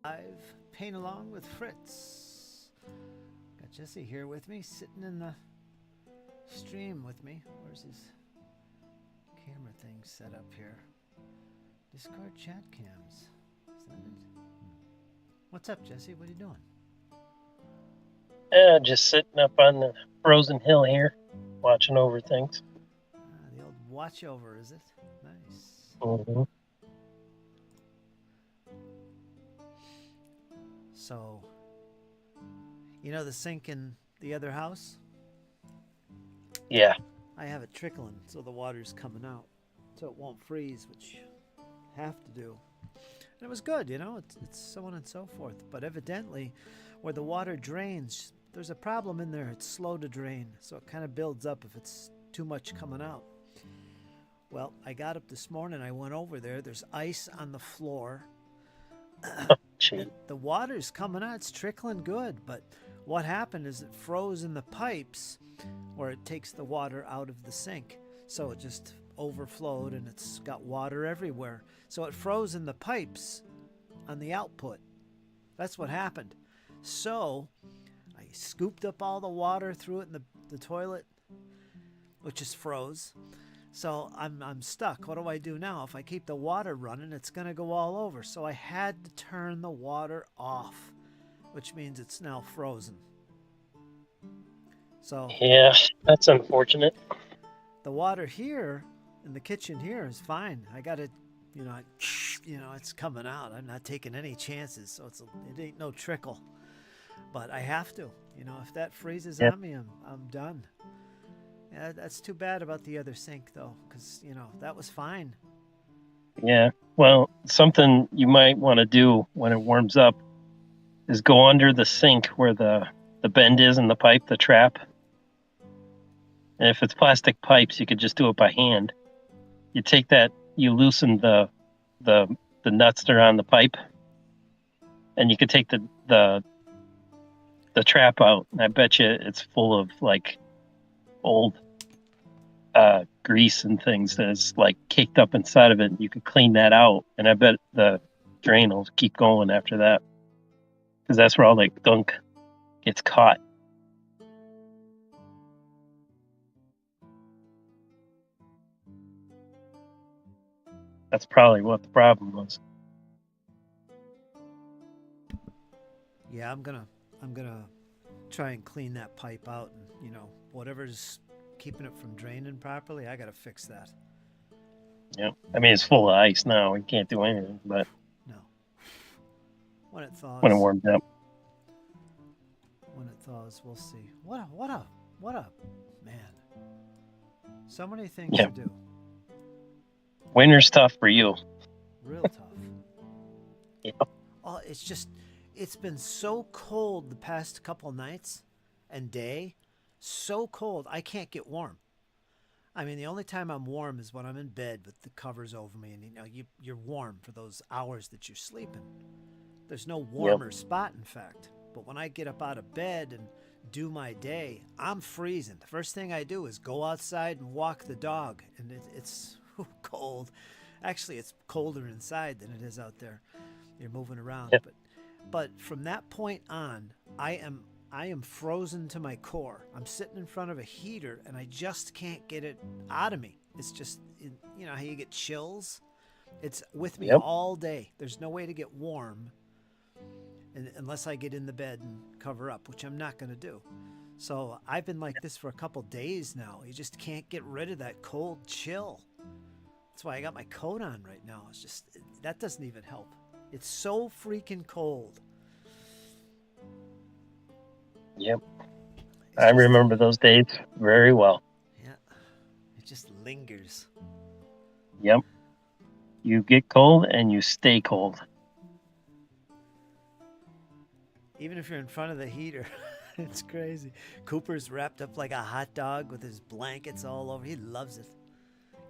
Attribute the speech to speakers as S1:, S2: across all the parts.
S1: I've paint along with Fritz. Got Jesse here with me, sitting in the stream with me. Where's his camera thing set up here? Discord chat cams. Is that it? What's up, Jesse? What are you doing?
S2: Yeah, just sitting up on the frozen hill here, watching over things.
S1: The old watch over, is it? Nice.
S2: hmm
S1: So, you know the sink in the other house?
S2: Yeah,
S1: I have it trickling so the water's coming out so it won't freeze, which I have to do. And it was good, it's so on and so forth. But evidently, where the water drains, there's a problem in there. It's slow to drain, so it kind of builds up if it's too much coming out. Well, I got up this morning, I went over there. There's ice on the floor.
S2: gee.
S1: And the water's coming out, it's trickling good, but what happened is it froze in the pipes where it takes the water out of the sink. So it just overflowed and it's got water everywhere. So it froze in the pipes on the output. That's what happened. So I scooped up all the water, threw it in the toilet, which just froze. So I'm stuck. What do I do now? If I keep the water running, it's going to go all over. So I had to turn the water off, which means it's now frozen. So
S2: Yeah, that's unfortunate.
S1: the water here in the kitchen here is fine. I got it, it's coming out. I'm not taking any chances, so it ain't no trickle. But I have to. If that freezes
S2: Yeah,
S1: on me, I'm done. Yeah, that's too bad about the other sink though, because that was fine.
S2: yeah. Well, something you might want to do when it warms up is go under the sink where the bend is in the pipe, the trap. And if it's plastic pipes, you could just do it by hand. You take that, you loosen the the nuts that are on the pipe, and you could take the trap out. And I bet you it's full of like old grease and things that is like caked up inside of it. You could clean that out, and I bet the drain will keep going after that because that's where all the gunk gets caught. That's probably what the problem was.
S1: Yeah, I'm gonna try and clean that pipe out, and whatever's keeping it from draining properly, I gotta fix that.
S2: Yeah, I mean it's full of ice now. You can't do anything, but
S1: No, when it
S2: when it
S1: thaws,
S2: warms up,
S1: we'll see. What a man. So many things
S2: yeah,
S1: to do.
S2: winter's tough for you.
S1: Real tough.
S2: Yeah,
S1: Oh, it's been so cold the past couple nights and day. So cold, I can't get warm. I mean, the only time I'm warm is when I'm in bed with the covers over me, and you're warm for those hours that you're sleeping. There's no
S2: yep,
S1: warmer spot, in fact. But when I get up out of bed and do my day, I'm freezing. The first thing I do is go outside and walk the dog, and it's cold. Actually, it's colder inside than it is out there. You're moving around,
S2: yep,
S1: but from that point on, I am frozen to my core. I'm sitting in front of a heater and I just can't get it out of me. It's just how you get chills. It's with me
S2: yep.
S1: all day. There's no way to get warm unless I get in the bed and cover up, which I'm not going to do. So I've been like this for a couple days now. You just can't get rid of that cold chill. That's why I got my coat on right now. It's just that doesn't even help. It's so freaking cold.
S2: Yep.
S1: It's
S2: I
S1: just
S2: remember those days very well.
S1: yeah, it just lingers.
S2: Yep. You get cold and you stay cold.
S1: Even if you're in front of the heater. It's crazy. Cooper's wrapped up like a hot dog with his blankets all over. He loves it.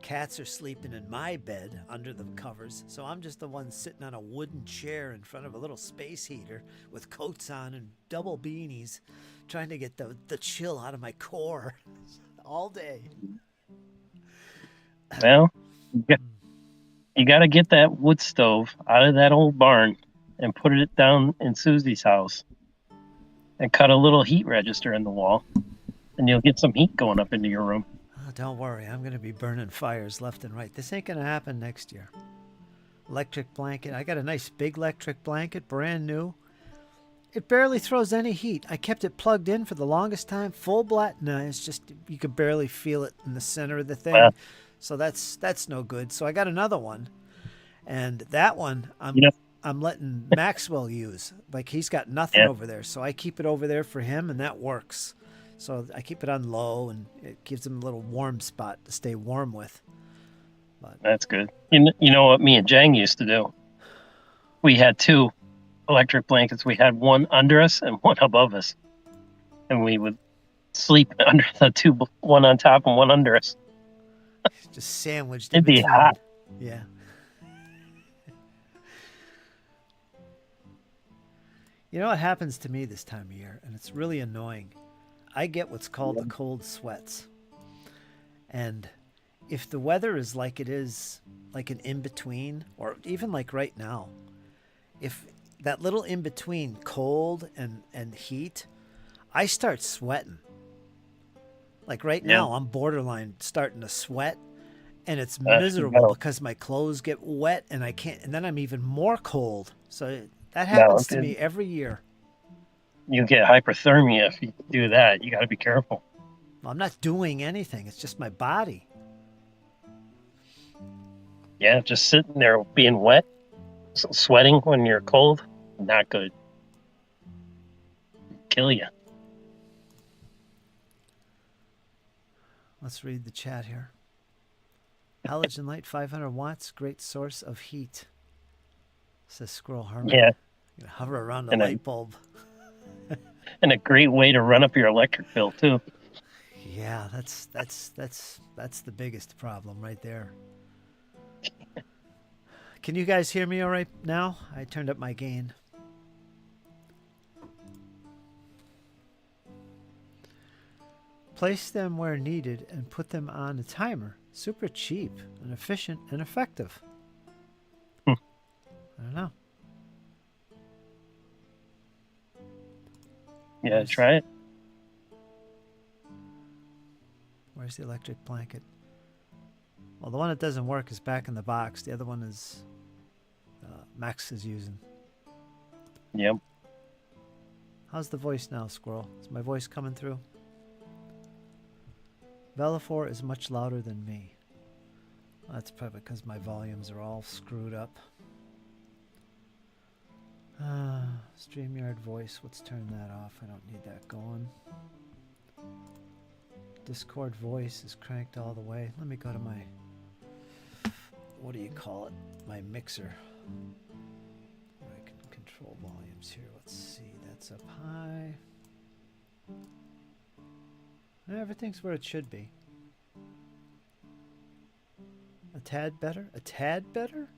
S1: Cats are sleeping in my bed under the covers, so I'm just the one sitting on a wooden chair in front of a little space heater with coats on and double beanies, trying to get the chill out of my core all day.
S2: Well, you got to get that wood stove out of that old barn. and put it down in Susie's house and cut a little heat register in the wall, and you'll get some heat going up into your room.
S1: Oh, don't worry, I'm going to be burning fires left and right. This ain't going to happen next year. Electric blanket. I got a nice big electric blanket, brand new. It barely throws any heat. I kept it plugged in for the longest time, full black. No, it's just you could barely feel it in the center of the thing.
S2: Well,
S1: So that's no good. So I got another one, and that one
S2: you know,
S1: I'm letting Maxwell use. Like he's got nothing
S2: yeah,
S1: over there, so I keep it over there for him, and that works. So I keep it on low, and it gives him a little warm spot to stay warm with. But
S2: that's good. You know what me and Jang used to do? We had two electric blankets. We had one under us and one above us, and we would sleep under the two, one on top and one under us.
S1: just sandwiched in
S2: It'd be
S1: between.
S2: hot.
S1: Yeah. You know what happens to me this time of year, and it's really annoying. I get what's called the cold sweats. And if the weather is like it is, like an in between, or even like right now, if that little in between cold and heat, I start sweating. Like right
S2: Yeah,
S1: now, I'm borderline starting to sweat, and it's
S2: you
S1: miserable
S2: know,
S1: because my clothes get wet and I can't, and then I'm even more cold. So that
S2: no,
S1: happens to me every year.
S2: you get hyperthermia if you do that. You got to be careful.
S1: Well, I'm not doing anything. It's just my body.
S2: Yeah, just sitting there being wet, sweating when you're cold, not good. Kill you.
S1: Let's read the chat here. Halogen light, 500 watts, great source of heat, says Squirrel Hermit.
S2: Yeah,
S1: You hover around the
S2: and a
S1: light bulb.
S2: and a great way to run up your electric bill too.
S1: Yeah, that's the biggest problem right there. Can you guys hear me all right now? I turned up my gain. Place them where needed and put them on a timer. Super cheap and efficient and effective.
S2: Hmm.
S1: I don't know.
S2: Yeah, try it.
S1: Where's the electric blanket? Well, the one that doesn't work is back in the box. The other one is Max is using.
S2: Yep.
S1: How's the voice now, Squirrel? Is my voice coming through? Velafor is much louder than me. Well, that's probably because my volumes are all screwed up. StreamYard voice. Let's turn that off. I don't need that going. Discord voice is cranked all the way. Let me go to my, what do you call it? My mixer. Where I can control volumes here. Let's see. That's up high. Everything's where it should be. A tad better? A tad better?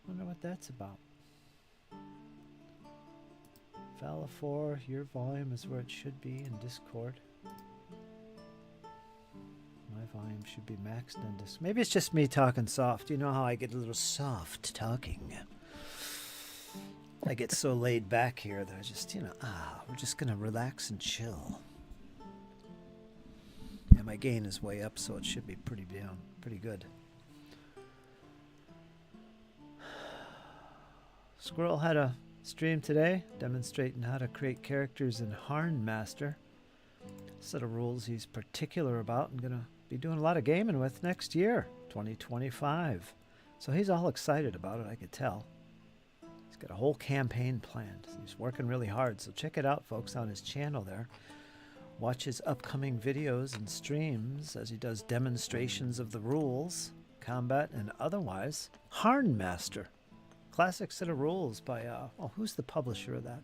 S1: Wonder what that's about. Velafor, your volume is where it should be in Discord. My volume should be maxed in Discord. Maybe it's just me talking soft. You know how I get a little soft talking. I get so laid back here that I just, we're just going to relax and chill. Yeah, my gain is way up, so it should be pretty good. Squirrel had a stream today demonstrating how to create characters in Harn Master. Set of rules he's particular about and going to be doing a lot of gaming with next year, 2025. So he's all excited about it, I could tell. He's got a whole campaign planned. He's working really hard, so check it out, folks, on his channel there. Watch his upcoming videos and streams as he does demonstrations of the rules, combat, and otherwise. Harn Master. Classic set of rules by, who's the publisher of that?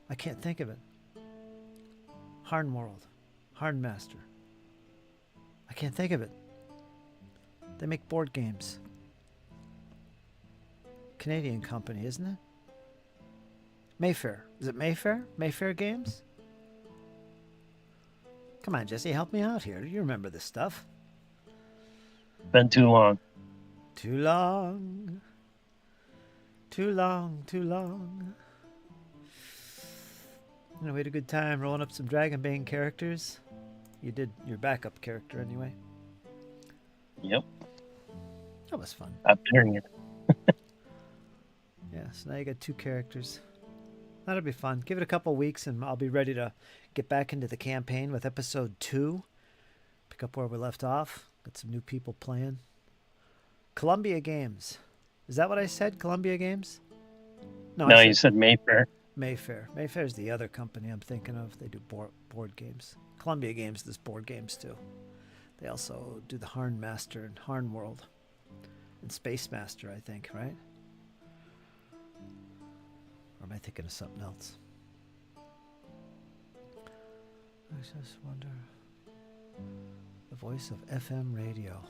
S1: I can't think of it. Harn World. Harn Master. I can't think of it. They make board games. Canadian company, isn't it? Mayfair. Is it Mayfair? Mayfair Games? Come on, Jesse, help me out here. You remember this stuff.
S2: Been too long.
S1: Too long. Too long, too long. You know, we had a good time rolling up some Dragonbane characters. You did your backup character anyway.
S2: Yep.
S1: That was fun.
S2: I'm hearing it.
S1: Yeah, so now you got 2 characters. That'll be fun. Give it a couple weeks and I'll be ready to get back into the campaign with episode 2. Pick up where we left off. Got some new people playing. Columbia Games. Is that what I said? Columbia Games?
S2: No,
S1: I
S2: you said Mayfair.
S1: Mayfair. Mayfair's the other company I'm thinking of. They do board games. Columbia Games does board games too. They also do the Harn Master and Harn World. And Space Master, I think, right? Or am I thinking of something else? I just wonder. The voice of FM radio.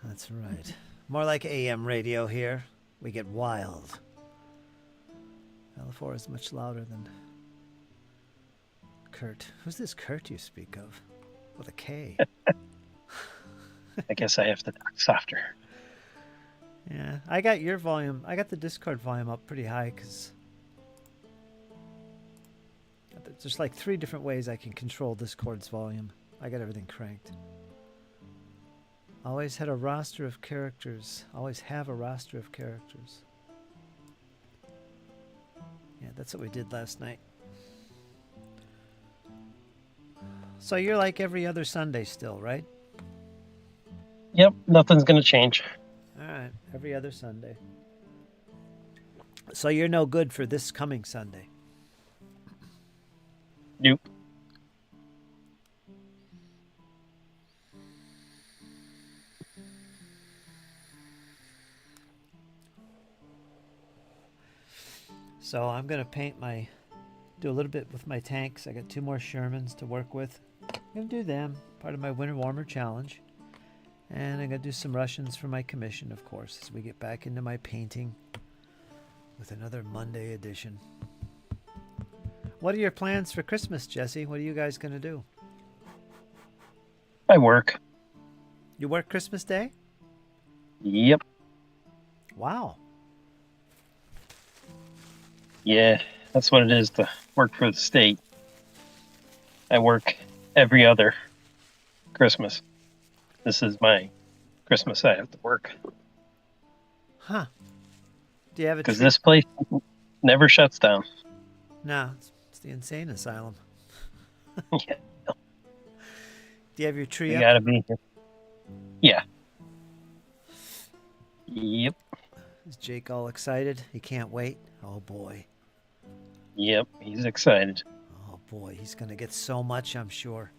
S1: That's right. More like AM radio here. We get wild. LFR is much louder than Kurt. Who's this Kurt you speak of? With a K.
S2: I guess I have to talk softer.
S1: Yeah, I got your volume. I got the Discord volume up pretty high because there's like 3 different ways I can control Discord's volume. I got everything cranked. Always had a roster of characters. Always have a roster of characters. Yeah, that's what we did last night. So you're like every other Sunday still, right?
S2: Yep, nothing's going to change.
S1: All right, every other Sunday. So you're no good for this coming Sunday.
S2: Nope.
S1: So I'm going to do a little bit with my tanks. I got 2 more Shermans to work with. I'm going to do them, part of my Winter Warmer Challenge. And I'm going to do some Russians for my commission, of course, as we get back into my painting with another Monday edition. What are your plans for Christmas, Jesse? What are you guys going to do?
S2: I work.
S1: You work Christmas Day?
S2: Yep.
S1: Wow.
S2: Yeah, that's what it is to work for the state. I work every other Christmas. This is my Christmas I have to work.
S1: Huh. Do you have a
S2: Because this place never shuts down.
S1: No, it's the insane asylum.
S2: Yeah.
S1: Do you have your tree
S2: You
S1: up?
S2: gotta be here. Yeah. Yep.
S1: Is Jake all excited? He can't wait? Oh, boy.
S2: Yep, he's excited.
S1: Oh, boy. He's going to get so much, I'm sure.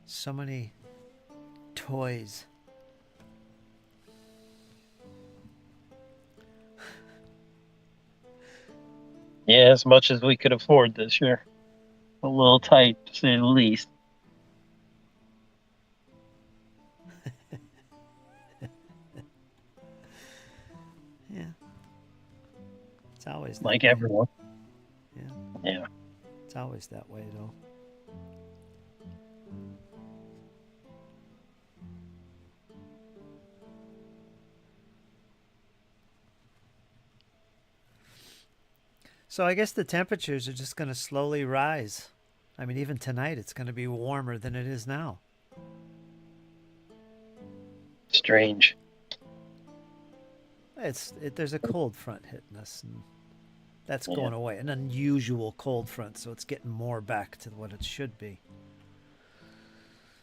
S1: So many toys.
S2: Yeah, as much as we could afford this year. A little tight, to say the least.
S1: Yeah. It's always that
S2: Like
S1: way.
S2: everyone.
S1: Yeah.
S2: Yeah.
S1: It's always that way, though. So I guess the temperatures are just going to slowly rise. I mean, even tonight it's going to be warmer than it is now.
S2: Strange.
S1: There's a cold front hitting us, and that's
S2: Yeah.
S1: going away. An unusual cold front, so it's getting more back to what it should be.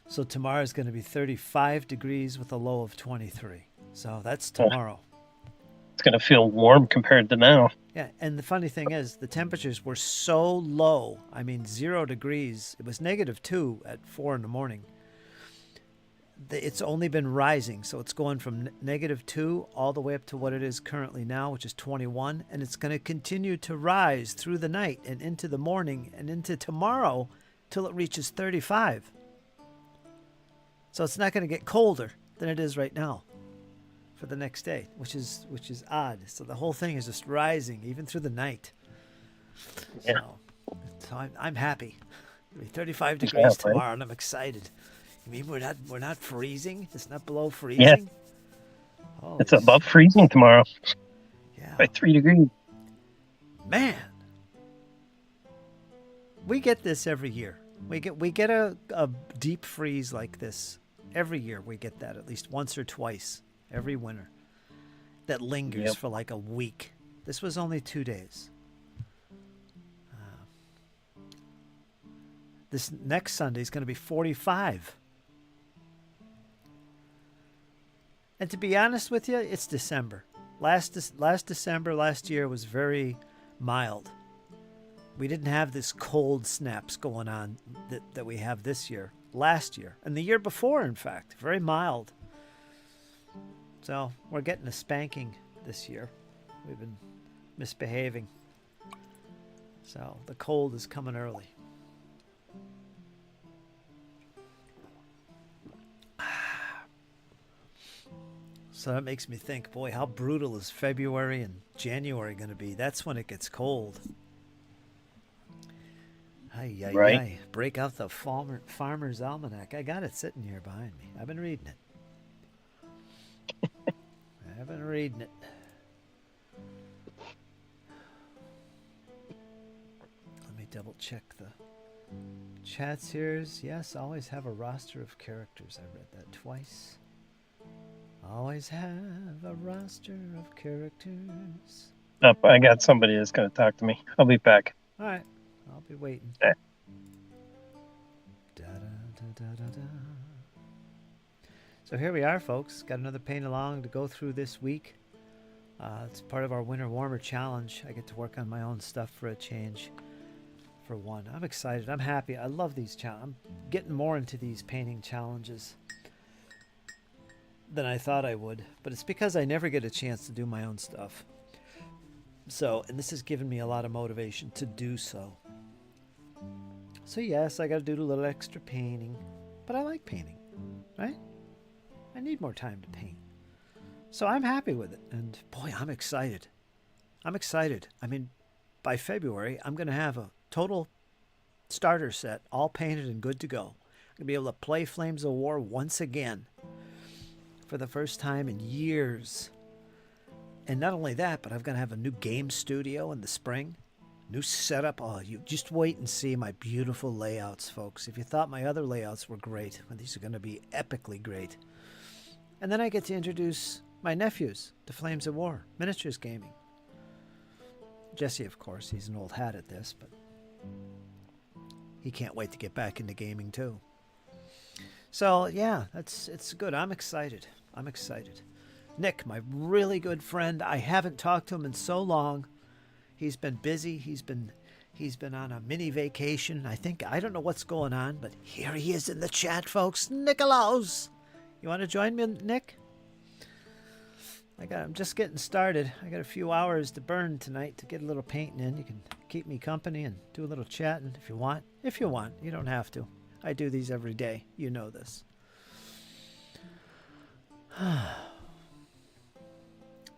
S1: So tomorrow is going to be 35 degrees with a low of 23. So that's tomorrow.
S2: It's going to feel warm compared to now.
S1: Yeah, and the funny thing is, the temperatures were so low. I mean, 0 degrees. It was -2 at 4 in the morning. It's only been rising, so it's going from -2 all the way up to what it is currently now, which is 21, and it's going to continue to rise through the night and into the morning and into tomorrow till it reaches 35. So it's not going to get colder than it is right now for the next day, which is odd. So the whole thing is just rising even through the night.
S2: Yeah.
S1: So I'm happy. It'll be 35
S2: Yeah,
S1: degrees
S2: right?
S1: tomorrow, and I'm excited. You mean we're not freezing? It's not below
S2: Yeah,
S1: freezing? Holy
S2: it's above freezing tomorrow
S1: yeah.
S2: by 3 degrees.
S1: Man, we get this every year. We get a deep freeze like this every year. We get that at least once or twice every winter. That lingers
S2: Yep.
S1: for like a week. This was only 2 days. This next Sunday is going to be 45. And to be honest with you, it's December. Last December last year was very mild. We didn't have this cold snaps going on that we have this year, last year, and the year before, in fact. Very mild. So we're getting a spanking this year. We've been misbehaving. So the cold is coming early. So that makes me think, boy, how brutal is February and January going to be? That's when it gets cold. Ay, ay,
S2: Right.
S1: ay. Break out the Farmer's Almanac. I got it sitting here behind me. I've been reading it. I've been reading it. Let me double check the chats here. Yes, always have a roster of characters. I read that twice. Always have a roster of characters.
S2: Up, I got somebody that's going to talk to me. I'll be back.
S1: All right, I'll be waiting.
S2: Okay.
S1: Da, da, da, da, da, da. So here we are, folks. Got another paint along to go through this week. It's part of our Winter Warmer Challenge. I get to work on my own stuff for a change. For one, I'm excited. I'm happy. I love these challenges. I'm getting more into these painting challenges than I thought I would, but it's because I never get a chance to do my own stuff. So, and this has given me a lot of motivation to do so. So yes, I got to do a little extra painting, but I like painting, right? I need more time to paint. So I'm happy with it, and boy, I'm excited. I'm excited. I mean, by February, I'm going to have a total starter set, all painted and good to go. I'm going to be able to play Flames of War once again for the first time in years. And not only that, but I'm going to have a new game studio in the spring. New setup. Oh, you just wait and see my beautiful layouts, folks. If you thought my other layouts were great, well, these are going to be epically great. And then I get to introduce my nephews to Flames of War, miniatures gaming. Jesse, of course, he's an old hat at this, but he can't wait to get back into gaming too. So yeah, it's good. I'm excited. I'm excited. Nick, my really good friend, I haven't talked to him in so long. He's been busy. He's been on a mini vacation. I don't know what's going on, but here he is in the chat, folks. Nicolaus, you want to join me, Nick? I'm just getting started. I got a few hours to burn tonight to get a little painting in. You can keep me company and do a little chatting if you want. If you want, you don't have to. I do these every day. You know this.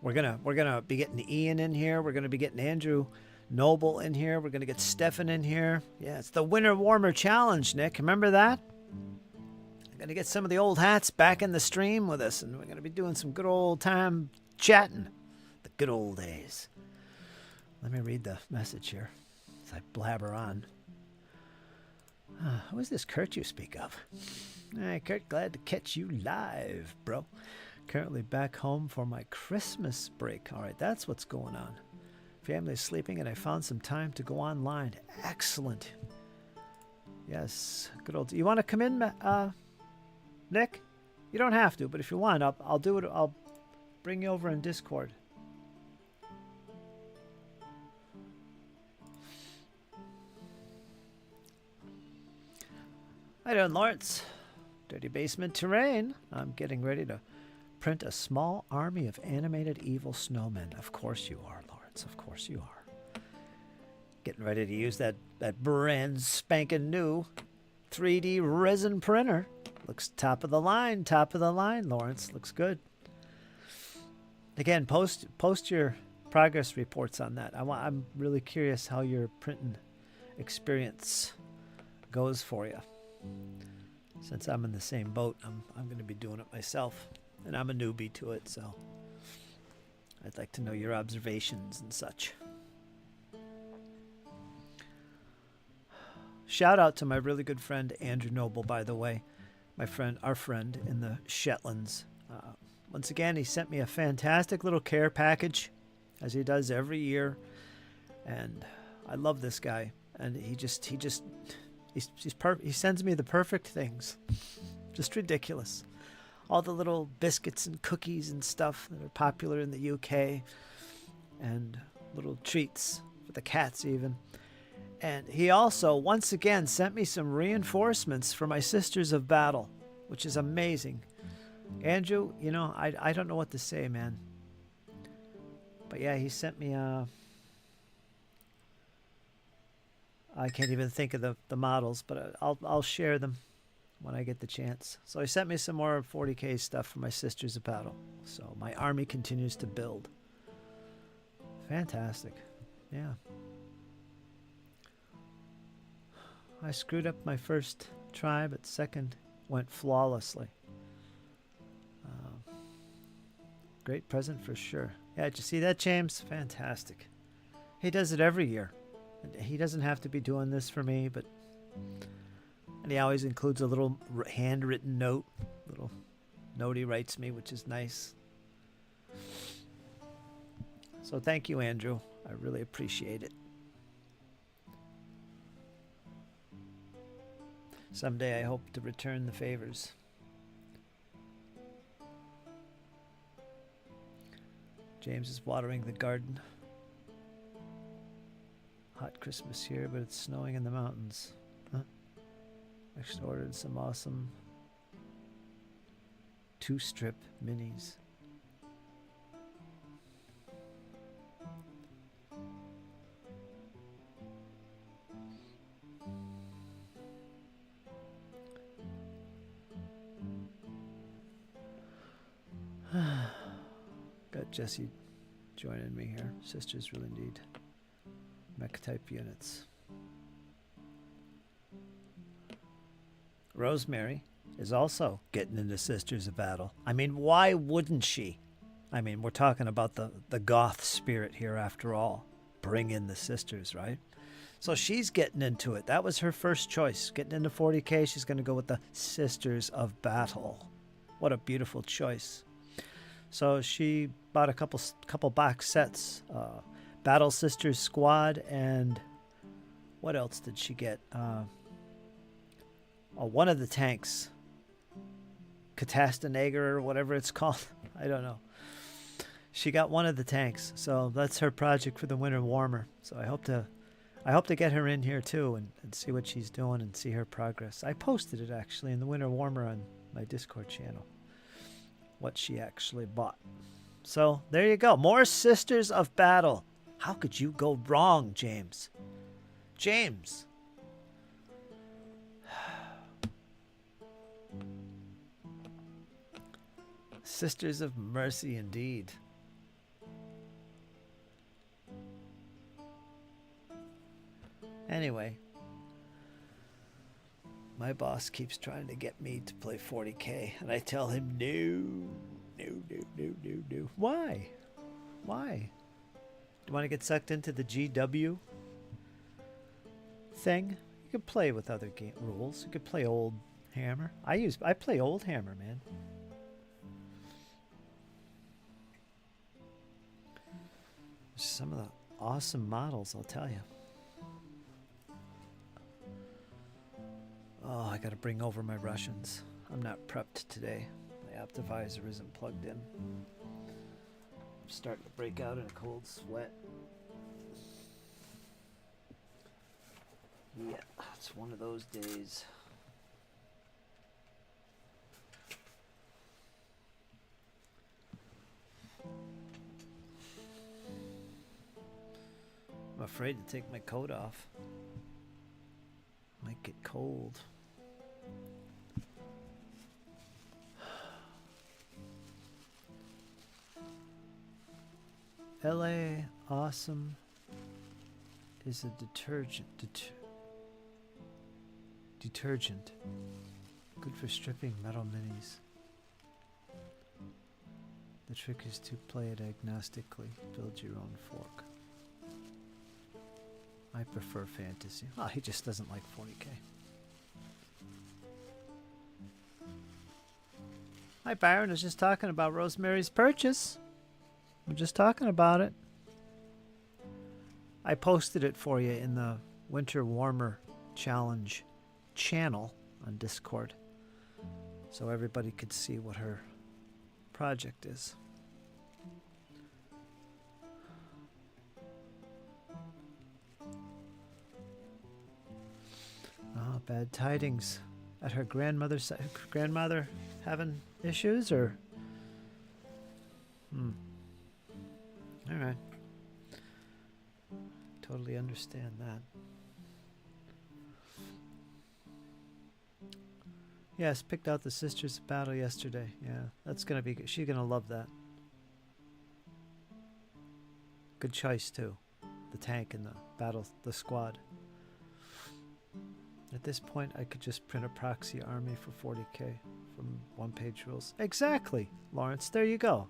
S1: We're gonna be getting Ian in here. We're gonna be getting Andrew Noble in here. We're gonna get Stefan in here. Yeah, it's the Winter Warmer Challenge, Nick. Remember that? I'm gonna get some of the old hats back in the stream with us, and we're gonna be doing some good old time chatting. The good old days. Let me read the message here as I blabber on. Who is this Kurt you speak of? Hey, Kurt, glad to catch you live, bro. Currently back home for my Christmas break. All right, that's what's going on. Family is sleeping, and I found some time to go online. Excellent. Yes, good old. You want to come in, Nick? You don't have to, but if you want, I'll do it. I'll bring you over in Discord. How you doing, Lawrence? Dirty Basement Terrain. I'm getting ready to print a small army of animated evil snowmen. Of course you are, Lawrence. Of course you are. Getting ready to use that brand spanking new 3D resin printer. Looks top of the line, Lawrence. Looks good. Again, post your progress reports on that. I'm really curious how your printing experience goes for you. Since I'm in the same boat, I'm going to be doing it myself, and I'm a newbie to it, so I'd like to know your observations and such. Shout out to my really good friend Andrew Noble, by the way, our friend in the Shetlands. Once again, he sent me a fantastic little care package, as he does every year, and I love this guy. And he sends me the perfect things, just ridiculous. All the little biscuits and cookies and stuff that are popular in the UK, and little treats for the cats even. And he also, once again, sent me some reinforcements for my Sisters of Battle, which is amazing. Andrew, you know, I don't know what to say, man. But yeah, he sent me I can't even think of the models, but I'll share them when I get the chance. So he sent me some more 40K stuff for my Sisters of Battle. So my army continues to build. Fantastic. Yeah. I screwed up my first try, but second went flawlessly. Great present for sure. Yeah, did you see that, James? Fantastic. He does it every year. He doesn't have to be doing this for me, but... And he always includes a little handwritten note. Little note he writes me, which is nice. So thank you, Andrew. I really appreciate it. Someday I hope to return the favors. James is watering the garden. Hot Christmas here, but it's snowing in the mountains. Huh? Actually ordered some awesome 2-strip minis. Got Jesse joining me here. Sisters really need mech type units. Rosemary is also getting into Sisters of Battle. I mean, why wouldn't she? I mean, we're talking about the goth spirit here after all. Bring in the sisters, right? So she's getting into it. That was her first choice. Getting into 40K, she's going to go with the Sisters of Battle. What a beautiful choice. So she bought a couple box sets. Battle Sisters Squad, and what else did she get? One of the tanks. Catastanager or whatever it's called. I don't know. She got one of the tanks. So that's her project for the Winter Warmer. So I hope to get her in here too and see what she's doing and see her progress. I posted it actually in the Winter Warmer on my Discord channel. What she actually bought. So there you go. More Sisters of Battle. How could you go wrong, James? James. Sisters of Mercy indeed. Anyway, my boss keeps trying to get me to play 40K, and I tell him no. Why? Why? Do you want to get sucked into the GW thing? You could play with other game rules. You could play Old Hammer. I play Old Hammer, man. Some of the awesome models, I'll tell you. Oh, I gotta bring over my Russians. I'm not prepped today. My optivisor isn't plugged in. I'm starting to break out in a cold sweat. Yeah, it's one of those days. I'm afraid to take my coat off. Might get cold. LA Awesome is a detergent. Detergent. Good for stripping metal minis. The trick is to play it agnostically. Build your own fork. I prefer fantasy. Oh, he just doesn't like 40k. Hi, Byron. I was just talking about Rosemary's Purchase. I'm just talking about it. I posted it for you in the Winter Warmer Challenge channel on Discord, so everybody could see what her project is. Oh, bad tidings. At her grandmother's grandmother having issues, or? All right. Totally understand that. Yes, picked out the Sisters of Battle yesterday. Yeah, that's gonna be good. She's gonna love that. Good choice too. The tank and the battle, the squad. At this point, I could just print a proxy army for 40k from one-page rules. Exactly, Lawrence. There you go.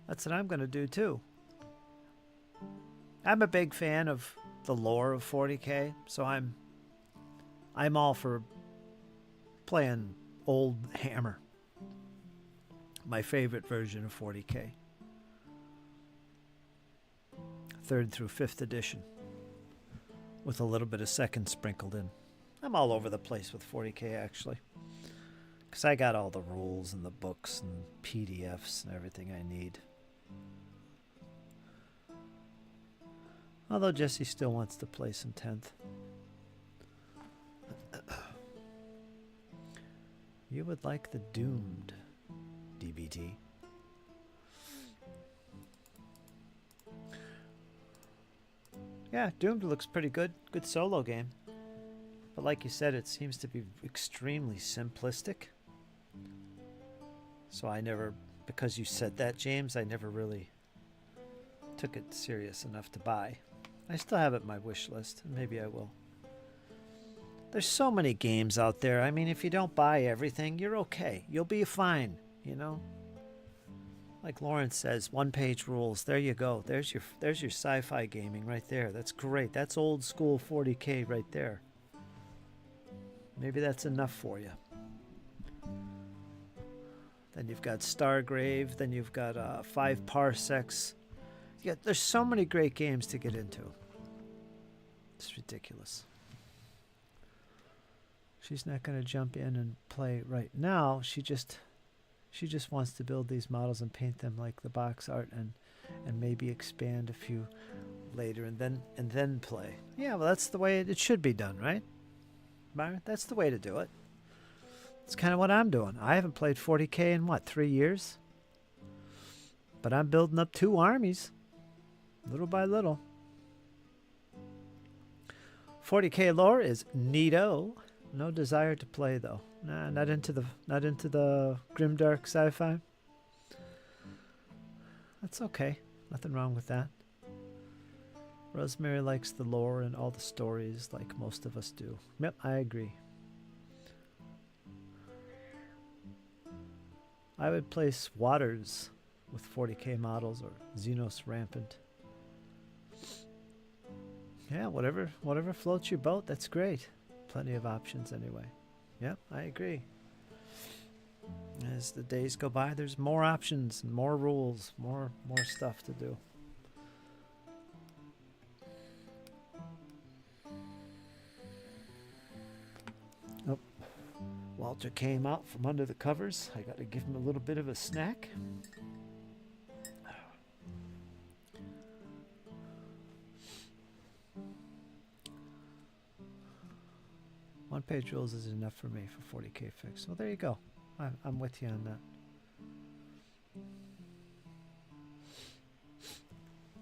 S1: That's what I'm gonna do too. I'm a big fan of the lore of 40k, so I'm all for playing old Hammer. My favorite version of 40k. 3rd through 5th edition. With a little bit of 2nd sprinkled in. I'm all over the place with 40k actually. Because I got all the rules and the books and PDFs and everything I need. Although Jesse still wants to play some 10th. You would like the Doomed, DBT. Yeah, Doomed looks pretty good. Good solo game. But like you said, it seems to be extremely simplistic. So I never, because you said that, James, I never really took it serious enough to buy. I still have it on my wish list. Maybe I will. There's so many games out there. I mean, if you don't buy everything, you're okay. You'll be fine, you know? Like Lawrence says, one-page rules. There you go. There's your sci-fi gaming right there. That's great. That's old school 40k right there. Maybe that's enough for you. Then you've got Stargrave. Then you've got 5 Parsecs. Yeah, there's so many great games to get into. It's ridiculous. She's not going to jump in and play right now. She just wants to build these models and paint them like the box art, and maybe expand a few later and then play. Yeah, well, that's the way it should be done, right, Byron? That's the way to do it. It's kind of what I'm doing. I haven't played 40k in 3 years, but I'm building up 2 armies, little by little. 40k lore is neato. No desire to play though. Nah, not into the grimdark sci-fi. That's okay. Nothing wrong with that. Rosemary likes the lore and all the stories like most of us do. Yep, I agree. I would place Waters with 40k models or Xenos Rampant. Yeah, whatever floats your boat, that's great. Plenty of options anyway. Yep, I agree. As the days go by, there's more options, more rules, more stuff to do. Oh, Walter came out from under the covers. I got to give him a little bit of a snack. One-page rules is enough for me for 40k fix. Well, there you go. I'm with you on that.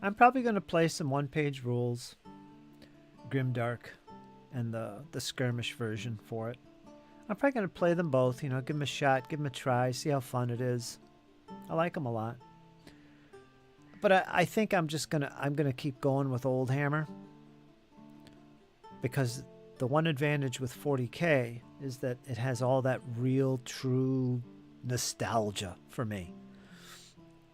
S1: I'm probably going to play some one-page rules, Grimdark, and the skirmish version for it. I'm probably going to play them both. You know, give them a shot, give them a try, see how fun it is. I like them a lot. But I think I'm gonna keep going with Old Hammer, because the one advantage with 40K is that it has all that real, true nostalgia for me.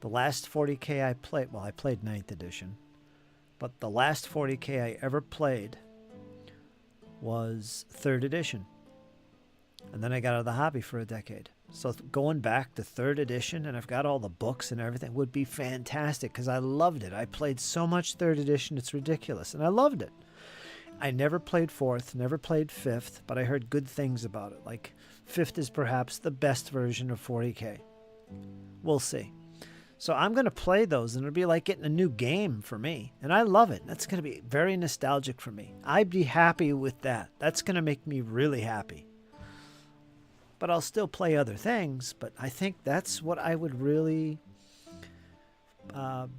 S1: The last 40K I played, well, I played 9th edition, but the last 40K I ever played was 3rd edition. And then I got out of the hobby for a decade. So going back to 3rd edition, and I've got all the books and everything, would be fantastic because I loved it. I played so much 3rd edition, it's ridiculous, and I loved it. I never played 4th, never played 5th, but I heard good things about it. Like 5th is perhaps the best version of 40K. We'll see. So I'm going to play those, and it'll be like getting a new game for me. And I love it. That's going to be very nostalgic for me. I'd be happy with that. That's going to make me really happy. But I'll still play other things, but I think that's what I would really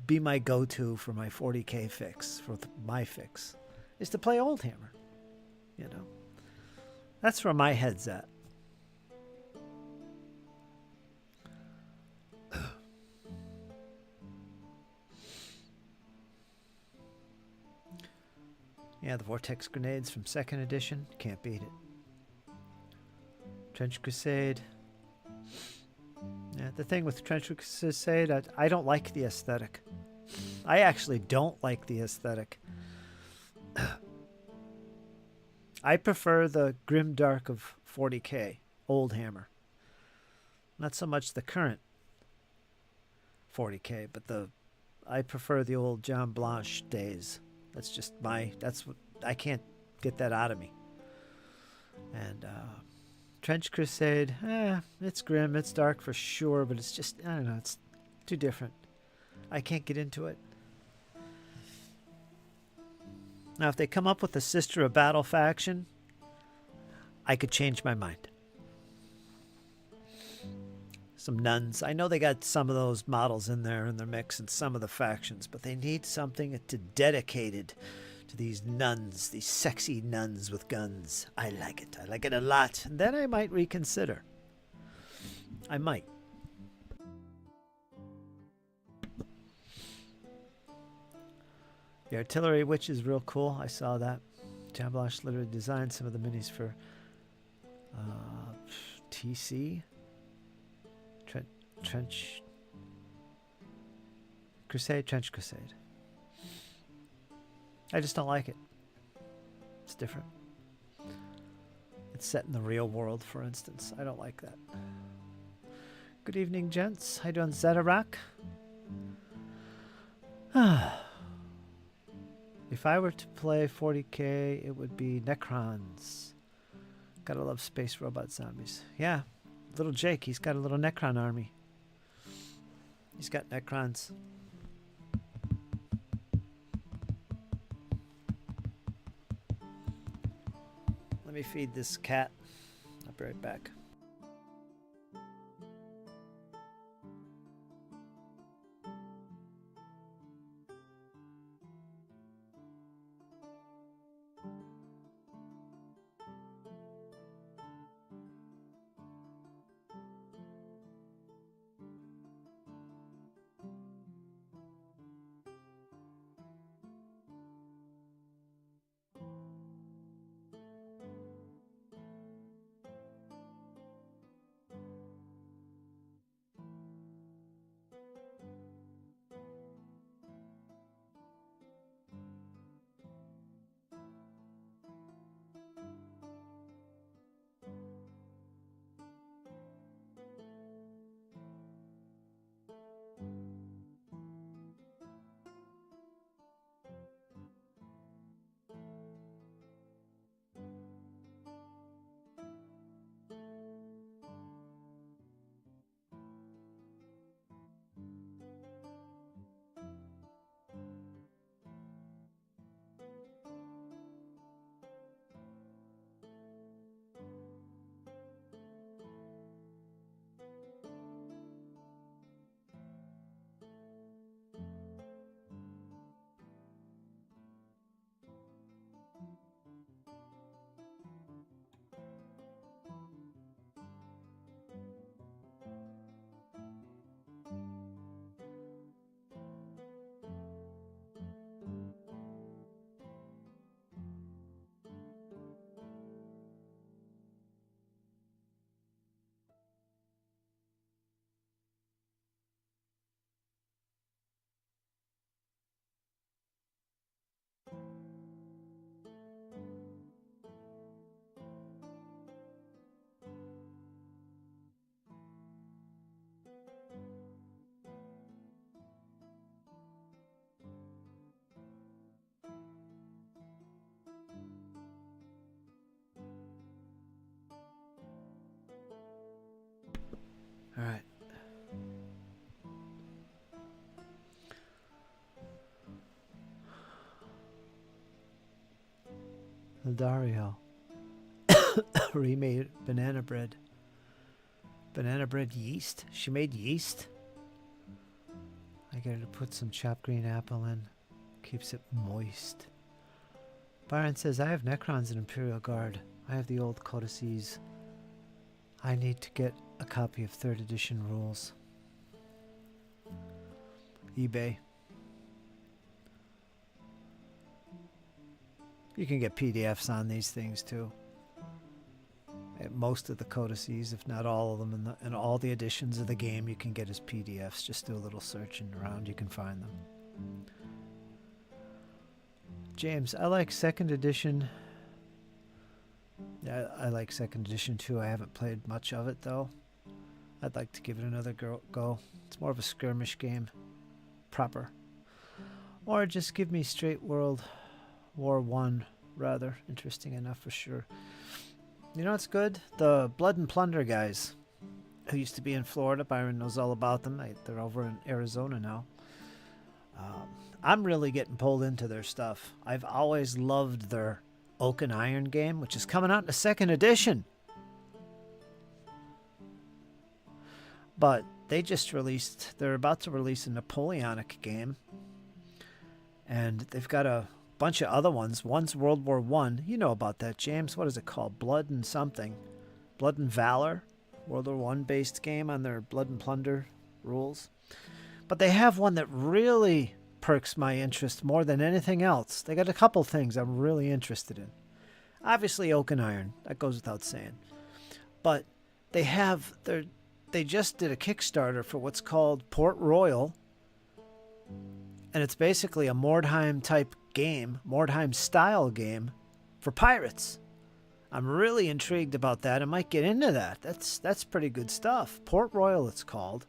S1: be my go-to for my 40K fix, for my fix, is to play Oldhammer. You know, that's where my head's at. Yeah, the Vortex grenades from 2nd edition, can't beat it. Trench Crusade. Yeah, the thing with Trench Crusade, I don't like the aesthetic. I actually don't like the aesthetic. I prefer the grim dark of 40K, Oldhammer. Not so much the current 40K, but I prefer the old John Blanche days. That's just that's what, I can't get that out of me. And Trench Crusade, it's grim, it's dark for sure, but it's just, I don't know, it's too different. I can't get into it. Now, if they come up with a Sister of Battle faction, I could change my mind. Some nuns. I know they got some of those models in there in their mix and some of the factions, but they need something dedicated to these nuns, these sexy nuns with guns. I like it. I like it a lot. And then I might reconsider. I might. The Artillery Witch is real cool. I saw that. John Blanche literally designed some of the minis for TC. Trench Crusade. I just don't like it. It's different. It's set in the real world, for instance. I don't like that. Good evening, gents. How you doing, Zetarak? If I were to play 40K, it would be Necrons. Gotta love space robot zombies. Yeah, little Jake, he's got a little Necron army. He's got Necrons. Let me feed this cat. I'll be right back. Dario. Remade banana bread. Banana bread yeast? She made yeast? I get her to put some chopped green apple in. Keeps it moist. Byron says, I have Necrons and Imperial Guard. I have the old codices. I need to get a copy of 3rd edition rules. eBay. You can get PDFs on these things too. Most of the codices, if not all of them, and all the editions of the game you can get as PDFs. Just do a little searching around, you can find them. James, I like 2nd edition. Yeah, I like 2nd edition too. I haven't played much of it though. I'd like to give it another go. It's more of a skirmish game. Proper. Or just give me straight World War One, rather. Interesting enough for sure. You know what's good? The Blood and Plunder guys who used to be in Florida. Byron knows all about them. They're over in Arizona now. I'm really getting pulled into their stuff. I've always loved their Oak and Iron game, which is coming out in the 2nd edition. But they just released, they're about to release a Napoleonic game. And they've got a bunch of other ones. One's World War One. You know about that, James. What is it called? Blood and something. Blood and Valor. World War One based game on their Blood and Plunder rules. But they have one that really perks my interest more than anything else. They got a couple things I'm really interested in. Obviously Oak and Iron. That goes without saying. But they just did a Kickstarter for what's called Port Royal. And it's basically a Mordheim type game, Mordheim style game for pirates. I'm really intrigued about that. I might get into that. That's pretty good stuff. Port Royal it's called.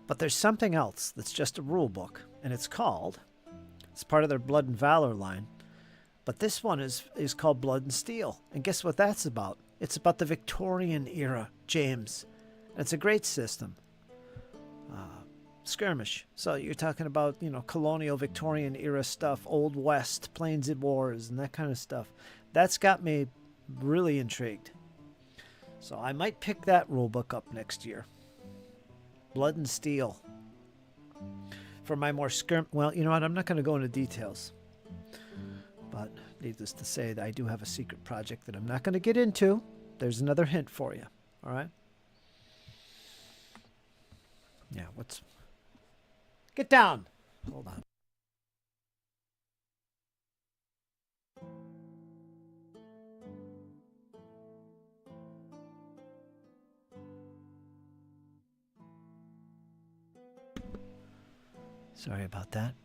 S1: But there's something else that's just a rule book, and it's part of their Blood and Valor line. But this one is called Blood and Steel. And guess what that's about? It's about the Victorian era, James. And it's a great system. Skirmish. So you're talking about, colonial Victorian era stuff, Old West, Plains of Wars, and that kind of stuff. That's got me really intrigued. So I might pick that rulebook up next year. Blood and Steel. For my more well, you know what? I'm not going to go into details. But needless to say, that I do have a secret project that I'm not going to get into. There's another hint for you. All right? Yeah, Get down. Hold on. Sorry about that.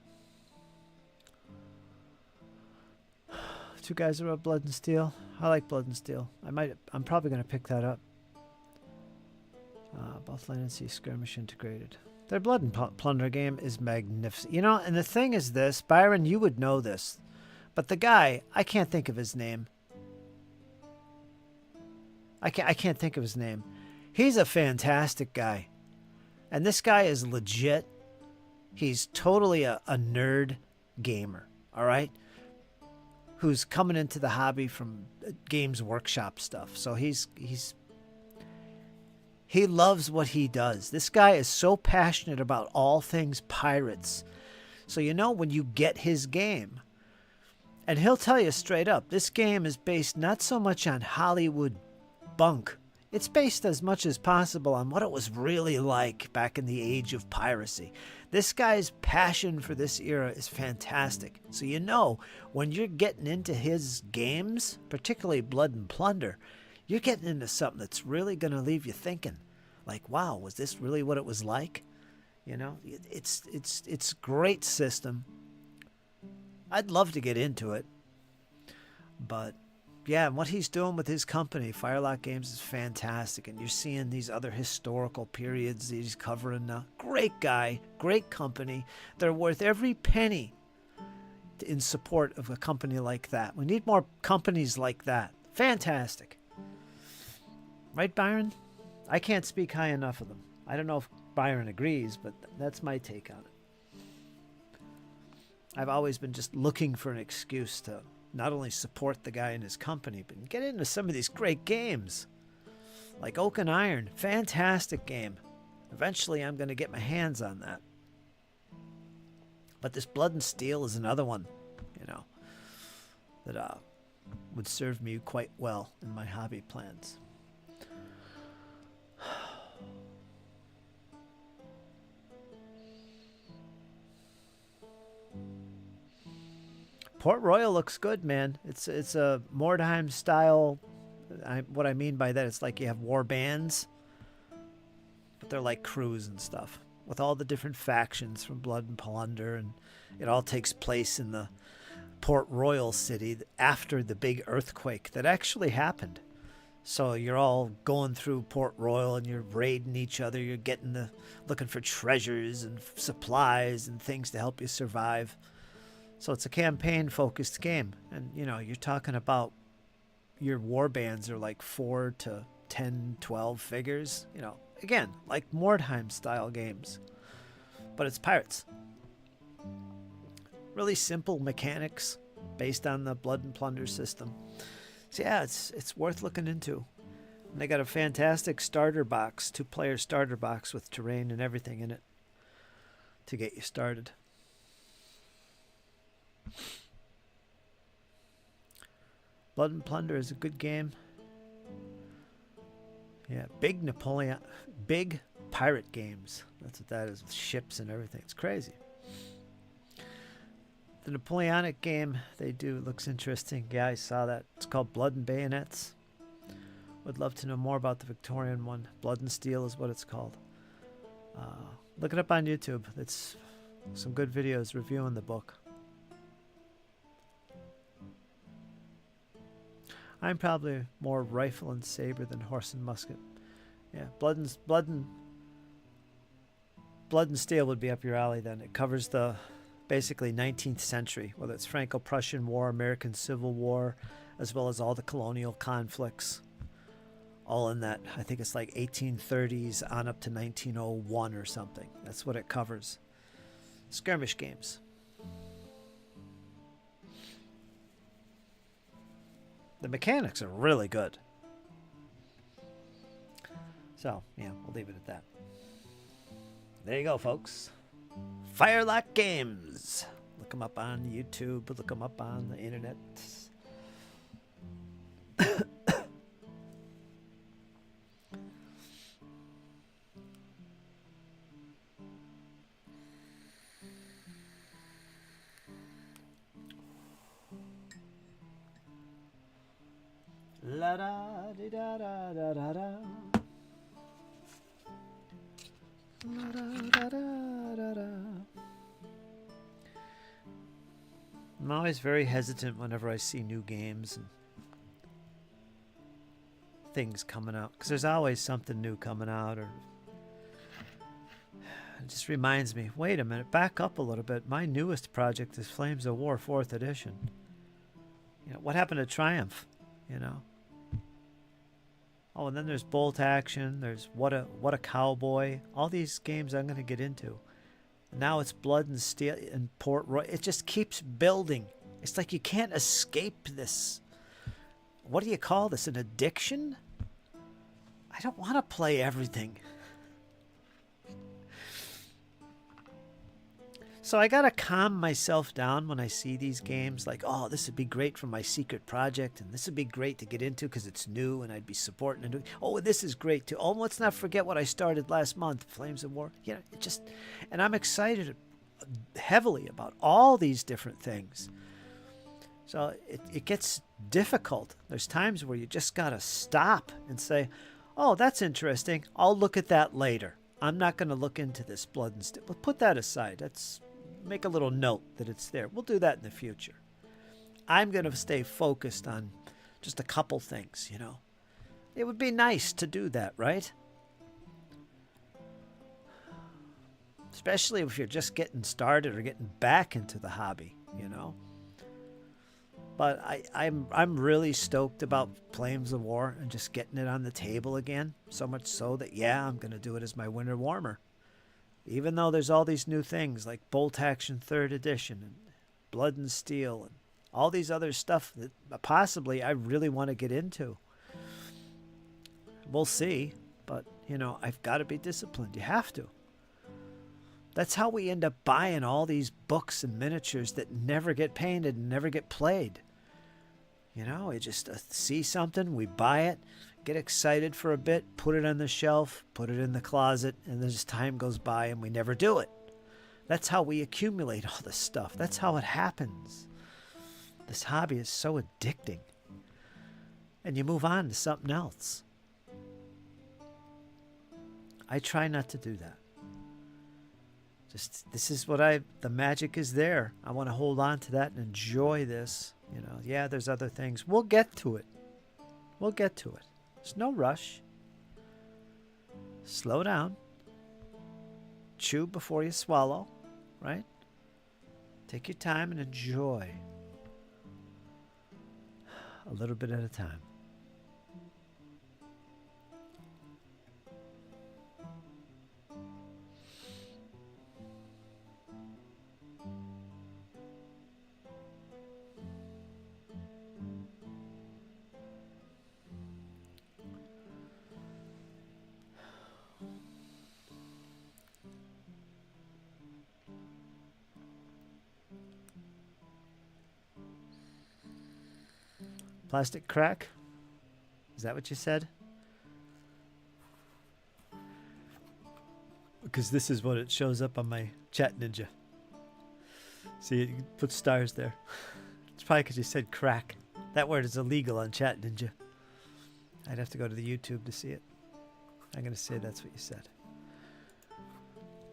S1: Two guys who wrote Blood and Steel. I like Blood and Steel. I'm probably going to pick that up. Both land and sea skirmish integrated. Their Blood and Plunder game is magnificent. And the thing is this, Byron, you would know this, but the guy, I can't think of his name. I can't think of his name. He's a fantastic guy. And this guy is legit. He's totally a nerd gamer, all right? Who's coming into the hobby from Games Workshop stuff. So he loves what he does. This guy is so passionate about all things pirates. So when you get his game, and he'll tell you straight up, this game is based not so much on Hollywood bunk. It's based as much as possible on what it was really like back in the age of piracy. This guy's passion for this era is fantastic. So when you're getting into his games, particularly Blood and Plunder, you're getting into something that's really going to leave you thinking. Like, wow, was this really what it was like? It's great system. I'd love to get into it. But yeah, and what he's doing with his company, Firelock Games, is fantastic. And you're seeing these other historical periods that he's covering now. Great guy, great company. They're worth every penny in support of a company like that. We need more companies like that. Fantastic. Right, Byron? I can't speak high enough of them. I don't know if Byron agrees, but that's my take on it. I've always been just looking for an excuse to not only support the guy and his company, but get into some of these great games. Like Oak and Iron, fantastic game. Eventually I'm going to get my hands on that. But this Blood and Steel is another one, that would serve me quite well in my hobby plans. Port Royal looks good, man. It's a Mordheim style. What I mean by that, it's like you have war bands, but they're like crews and stuff with all the different factions from Blood and Plunder, and it all takes place in the Port Royal city after the big earthquake that actually happened. So you're all going through Port Royal and you're raiding each other. You're looking for treasures and supplies and things to help you survive. So it's a campaign-focused game. And, you're talking about your war bands are like 4 to 10, 12 figures. Again, like Mordheim-style games. But it's pirates. Really simple mechanics based on the Blood and Plunder system. So yeah, it's worth looking into. And they got a fantastic starter box, 2-player starter box with terrain and everything in it to get you started. Blood and Plunder is a good game. Yeah, big pirate games. That's what that is, with ships and everything. It's crazy. The Napoleonic game they do looks interesting. Yeah, I saw that. It's called Blood and Bayonets. Would love to know more about the Victorian one. Blood and Steel is what it's called. Look it up on YouTube. It's some good videos reviewing the book. I'm probably more rifle and saber than horse and musket. Yeah, Blood and Steel would be up your alley then. It covers the basically 19th century, whether it's Franco-Prussian War, American Civil War, as well as all the colonial conflicts. All in that, I think it's like 1830s on up to 1901 or something. That's what it covers. Skirmish games. The mechanics are really good. So, yeah, we'll leave it at that. There you go, folks. Firelock Games. Look them up on YouTube. Look them up on the internet. La da di da da da da da. La da da da da. I'm always very hesitant whenever I see new games and things coming out, because there's always something new coming out, or it just reminds me, wait a minute, back up a little bit. My newest project is Flames of War 4th edition. What happened to Triumph? Oh, and then there's Bolt Action. There's What a Cowboy. All these games I'm going to get into. Now it's Blood and Steel and Port Royal. It just keeps building. It's like you can't escape this. What do you call this? An addiction? I don't want to play everything. So I got to calm myself down when I see these games like, oh, this would be great for my secret project, and this would be great to get into because it's new and I'd be supporting it. Oh, this is great too. Oh, let's not forget what I started last month, Flames of War. And I'm excited heavily about all these different things. So it gets difficult. There's times where you just got to stop and say, oh, that's interesting. I'll look at that later. I'm not going to look into this Blood and Steel. But put that aside. Make a little note that it's there. We'll do that in the future. I'm going to stay focused on just a couple things, It would be nice to do that, right? Especially if you're just getting started or getting back into the hobby, But I'm really stoked about Flames of War and just getting it on the table again. So much so that, I'm going to do it as my winter warmer. Even though there's all these new things like Bolt Action 3rd Edition and Blood and Steel and all these other stuff that possibly I really want to get into. We'll see, but I've got to be disciplined. You have to. That's how we end up buying all these books and miniatures that never get painted and never get played. We just see something, we buy it, get excited for a bit, put it on the shelf, put it in the closet, and then just time goes by and we never do it. That's how we accumulate all this stuff. That's how it happens. This hobby is so addicting. And you move on to something else. I try not to do that. This is what the magic is there. I want to hold on to that and enjoy this. Yeah, there's other things. We'll get to it. We'll get to it. There's no rush. Slow down. Chew before you swallow, right? Take your time and enjoy. A little bit at a time. Plastic crack? Is that what you said? Because this is what it shows up on my Chat Ninja. See, you put stars there. It's probably because you said crack. That word is illegal on Chat Ninja. I'd have to go to the YouTube to see it. I'm going to say that's what you said.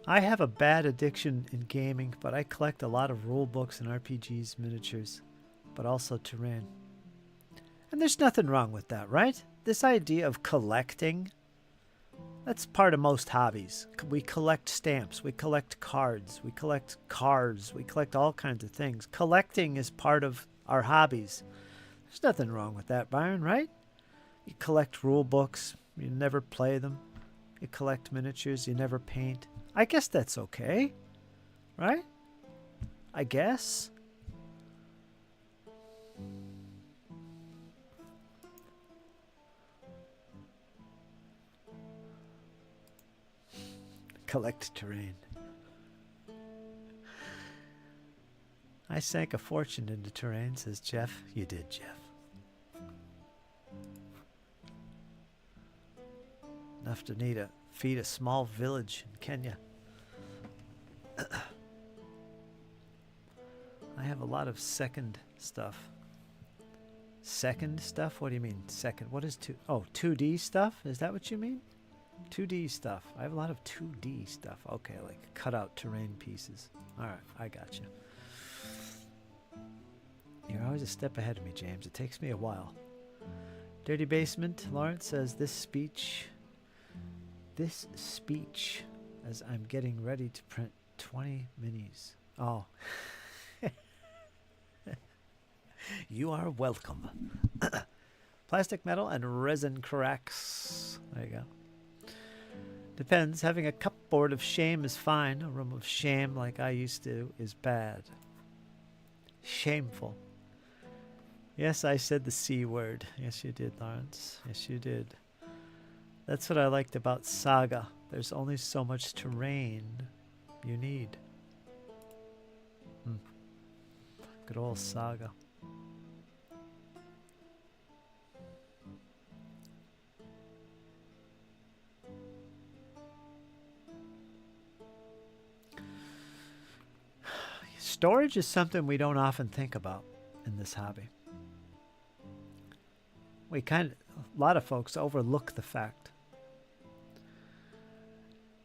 S1: I have a bad addiction in gaming, but I collect a lot of rule books and RPGs, miniatures, but also terrain. And there's nothing wrong with that, right? This idea of collecting, that's part of most hobbies. We collect stamps, we collect cards, we collect cars, we collect all kinds of things. Collecting is part of our hobbies. There's nothing wrong with that, Byron, right? You collect rule books, you never play them. You collect miniatures, you never paint. I guess that's okay, right? I guess. Collect terrain. I sank a fortune into terrain, says Jeff. You did, Jeff. Enough to feed a small village in Kenya. I have a lot of second stuff. Second stuff? What do you mean, second? What is 2D stuff? Is that what you mean? 2D stuff. I have a lot of 2D stuff. Okay, like cutout terrain pieces. All right, I got you. You're always a step ahead of me, James. It takes me a while. Dirty Basement, Lawrence says, this speech, as I'm getting ready to print 20 minis. Oh. You are welcome. Plastic, metal, and resin cracks. There you go. Depends. Having a cupboard of shame is fine. A room of shame like I used to is bad. Shameful. Yes, I said the C word. Yes, you did, Lawrence. Yes, you did. That's what I liked about Saga. There's only so much terrain you need. Good old Saga. Storage is something we don't often think about in this hobby. A lot of folks overlook the fact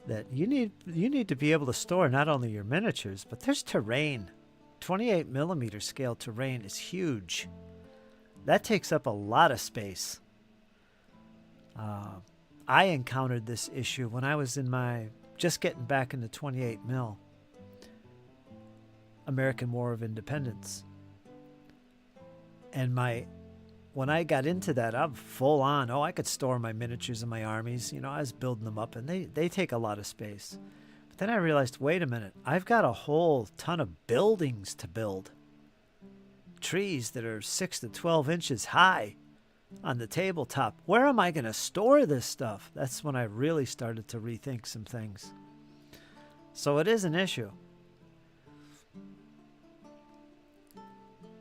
S1: that you need to be able to store not only your miniatures, but there's terrain. 28 millimeter scale terrain is huge. That takes up a lot of space. I encountered this issue when I was just getting back into 28 mil. American War of Independence. And when I got into that, I'm full on. Oh, I could store my miniatures and my armies. I was building them up, and they take a lot of space. But then I realized, wait a minute, I've got a whole ton of buildings to build. trees that are 6 to 12 inches high on the tabletop. Where am I going to store this stuff? That's when I really started to rethink some things. So it is an issue.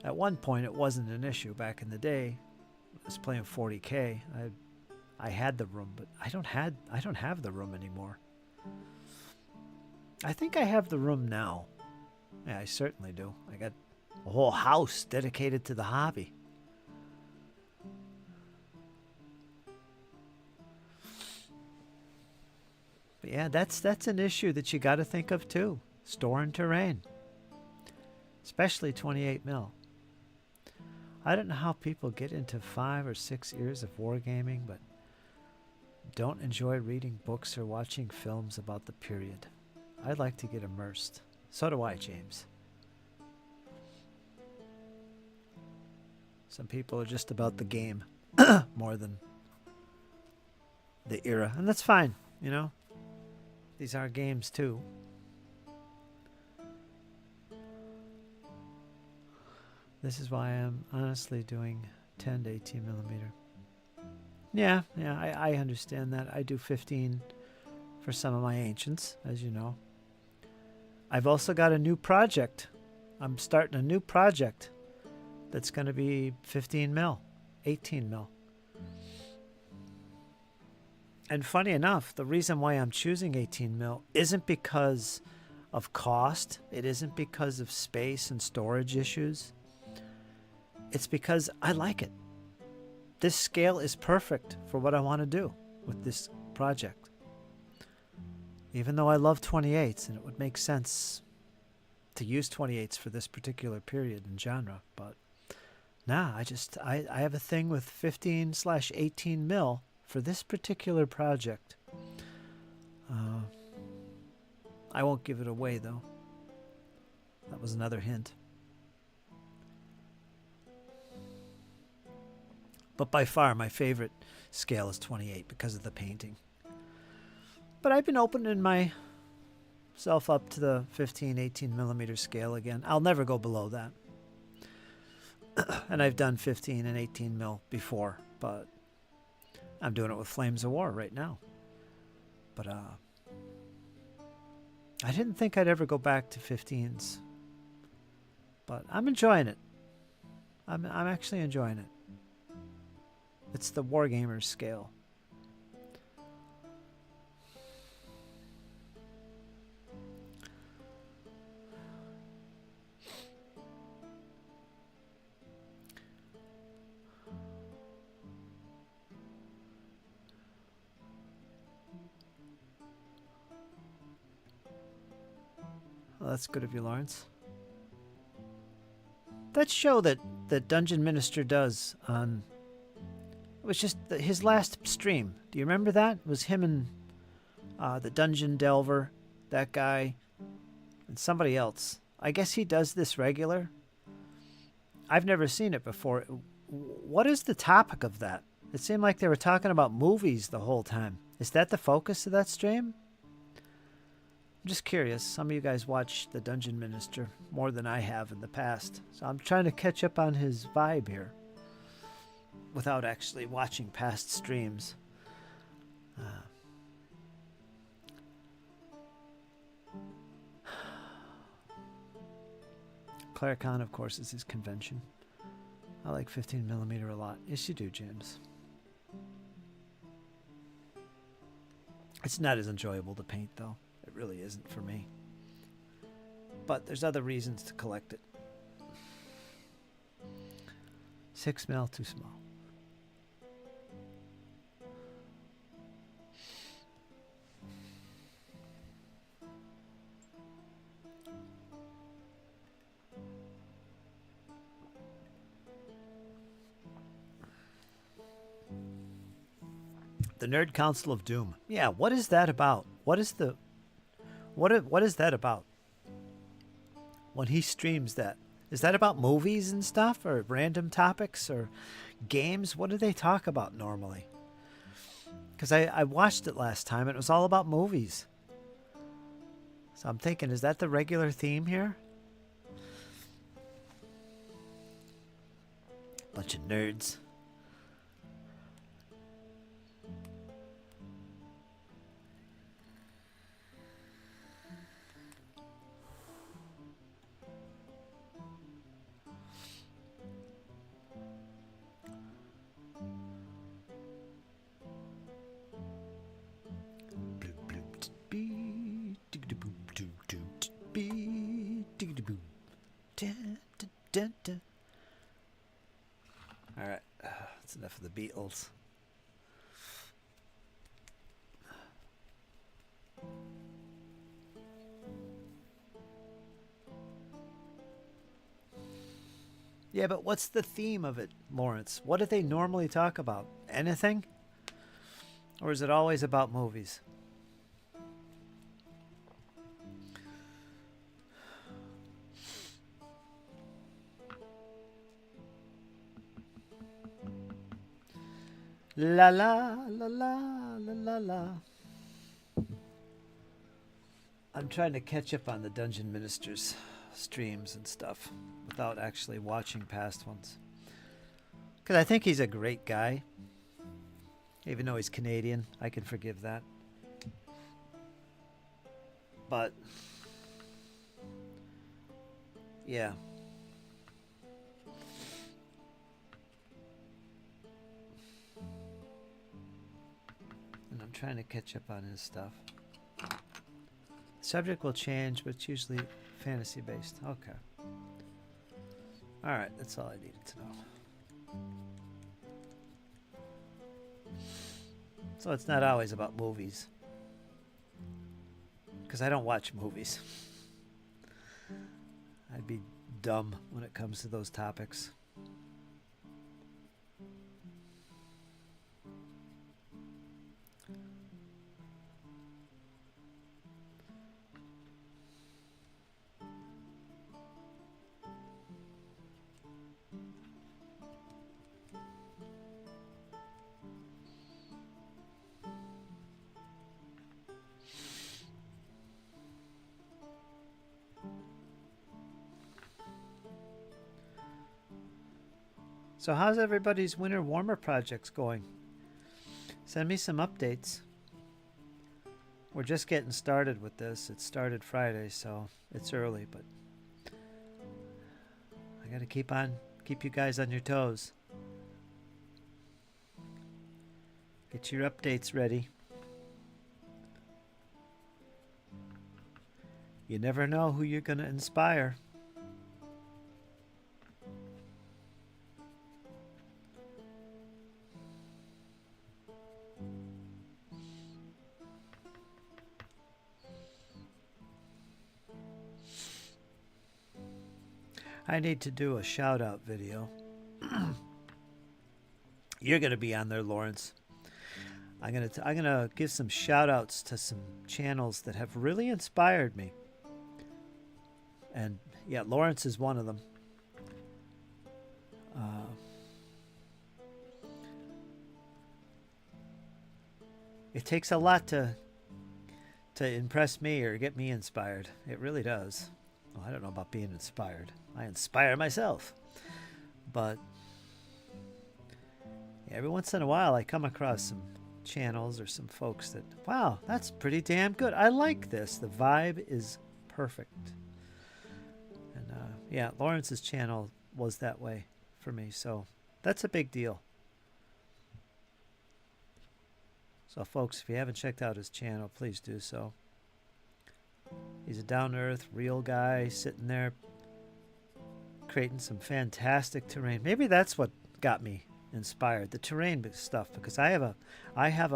S1: At one point, it wasn't an issue. Back in the day, I was playing 40K. I had the room, but I don't have the room anymore. I think I have the room now. Yeah, I certainly do. I got a whole house dedicated to the hobby. But yeah, that's an issue that you got to think of too. Storing terrain, especially 28 mil. I don't know how people get into 5 or 6 years of wargaming, but don't enjoy reading books or watching films about the period. I'd like to get immersed. So do I, James. Some people are just about the game more than the era. And that's fine, you know. These are games too. This is why I'm honestly doing 10 to 18 millimeter. Yeah, I understand that. I do 15 for some of my ancients, as you know. I've also got a new project. I'm starting a new project that's going to be 15 mil, 18 mil. And funny enough, the reason why I'm choosing 18 mil isn't because of cost. It isn't because of space and storage issues. It's because I like it. This scale is perfect for what I want to do with this project. Even though I love 28s and it would make sense to use 28s for this particular period and genre, but nah, I have a thing with 15/18 mil for this particular project. I won't give it away though. That was another hint. But by far my favorite scale is 28 because of the painting. But I've been opening myself up to the 15/18 millimeter scale again. I'll never go below that. And I've done 15 and 18 mil before, but I'm doing it with Flames of War right now. But I didn't think I'd ever go back to 15s. But I'm enjoying it. I'm actually enjoying it. It's the Wargamers scale. Well, that's good of you, Lawrence. That show that Dungeon Minister does on... It was just his last stream. Do you remember that? It was him and the Dungeon Delver, that guy, and somebody else. I guess he does this regular. I've never seen it before. What is the topic of that? It seemed like they were talking about movies the whole time. Is that the focus of that stream? I'm just curious. Some of you guys watch the Dungeon Minister more than I have in the past. So I'm trying to catch up on his vibe here without actually watching past streams. Claricon, of course, is his convention. I like 15 millimeter a lot. Yes, you do, James. It's not as enjoyable to paint, though. It really isn't for me. But there's other reasons to collect it. 6 mil, too small. The Nerd Council of Doom. Yeah, what is that about? What is that about? When he streams that, is that about movies and stuff, or random topics, or games? What do they talk about normally? Because I watched it last time and it was all about movies. So I'm thinking, is that the regular theme here? Bunch of nerds. All right, that's enough of the Beatles. Yeah, but what's the theme of it, Lawrence? What do they normally talk about? Anything? Or is it always about movies? La la la la la la la. I'm trying to catch up on the Dungeon Ministers streams and stuff without actually watching past ones. Because I think he's a great guy. Even though he's Canadian, I can forgive that. But, yeah. And I'm trying to catch up on his stuff. Subject will change, but it's usually fantasy based. Okay. Alright, that's all I needed to know. So it's not always about movies. Because I don't watch movies. I'd be dumb when it comes to those topics. So how's everybody's winter warmer projects going? Send me some updates. We're just getting started with this. It started Friday, so it's early, but I gotta keep you guys on your toes. Get your updates ready. You never know who you're gonna inspire. I need to do a shout out video. You're going to be on there, Lawrence. I'm going to give some shout outs to some channels that have really inspired me. And yeah, Lawrence is one of them. It takes a lot to impress me or get me inspired. It really does. Well, I don't know about being inspired. I inspire myself. But every once in a while I come across some channels or some folks that, wow, that's pretty damn good. I like this. The vibe is perfect. And yeah, Lawrence's channel was that way for me. So that's a big deal. So folks, if you haven't checked out his channel, please do so. He's a down-to-earth, real guy sitting there creating some fantastic terrain. Maybe that's what got me inspired, the terrain stuff, because I have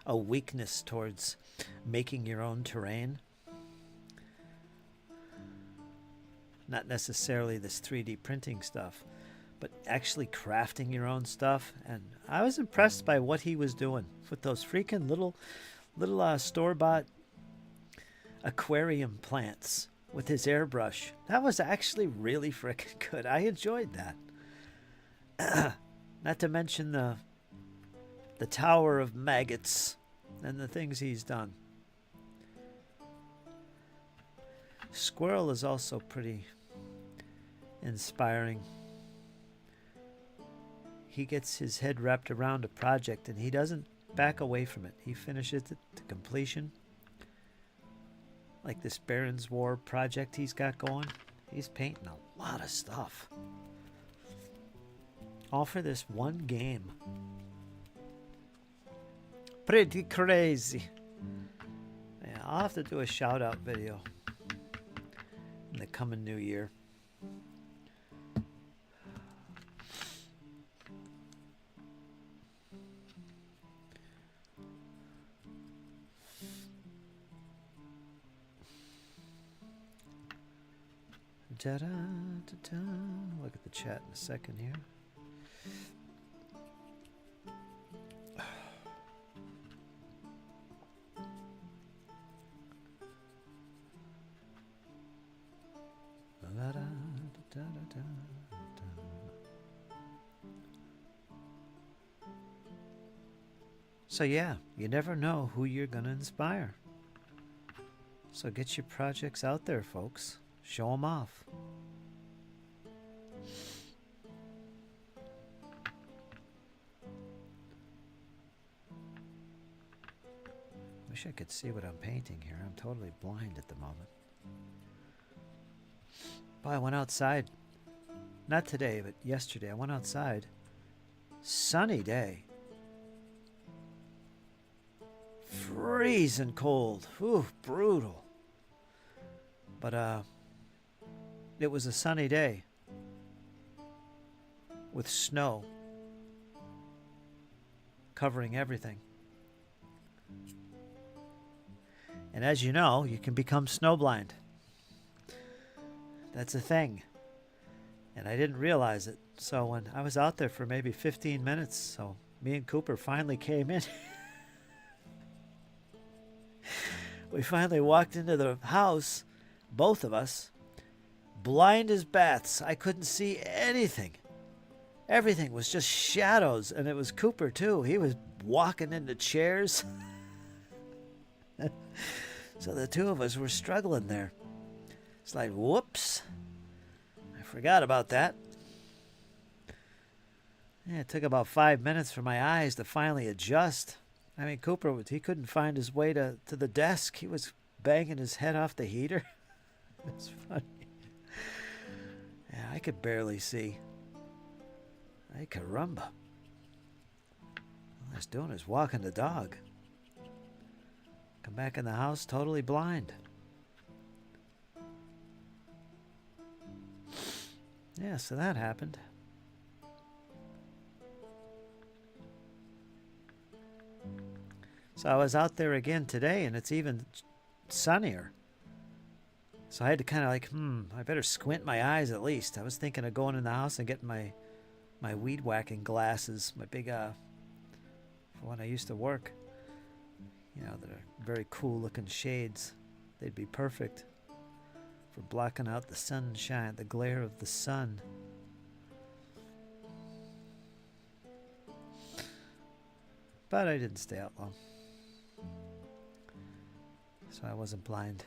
S1: a weakness towards making your own terrain. Not necessarily this 3D printing stuff, but actually crafting your own stuff. And I was impressed by what he was doing with those freaking little store-bought aquarium plants with his airbrush. That was actually really freaking good. I enjoyed that. Not to mention the tower of maggots and the things he's done. Squirrel is also pretty inspiring. he gets his head wrapped around a project and he doesn't back away from it. He finishes it to completion. Like this Baron's War project he's got going. He's painting a lot of stuff. All for this one game. Pretty crazy. Yeah, I'll have to do a shout out video in the coming new year. Da-da-da-da. Look at the chat in a second here. So yeah, you never know who you're going to inspire. So get your projects out there, folks. Show them off. Wish I could see what I'm painting here. I'm totally blind at the moment. But I went outside. Not today, but yesterday. I went outside. Sunny day. Freezing cold. Ooh, brutal. But it was a sunny day with snow covering everything. And as you know, you can become snowblind. That's a thing. And I didn't realize it. So when I was out there for maybe 15 minutes, so me and Cooper finally came in. We finally walked into the house, both of us, blind as bats. I couldn't see anything. Everything was just shadows, and it was Cooper too. He was walking into chairs. So the two of us were struggling there. It's like, whoops. I forgot about that. Yeah, it took about 5 minutes for my eyes to finally adjust. I mean, Cooper, he couldn't find his way to the desk. He was banging his head off the heater. It's funny. Yeah, I could barely see. Ay, caramba. All I was doing is walking the dog. Come back in the house totally blind. Yeah, so that happened. So I was out there again today, and it's even sunnier. So I had to kind of like, I better squint my eyes at least. I was thinking of going in the house and getting my weed whacking glasses, my big, for when I used to work. You know, they're very cool looking shades. They'd be perfect for blocking out the sunshine, the glare of the sun. But I didn't stay out long. So I wasn't blind.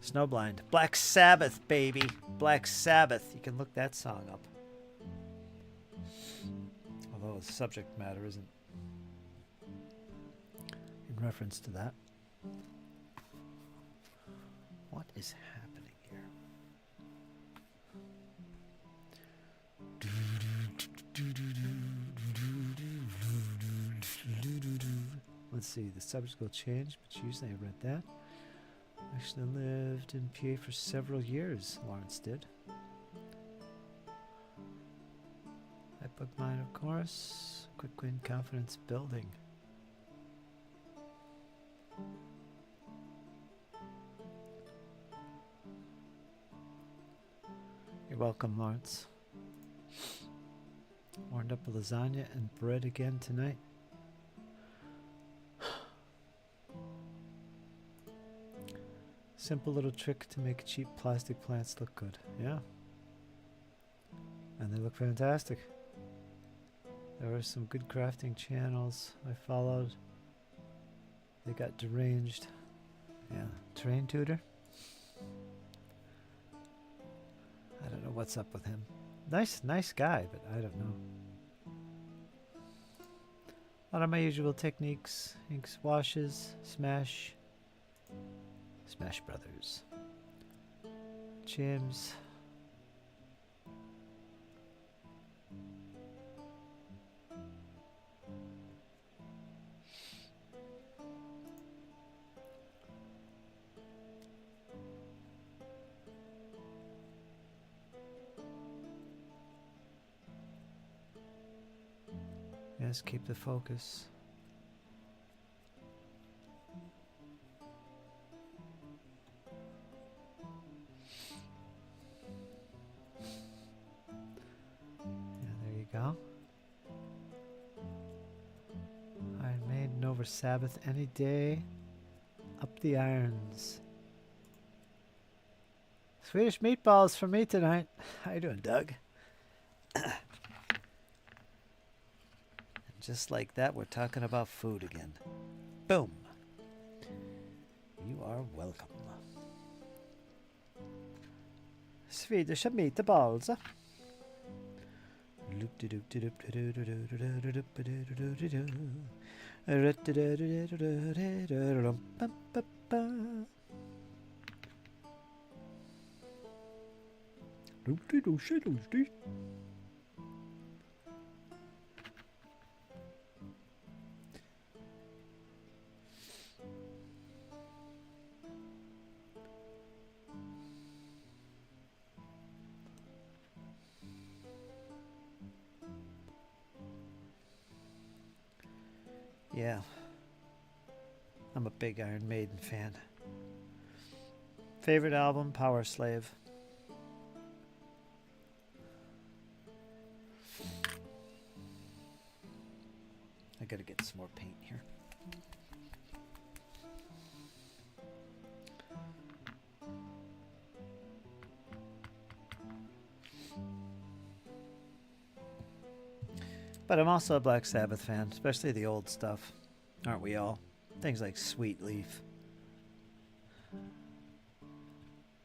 S1: Snowblind. Black Sabbath, baby. Black Sabbath. You can look that song up. Although the subject matter isn't in reference to that. What is happening here? Let's see, the subject will change, but usually I read that. Actually lived in PA for several years, Lawrence did. That book mine, of course. Quick win, confidence building. You're welcome, Lawrence. Warmed up a lasagna and bread again tonight. Simple little trick to make cheap plastic plants look good. Yeah. And they look fantastic. There were some good crafting channels I followed. They got deranged. Yeah. Terrain tutor. what's up with him. Nice guy, but I don't know. A lot of my usual techniques. Inks, washes, Smash Brothers. Chims. Yes, keep the focus. Yeah, there you go. Iron Maiden over Sabbath any day. Up the irons. Swedish meatballs for me tonight. How you doing, Doug? Just like that, we're talking about food again. Boom. You are welcome. Swedish meatballs. Yeah, I'm a big Iron Maiden fan. Favorite album, Power Slave. I gotta get some more paint here. But I'm also a Black Sabbath fan, especially the old stuff. Aren't we all? Things like Sweet Leaf,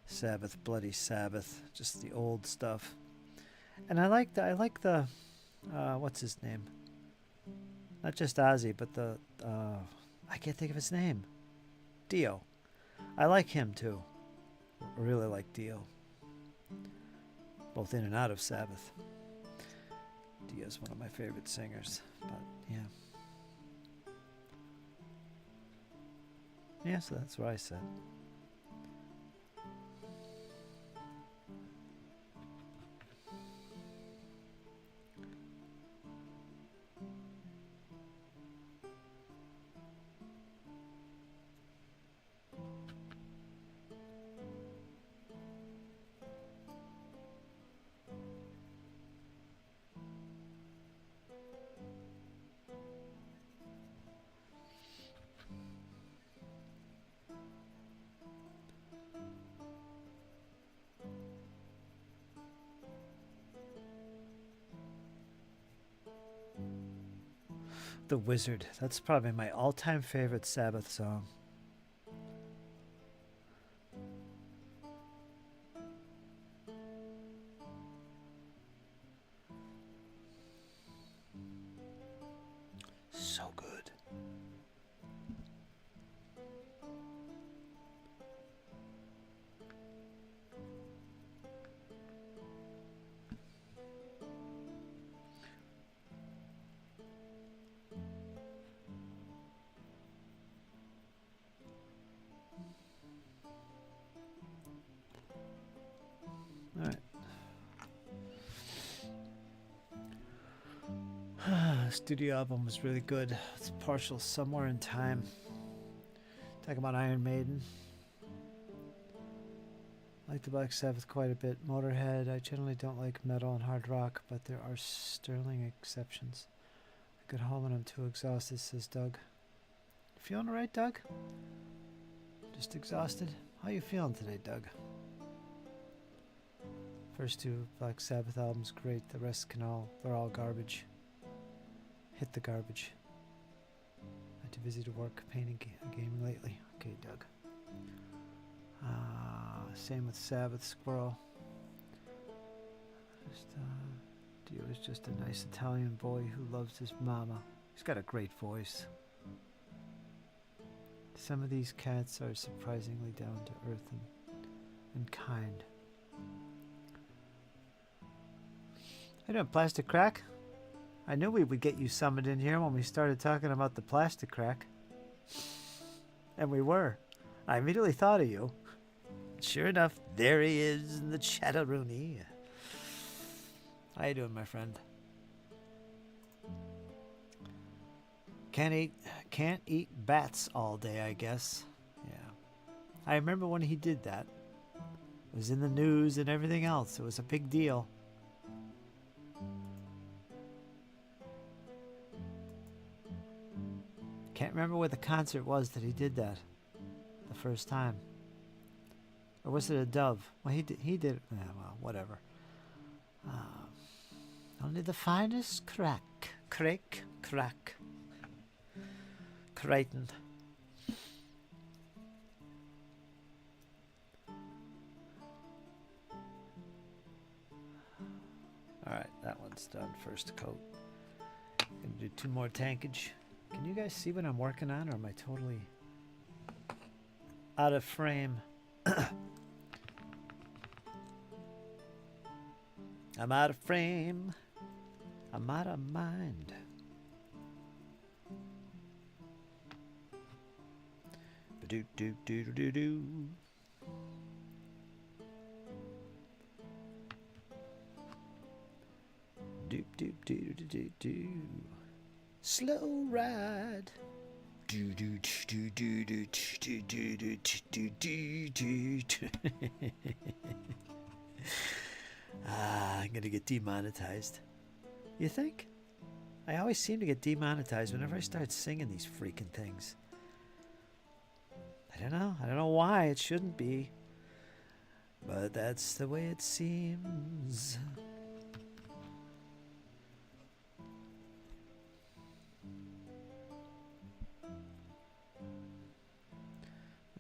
S1: Sabbath, Bloody Sabbath, just the old stuff. And I like the what's his name? Not just Ozzy, but the I can't think of his name. Dio. I like him too. I really like Dio. Both in and out of Sabbath. Dio's one of my favorite singers, but yeah. Yeah, so that's what I said. The Wizard. That's probably my all-time favorite Sabbath song. So good. Studio album was really good. It's partial Somewhere in Time. Talking about Iron Maiden. I like the Black Sabbath quite a bit. Motorhead. I generally don't like metal and hard rock, but there are sterling exceptions. I get home and I'm too exhausted, says Doug. Feeling alright, Doug? Just exhausted? How you feeling today, Doug? First two Black Sabbath albums, great. The rest they're all garbage. Hit the garbage. I'm too busy to work painting gaming lately. Okay, Doug. Same with Sabbath, Squirrel. Dio's just a nice Italian boy who loves his mama. He's got a great voice. Some of these cats are surprisingly down to earth and kind. How you doing, Plastic Crack? I knew we would get you summoned in here when we started talking about the Plastic Crack. And we were. I immediately thought of you. Sure enough, there he is in the Chatteroony. How you doing, my friend? Can't eat bats all day, I guess. Yeah. I remember when he did that. It was in the news and everything else. It was a big deal. Can't remember where the concert was that he did that the first time. Or was it a dove? Well, he did. Yeah, well, whatever. Only the finest crack. Crichton. Alright, that one's done. First coat. Gonna do 2 more tankage. Can you guys see what I'm working on, or am I totally out of frame? I'm out of frame. I'm out of mind. Ba-do do do do do do. Doop doop doo doo doo doo. Slow ride. Do do do do do do do do do do do. I'm gonna get demonetized. You think? I always seem to get demonetized whenever I start singing these freaking things. I don't know. I don't know why it shouldn't be. But that's the way it seems.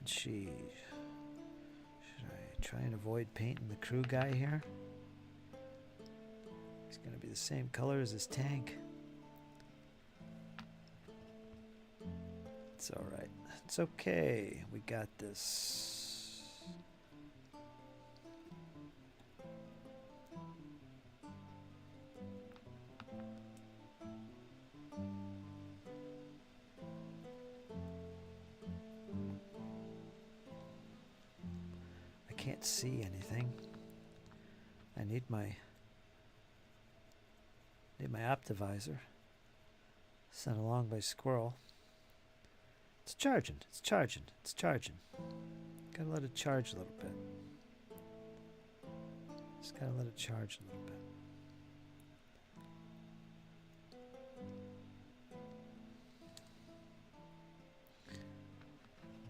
S1: Should I try and avoid painting the crew guy here? He's going to be the same color as his tank. It's alright. It's okay. We got this. I can't see anything. I need my Optivisor. Sent along by Squirrel. It's charging. It's charging. It's charging. Gotta let it charge a little bit. Just gotta let it charge a little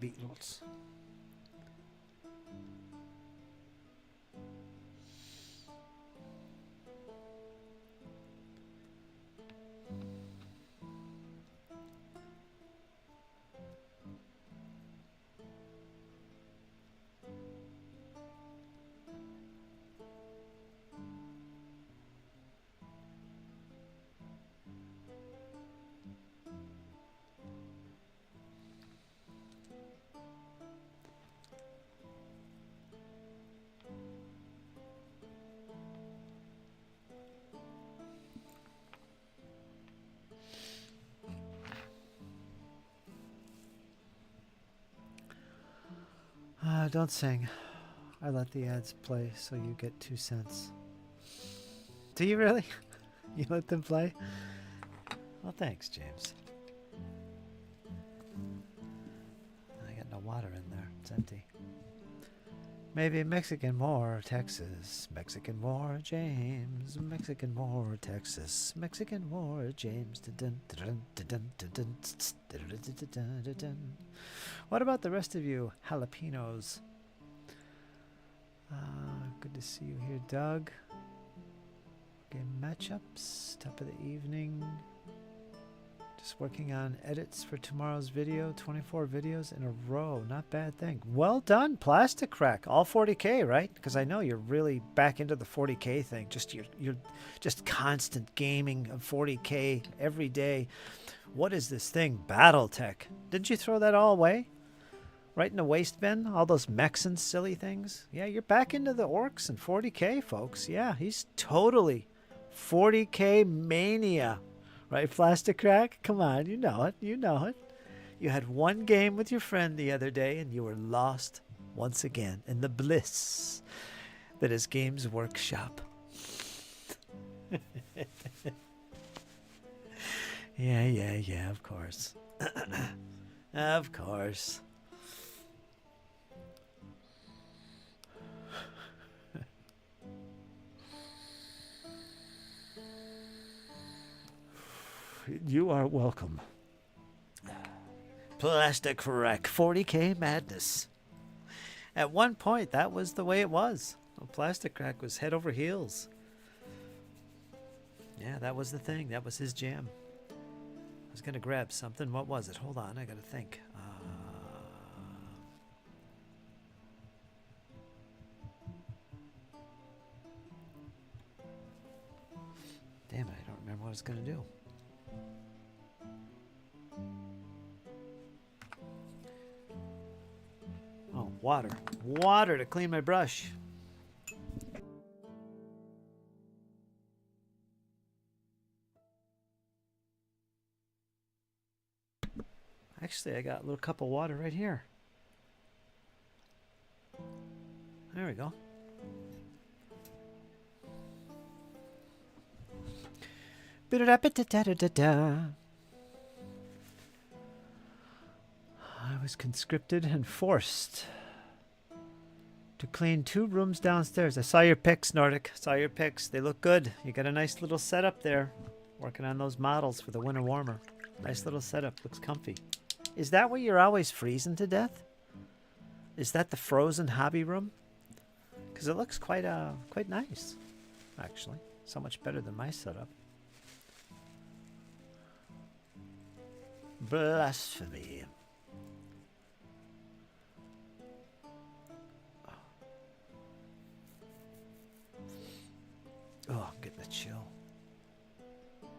S1: bit. Beatles. Don't sing. I let the ads play so you get 2 cents. Do you really? You let them play? Well, thanks, James. I got no water in there. It's empty. Maybe Mexican more, Texas. Mexican more, James. Mexican more, Texas. Mexican more, James. What about the rest of you jalapenos? Good to see you here, Doug. Game matchups, top of the evening. Just working on edits for tomorrow's video. 24 videos in a row. Not bad thing. Well done, Plastic Crack. All 40K, right? Because I know you're really back into the 40K thing. Just you're just constant gaming of 40K every day. What is this thing? Battletech. Didn't you throw that all away? Right in the waste bin? All those mechs and silly things? Yeah, you're back into the orcs and 40K, folks. Yeah, he's totally 40K mania. Right, Plastic Crack? Come on, you know it. You know it. You had one game with your friend the other day and you were lost once again in the bliss that is Games Workshop. Yeah, of course. Of course. You are welcome. Plastic Wreck, 40K madness. At one point, that was the way it was. Well, Plastic Crack was head over heels. Yeah, that was the thing. That was his jam. I was going to grab something. What was it? Hold on, I got to think. Damn it, I don't remember what I was going to do. Oh, water. Water to clean my brush. Actually, I got a little cup of water right here. There we go. I was conscripted and forced to clean 2 rooms downstairs. I saw your pics, Nordic. Saw your pics. They look good. You got a nice little setup there. Working on those models for the winter warmer. Nice little setup. Looks comfy. Is that where you're always freezing to death? Is that the frozen hobby room? Because it looks quite nice, actually. So much better than my setup. Blasphemy. Oh, I'm getting a chill.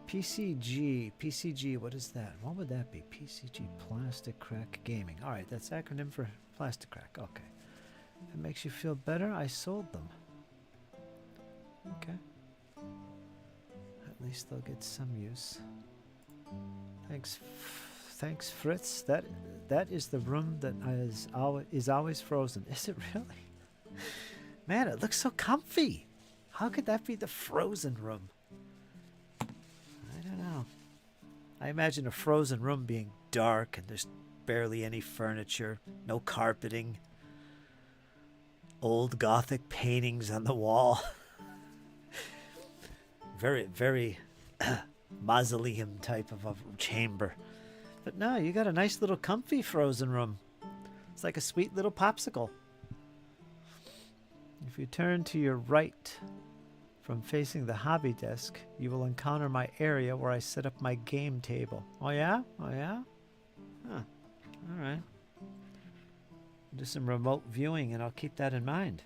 S1: PCG, what is that? What would that be? PCG, Plastic Crack Gaming. All right, that's acronym for Plastic Crack. Okay. If it makes you feel better, I sold them. Okay. At least they'll get some use. Thanks, Fritz. That is the room that is always frozen. Is it really? Man, it looks so comfy. How could that be the frozen room? I don't know. I imagine a frozen room being dark and there's barely any furniture, no carpeting, old Gothic paintings on the wall. Very, very mausoleum type of a chamber. But no, you got a nice little comfy frozen room. It's like a sweet little popsicle. If you turn to your right from facing the hobby desk, you will encounter my area where I set up my game table. Oh yeah? Oh yeah? Huh. Alright. Do some remote viewing and I'll keep that in mind.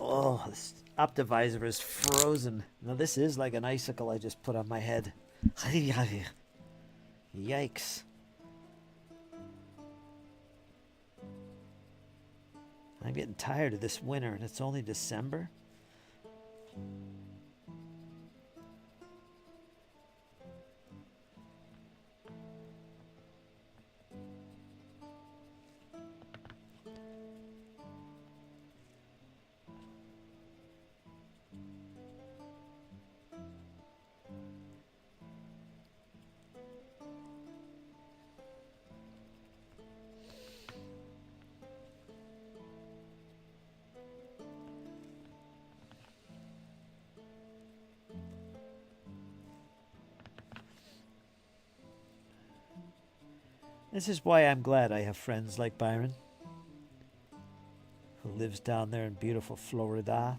S1: Oh, this Optivisor is frozen. Now this is like an icicle I just put on my head. Yikes. I'm getting tired of this winter and it's only December. This is why I'm glad I have friends like Byron, who lives down there in beautiful Florida.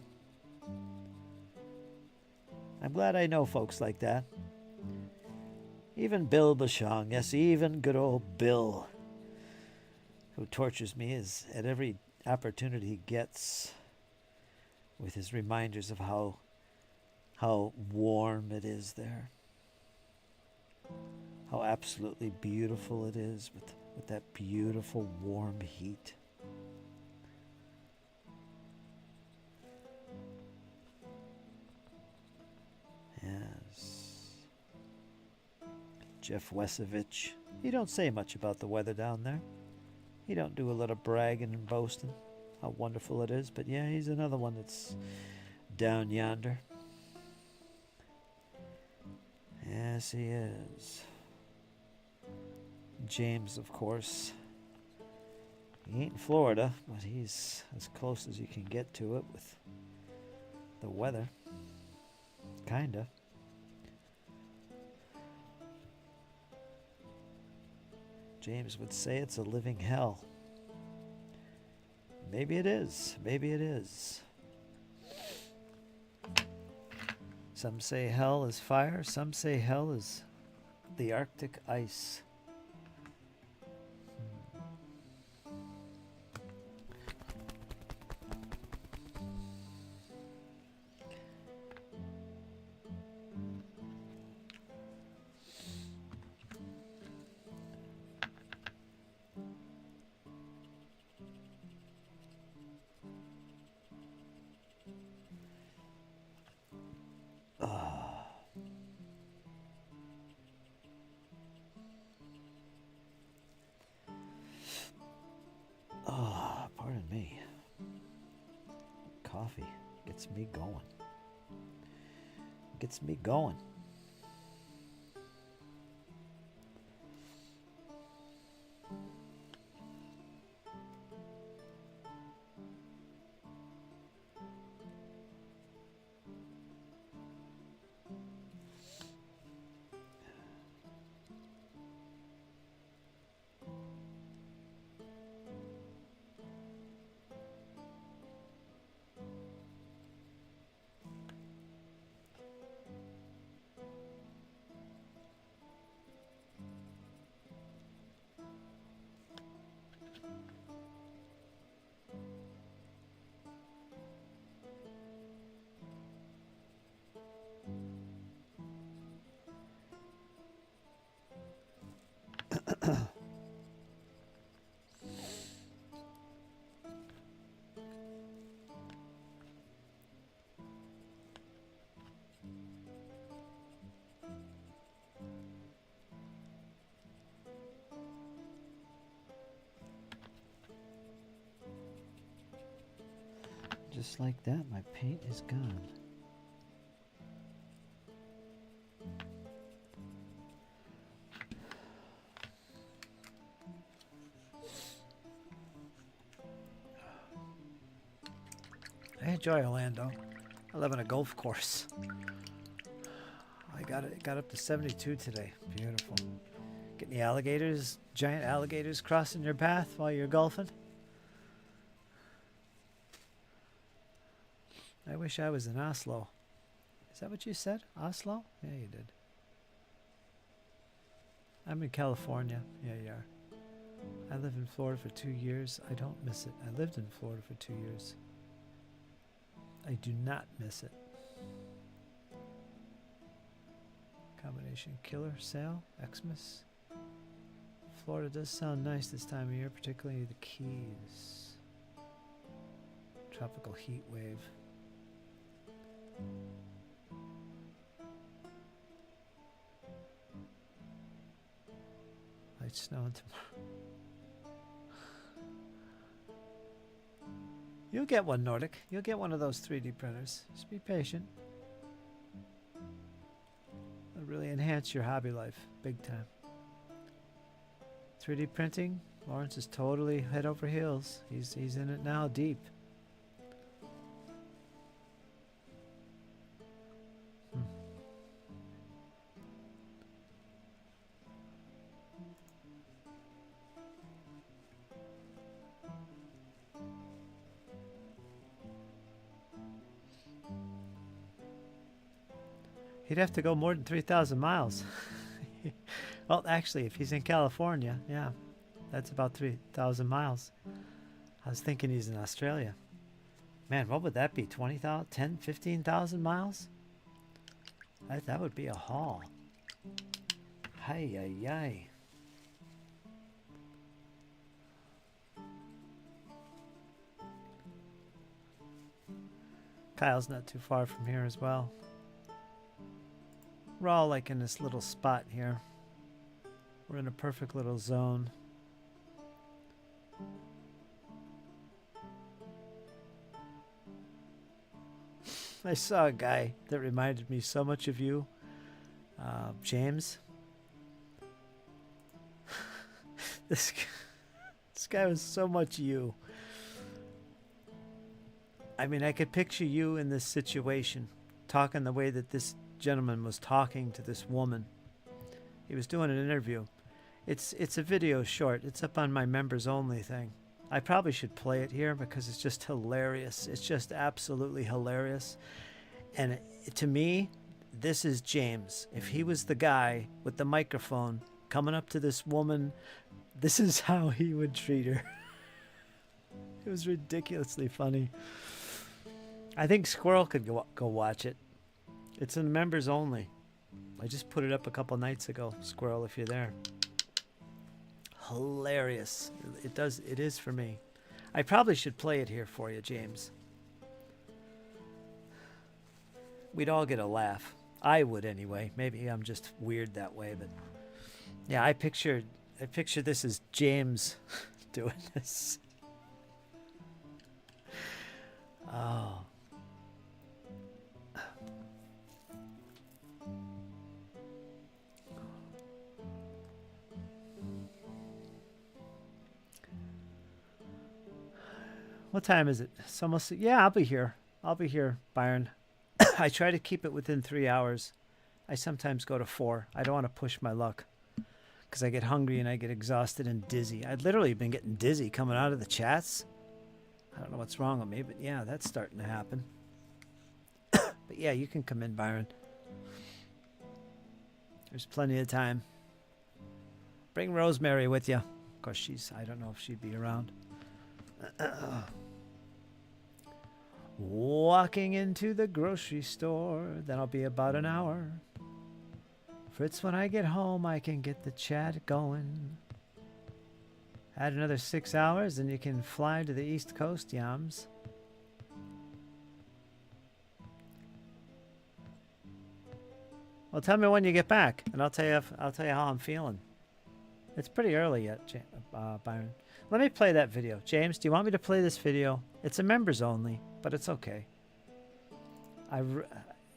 S1: I'm glad I know folks like that. Even Bill Bashong, yes, even good old Bill, who tortures me at every opportunity he gets with his reminders of how warm it is there. How absolutely beautiful it is with that beautiful warm heat. Yes. Jeff Wesovich. He don't say much about the weather down there. He don't do a lot of bragging and boasting how wonderful it is, but yeah, he's another one that's down yonder. Yes, he is. James, of course. He ain't in Florida, but he's as close as you can get to it with the weather. Kinda. James would say it's a living hell. Maybe it is. Maybe it is. Some say hell is fire. Some say hell is the Arctic ice. Pardon me. Coffee gets me going. Gets me going. Just like that, my paint is gone. I enjoy Orlando. I live on a golf course. I got up to 72 today. Beautiful. Getting the alligators, giant alligators crossing your path while you're golfing. I wish I was in Oslo. Is that what you said? Oslo? Yeah, you did. I'm in California. Yeah, you are. I lived in Florida for 2 years. I don't miss it. I lived in Florida for 2 years. I do not miss it. Combination killer sale, Xmas. Florida does sound nice this time of year, particularly the Keys. Tropical heat wave. Light snow tomorrow. You'll get one, Nordic. You'll get one of those 3D printers. Just be patient. It'll really enhance your hobby life, big time. 3D printing, Lawrence is totally head over heels. He's in it now, deep. He'd have to go more than 3,000 miles. Well, actually, if he's in California, yeah, that's about 3,000 miles. I was thinking he's in Australia. Man, what would that be? 20,000, 10, 15,000 miles? That would be a haul. Hi, yi, yi. Kyle's not too far from here as well. We're all like in this little spot here. We're in a perfect little zone. I saw a guy that reminded me so much of you, James. This guy was so much you. I mean, I could picture you in this situation, talking the way that this gentleman was talking to this woman. He was doing an interview. It's a video short. It's up on my members only thing. I probably should play it here because it's just hilarious. It's just absolutely hilarious. And to me, this is James. If he was the guy with the microphone coming up to this woman, this is how he would treat her. It was ridiculously funny. I think Squirrel could go watch it. It's in members only. I just put it up a couple nights ago. Squirrel, if you're there. Hilarious. It is for me. I probably should play it here for you, James. We'd all get a laugh. I would anyway. Maybe I'm just weird that way, but yeah, I picture this as James doing this. Oh. What time is it? It's almost, yeah, I'll be here. I'll be here, Byron. I try to keep it within 3 hours. I sometimes go to 4. I don't want to push my luck because I get hungry and I get exhausted and dizzy. I've literally been getting dizzy coming out of the chats. I don't know what's wrong with me, but yeah, that's starting to happen. But yeah, you can come in, Byron. There's plenty of time. Bring Rosemary with you. Of course, I don't know if she'd be around. Walking into the grocery store, that'll be about an hour. Fritz, when I get home, I can get the chat going. Add another 6 hours, and you can fly to the East Coast, Yams. Well, tell me when you get back, and I'll tell you how I'm feeling. It's pretty early yet, Byron. Let me play that video. James, do you want me to play this video? It's a members only, but it's okay.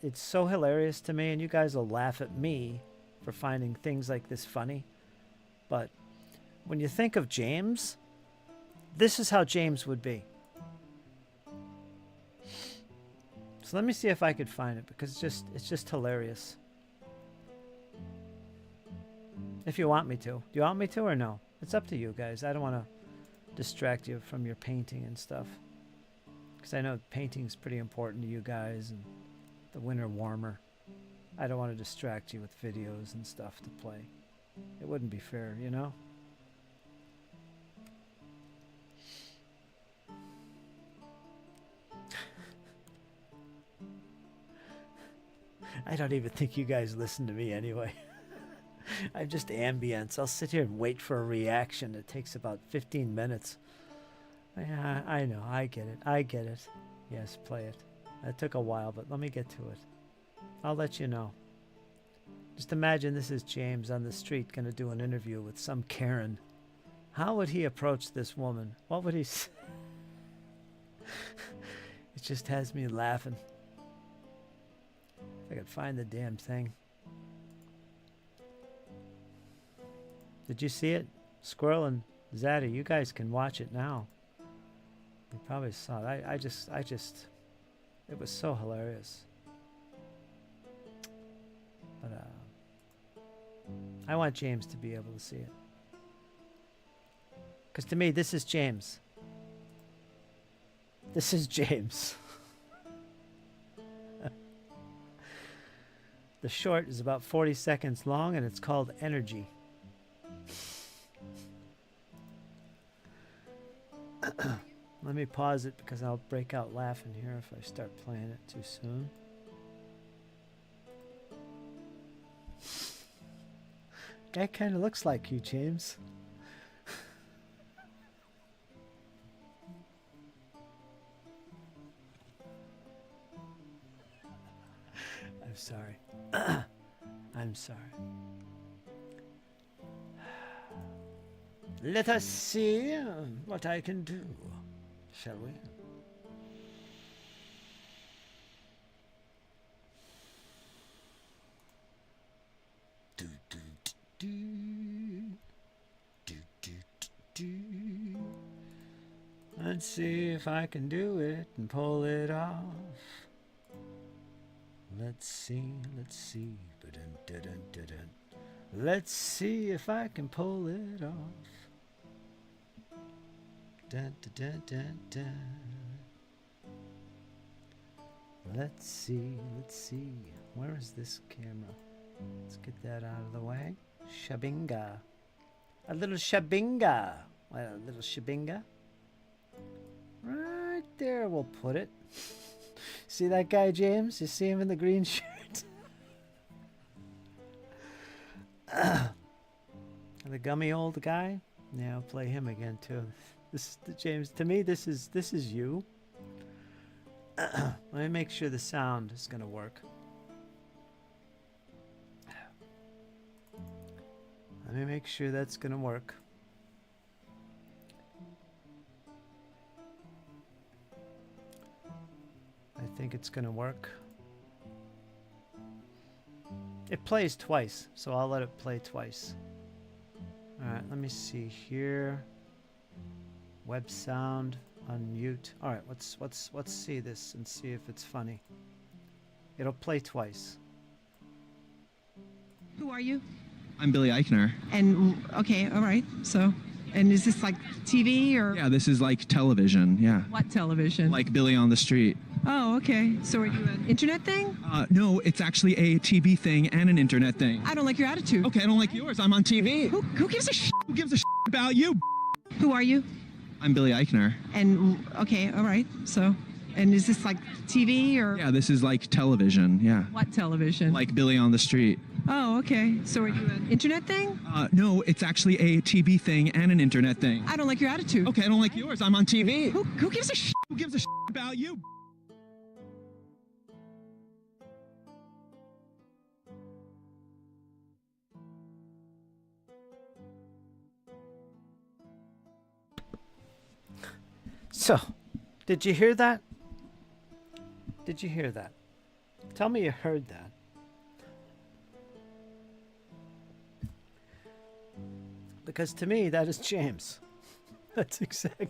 S1: It's so hilarious to me, and you guys will laugh at me for finding things like this funny. But when you think of James, this is how James would be. So let me see if I could find it, because it's just hilarious. If you want me to. Do you want me to or no? It's up to you guys. I don't want to distract you from your painting and stuff. Because I know painting is pretty important to you guys, and the winter warmer. I don't want to distract you with videos and stuff to play. It wouldn't be fair, you know? I don't even think you guys listen to me anyway. I'm just ambience. I'll sit here and wait for a reaction. It takes about 15 minutes. Yeah, I know. I get it. I get it. Yes, play it. That took a while, but let me get to it. I'll let you know. Just imagine this is James on the street going to do an interview with some Karen. How would he approach this woman? What would he say? It just has me laughing. If I could find the damn thing. Did you see it? Squirrel and Zaddy, you guys can watch it now. You probably saw it. I just, it was so hilarious. But I want James to be able to see it. Because to me, this is James. This is James. The short is about 40 seconds long, and it's called Energy. Let me pause it because I'll break out laughing here if I start playing it too soon. Guy kind of looks like you, James. I'm sorry. I'm sorry. Let us see what I can do, shall we? Do, do, do, do, do, do. Let's see if I can do it and pull it off. Let's see, let's see. Ba-dun-dun-dun-dun-dun. Let's see if I can pull it off. Dun, dun, dun, dun, dun. Let's see, let's see. Where is this camera? Let's get that out of the way. Shabinga. A little shabinga. A little shabinga. Right there we'll put it. See that guy, James? You see him in the green shirt? The gummy old guy? Yeah, I'll play him again too. This is James. To me, this is you. Let me make sure the sound is gonna work. Let me make sure that's gonna work. I think it's gonna work. It plays twice, so I'll let it play twice. Alright, let me see here. Web sound, unmute. Alright, let's see this and see if it's funny. It'll play twice.
S3: Who are you?
S4: I'm Billy Eichner.
S3: And okay, all right. So, and is this like TV or
S4: Yeah, this is like television. Yeah.
S3: what television?
S4: Like Billy on the Street.
S3: Oh, okay. So are you an internet thing?
S4: No, it's actually a TV thing and an internet thing.
S3: I don't like your attitude.
S4: Okay, I don't like yours. I'm on TV.
S3: Who gives a shit?
S4: Who gives a about you?
S3: Who are you?
S4: I'm Billy Eichner.
S3: And okay, all right. So, and is this like TV or
S4: Yeah, this is like television. Yeah.
S3: what television?
S4: Like Billy on the Street.
S3: Oh, okay. So are you an internet thing?
S4: No, it's actually a TV thing and an internet thing.
S3: I don't like your attitude.
S4: Okay, I don't like yours. I'm on TV.
S3: Who gives a shit?
S4: Who gives a about you?
S1: So, did you hear that? Did you hear that? Tell me you heard that. Because to me, that is James. That's exactly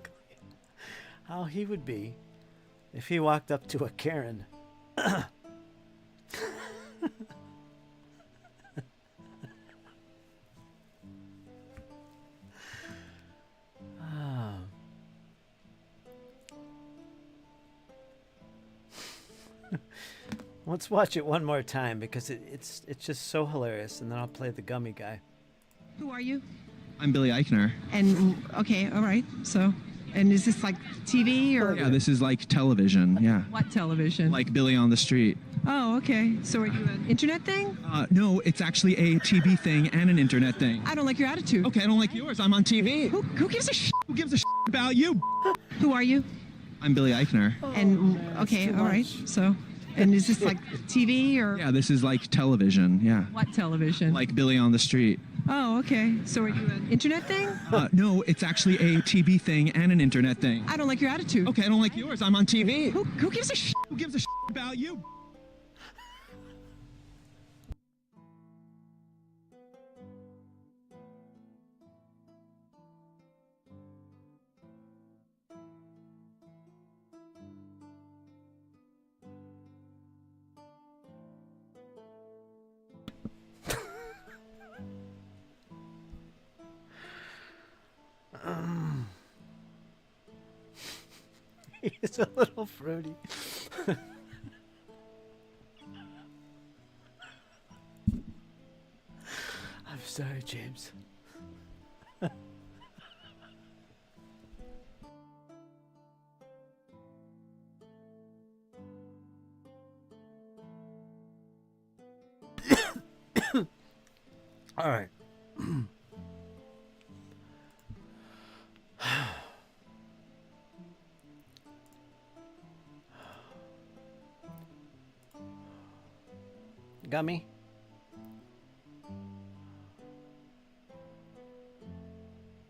S1: how he would be if he walked up to a Karen. Ah. Let's watch it one more time because it's just so hilarious, and then I'll play the gummy guy.
S3: Who are you?
S4: I'm Billy Eichner.
S3: And okay, all right. So, and is this like TV or
S4: Yeah, this is like television. Yeah.
S3: what television?
S4: Like Billy on the Street.
S3: Oh, okay. So are you an internet thing?
S4: No, it's actually a TV thing and an internet thing.
S3: I don't like your attitude.
S4: Okay, I don't like yours. I'm on TV.
S3: Who gives a shit?
S4: Who gives a about you?
S3: Who are you?
S4: I'm Billy Eichner.
S3: And
S1: man,
S3: okay,
S1: that's
S3: all
S1: too
S3: right.
S1: much.
S3: So, and is this like TV or
S4: Yeah, this is like television. Yeah.
S3: what television?
S4: Like Billy on the Street.
S3: Oh, okay. So are you an internet thing?
S4: No, it's actually a TV thing and an internet thing.
S3: I don't like your attitude.
S4: Okay, I don't like yours. I'm on TV.
S3: Who gives a shit?
S4: Who gives a about you?
S1: He's a little fruity. Sorry, James. All right. Gummy?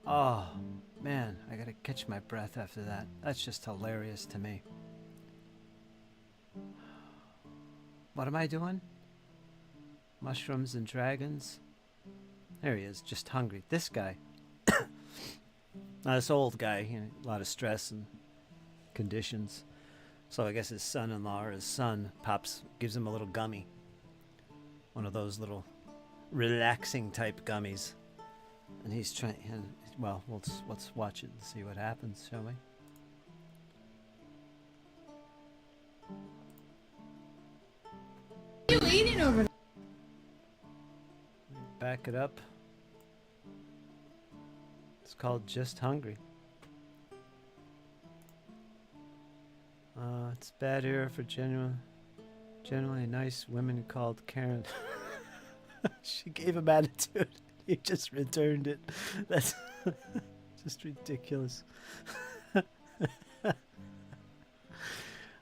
S1: Oh, man, I gotta catch my breath after that. That's just hilarious to me. What am I doing? Mushrooms and dragons? There he is, just hungry. This guy. Now, this old guy, you know, a lot of stress and conditions. So I guess his son-in-law or his son gives him a little gummy. One of those little relaxing type gummies. And he's trying, well, let's watch it and see what happens, shall we?
S3: What are you eating over there?
S1: Back it up. It's called Just Hungry. It's bad here for generally nice women called Karen. She gave him attitude. He just returned it. That's just ridiculous. All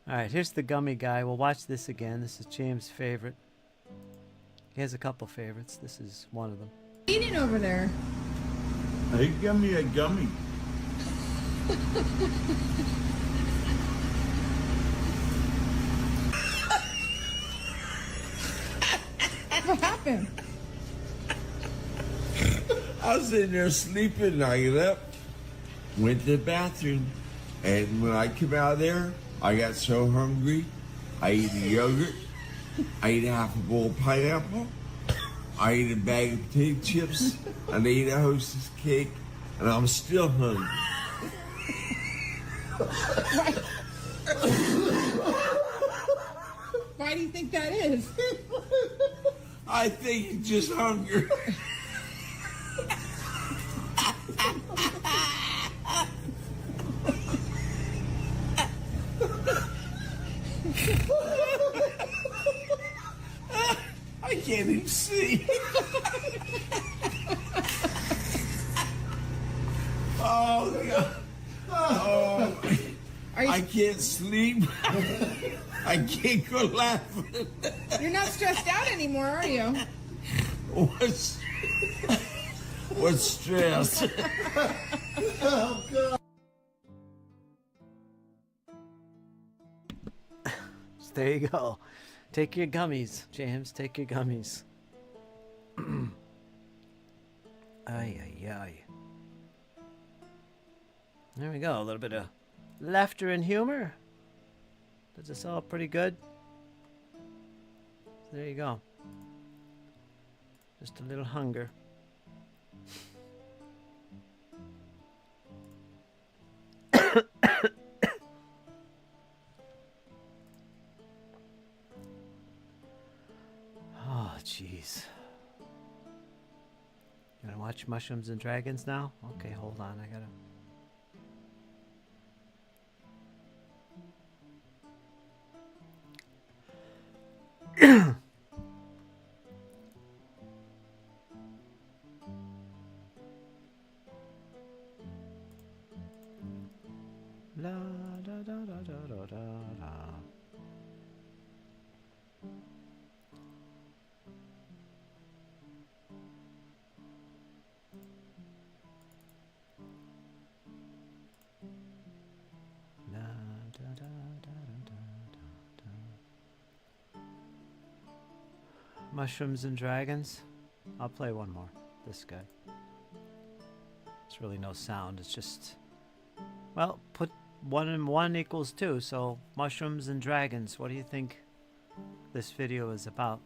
S1: right, here's the gummy guy. We'll watch this again. This is James' favorite. He has a couple favorites. This is one of them.
S3: What are you eating over there?
S5: Hey, give me a gummy.
S3: What happened?
S5: I was sitting there sleeping and I got up, went to the bathroom, and when I came out of there, I got so hungry. I ate a yogurt, I ate half a bowl of pineapple, I ate a bag of potato chips, and I ate a Hostess cake, and I'm still hungry.
S3: Why do you think that is?
S5: I think it's just hunger. I can't even see. Oh, God. Oh, I can't sleep. I can't go laughing.
S3: You're not stressed out anymore, are you?
S5: What's stress? Oh, God.
S1: So there you go. Take your gummies, James. Take your gummies. Ay, ay, ay. There we go. A little bit of laughter and humor. Does this all pretty good? So there you go. Just a little hunger. Oh, jeez. You wanna watch Mushrooms and Dragons now? Okay, hold on. I gotta. La da da da da da da da. La da da da da da da. Mushrooms and Dragons. I'll play one more. This guy. It's really no sound. It's just, well, put 1 and 1 equals 2. So Mushrooms and Dragons. What do you think this video is about?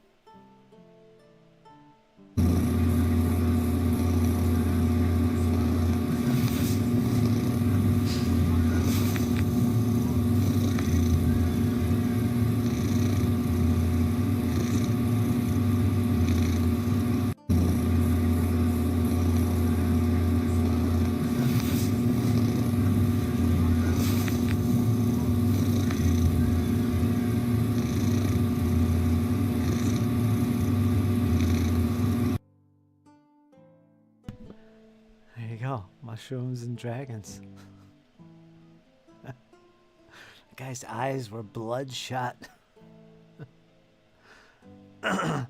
S1: There you go. Mushrooms and dragons. The guy's eyes were bloodshot. Oh.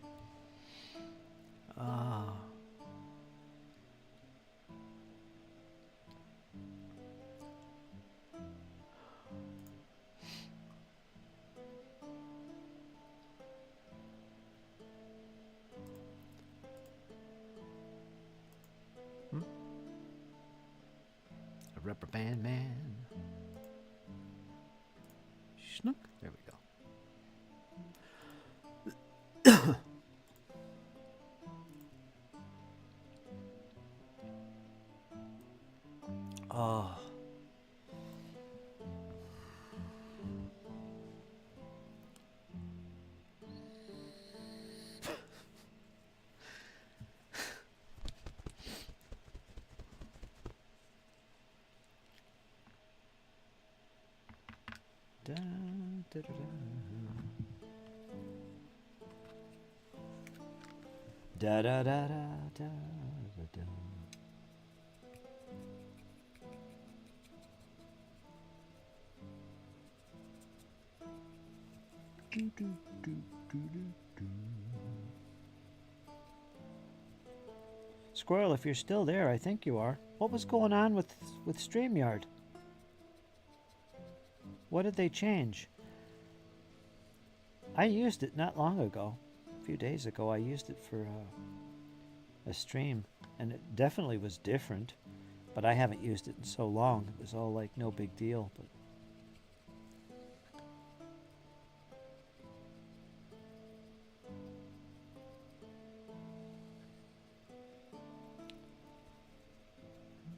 S1: A rubber band man. Schnook. There we go. Oh. Da, da, da, da. Da da da da da da da. Do, do, do, do, do, do. Squirrel, if you're still there, I think you are. What was going on with StreamYard? What did they change? I used it not long ago. A few days ago, I used it for a stream, and it definitely was different, but I haven't used it in so long. It was all like no big deal, but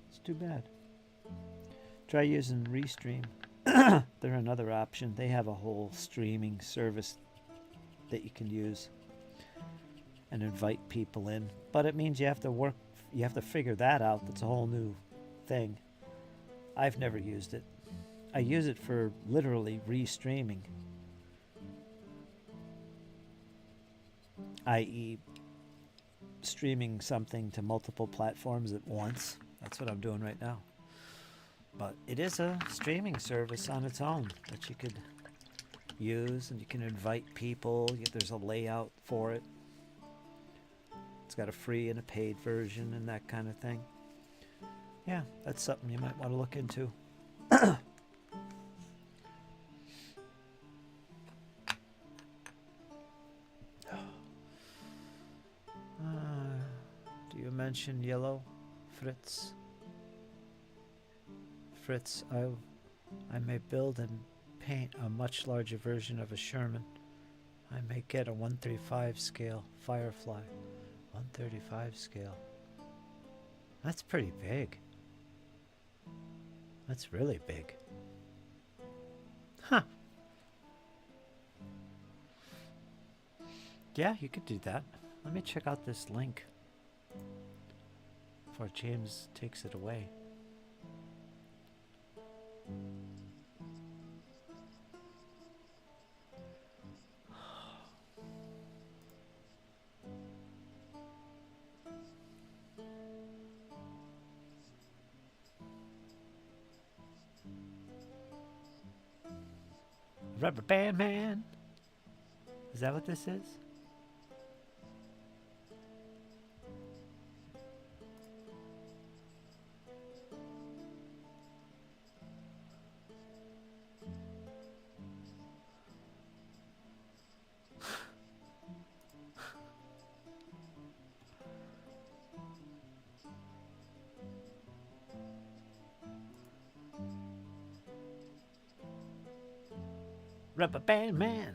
S1: it's too bad. Try using Restream. They're another option. They have a whole streaming service that you can use and invite people in, but it means you have to figure that out. That's a whole new thing. I've never used it. I use it for literally restreaming, i.e. streaming something to multiple platforms at once. That's what I'm doing right now. But it is a streaming service on its own that you could use, and you can invite people. There's a layout for it. It's got a free and a paid version and that kind of thing. Yeah, that's something you might want to look into. Do you mention yellow, Fritz? Fritz, I may build and paint a much larger version of a Sherman. I may get a 135 scale Firefly. 135 scale. That's pretty big. That's really big. Huh. Yeah, you could do that. Let me check out this link before James takes it away. Rubber Band Man. Is that what this is? Rubber Band Man.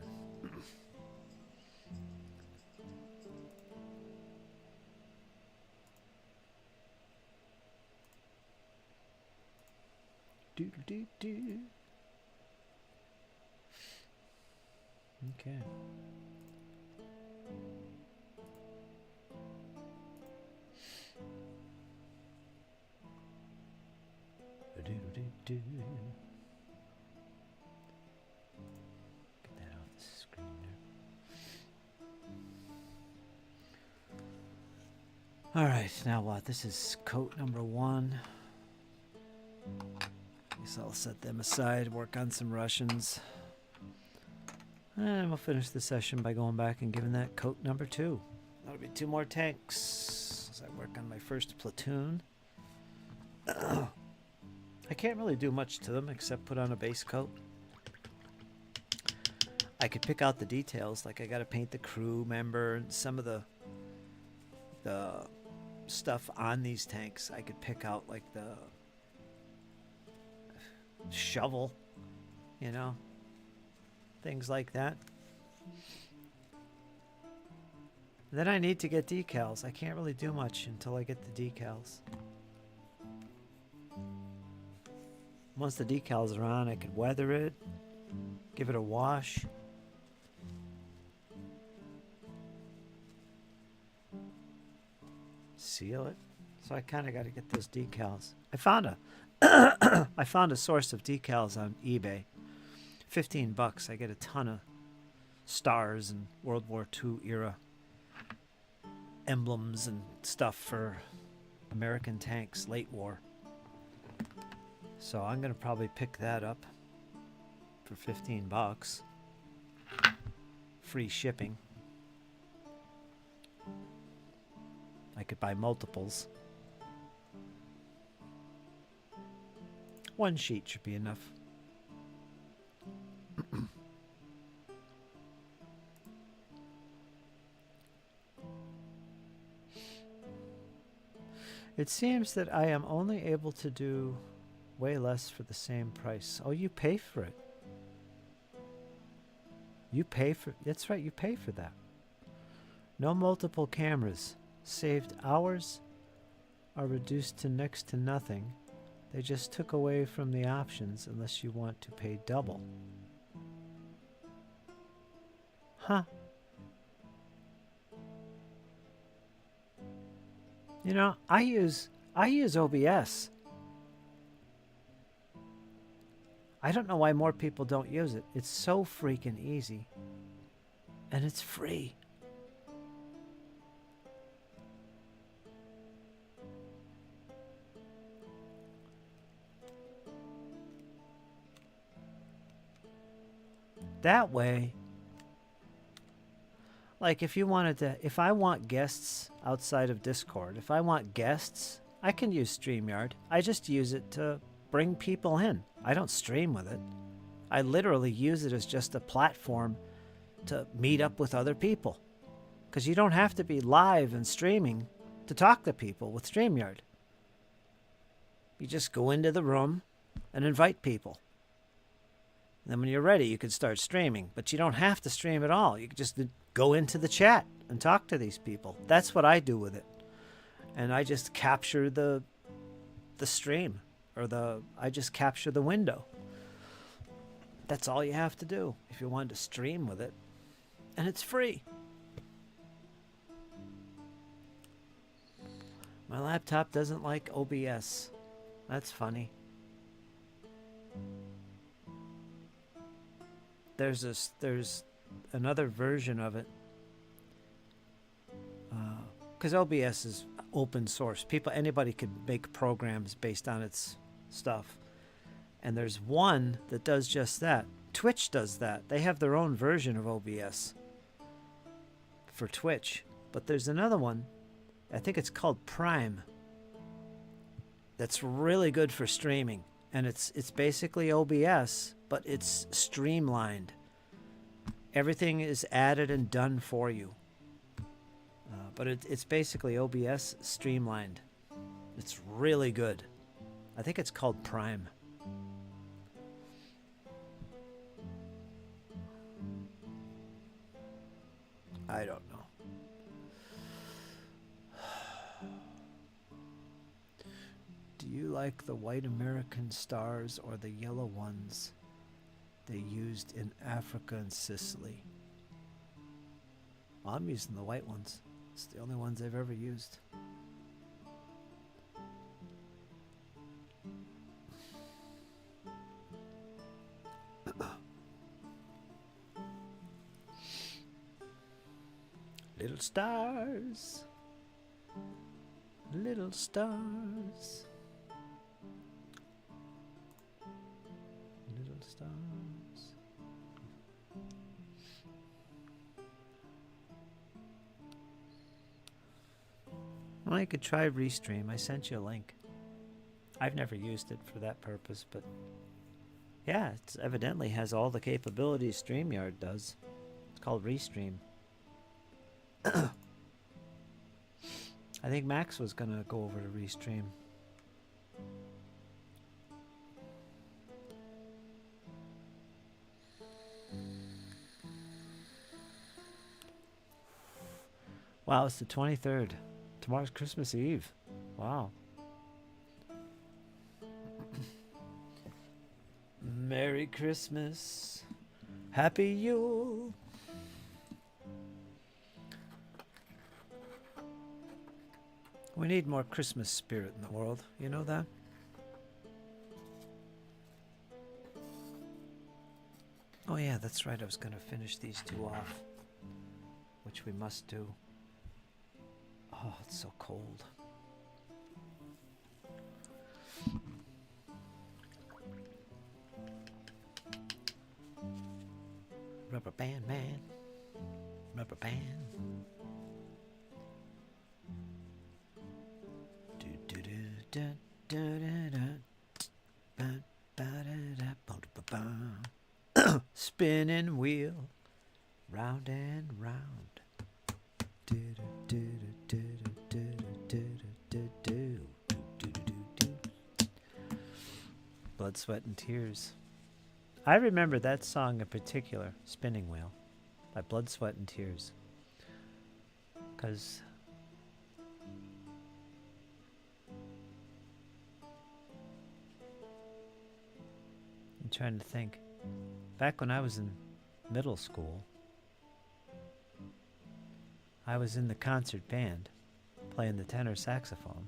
S1: Do do do. Okay. Do do do do. All right, now what? This is coat number 1. Guess I'll set them aside, work on some Russians. And we'll finish the session by going back and giving that coat number 2. That'll be 2 more tanks as I work on my first platoon. I can't really do much to them except put on a base coat. I could pick out the details, like I gotta paint the crew member and some of the stuff on these tanks. I could pick out like the shovel, you know, things like that. Then I need to get decals. I can't really do much until I get the decals. Once the decals are on, I could weather it, give it a wash. Seal it. So I kind of got to get those decals. I found a source of decals on eBay. $15. I get a ton of stars and World War II era emblems and stuff for American tanks, late war. So I'm going to probably pick that up for $15. Free shipping. I could buy multiples. 1 sheet should be enough. It seems that I am only able to do way less for the same price. Oh, you pay for it. You pay for... That's right, you pay for that. No multiple cameras. Saved hours are reduced to next to nothing. They just took away from the options unless you want to pay double. Huh. You know, I use OBS. I don't know why more people don't use it. It's so freaking easy. And it's free. That way, like if I want guests outside of Discord, if I want guests, I can use StreamYard. I just use it to bring people in. I don't stream with it. I literally use it as just a platform to meet up with other people. Because you don't have to be live and streaming to talk to people with StreamYard. You just go into the room and invite people. And then when you're ready, you can start streaming. But you don't have to stream at all. You can just go into the chat and talk to these people. That's what I do with it. And I just capture the stream. I just capture the window. That's all you have to do if you want to stream with it. And it's free. My laptop doesn't like OBS. That's funny. There's another version of it. Because OBS is open source. Anybody could make programs based on its stuff. And there's one that does just that. Twitch does that. They have their own version of OBS for Twitch. But there's another one, I think it's called Prime, that's really good for streaming. And it's basically OBS, but it's streamlined. Everything is added and done for you. But it's basically OBS streamlined. It's really good. I think it's called Prime. I don't know. Do you like the white American stars or the yellow ones they used in Africa and Sicily? Well, I'm using the white ones. It's the only ones I've ever used. Little stars. Little stars. Little stars. Well, you could try Restream. I sent you a link. I've never used it for that purpose, but yeah, it evidently has all the capabilities StreamYard does. It's called Restream. I think Max was going to go over to Restream. Wow, it's the 23rd. Tomorrow's Christmas Eve. Wow. Merry Christmas. Happy Yule. We need more Christmas spirit in the world. You know that? Oh yeah, that's right. I was going to finish these two off, which we must do. Oh, it's so cold. Rubber band man. Rubber band. Do do do da da da da. Ba ba da da ba ba ba. Spinning wheel, round and round. Do do do do do do do do do do. Blood, sweat, and tears. I remember that song in particular, Spinning Wheel, by Blood, Sweat, and Tears. Because I'm trying to think. Back when I was in middle school, I was in the concert band playing the tenor saxophone.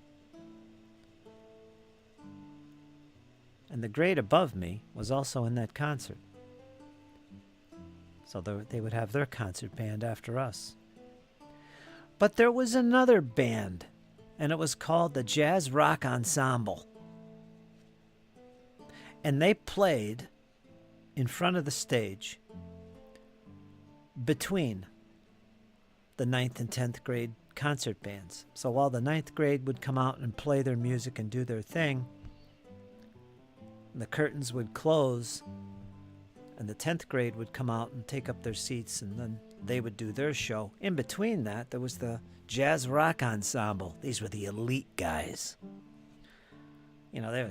S1: And the grade above me was also in that concert. So they would have their concert band after us. But there was another band, and it was called the Jazz Rock Ensemble. And they played in front of the stage between the 9th and 10th grade concert bands. So while the 9th grade would come out and play their music and do their thing, the curtains would close and the 10th grade would come out and take up their seats, and then they would do their show. In between that, there was the Jazz Rock Ensemble. These were the elite guys. You know,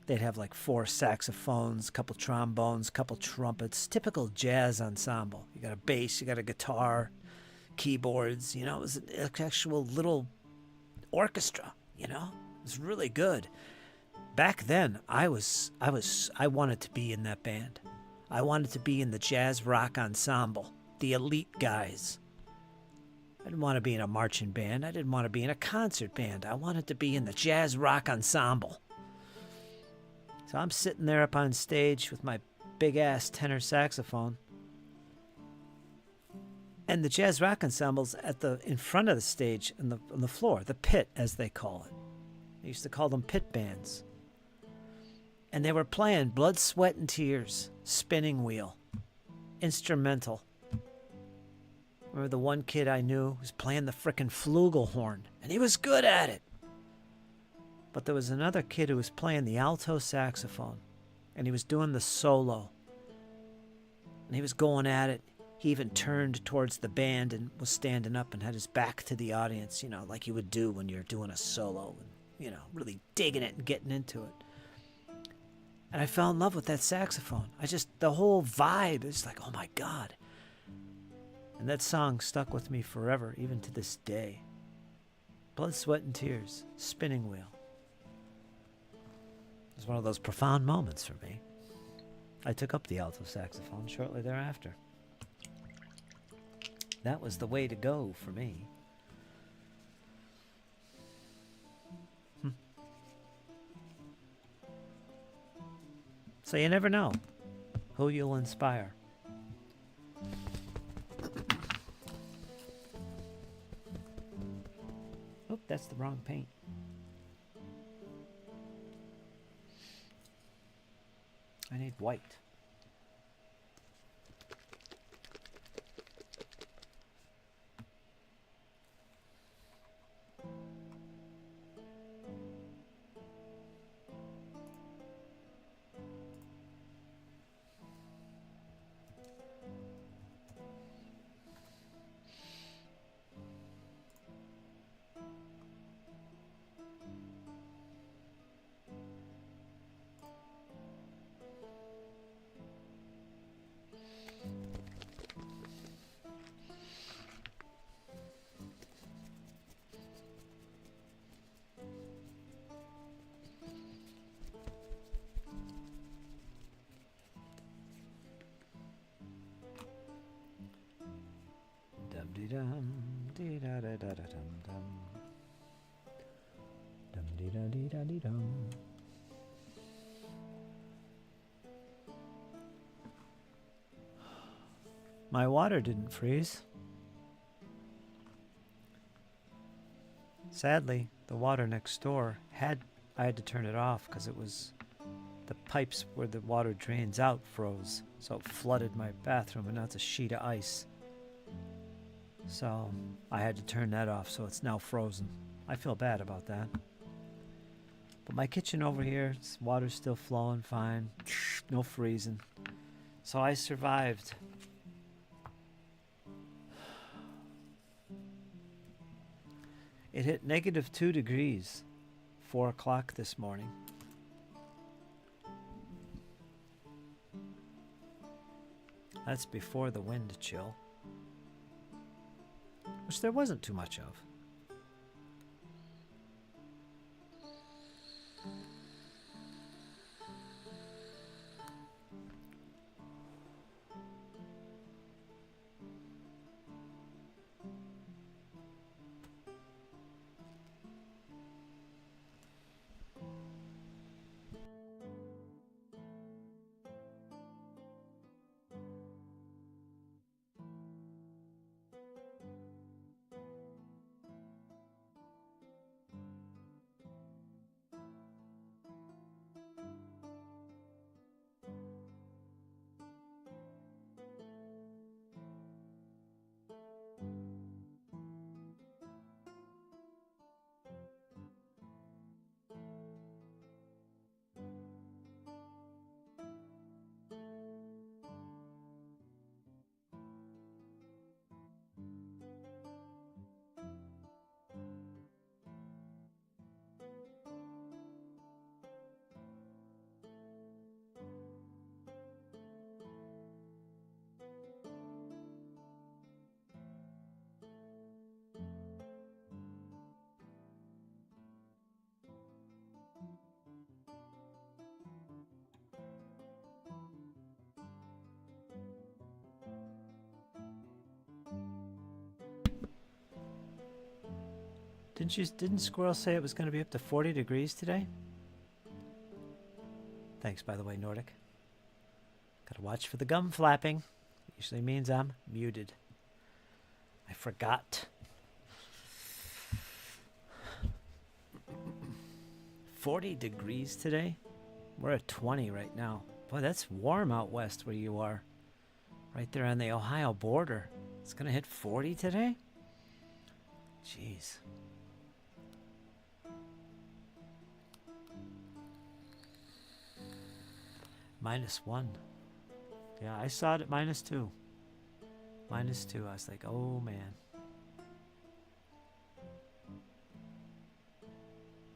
S1: they'd have like 4 saxophones, a couple trombones, a couple trumpets. Typical jazz ensemble. You got a bass, you got a guitar, keyboards. You know, it was an actual little orchestra. You know, it was really good. Back then, I wanted to be in that band. I wanted to be in the Jazz Rock Ensemble, the elite guys. I didn't want to be in a marching band. I didn't want to be in a concert band. I wanted to be in the Jazz Rock Ensemble. So I'm sitting there up on stage with my big-ass tenor saxophone. And the Jazz Rock Ensemble's in front of the stage, on the floor, the pit, as they call it. They used to call them pit bands. And they were playing Blood, Sweat, and Tears, Spinning Wheel, instrumental. Remember the one kid I knew was playing the frickin' flugelhorn, and he was good at it. But there was another kid who was playing the alto saxophone, and he was doing the solo. And he was going at it. He even turned towards the band and was standing up and had his back to the audience, you know, like you would do when you're doing a solo and, you know, really digging it and getting into it. And I fell in love with that saxophone. The whole vibe is like, oh my God. And that song stuck with me forever, even to this day. Blood, Sweat, and Tears, Spinning Wheel. It was one of those profound moments for me. I took up the alto saxophone shortly thereafter. That was the way to go for me. So you never know who you'll inspire. Oh, that's the wrong paint. I need white. Dum dee dum dee da da da da dum dum dum dee da dee da dee dum. My water didn't freeze. Sadly, the water next door I had to turn it off because it was the pipes where the water drains out froze, so it flooded my bathroom, and now it's a sheet of ice. So I had to turn that off, so it's now frozen. I feel bad about that. But my kitchen over here, water's still flowing fine, no freezing. So I survived. It hit -2 degrees, 4 o'clock this morning. That's before the wind chill, which there wasn't too much of. Didn't Squirrel say it was going to be up to 40 degrees today? Thanks, by the way, Nordic. Gotta watch for the gum flapping. Usually means I'm muted. I forgot. 40 degrees today? We're at 20 right now. Boy, that's warm out west where you are. Right there on the Ohio border. It's gonna hit 40 today? Jeez. -1. Yeah, I saw it at -2. -2. I was like, oh man.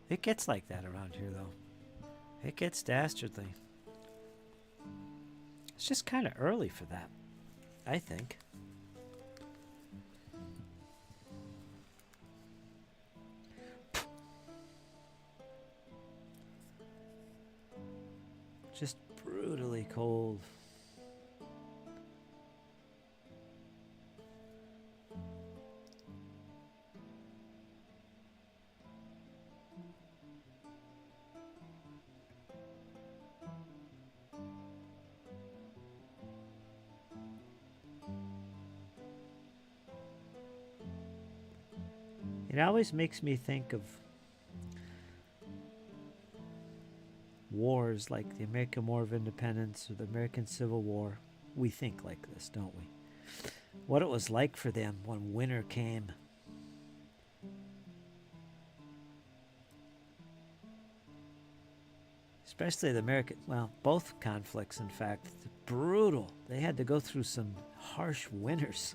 S1: It gets like that around here, though. It gets dastardly. It's just kind of early for that, I think. Just brutally cold. It always makes me think of wars like the American War of Independence or the American Civil War, we think like this, don't we? What it was like for them when winter came. Especially the American, well, both conflicts, in fact, brutal. They had to go through some harsh winters.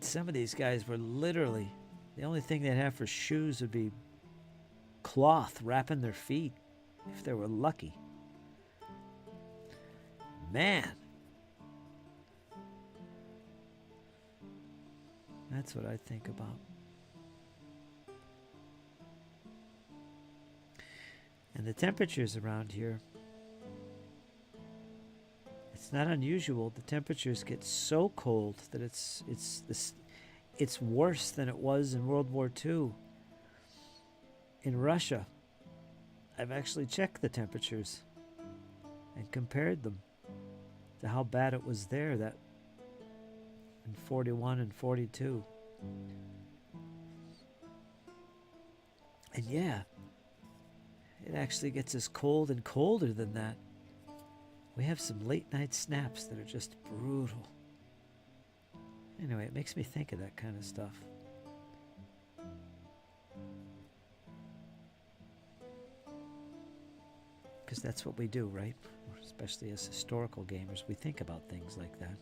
S1: Some of these guys were literally, the only thing they'd have for shoes would be cloth wrapping their feet, if they were lucky. Man. That's what I think about. And the temperatures around here, it's not unusual. The temperatures get so cold that it's worse than it was in World War II. In Russia, I've actually checked the temperatures and compared them to how bad it was there that in 41 and 42. And yeah, it actually gets as cold and colder than that. We have some late night snaps that are just brutal. Anyway, it makes me think of that kind of stuff. Because that's what we do, right? Especially as historical gamers, we think about things like that.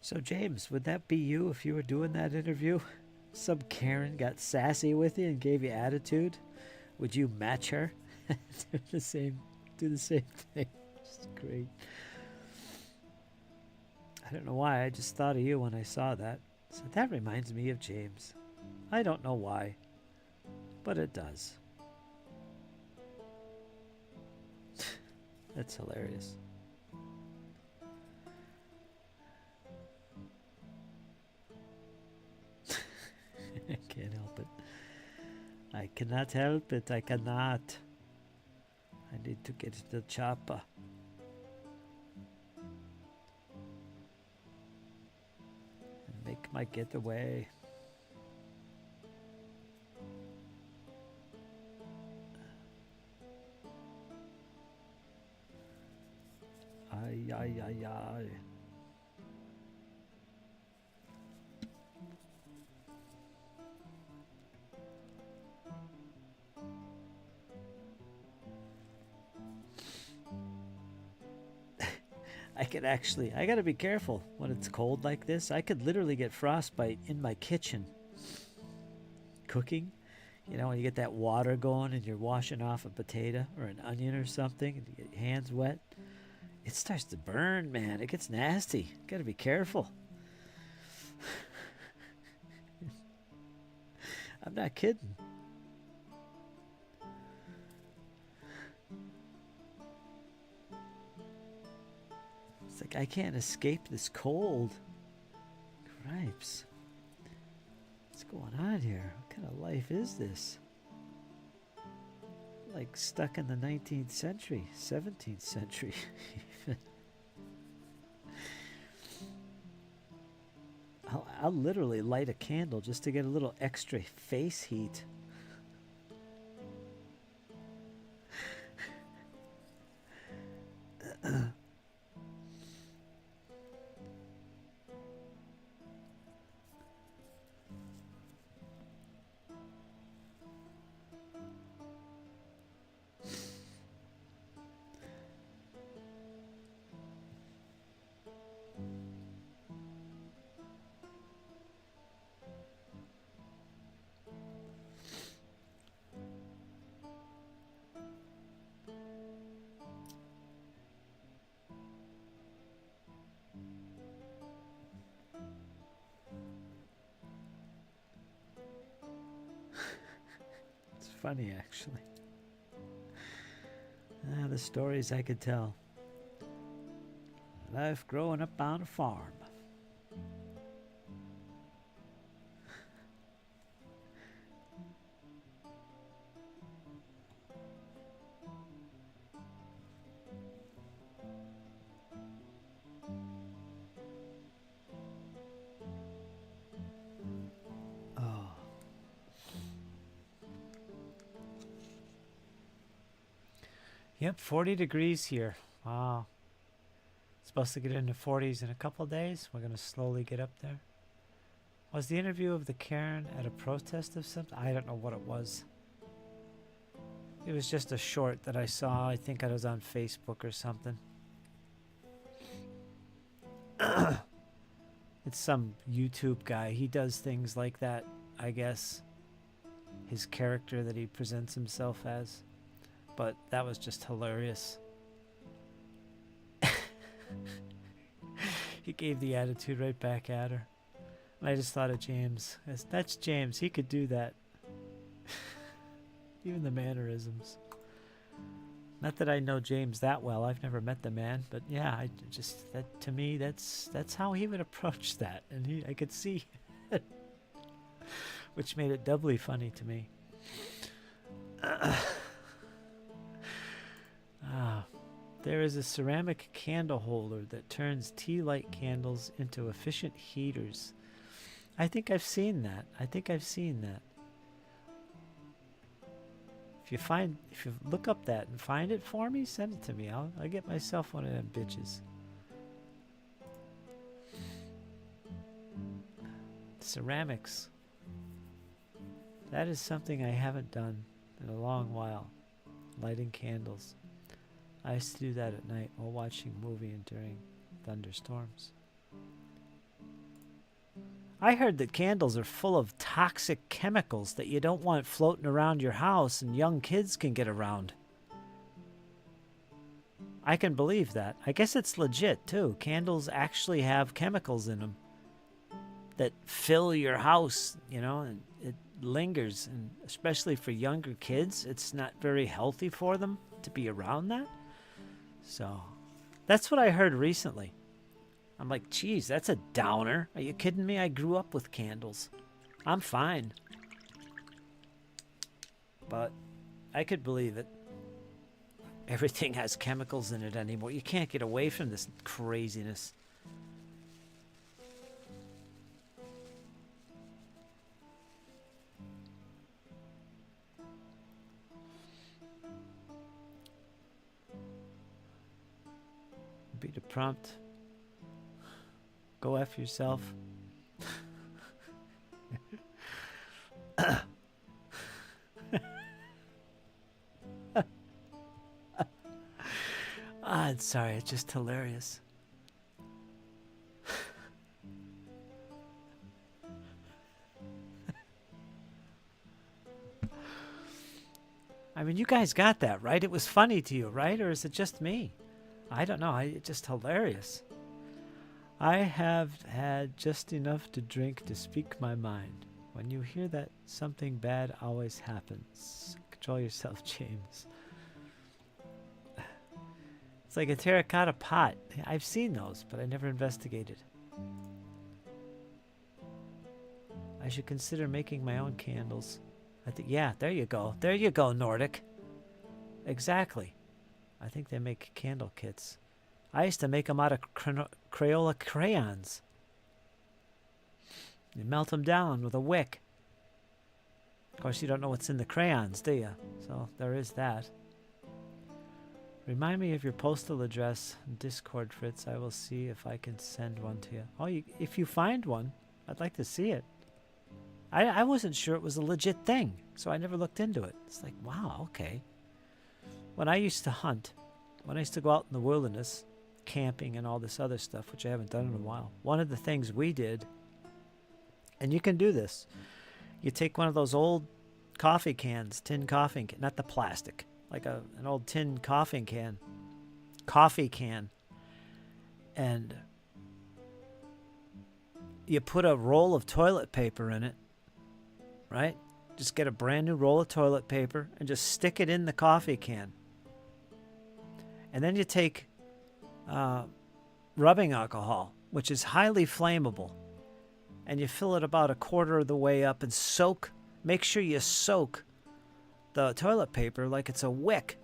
S1: So James, would that be you if you were doing that interview? Some Karen got sassy with you and gave you attitude? Would you match her? do the same thing. Just great. I don't know why, I just thought of you when I saw that. So that reminds me of James. I don't know why, but it does. That's hilarious. I can't help it. I cannot help it. I cannot. I need to get the chopper. And make my getaway. Ay, ay, ay, ay. I gotta be careful when it's cold like this. I could literally get frostbite in my kitchen. Cooking, you know, when you get that water going and you're washing off a potato or an onion or something and you get your hands wet, it starts to burn, man. It gets nasty. Gotta be careful. I'm not kidding. It's like I can't escape this cold. Cripes. What's going on here? What kind of life is this? Like stuck in the 19th century, 17th century. I'll literally light a candle just to get a little extra face heat. funny, actually. The stories I could tell. Life growing up on a farm. Oh. Yep, 40 degrees here. Wow. Supposed to get into 40s in a couple days. We're going to slowly get up there. Was the interview of the Karen at a protest of something? I don't know what it was. It was just a short that I saw. I think it was on Facebook or something. It's some YouTube guy. He does things like that, I guess. His character that he presents himself as. But that was just hilarious. He gave the attitude right back at her. And I just thought of James. That's James. He could do that. Even the mannerisms. Not that I know James that well. I've never met the man, but yeah, that to me that's how he would approach that, and I could see it, which made it doubly funny to me. There is a ceramic candle holder that turns tea light candles into efficient heaters. I think I've seen that. If you look up that and find it for me, send it to me. I'll get myself one of them bitches. Ceramics. That is something I haven't done in a long while. Lighting candles. I used to do that at night while watching a movie and during thunderstorms. I heard that candles are full of toxic chemicals that you don't want floating around your house and young kids can get around. I can believe that. I guess it's legit too. Candles actually have chemicals in them that fill your house, and it lingers. And especially for younger kids, it's not very healthy for them to be around that. So that's what I heard recently. I'm like, geez, that's a downer. Are you kidding me? I grew up with candles. I'm fine. But I could believe it. Everything has chemicals in it anymore. You can't get away from this craziness. Be the prompt. Go F yourself. I'm sorry, it's just hilarious. I mean, you guys got that, right? It was funny to you, right? Or is it just me? I don't know. It's just hilarious. I have had just enough to drink to speak my mind. When you hear that, something bad always happens. Control yourself, James. It's like a terracotta pot. I've seen those, but I never investigated. I should consider making my own candles. Yeah, there you go. There you go, Nordic. Exactly. I think they make candle kits. I used to make them out of Crayola crayons. You melt them down with a wick. Of course, you don't know what's in the crayons, do you? So there is that. Remind me of your postal address in Discord, Fritz. I will see if I can send one to you. Oh, if you find one, I'd like to see it. I wasn't sure it was a legit thing, so I never looked into it. It's like, wow, okay. When I used to hunt, when I used to go out in the wilderness, camping and all this other stuff, which I haven't done in a while, one of the things we did, and you can do this, you take one of those old coffee cans, tin coffee can, not the plastic, like an old tin coffee can, and you put a roll of toilet paper in it, right? Just get a brand new roll of toilet paper and just stick it in the coffee can. And then you take rubbing alcohol, which is highly flammable, and you fill it about a quarter of the way up and make sure you soak the toilet paper like it's a wick.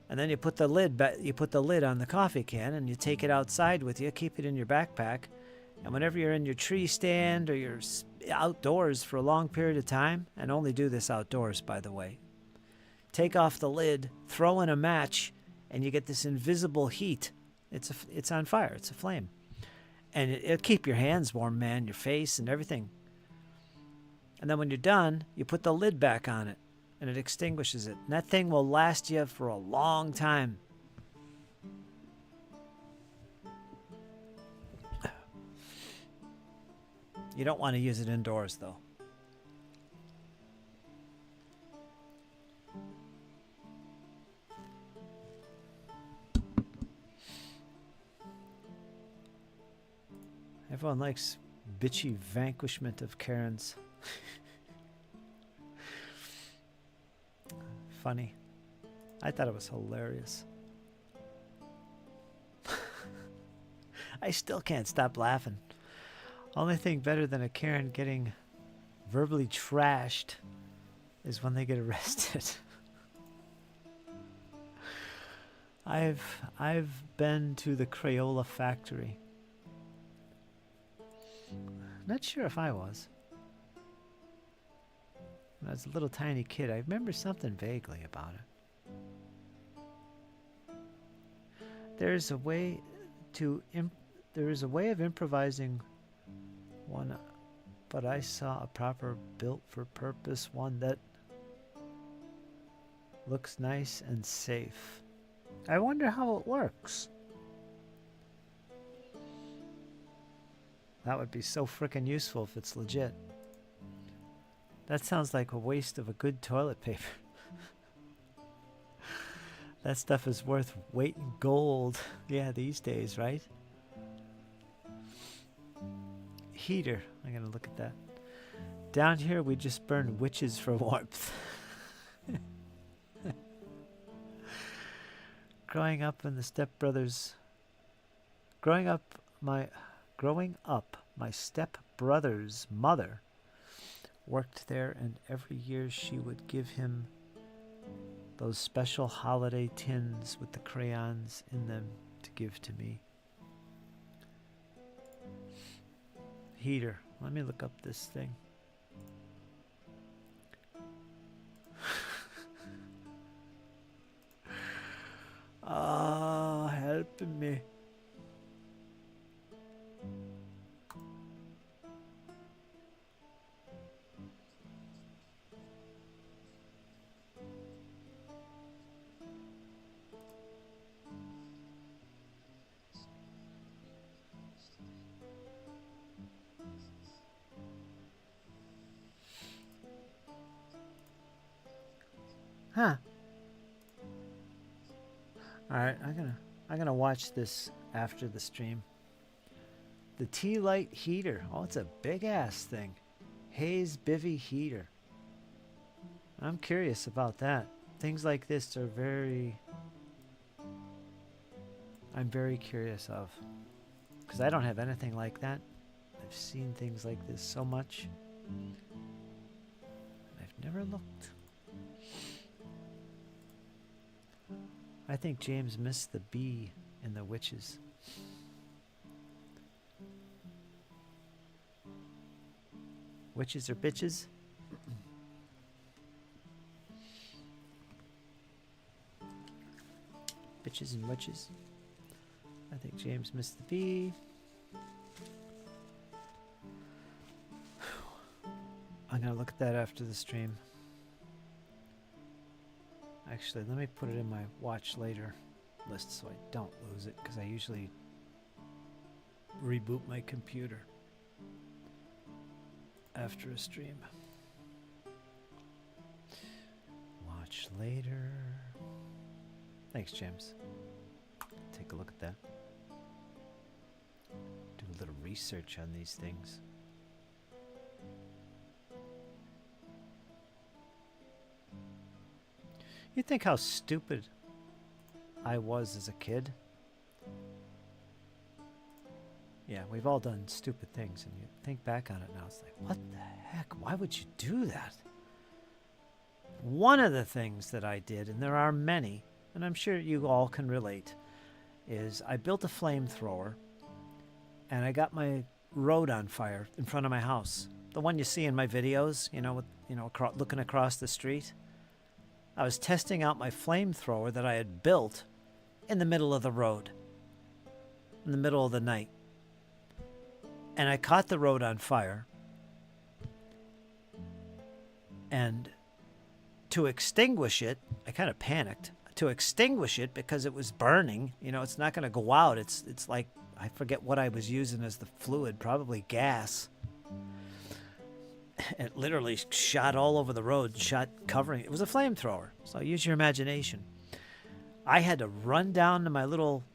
S1: And then you put the lid on the coffee can and you take it outside with you, keep it in your backpack. And whenever you're in your tree stand or you're outdoors for a long period of time, and only do this outdoors, by the way, take off the lid, throw in a match, and you get this invisible heat. It's on fire. It's a flame. And it'll keep your hands warm, man, your face and everything. And then when you're done, you put the lid back on it, and it extinguishes it. And that thing will last you for a long time. You don't want to use it indoors, though. Everyone likes bitchy vanquishment of Karens. Funny. I thought it was hilarious. I still can't stop laughing. Only thing better than a Karen getting verbally trashed is when they get arrested. I've been to the Crayola factory. Not sure if I was. When I was a little tiny kid, I remember something vaguely about it. There is a way of improvising one, but I saw a proper built for purpose one that looks nice and safe. I wonder how it works. That would be so frickin' useful if it's legit. That sounds like a waste of a good toilet paper. That stuff is worth weight in gold. Yeah, these days, right? Heater. I'm gonna look at that. Down here, we just burn witches for warmth. Growing up, my stepbrother's mother worked there, and every year she would give him those special holiday tins with the crayons in them to give to me. Heater. Let me look up this thing. Oh, help me. Huh. Alright, I'm gonna watch this after the stream. The tea light heater. Oh, it's a big ass thing. Hayes Bivy heater. I'm curious about that. Things like this are I'm very curious of. Because I don't have anything like that. I've seen things like this so much. I've never looked. I think James missed the bee in the witches. Witches or bitches? Bitches and witches. I think James missed the bee. I'm gonna look at that after the stream. Actually, let me put it in my watch later list so I don't lose it, because I usually reboot my computer after a stream. Watch later. Thanks, James. Take a look at that. Do a little research on these things. You think how stupid I was as a kid? Yeah, we've all done stupid things, and you think back on it now, it's like, what the heck? Why would you do that? One of the things that I did, and there are many, and I'm sure you all can relate, is I built a flamethrower, and I got my road on fire in front of my house. The one you see in my videos, looking across the street. I was testing out my flamethrower that I had built in the middle of the road, in the middle of the night. And I caught the road on fire. And to extinguish it, I kind of panicked. To extinguish it, because it was burning, it's not going to go out. It's like, I forget what I was using as the fluid, probably gas. It literally shot all over the road, covering. It was a flamethrower, so use your imagination. I had to run down to my little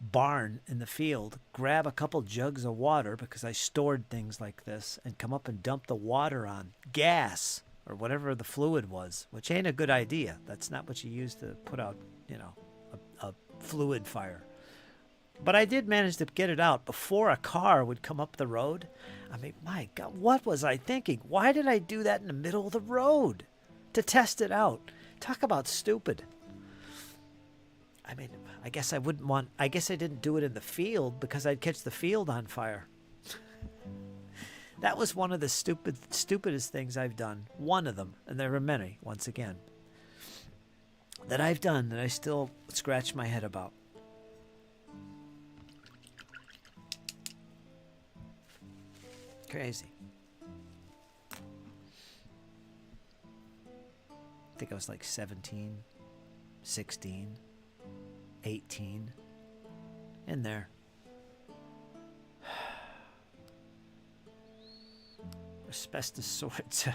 S1: barn in the field, grab a couple jugs of water, because I stored things like this, and come up and dump the water on gas or whatever the fluid was, which ain't a good idea. That's not what you use to put out, a fluid fire. But I did manage to get it out before a car would come up the road. I mean, my God, what was I thinking? Why did I do that in the middle of the road? To test it out. Talk about stupid. I mean, I guess I didn't do it in the field, because I'd catch the field on fire. That was one of the stupidest things I've done. One of them, and there are many, once again, that I've done that I still scratch my head about. Crazy. I think I was like 17, 16, 18, in there. Asbestos swords.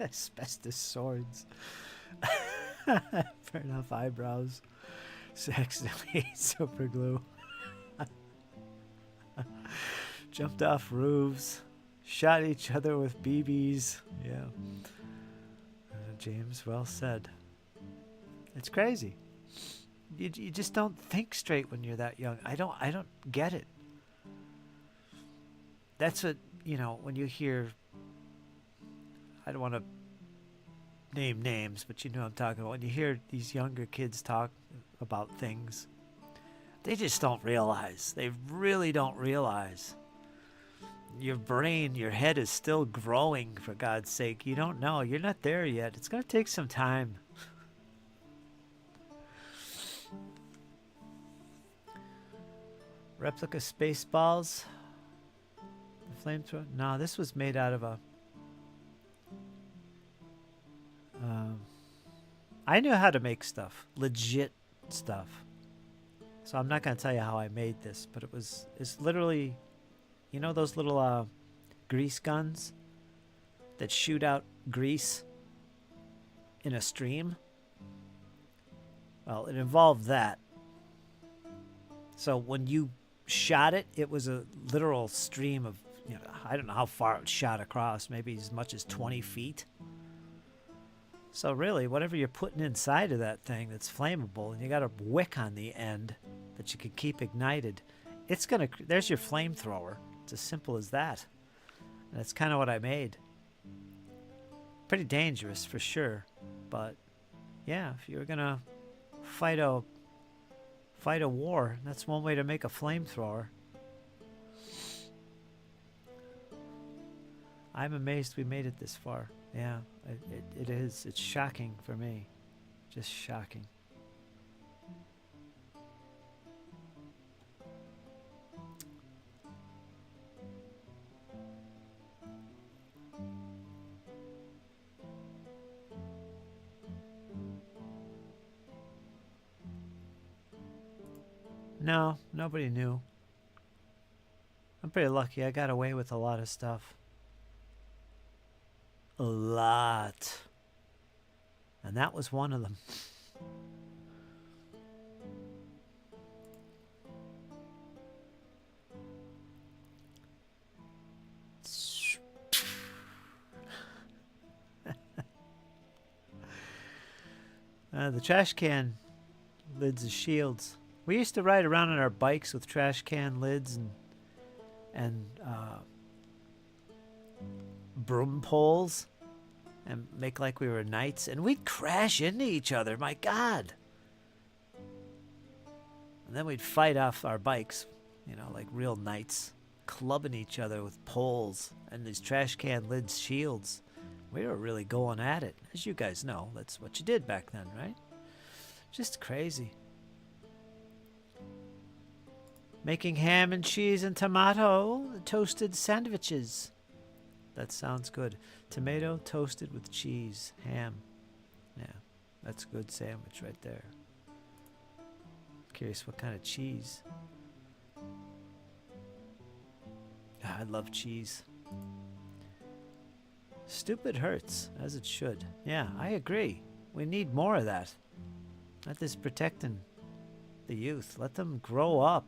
S1: Asbestos swords. Burn off eyebrows. Accidentally ate super glue. Jumped off roofs. Shot each other with BBs. Yeah. James, well said. It's crazy. You just don't think straight when you're that young. I don't get it. That's what, when you hear, I don't want to name names, but you know what I'm talking about. When you hear these younger kids talk about things, they just don't realize. They really don't realize. Your brain, your head is still growing, for God's sake. You don't know. You're not there yet. It's going to take some time. Replica Spaceballs. Flamethrower. No, this was made out of a... I knew how to make stuff. Legit stuff. So I'm not going to tell you how I made this, but it's literally... You know those little grease guns that shoot out grease in a stream? Well, it involved that. So when you shot it, it was a literal stream of, I don't know how far it shot across, maybe as much as 20 feet. So really, whatever you're putting inside of that thing that's flammable, and you got a wick on the end that you can keep ignited, there's your flamethrower. It's as simple as that. And that's kind of what I made. Pretty dangerous for sure, but yeah, if you're gonna fight a war, that's one way to make a flamethrower. I'm amazed we made it this far. Yeah, it is. It's shocking for me. Just shocking. No, nobody knew. I'm pretty lucky. I got away with a lot of stuff. A lot. And that was one of them. The trash can lids as shields. We used to ride around on our bikes with trash can lids and broom poles and make like we were knights, and we'd crash into each other. My God. And then we'd fight off our bikes, you know, like real knights, clubbing each other with poles and these trash can lids shields. We were really going at it. As you guys know, that's what you did back then, right? Just crazy. Making ham and cheese and tomato toasted sandwiches. That sounds good. Tomato toasted with cheese, ham. Yeah, that's a good sandwich right there. Curious what kind of cheese. I love cheese. Stupid hurts, as it should. Yeah, I agree. We need more of that. Not this protecting the youth. Let them grow up.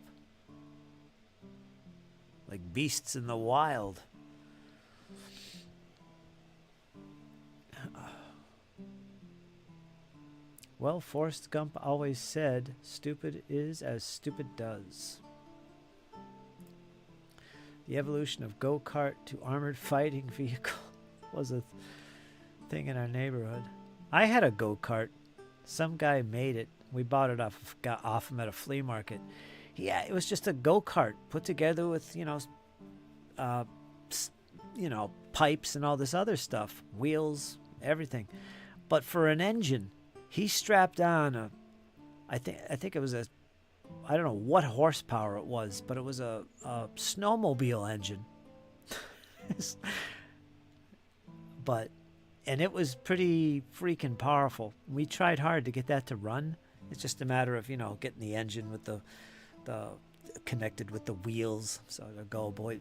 S1: Like beasts in the wild. Well, Forrest Gump always said, stupid is as stupid does. The evolution of go-kart to armored fighting vehicle was a thing in our neighborhood. I had a go-kart. Some guy made it. We bought it off him at a flea market. Yeah, it was just a go-kart put together with, pipes and all this other stuff. Wheels, everything. But for an engine, he strapped on I think it was I don't know what horsepower it was, but it was a snowmobile engine. And it was pretty freaking powerful. We tried hard to get that to run. It's just a matter of, getting the engine with the connected with the wheels. So to go, boy.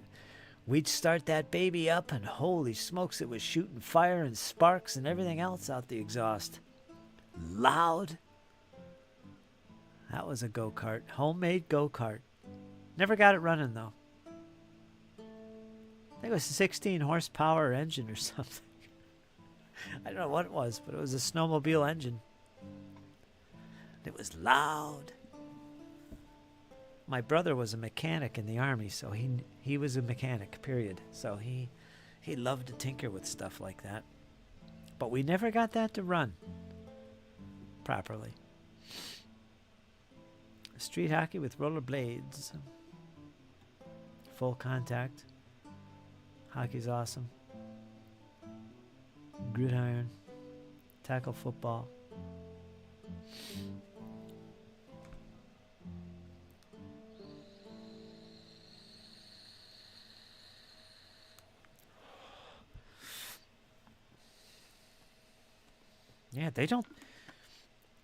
S1: We'd start that baby up and holy smokes, it was shooting fire and sparks and everything else out the exhaust. Loud. That was a go-kart. Homemade go-kart. Never got it running, though. I think it was a 16 horsepower engine or something. I don't know what it was, but it was a snowmobile engine. It was loud. My brother was a mechanic in the Army, so he was a mechanic, period. So he loved to tinker with stuff like that. But we never got that to run properly. Street hockey with rollerblades. Full contact. Hockey's awesome. Gridiron. Tackle football. Yeah,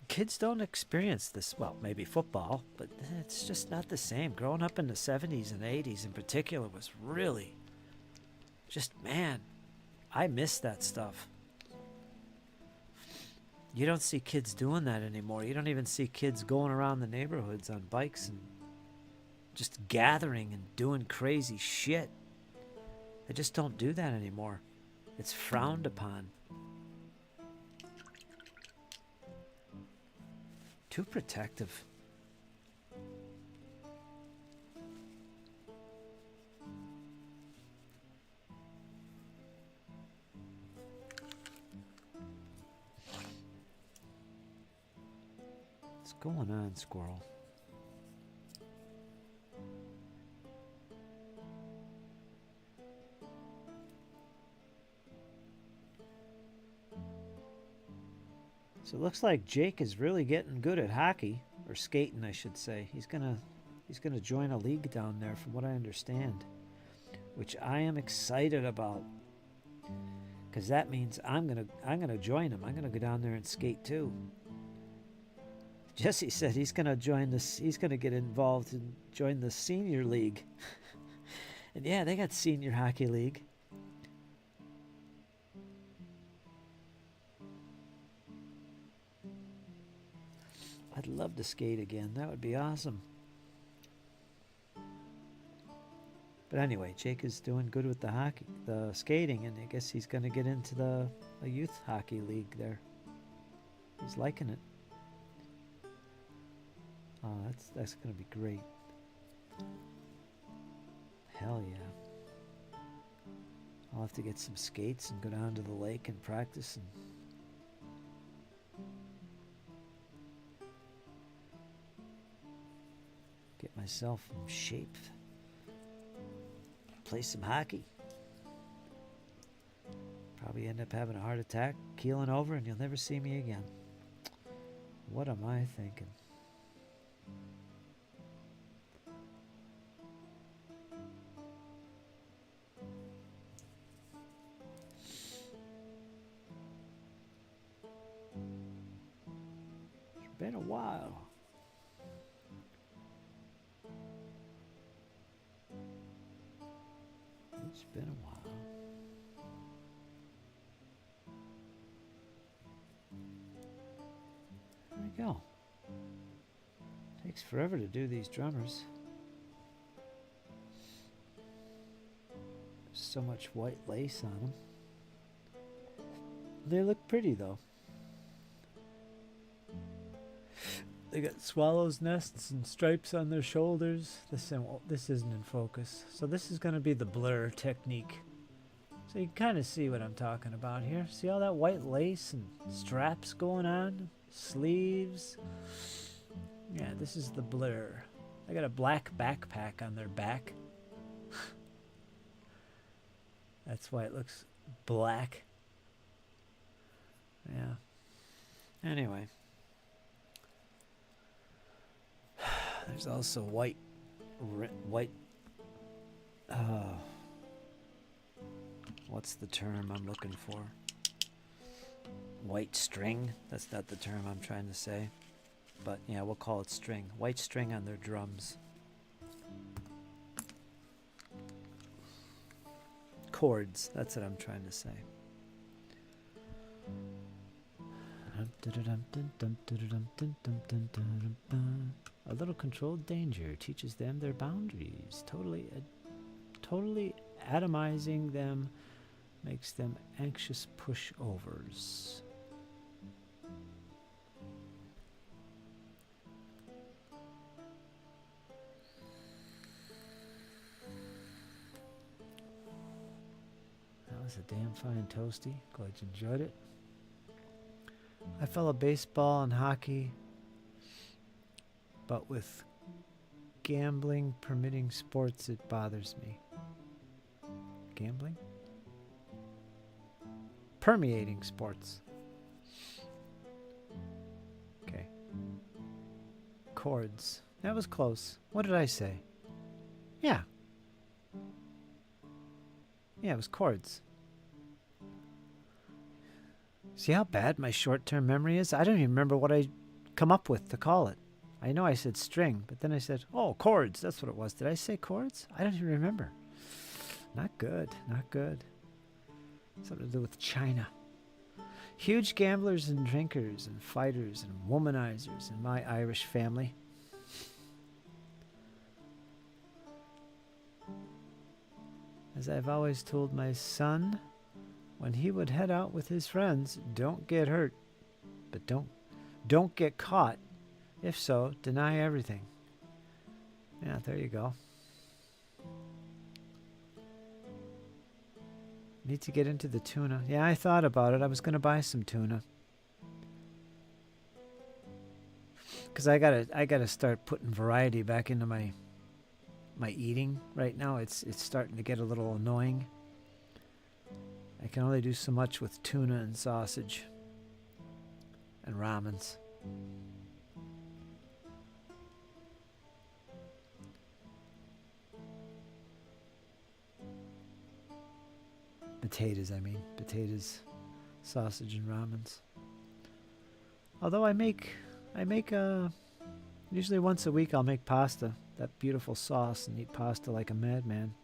S1: kids don't experience this. Well, maybe football, but it's just not the same. Growing up in the 70s and 80s in particular was really just, man, I miss that stuff. You don't see kids doing that anymore. You don't even see kids going around the neighborhoods on bikes and just gathering and doing crazy shit. They just don't do that anymore. It's frowned upon. Too protective. What's going on, squirrel? So it looks like Jake is really getting good at hockey, or skating, I should say. He's gonna join a league down there, from what I understand, which I am excited about, because that means I'm gonna join him. I'm gonna go down there and skate too. Jesse said he's gonna join this. He's gonna get involved and join the senior league. And yeah, they got senior hockey league. I'd love to skate again. That would be awesome. But anyway, Jake is doing good with the skating, and I guess he's going to get into a youth hockey league there. He's liking it. Oh, that's gonna be great. Hell yeah. I'll have to get some skates and go down to the lake and practice and get myself in shape. Play some hockey. Probably end up having a heart attack, keeling over, and you'll never see me again. What am I thinking? It's been a while. It's been a while. There we go. Takes forever to do these drummers. So much white lace on them. They look pretty though. They got swallows' nests and stripes on their shoulders. This isn't in focus. So this is going to be the blur technique. So you can kind of see what I'm talking about here. See all that white lace and straps going on? Sleeves. Yeah, this is the blur. They got a black backpack on their back. That's why it looks black. Yeah. Anyway. There's also white, what's the term I'm looking for? White string? That's not the term I'm trying to say. But yeah, we'll call it string. White string on their drums. Chords, that's what I'm trying to say. A little controlled danger teaches them their boundaries. Totally atomizing them makes them anxious pushovers. That was a damn fine toasty. Glad you enjoyed it. I follow baseball and hockey, but with gambling permitting sports, it bothers me. Gambling? Permeating sports. Okay. Chords. That was close. What did I say? Yeah. Yeah, it was chords. See how bad my short-term memory is? I don't even remember what I come up with to call it. I know I said string, but then I said, oh, chords. That's what it was. Did I say chords? I don't even remember. Not good. Not good. Something to do with China. Huge gamblers and drinkers and fighters and womanizers in my Irish family. As I've always told my son, when he would head out with his friends, don't get hurt, but don't get caught. If so, deny everything. Yeah, there you go. Need to get into the tuna. Yeah, I thought about it. I was going to buy some tuna. Cuz I got to start putting variety back into my eating right now. It's starting to get a little annoying. I can only do so much with tuna and sausage and ramens. Potatoes, I mean. Potatoes, sausage, and ramens. Although I make usually once a week I'll make pasta, that beautiful sauce, and eat pasta like a madman.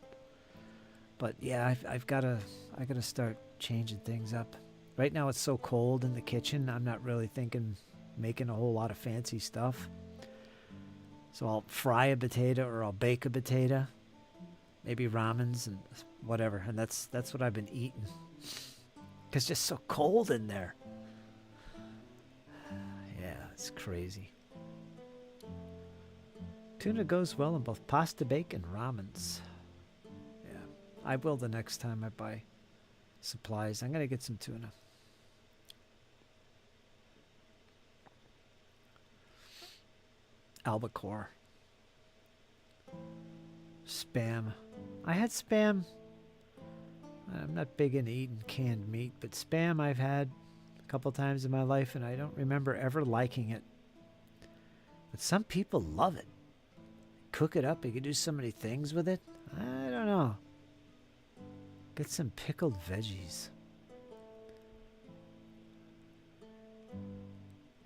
S1: But yeah, I gotta start changing things up. Right now it's so cold in the kitchen, I'm not really making a whole lot of fancy stuff. So I'll fry a potato or I'll bake a potato. Maybe ramens and whatever. And that's what I've been eating. 'Cause it's just so cold in there. Yeah, it's crazy. Tuna goes well in both pasta bake and ramens. Yeah, I will the next time I buy supplies. I'm going to get some tuna. Albacore. Spam. I had spam. I'm not big into eating canned meat, but spam I've had a couple times in my life, and I don't remember ever liking it. But some people love it. Cook it up. You can do so many things with it. I don't know. Get some pickled veggies.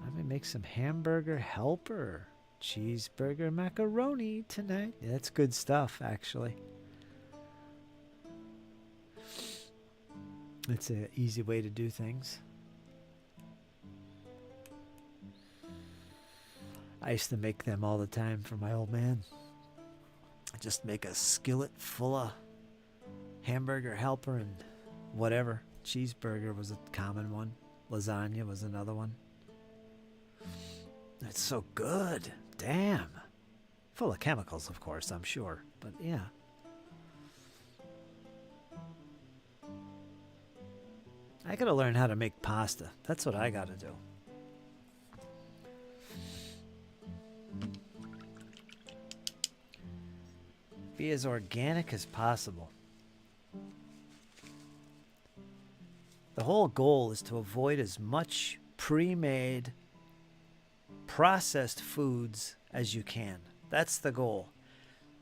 S1: I may make some hamburger helper. Cheeseburger macaroni tonight. Yeah, that's good stuff, actually. It's an easy way to do things. I used to make them all the time for my old man. I just make a skillet full of hamburger helper and whatever. Cheeseburger was a common one. Lasagna was another one. It's so good. Damn. Full of chemicals, of course, I'm sure. But yeah. I gotta learn how to make pasta. That's what I gotta do. Be as organic as possible. The whole goal is to avoid as much pre-made, processed foods as you can. That's the goal.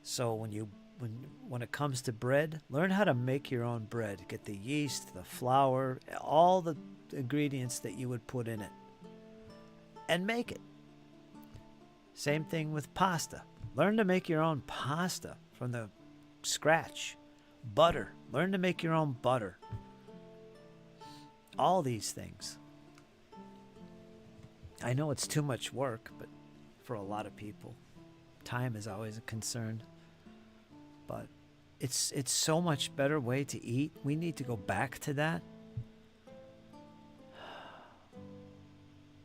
S1: So when it comes to bread, learn how to make your own bread. Get the yeast, the flour, all the ingredients that you would put in it, and make it. Same thing with pasta. Learn to make your own pasta from the scratch. Butter. Learn to make your own butter. All these things. I know it's too much work, but for a lot of people, time is always a concern. But it's so much better way to eat. We need to go back to that.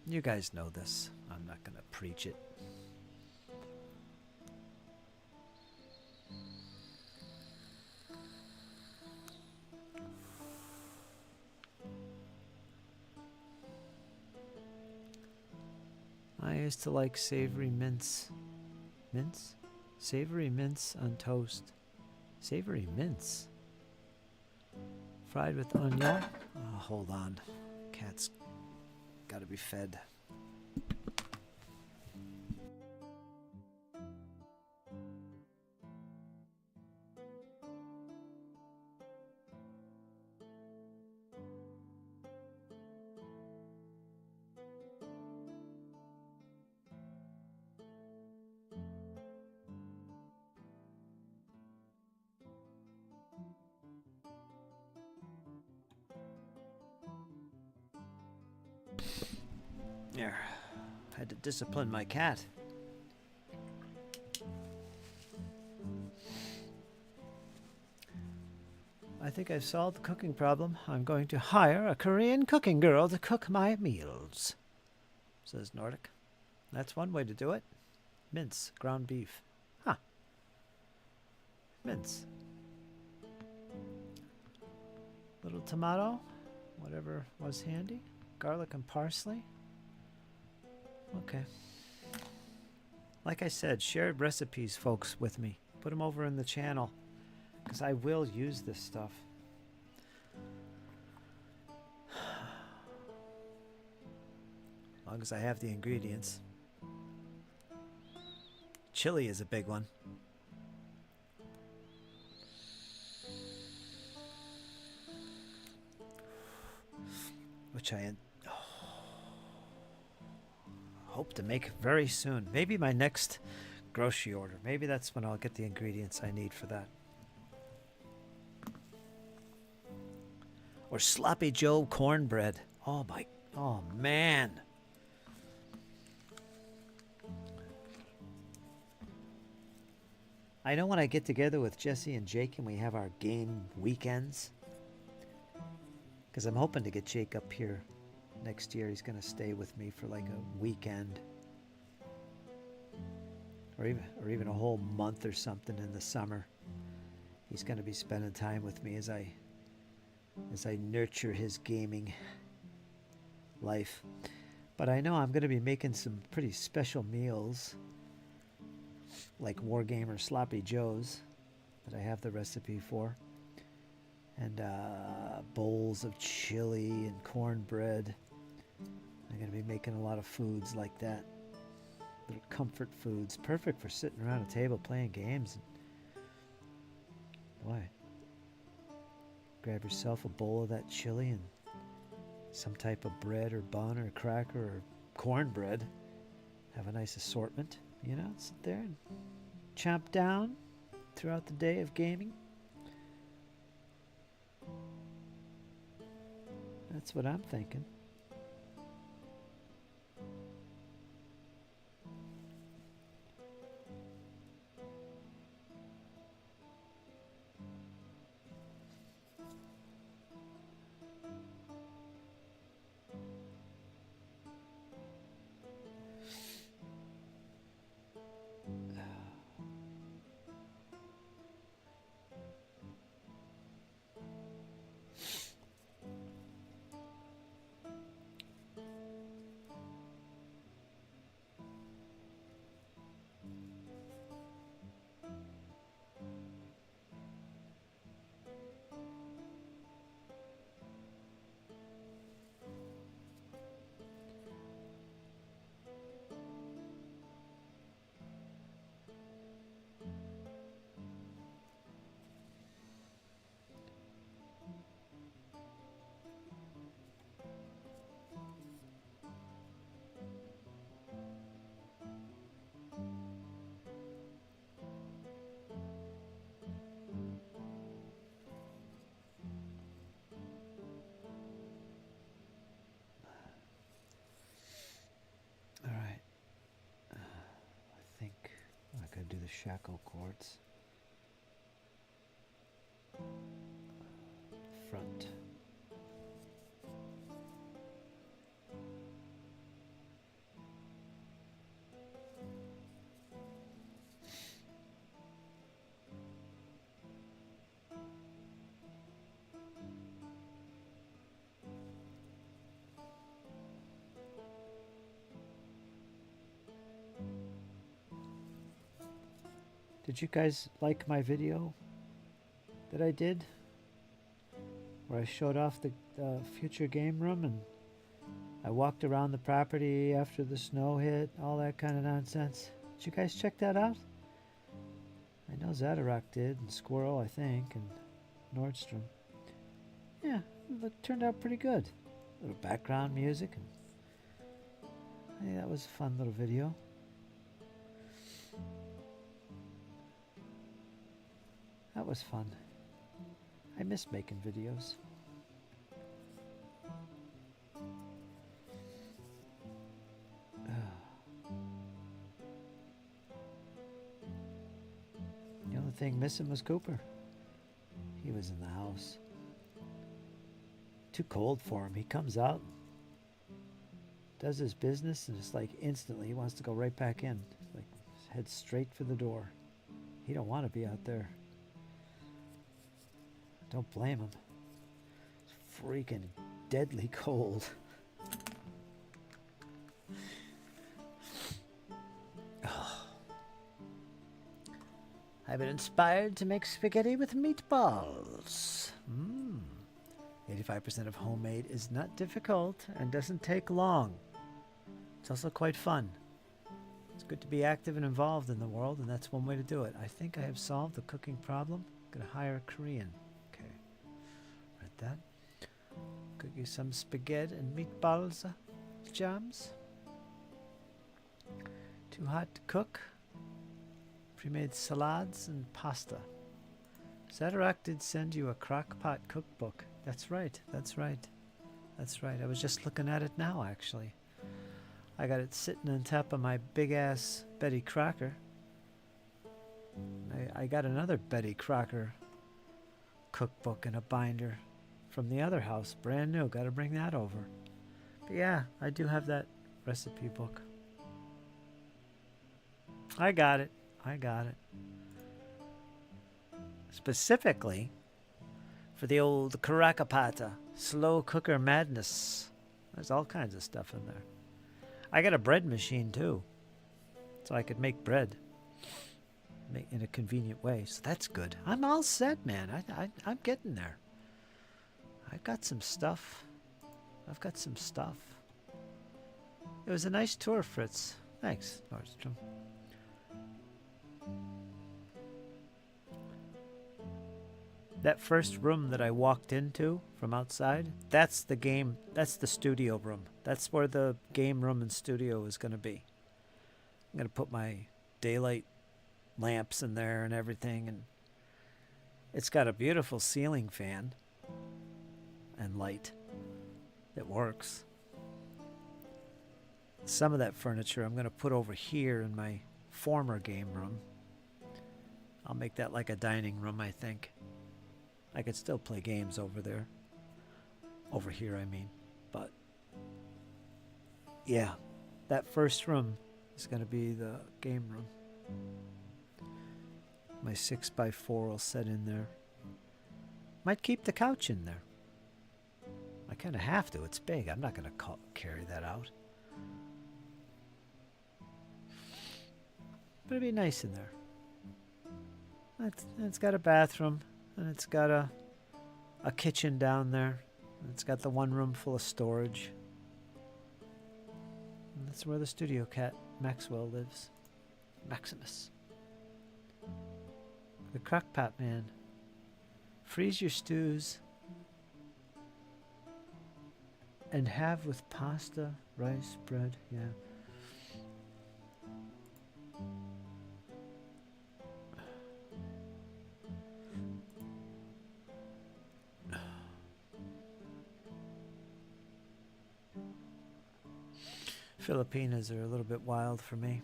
S1: You guys know this. I'm not going to preach it. I used to like savory mince. Mince? Savory mince on toast. Savory mince. Fried with onion. Oh, hold on. Cat's gotta be fed. There. Had to discipline my cat. I think I've solved the cooking problem. I'm going to hire a Korean cooking girl to cook my meals, says Nordic. That's one way to do it. Mince, ground beef. Huh. Mince. Little tomato, whatever was handy. Garlic and parsley. Okay. Like I said, share recipes, folks, with me. Put them over in the channel, because I will use this stuff. As long as I have the ingredients. Chili is a big one. Which I hope to make very soon. Maybe my next grocery order. Maybe that's when I'll get the ingredients I need for that. Or Sloppy Joe cornbread. Oh man. I know when I get together with Jesse and Jake and we have our game weekends, because I'm hoping to get Jake up here next year. He's going to stay with me for like a weekend. or even a whole month or something in the summer. He's going to be spending time with me as I nurture his gaming life. But I know I'm going to be making some pretty special meals, like Wargamer Sloppy Joes, that I have the recipe for, and bowls of chili and cornbread. I'm going to be making a lot of foods like that, little comfort foods, perfect for sitting around a table playing games. Boy, grab yourself a bowl of that chili and some type of bread or bun or cracker or cornbread. Have a nice assortment, you know, sit there and chomp down throughout the day of gaming. That's what I'm thinking. All right. I think I'm going to do the shackle cords. Front. Did you guys like my video that I did? Where I showed off the future game room and I walked around the property after the snow hit, all that kind of nonsense. Did you guys check that out? I know Zadarok did, and Squirrel, I think, and Nordstrom. Yeah, it turned out pretty good. A little background music, and I think that was a fun little video. That was fun. I miss making videos. The only thing missing was Cooper. He was in the house. Too cold for him. He comes out, does his business, and it's like instantly he wants to go right back in. Like head straight for the door. He don't want to be out there. Don't blame him. It's freaking deadly cold. I've been inspired to make spaghetti with meatballs. 85% of homemade is not difficult and doesn't take long. It's also quite fun. It's good to be active and involved in the world, and that's one way to do it. I think I have solved the cooking problem. I'm going to hire a Korean. That. Cook you some spaghetti and meatballs, jams. Too hot to cook. Pre-made salads and pasta. Zadarok did send you a crock-pot cookbook. That's right, that's right. That's right, I was just looking at it now, actually. I got it sitting on top of my big-ass Betty Crocker. I got another Betty Crocker cookbook in a binder from the other house, brand new. Got to bring that over. But yeah, I do have that recipe book. I got it. I got it. Specifically for the old Karakapata slow cooker madness. There's all kinds of stuff in there. I got a bread machine too, so I could make bread in a convenient way. So that's good. I'm all set, man. I'm getting there. I've got some stuff. I've got some stuff. It was a nice tour, Fritz. Thanks, Nordstrom. That first room that I walked into from outside, that's the game, that's the studio room. That's where the game room and studio is going to be. I'm going to put my daylight lamps in there and everything, and it's got a beautiful ceiling fan and light that works. Some of that furniture I'm going to put over here in my former game room. I'll make that like a dining room, I think. I could still play games over there. Over here, I mean. But, yeah, that first room is going to be the game room. My 6x4 will set in there. Might keep the couch in there. I kind of have to. It's big. I'm not going to carry that out. But it'd be nice in there. It's got a bathroom. And it's got a kitchen down there. And it's got the one room full of storage. And that's where the studio cat Maxwell lives. Maximus. The crockpot man. Freeze your stews. And have with pasta, rice, bread. Yeah. Filipinas are a little bit wild for me.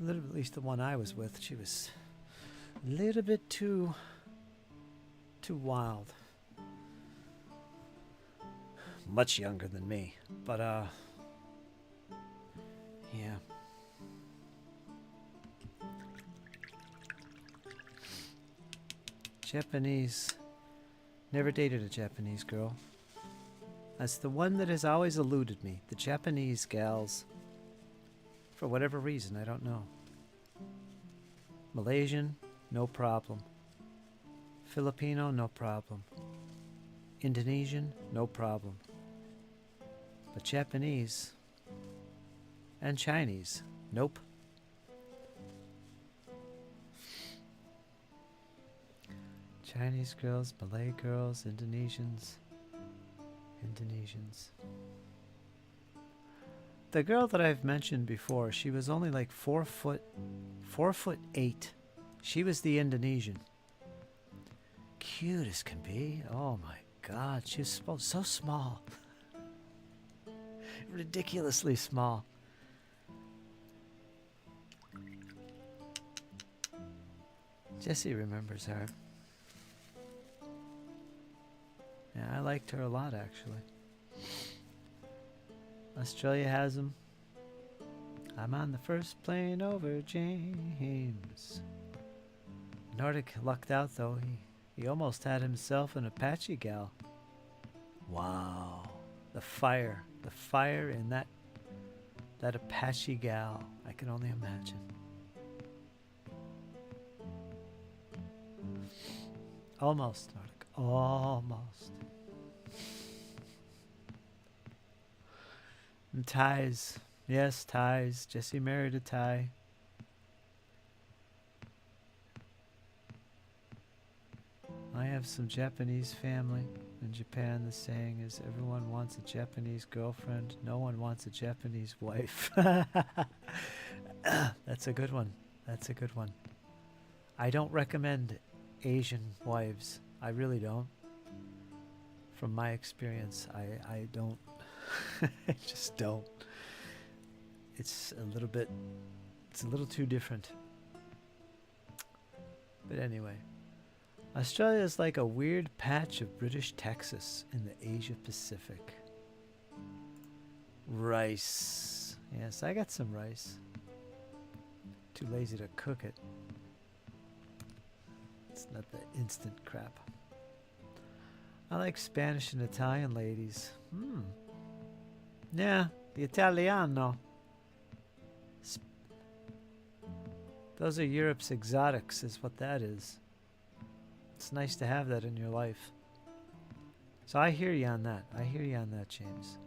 S1: At least the one I was with, she was a little bit too wild. Much younger than me, but yeah. Japanese. Never dated a Japanese girl. That's the one that has always eluded me. The Japanese gals. For whatever reason, I don't know. Malaysian, no problem. Filipino, no problem. Indonesian, no problem. But Japanese and Chinese, nope. Chinese girls, Malay girls, Indonesians. The girl that I've mentioned before, she was only like 4'8". She was the Indonesian. Cute as can be. Oh my God, she was so small. Ridiculously small. Jesse remembers her. Yeah, I liked her a lot, actually. Australia has them. I'm on the first plane over James. Nordic lucked out, though. He almost had himself an Apache gal. Wow. The fire in that Apache gal. I can only imagine. Almost, Nordic. Almost. And ties. Yes, ties. Jesse married a Thai. I have some Japanese family. In Japan, the saying is everyone wants a Japanese girlfriend. No one wants a Japanese wife. That's a good one. That's a good one. I don't recommend Asian wives. I really don't. From my experience, I don't. I just don't. It's a little too different. But anyway, Australia is like a weird patch of British Texas in the Asia Pacific. Rice. Yes, I got some rice. Too lazy to cook it. It's not the instant crap. I like Spanish and Italian ladies. Yeah, the Italiano. Those are Europe's exotics, is what that is. It's nice to have that in your life. So I hear you on that. I hear you on that, James.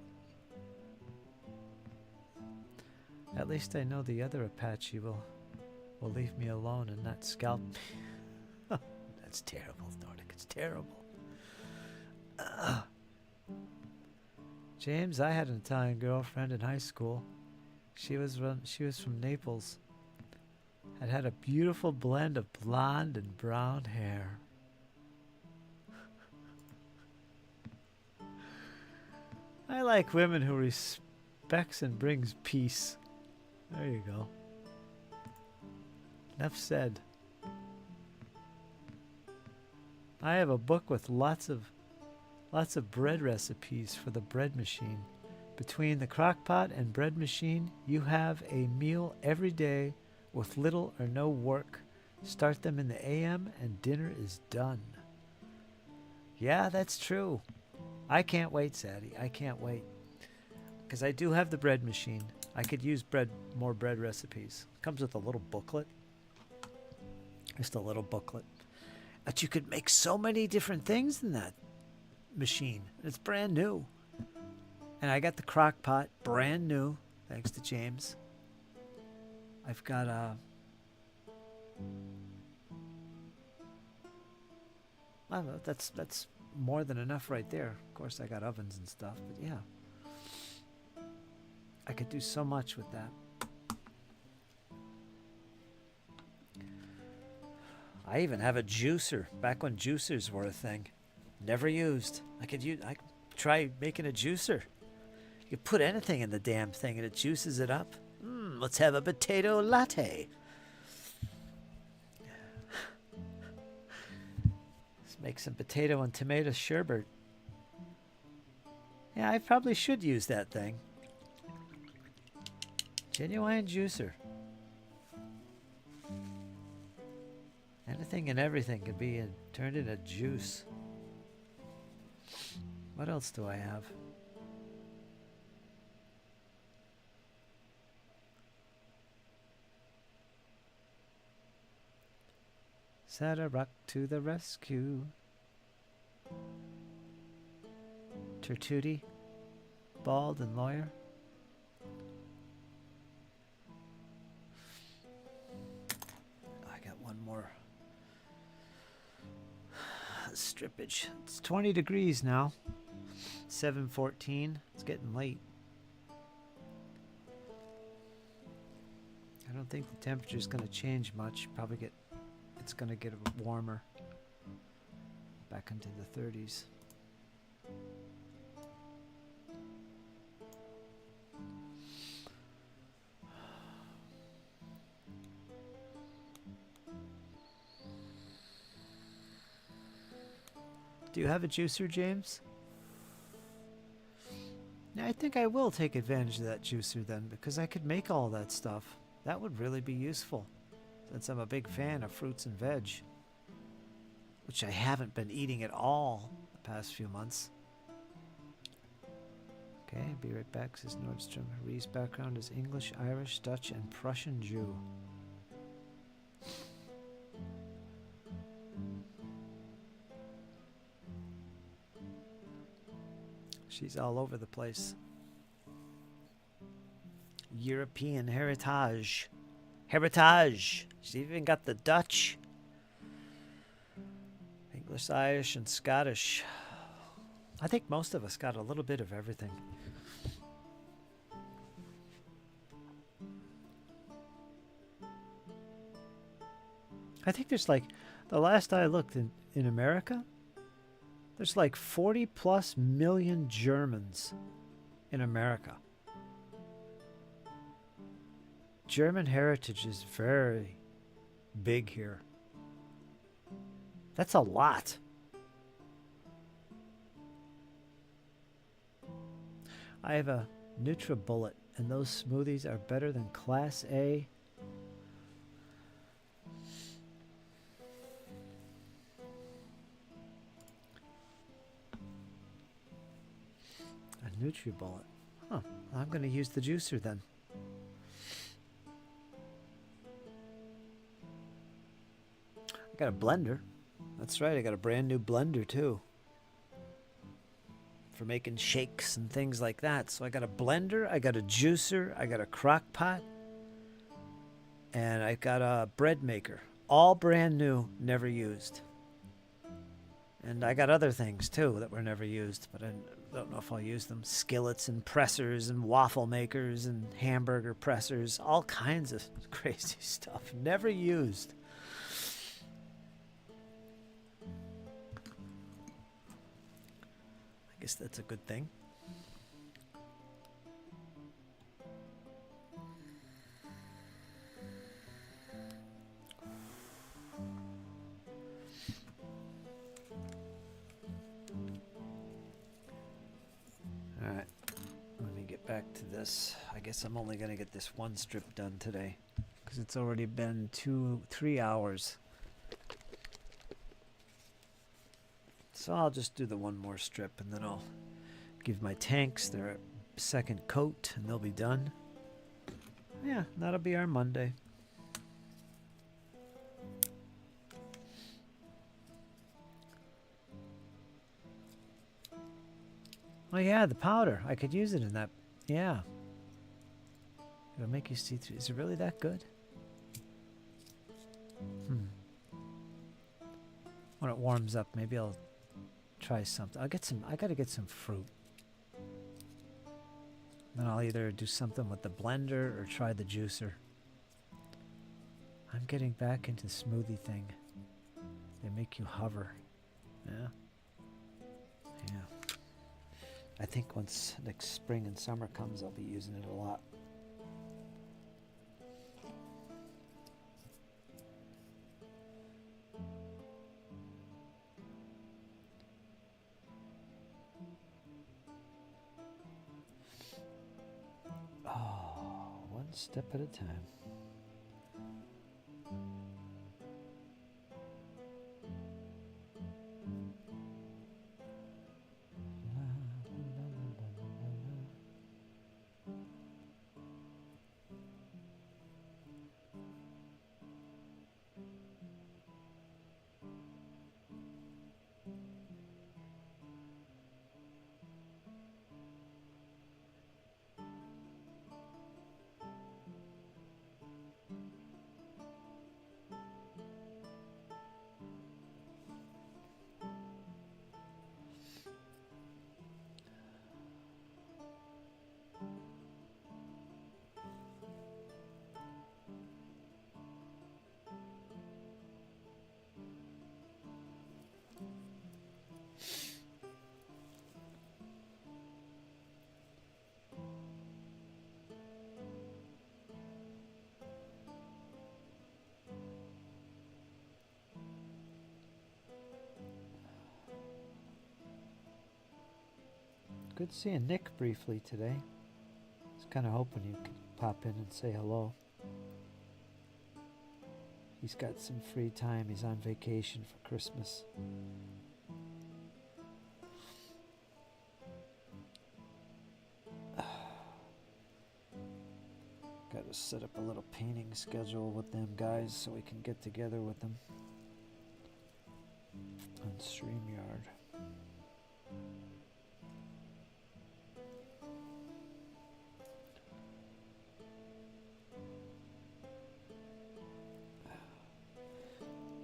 S1: At least I know the other Apache will leave me alone and not scalp me. That's terrible, Nordic. It's terrible. James, I had an Italian girlfriend in high school. She was from Naples. Had a beautiful blend of blonde and brown hair. I like women who respects and brings peace. There you go. Enough said. I have a book with lots of bread recipes for the bread machine. Between the crock pot and bread machine, you have a meal every day with little or no work. Start them in the AM and dinner is done. Yeah, that's true. I can't wait, Sadie. I can't wait. Because I do have the bread machine. I could use more bread recipes. Comes with a little booklet. Just a little booklet. But you could make so many different things in that machine. It's brand new. And I got the crock pot, brand new, thanks to James. I've got well, that's more than enough right there. Of course, I got ovens and stuff, but yeah. I could do so much with that. I even have a juicer, back when juicers were a thing. Never used. I could try making a juicer. You could put anything in the damn thing and it juices it up. Let's have a potato latte. Let's make some potato and tomato sherbet. Yeah, I probably should use that thing. Genuine juicer. Anything and everything can be turned into juice. What else do I have? Sadarak to the rescue. Tertuti, bald and lawyer. I got one more. Strippage. It's 20 degrees now. 7:14. It's getting late. I don't think the temperature is going to change much. It's going to get warmer. Back into the 30s. Do you have a juicer, James? Yeah, I think I will take advantage of that juicer then, because I could make all that stuff. That would really be useful, since I'm a big fan of fruits and veg, which I haven't been eating at all the past few months. Okay, be right back, says Nordstrom. Marie's background is English, Irish, Dutch, and Prussian Jew. She's all over the place. European heritage. Heritage. She's even got the Dutch. English, Irish, and Scottish. I think most of us got a little bit of everything. I think there's like, the last I looked in America, there's like 40 plus million Germans in America. German heritage is very big here. That's a lot. I have a NutriBullet And those smoothies are better than Class A. A NutriBullet. Huh. I'm going to use the juicer then. I got a blender. That's right, I got a brand new blender too. For making shakes and things like that. So I got a blender, I got a juicer, I got a crock pot, and I got a bread maker. All brand new, never used. And I got other things too that were never used, but I don't know if I'll use them. Skillets and pressers and waffle makers and hamburger pressers, all kinds of crazy stuff, never used. I guess that's a good thing. All right, let me get back to this. I guess I'm only going to get this one strip done today because it's already been 3 hours. So I'll just do the one more strip and then I'll give my tanks their second coat and they'll be done. Yeah, that'll be our Monday. Oh yeah, the powder. I could use it in that. Yeah. It'll make you see through. Is it really that good? When it warms up, maybe I'll try something. I gotta get some fruit. Then I'll either do something with the blender or try the juicer. I'm getting back into smoothie thing. They make you hover. Yeah. Yeah. I think once next spring and summer comes, I'll be using it a lot. One step at a time. Good seeing Nick briefly today. I was kind of hoping you could pop in and say hello. He's got some free time. He's on vacation for Christmas. Got to set up a little painting schedule with them guys so we can get together with them on StreamYard.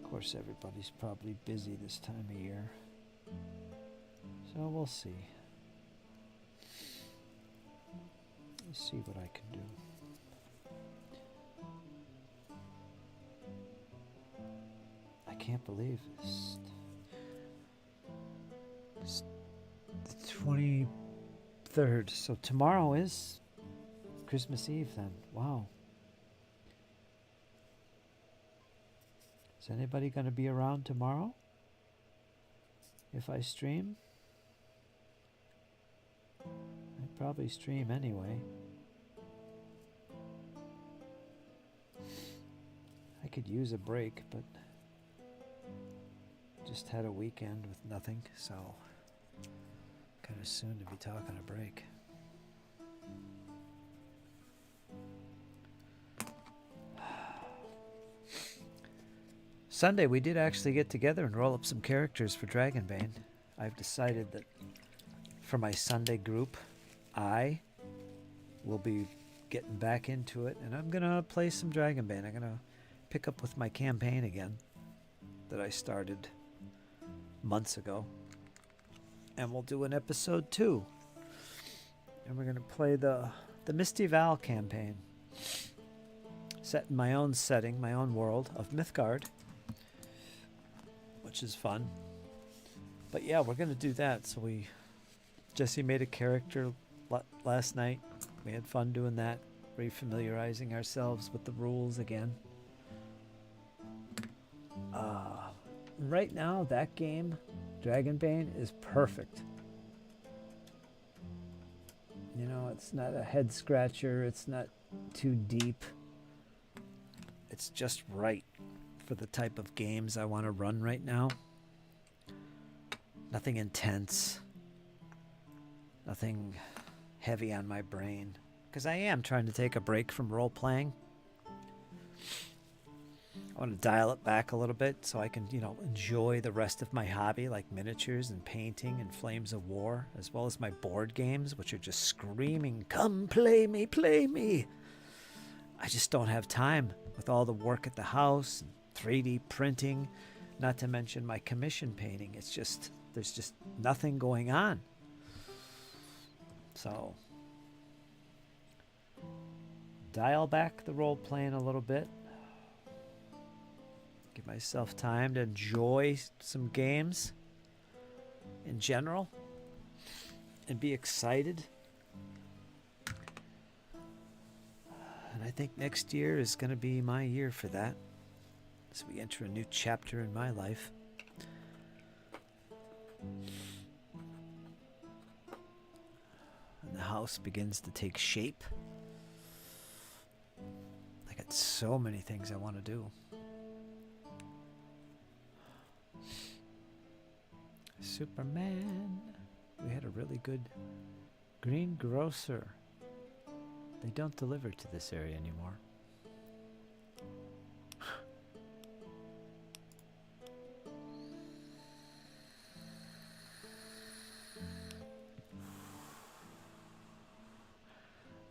S1: Of course, everybody's probably busy this time of year, so we'll see. Let's see what I can do. I can't believe this. It's the 23rd, so tomorrow is Christmas Eve then. Wow. Is anybody going to be around tomorrow? If I stream? I'd probably stream anyway. could use a break, but just had a weekend with nothing, so kind of soon to be talking a break. Sunday, we did actually get together and roll up some characters for Dragonbane. I've decided that for my Sunday group, I will be getting back into it, and I'm going to play some Dragonbane. I'm going to pick up with my campaign again that I started months ago. And we'll do an episode 2. And we're going to play the Misty Val campaign. Set in my own setting, my own world of Mythgard, which is fun. But yeah, we're going to do that. So Jesse made a character last night. We had fun doing that, refamiliarizing ourselves with the rules again. Right now, that game, Dragonbane, is perfect. You know, it's not a head scratcher. It's not too deep. It's just right for the type of games I want to run right now. Nothing intense. Nothing heavy on my brain. Because I am trying to take a break from role-playing. I want to dial it back a little bit so I can, enjoy the rest of my hobby, like miniatures and painting and Flames of War, as well as my board games, which are just screaming, "Come play me, play me!" I just don't have time with all the work at the house and 3D printing, not to mention my commission painting. There's just nothing going on. So, dial back the role-playing a little bit. Give myself time to enjoy some games in general and be excited. And I think next year is going to be my year for that, as we enter a new chapter in my life. And the house begins to take shape. I got so many things I want to do. Superman. We had a really good greengrocer. They don't deliver to this area anymore.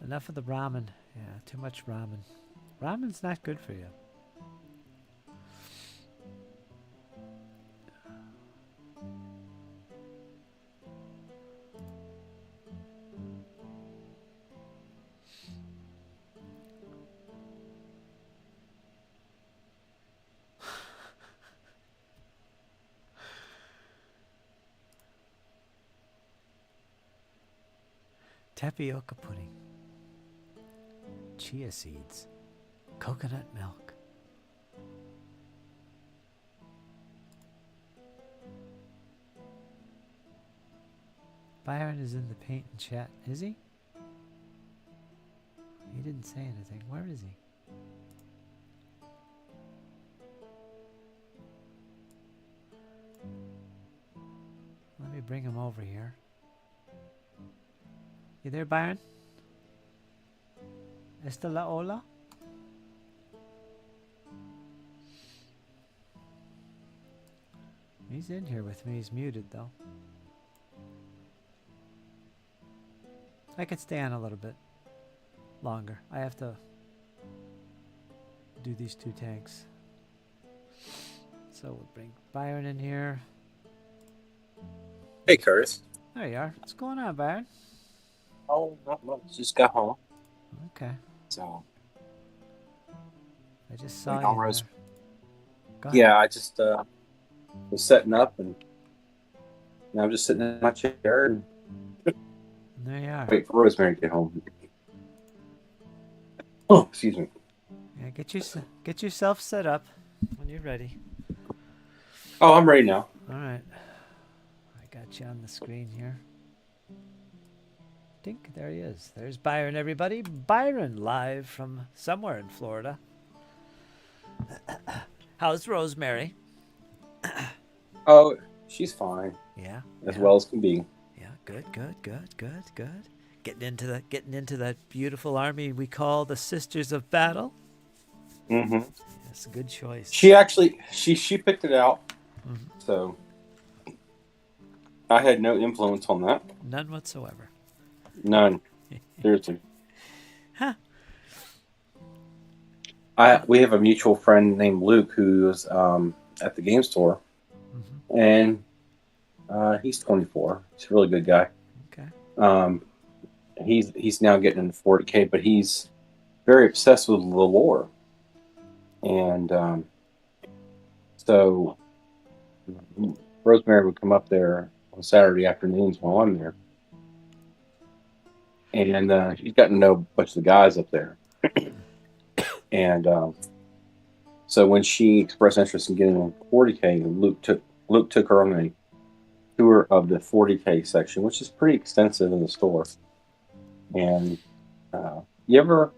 S1: Enough of the ramen. Yeah, too much ramen. Ramen's not good for you. Tapioca pudding, chia seeds, coconut milk. Byron is in the paint and chat. Is he? He didn't say anything. Where is he? Let me bring him over here. You there, Byron? Esta la hola? He's in here with me. He's muted, though. I could stay on a little bit longer. I have to do these 2 tanks. So we'll bring Byron in here.
S6: Hey, Curtis.
S1: There you are. What's going on, Byron?
S6: Oh, not much. Just got home.
S1: Okay.
S6: So.
S1: I just saw you. Go ahead.
S6: Yeah, I just was setting up, and now I'm just sitting in my chair and
S1: There you are.
S6: wait for Rosemary to get home. Oh, excuse me.
S1: Yeah, get yourself set up when you're ready.
S6: Oh, I'm ready now.
S1: All right. I got you on the screen here. Dink, there he is. There's Byron, everybody. Byron, live from somewhere in Florida. How's Rosemary?
S6: Oh, she's fine,
S1: Yeah.
S6: as
S1: yeah.
S6: well as can be.
S1: Yeah, good. Getting into that beautiful army we call the Sisters of Battle.
S6: Mm-hmm.
S1: That's a good choice.
S6: She actually she picked it out, so I had no influence on that.
S1: None whatsoever.
S6: None. Seriously.
S1: Huh.
S6: We have a mutual friend named Luke who's at the game store, and he's 24. He's a really good guy.
S1: Okay.
S6: He's now getting into 40K, but he's very obsessed with the lore, and so Rosemary would come up there on Saturday afternoons while I'm there, and she's gotten to know a bunch of the guys up there. And so when she expressed interest in getting on 40K, Luke took her on a tour of the 40K section, which is pretty extensive in the store. And you ever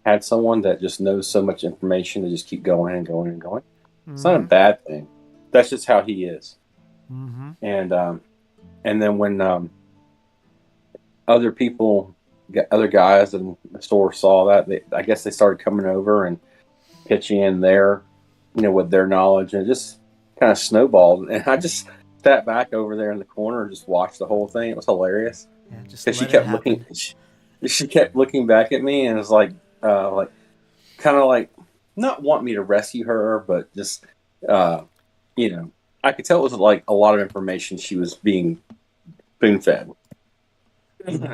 S6: had someone that just knows so much information to just keep going and going and going?
S1: Mm-hmm.
S6: It's not a bad thing. That's just how he is.
S1: Mm-hmm.
S6: And then when other guys in the store saw that, I guess they started coming over and pitching in with their knowledge, and it just kind of snowballed. And I just sat back over there in the corner and just watched the whole thing. It was hilarious.
S1: Yeah, just
S6: Because
S1: let it happen.
S6: she kept looking back at me, and it was like kind of like not want me to rescue her, but just I could tell it was like a lot of information she was being spoon fed.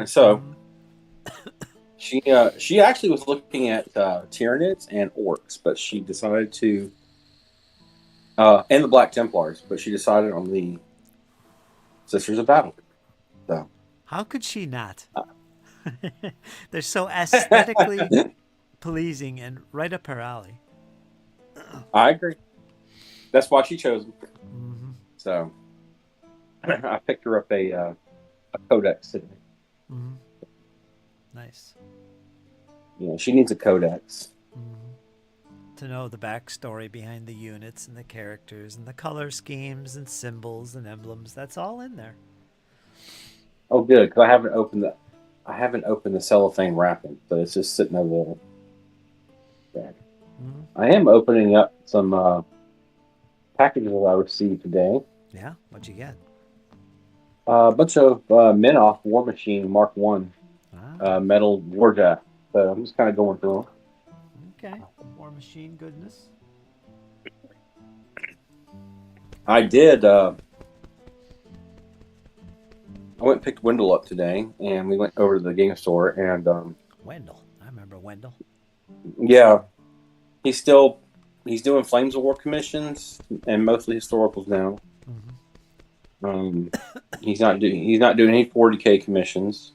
S6: So she actually was looking at Tyranids and Orcs, but she decided to and the Black Templars, but she decided on the Sisters of Battle. So
S1: How could she not? They're so aesthetically pleasing and right up her alley.
S6: I agree. That's why she chose them.
S1: Mm-hmm.
S6: So I picked her up a codex today.
S1: Mm-hmm. Nice.
S6: Yeah, she needs a codex.
S1: Mm-hmm. To know the backstory behind the units and the characters and the color schemes and symbols and emblems, that's all in there.
S6: Oh, good, because I haven't opened the cellophane wrapping, so it's just sitting over there.
S1: Mm-hmm.
S6: I am opening up some packages that I received today.
S1: Yeah, what'd you get?
S6: A bunch of Minoff War Machine Mark One metal warjack. So I'm just kind of going through them.
S1: Okay, War Machine goodness.
S6: I did. I went and picked Wendell up today, and we went over to the game store. And
S1: Wendell, I remember Wendell.
S6: Yeah, he's doing Flames of War commissions and mostly historicals now.
S1: Mm-hmm.
S6: He's not doing any 40K commissions.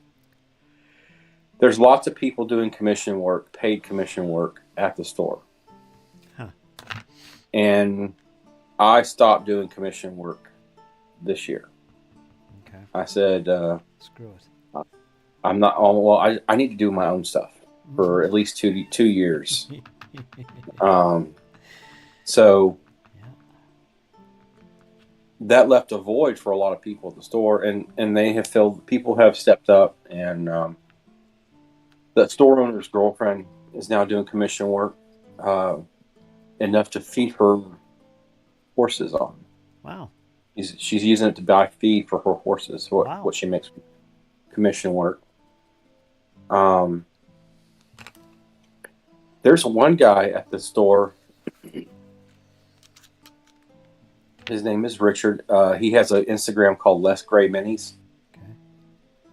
S6: There's lots of people doing commission work, paid commission work at the store.
S1: Huh.
S6: And I stopped doing commission work this year.
S1: Okay.
S6: I said,
S1: Screw it.
S6: I'm not. Well, I need to do my own stuff for at least 2 years. So that left a void for a lot of people at the store, and they have filled. People have stepped up, and the store owner's girlfriend is now doing commission work enough to feed her horses on.
S1: Wow.
S6: She's using it to buy feed for her horses.
S1: Wow.
S6: What she makes commission work. There's one guy at the store. His name is Richard. He has an Instagram called Less Gray Minis.
S1: Okay.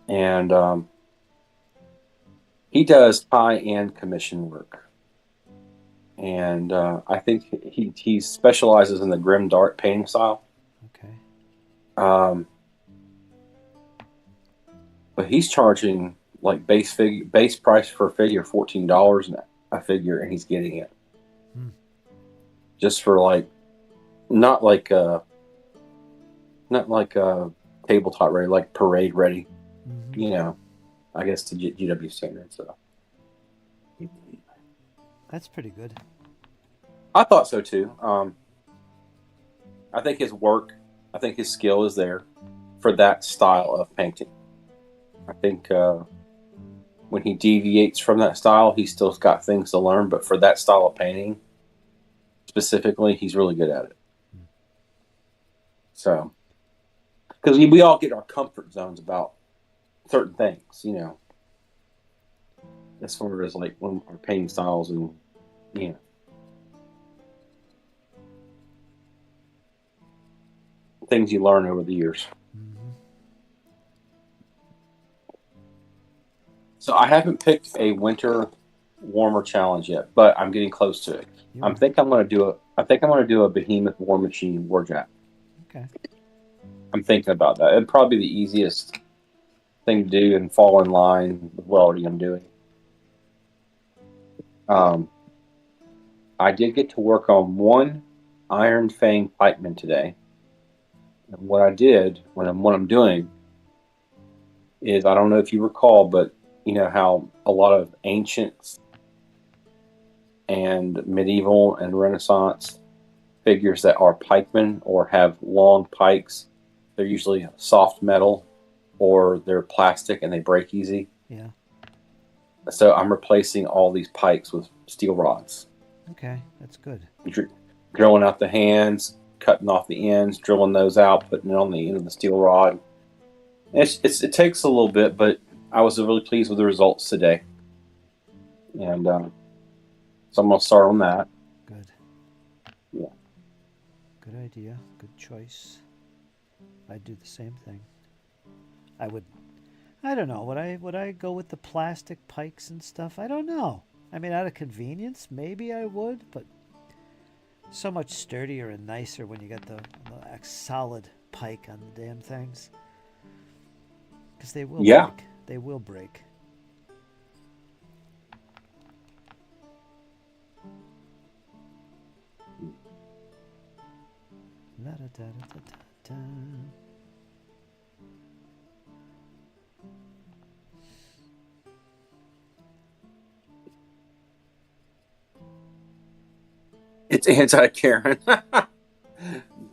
S6: And he does high-end commission work. And I think he specializes in the grim dark painting style.
S1: Okay.
S6: But he's charging like base price for a figure $14 a figure, and he's getting it. Just for like not like a tabletop ready, like parade ready.
S1: Mm-hmm.
S6: You know, I guess to GW standards. So
S1: That's pretty good.
S6: I thought so too. I think his skill is there for that style of painting. I think when he deviates from that style, he's still got things to learn. But for that style of painting specifically, he's really good at it. So, because we all get our comfort zones about certain things, as far as like when our painting styles and things you learn over the years. So I haven't picked a winter warmer challenge yet, but I'm getting close to it. I think I'm going to do a Behemoth War Machine Warjack.
S1: Okay.
S6: I'm thinking about that. It'd probably be the easiest thing to do and fall in line with what already I'm doing. I did get to work on one Iron Fang pikeman today. And what I did, what I'm doing, is I don't know if you recall, but you know how a lot of ancient and medieval and Renaissance figures that are pikemen or have long pikes, they're usually soft metal or they're plastic and they break easy.
S1: Yeah.
S6: So I'm replacing all these pikes with steel rods.
S1: Okay, that's good.
S6: Drilling out the hands, cutting off the ends, drilling those out, putting it on the end of the steel rod. It takes a little bit, but I was really pleased with the results today. And so I'm going to start on that.
S1: Good.
S6: Yeah.
S1: Good idea. Good choice. I'd do the same thing. I don't know. Would I go with the plastic pikes and stuff? I don't know. I mean, out of convenience, maybe I would, but so much sturdier and nicer when you got the solid pike on the damn things. Because they will break. They will break. La da da da da da.
S6: It's anti-Karen.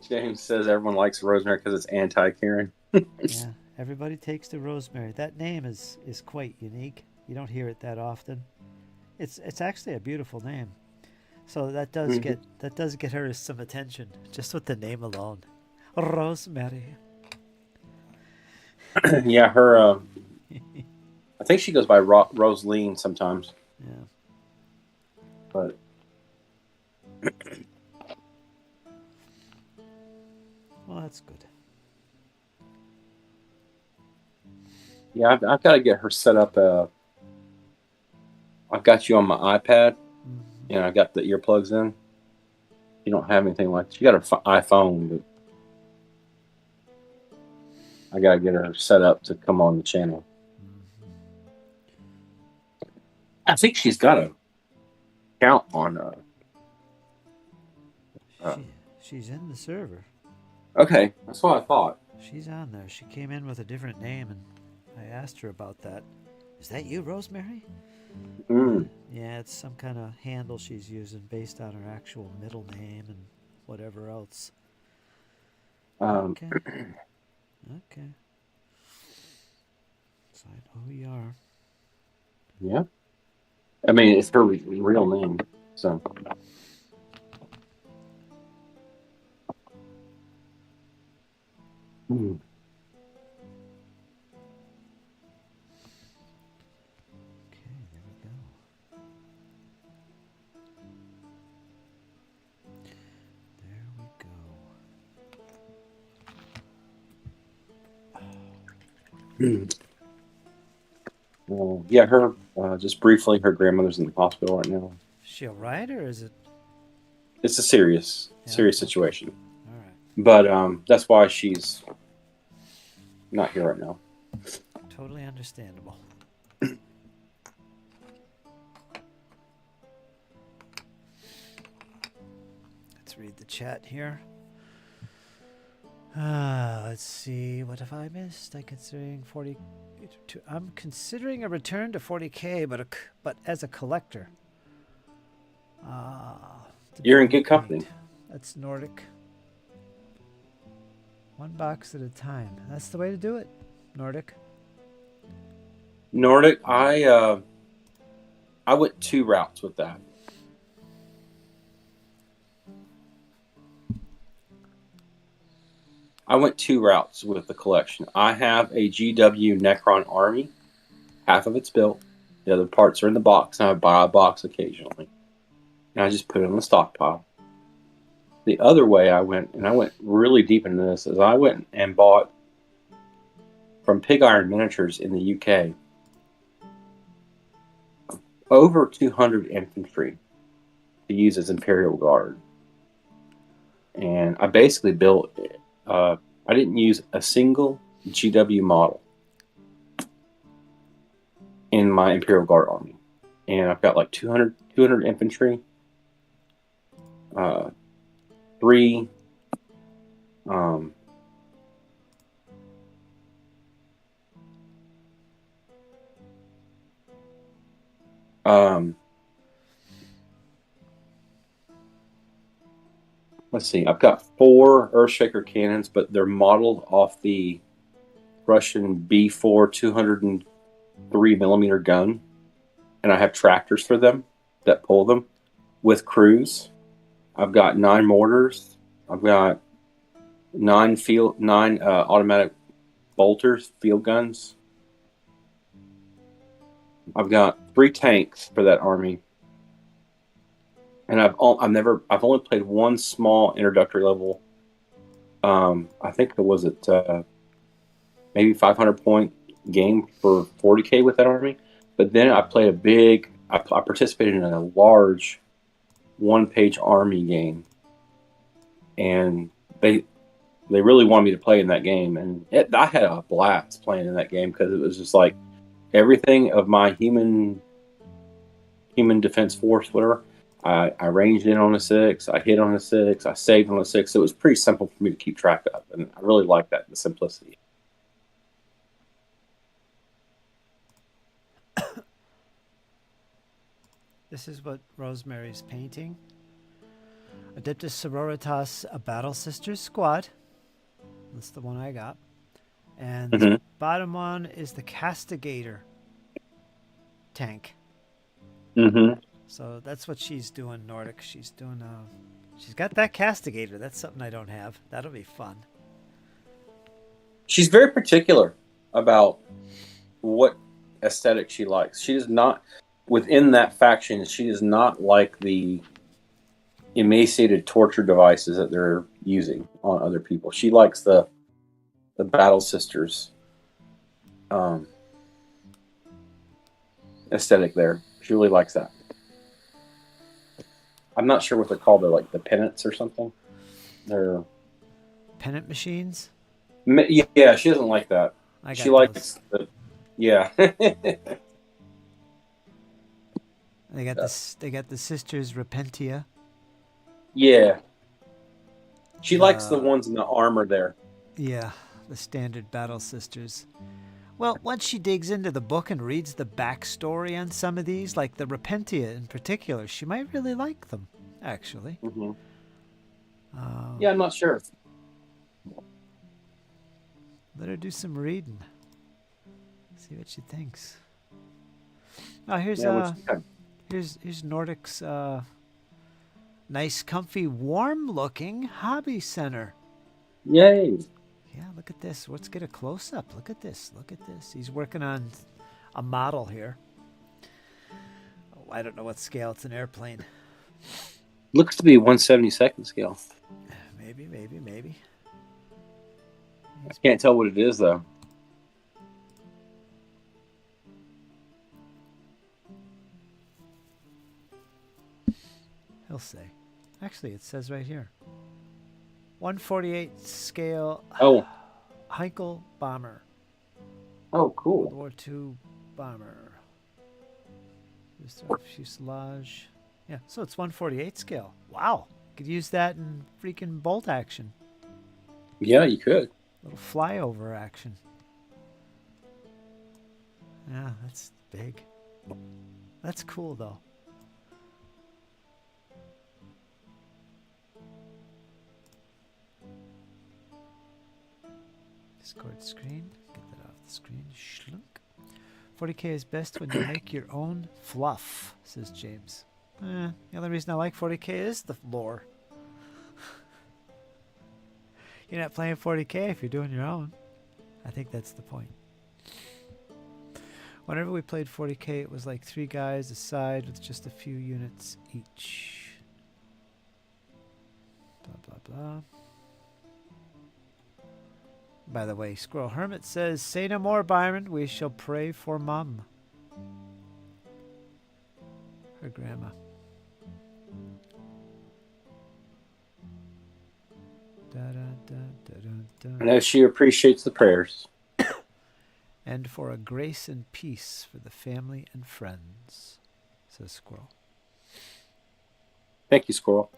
S6: James says everyone likes rosemary because it's anti-Karen.
S1: Yeah, everybody takes to rosemary. That name is quite unique. You don't hear it that often. It's actually a beautiful name. So that does get her some attention just with the name alone. Rosemary.
S6: Yeah, her. I think she goes by Rosaline sometimes.
S1: Yeah.
S6: But
S1: well, that's good.
S6: yeah, I've got to get her set up. I've got you on my iPad, and I got the earplugs in. You don't have anything like that. You got an iPhone, but I got to get her set up to come on the channel. I think she's got a account on.
S1: She's in the server.
S6: Okay, that's what I thought.
S1: She's on there. She came in with a different name, and I asked her about that. Is that you, Rosemary? Yeah, it's some kind of handle she's using based on her actual middle name and whatever else. Okay. Okay. So I know who you are.
S6: Yeah. I mean, it's her real name, so.
S1: Okay, there we go. There we go.
S6: Well, yeah, her, just briefly, her grandmother's in the hospital right now.
S1: Is she alright, or is it?
S6: It's a serious situation.
S1: All right.
S6: But that's why she's not here right now.
S1: Totally understandable. Let's read the chat here. Let's see. What have I missed? I'm considering a return to 40K, but as a collector.
S6: You're in good company.
S1: That's Nordic. One box at a time. That's the way to do it, Nordic.
S6: Nordic, I went 2 routes with that. I went 2 routes with the collection. I have a GW Necron Army. Half of it's built. The other parts are in the box, and I buy a box occasionally. And I just put it on the stockpile. The other way I went, and I went really deep into this, is I went and bought from Pig Iron Miniatures in the UK over 200 infantry to use as Imperial Guard. And I basically built, I didn't use a single GW model in my Imperial Guard army. And I've got like 200 infantry, 3 let's see, I've got 4 Earthshaker cannons, but they're modeled off the Russian B4 203mm gun, and I have tractors for them that pull them with crews. I've got 9 mortars. I've got 9 automatic bolters, field guns. I've got 3 tanks for that army, and I've only played 1 small introductory level. I think it was maybe 500 point game for 40K with that army. But then I played I participated in a large 1-page army game, and they really wanted me to play in that game, and I had a blast playing in that game because it was just like everything of my human defense force, whatever. I ranged in on a 6, I hit on a 6, I saved on a 6. So it was pretty simple for me to keep track of, and I really like that, the simplicity.
S1: This is what Rosemary's painting. Adeptus Sororitas, a Battle Sisters squad. That's the one I got. And the bottom one is the Castigator tank.
S6: Mm-hmm.
S1: So that's what she's doing, Nordic. She's doing, she's got that Castigator. That's something I don't have. That'll be fun.
S6: She's very particular about what aesthetic she likes. She does not, within that faction, she does not like the emaciated torture devices that they're using on other people. She likes the Battle Sisters aesthetic there. She really likes that. I'm not sure what they're called. They're like the pennants or something. They're
S1: Pennant machines?
S6: Yeah, she doesn't like that. She likes the
S1: They got this. They got the Sisters Repentia.
S6: Yeah. She likes the ones in the armor there.
S1: Yeah, the standard Battle Sisters. Well, once she digs into the book and reads the backstory on some of these, like the Repentia in particular, she might really like them, actually.
S6: Mm-hmm. Yeah, I'm not sure.
S1: Let her do some reading. See what she thinks. Oh, here's Nordic's nice, comfy, warm-looking hobby center.
S6: Yay!
S1: Yeah, look at this. Let's get a close-up. Look at this. Look at this. He's working on a model here. Oh, I don't know what scale. It's an airplane.
S6: Looks to be 1/72nd scale.
S1: Maybe.
S6: I can't tell what it is, though.
S1: He'll say. Actually, it says right here. 1/48 scale.
S6: Oh.
S1: Heinkel bomber.
S6: Oh, cool.
S1: World War II bomber. Fuselage. Yeah, so it's 1/48 scale. Wow. Could use that in freaking bolt action.
S6: Yeah, you could.
S1: Little flyover action. Yeah, that's big. That's cool, though. Discord screen. Get that off the screen. Schlunk. 40k is best when you make your own fluff, says James. The only reason I like 40k is the lore. You're not playing 40k if you're doing your own. I think that's the point. Whenever we played 40k, it was like 3 guys a side with just a few units each. Blah, blah, blah. By the way, Squirrel Hermit says, say no more, Byron. We shall pray for Mum. Her grandma. Da, da, da, da, da, da.
S6: I know she appreciates the prayers.
S1: And for a grace and peace for the family and friends, says Squirrel.
S6: Thank you, Squirrel.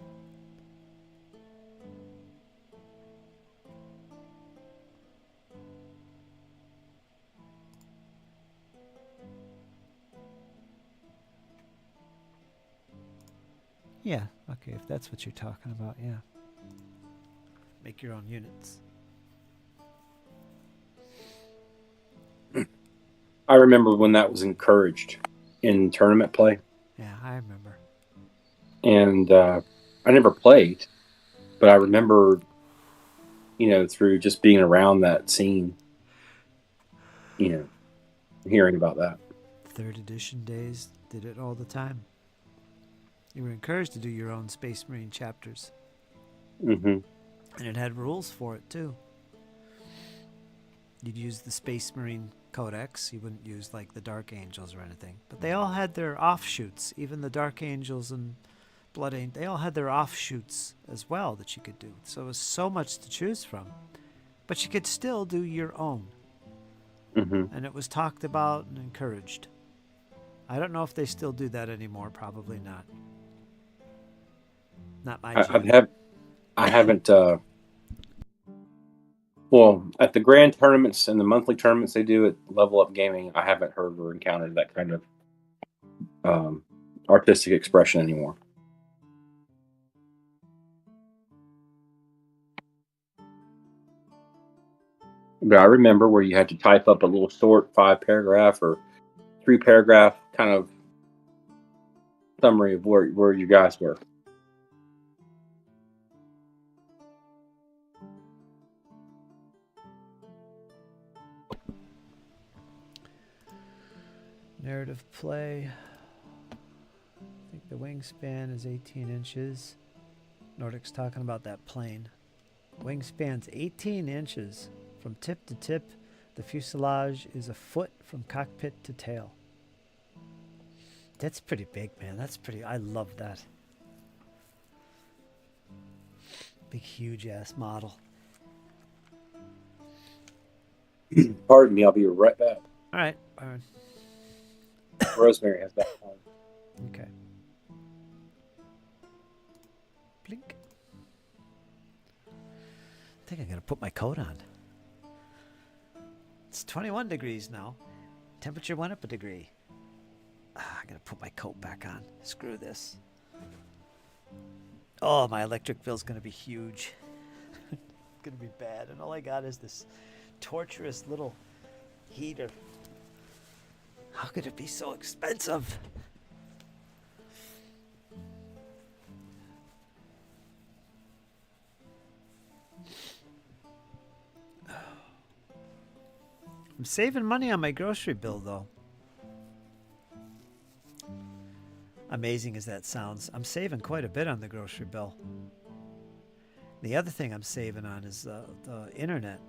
S1: Yeah, okay, if that's what you're talking about, yeah. Make your own units.
S6: I remember when that was encouraged in tournament play.
S1: Yeah, I remember.
S6: And I never played, but I remember, through just being around that scene, hearing about that.
S1: 3rd edition days did it all the time. You were encouraged to do your own Space Marine chapters.
S6: Mm-hmm.
S1: And it had rules for it, too. You'd use the Space Marine Codex. You wouldn't use, like, the Dark Angels or anything. But they all had their offshoots. Even the Dark Angels and Blood Angels, they all had their offshoots as well that you could do. So it was so much to choose from. But you could still do your own.
S6: Mm-hmm.
S1: And it was talked about and encouraged. I don't know if they still do that anymore. Probably not. Not my jam.
S6: I haven't. Well, at the grand tournaments and the monthly tournaments they do at Level Up Gaming, I haven't heard or encountered that kind of artistic expression anymore. But I remember where you had to type up a little short 5-paragraph or 3-paragraph kind of summary of where you guys were.
S1: Narrative play. I think the wingspan is 18 inches. Nordic's talking about that plane. Wingspan's 18 inches from tip to tip. The fuselage is a foot from cockpit to tail. That's pretty big, man. That's pretty. I love that. Big, huge ass model.
S6: Pardon me, I'll be right back.
S1: All right, Byron.
S6: Rosemary has that one.
S1: Okay. Blink. I think I'm going to put my coat on. It's 21 degrees now. Temperature went up a degree. I'm going to put my coat back on. Screw this. Oh, my electric bill's going to be huge. It's going to be bad. And all I got is this torturous little heater. How could it be so expensive? I'm saving money on my grocery bill, though. Amazing as that sounds, I'm saving quite a bit on the grocery bill. The other thing I'm saving on is the internet.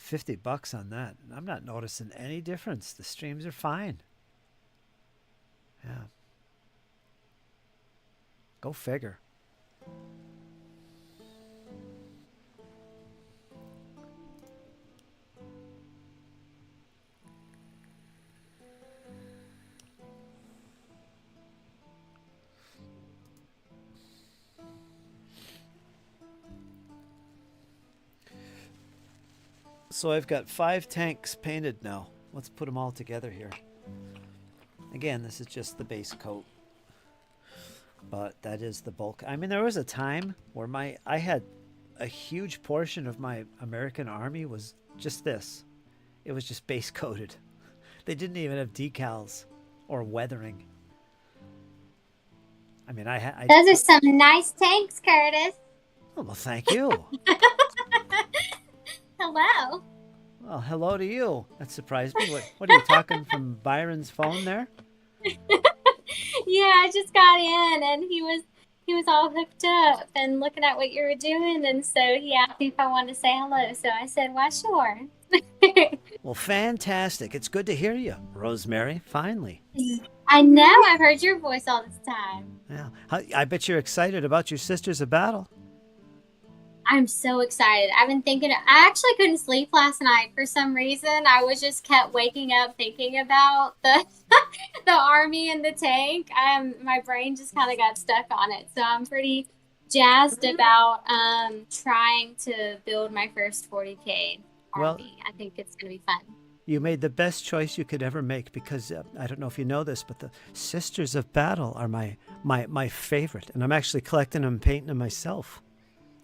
S1: $50 on that. I'm not noticing any difference. The streams are fine. Yeah. Go figure. So I've got 5 tanks painted now. Let's put them all together here. Again, this is just the base coat. But that is the bulk. I mean, there was a time where I had a huge portion of my American Army was just this. It was just base coated. They didn't even have decals or weathering. I mean,
S7: Those are some nice tanks, Curtis.
S1: Oh, well, thank you.
S7: Hello.
S1: Well, hello to you. That surprised me. What are you talking from Byron's phone there?
S7: Yeah, I just got in and he was all hooked up and looking at what you were doing, and so he asked me if I wanted to say hello. So I said, "Why, sure."
S1: Well, fantastic. It's good to hear you, Rosemary, finally.
S7: I know, I've heard your voice all this time.
S1: Yeah. I bet you're excited about your Sisters of Battle.
S7: I'm so excited. I've been thinking, I actually couldn't sleep last night for some reason. I was just kept waking up thinking about the the army and the tank. My brain just kind of got stuck on it. So I'm pretty jazzed about trying to build my first 40K army.
S1: Well,
S7: I think it's going to be fun.
S1: You made the best choice you could ever make because I don't know if you know this, but the Sisters of Battle are my favorite. And I'm actually collecting them and painting them myself.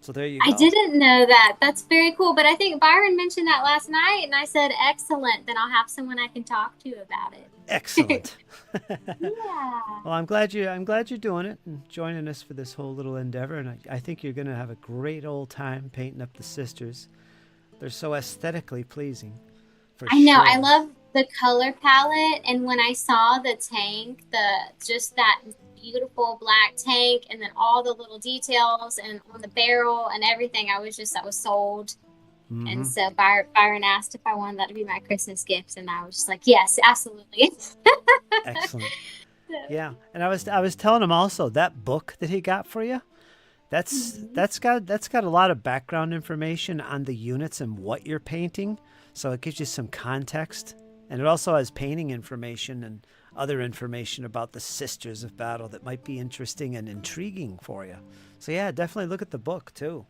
S1: So there you go.
S7: I didn't know that. That's very cool. But I think Byron mentioned that last night, and I said, excellent. Then I'll have someone I can talk to about it.
S1: Excellent.
S7: Yeah.
S1: Well, I'm glad you're doing it and joining us for this whole little endeavor. And I think you're going to have a great old time painting up the sisters. They're so aesthetically pleasing.
S7: I know.
S1: Sure.
S7: I love the color palette. And when I saw the tank, just that beautiful black tank, and then all the little details and on the barrel and everything, I was sold. Mm-hmm. And so Byron asked if I wanted that to be my Christmas gift, and I was just like, yes, absolutely.
S1: Excellent. Yeah, and I was telling him also that book that he got for you, that's got a lot of background information on the units and what you're painting, so it gives you some context, and it also has painting information and other information about the Sisters of Battle that might be interesting and intriguing for you. So yeah, definitely look at the book too.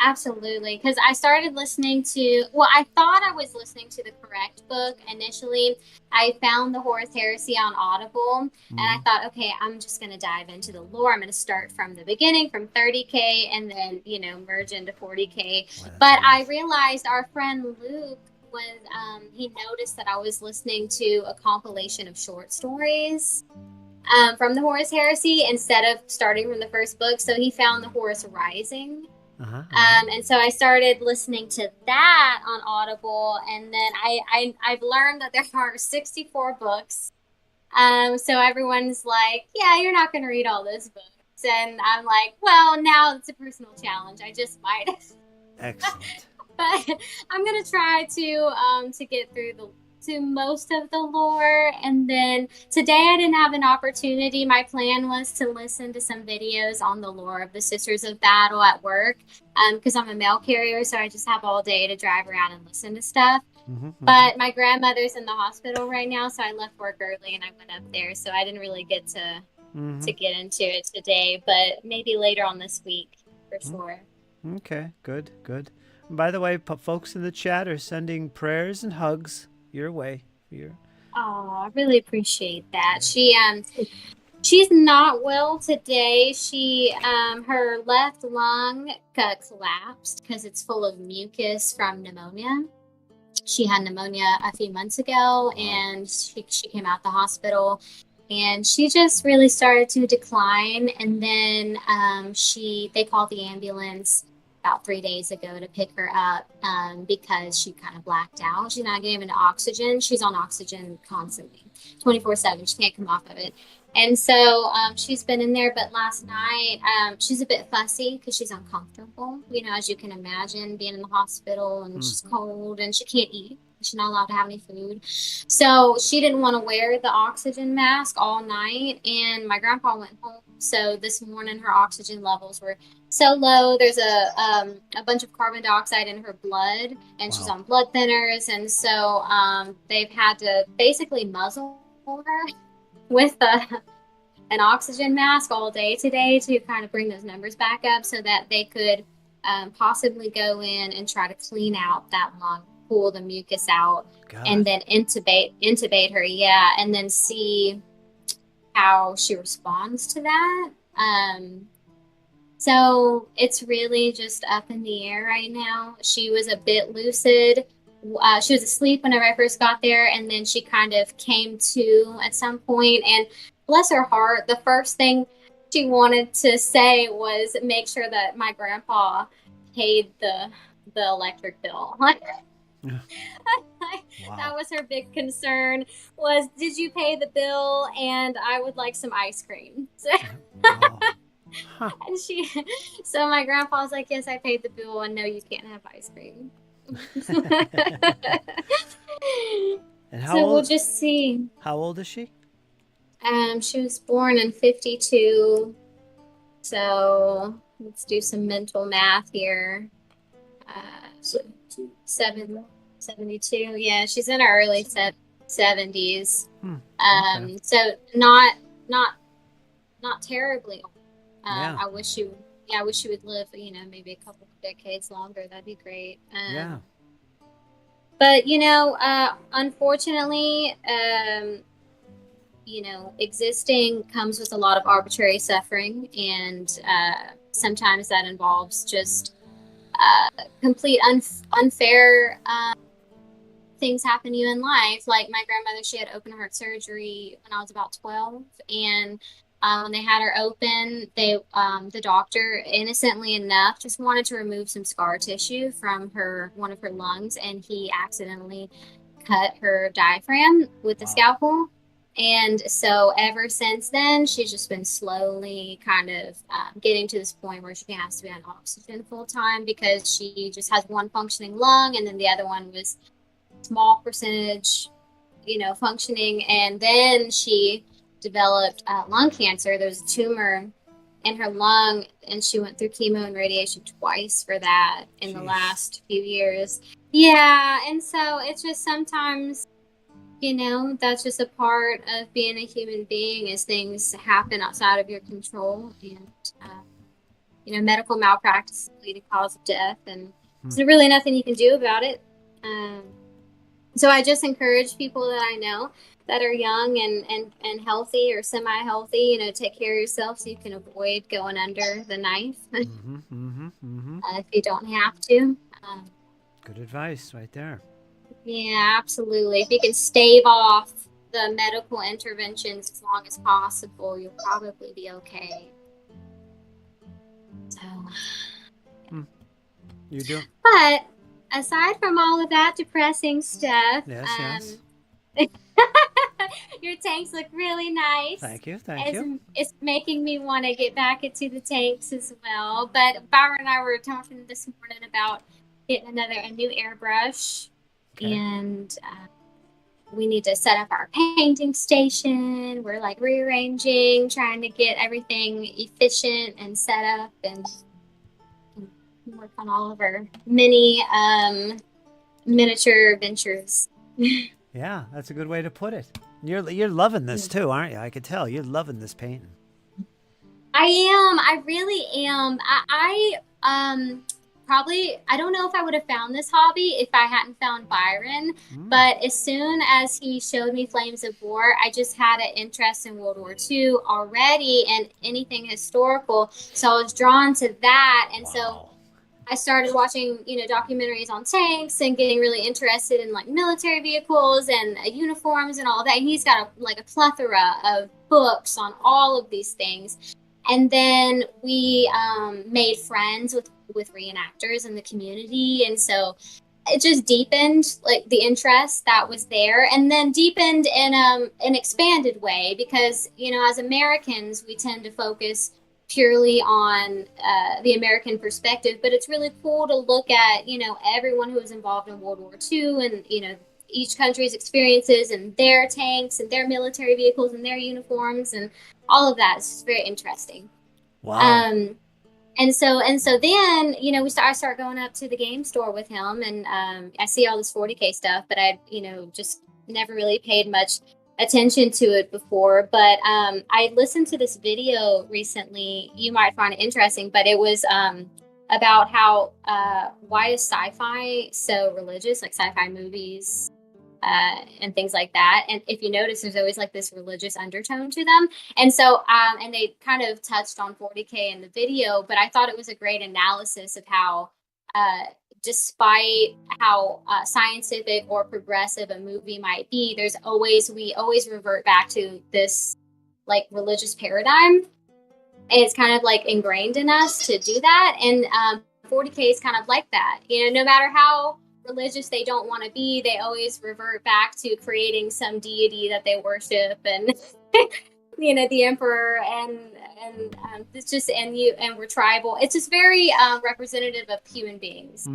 S7: Absolutely, because I started listening to, I thought I was listening to the correct book initially. I found the Horus Heresy on Audible, and I thought, okay, I'm just going to dive into the lore. I'm going to start from the beginning, from 30K, and then, merge into 40K. Well, but nice. I realized our friend Luke he noticed that I was listening to a compilation of short stories from the Horus Heresy instead of starting from the first book. So he found the Horus Rising. And so I started listening to that on Audible, and then I've learned that there are 64 books. So everyone's like, yeah, you're not going to read all those books. And I'm like, well, now it's a personal challenge. I just might.
S1: Excellent.
S7: But I'm gonna try to get through to most of the lore, and then today I didn't have an opportunity. My plan was to listen to some videos on the lore of the Sisters of Battle at work, because I'm a mail carrier, so I just have all day to drive around and listen to stuff. But my grandmother's in the hospital right now, so I left work early and I went up there, so I didn't really get to get into it today, but maybe later on this week for sure.
S1: Okay, good. By the way, folks in the chat are sending prayers and hugs your way.
S7: Oh, I really appreciate that. She's not well today. She her left lung collapsed because it's full of mucus from pneumonia. She had pneumonia a few months ago, and she came out the hospital, and she just really started to decline. And then they called the ambulance about 3 days ago to pick her up because she kind of blacked out. She's not getting into oxygen. She's on oxygen constantly, 24/7. She can't come off of it. And so she's been in there, but last night she's a bit fussy because she's uncomfortable, as you can imagine, being in the hospital, and she's cold and she can't eat. She's not allowed to have any food. So she didn't want to wear the oxygen mask all night, and my grandpa went home. So this morning her oxygen levels were so low. There's a bunch of carbon dioxide in her blood, and she's on blood thinners. And so they've had to basically muzzle her with an oxygen mask all day today to kind of bring those numbers back up so that they could possibly go in and try to clean out that lung, pull the mucus out, and then intubate her. Yeah. And then see how she responds to that. So it's really just up in the air right now. She was a bit lucid. She was asleep whenever I first got there, and then she kind of came to at some point. And bless her heart, the first thing she wanted to say was make sure that my grandpa paid the electric bill. That
S1: Wow.
S7: was her big concern, was did you pay the bill, and I would like some ice cream.
S1: Wow. Huh.
S7: And so my grandpa was like, yes, I paid the bill, and no, you can't have ice cream.
S1: And
S7: So we'll just see.
S1: how old is she?
S7: She was born in 52. So let's do some mental math here. So 72. Yeah, she's in her early 70s.
S1: Okay.
S7: So not terribly old.
S1: Yeah.
S7: I wish she would live, maybe a couple of decades longer. That'd be great.
S1: Yeah.
S7: But unfortunately, existing comes with a lot of arbitrary suffering, and sometimes that involves just complete unfair things happen to you in life. Like my grandmother, she had open heart surgery when I was about 12, and when they had her open, the doctor, innocently enough, just wanted to remove some scar tissue from one of her lungs, and he accidentally cut her diaphragm with the scalpel. And so ever since then, she's just been slowly kind of getting to this point where she has to be on oxygen full time, because she just has one functioning lung, and then the other one was small percentage, functioning. And then she developed lung cancer. There was a tumor in her lung, and she went through chemo and radiation twice for that in the last few years. Yeah, and so it's just sometimes, that's just a part of being a human being, is things happen outside of your control, and medical malpractice is the leading cause of death, and there's really nothing you can do about it. So I just encourage people that I know that are young and healthy or semi-healthy, take care of yourself so you can avoid going under the knife if you don't have to.
S1: Good advice right there.
S7: Yeah, absolutely. If you can stave off the medical interventions as long as possible, you'll probably be okay. So,
S1: You do?
S7: but aside from all of that depressing stuff,
S1: Yes.
S7: your tanks look really nice.
S1: Thank you.
S7: It's making me want to get back into the tanks as well. But Byron and I were talking this morning about getting a new airbrush.
S1: Okay.
S7: And we need to set up our painting station. We're like rearranging, trying to get everything efficient and set up, and work on all of our mini miniature ventures.
S1: Yeah, that's a good way to put it. You're loving this too, aren't you? I could tell you're loving this painting.
S7: I am. I really am. I probably, I don't know if I would have found this hobby if I hadn't found Byron, but as soon as he showed me Flames of War, I just had an interest in World War II already and anything historical. So I was drawn to that. And so I started watching, documentaries on tanks and getting really interested in like military vehicles and uniforms and all that. And he's got a plethora of books on all of these things. And then we made friends with reenactors in the community, and so it just deepened like the interest that was there, and then deepened in an expanded way, because as Americans we tend to focus purely on the American perspective, but it's really cool to look at everyone who was involved in World War II, and each country's experiences and their tanks and their military vehicles and their uniforms and all of that. It's just very interesting.
S1: Wow.
S7: And so then, I start going up to the game store with him, and I see all this 40K stuff, but I, just never really paid much attention to it before. But I listened to this video recently. You might find it interesting, but it was about how why is sci-fi so religious, like sci-fi movies, and things like that. And if you notice, there's always like this religious undertone to them. And so, and they kind of touched on 40K in the video, but I thought it was a great analysis of how, despite how scientific or progressive a movie might be, we always revert back to this like religious paradigm. And it's kind of like ingrained in us to do that. And 40K is kind of like that. No matter how religious they don't want to be, they always revert back to creating some deity that they worship, and the emperor, and it's just and we're tribal. It's just very representative of human beings,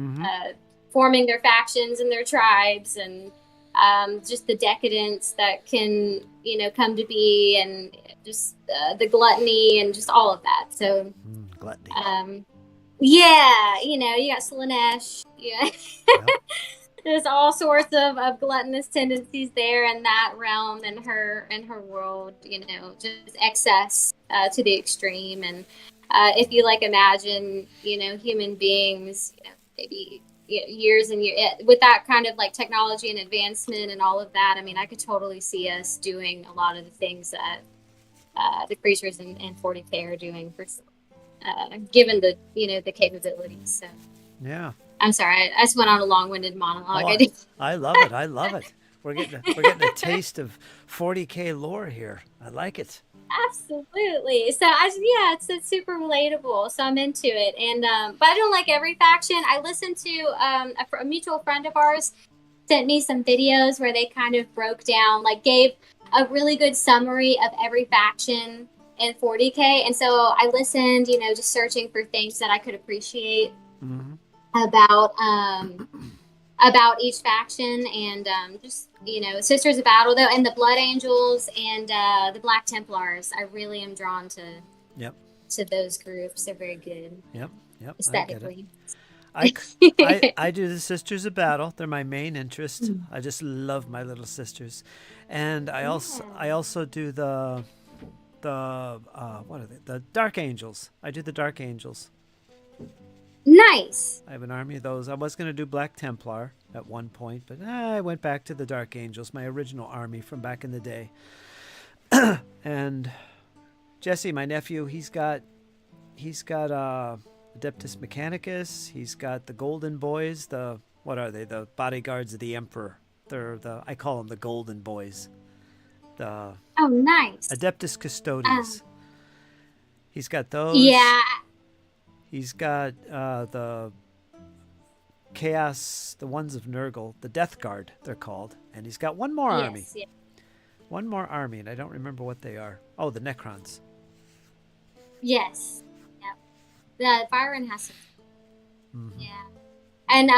S7: forming their factions and their tribes, and just the decadence that can come to be, and just the gluttony and just all of that. So
S1: gluttony.
S7: Yeah, you got Slanesh. Yeah. Yep. There's all sorts of gluttonous tendencies there in that realm, and her world, just excess to the extreme. And if you imagine, human beings, maybe years and years with that kind of like technology and advancement and all of that. I mean, I could totally see us doing a lot of the things that the creatures in 40K are doing for. Given the the capabilities. So
S1: yeah,
S7: I'm sorry, I just went on a long-winded monologue.
S1: I love it. I love it. We're getting a taste of 40K lore here. I like it.
S7: Absolutely. So it's super relatable. So I'm into it, and but I don't like every faction. I listened to a mutual friend of ours sent me some videos where they kind of broke down, gave a really good summary of every faction in 40K, and so I listened, just searching for things that I could appreciate about each faction, and just Sisters of Battle though, and the Blood Angels, and the Black Templars. I really am drawn to those groups. They're very good.
S1: Yep.
S7: Aesthetically.
S1: I do the Sisters of Battle. They're my main interest. I just love my little sisters, and I also do the what are they? The Dark Angels. I do the Dark Angels.
S7: Nice.
S1: I have an army of those. I was going to do Black Templar at one point, but I went back to the Dark Angels, my original army from back in the day. And Jesse, my nephew, he's got Adeptus Mechanicus. He's got the Golden Boys. What are they? The bodyguards of the Emperor. I call them the Golden Boys.
S7: Nice.
S1: Adeptus Custodes. He's got those.
S7: Yeah.
S1: He's got the Chaos, the ones of Nurgle, the Death Guard, they're called. And he's got one more army. Yeah. One more army, and I don't remember what they are. Oh, the Necrons.
S7: Yes. Yep. The Byron has some. Mm-hmm. Yeah. And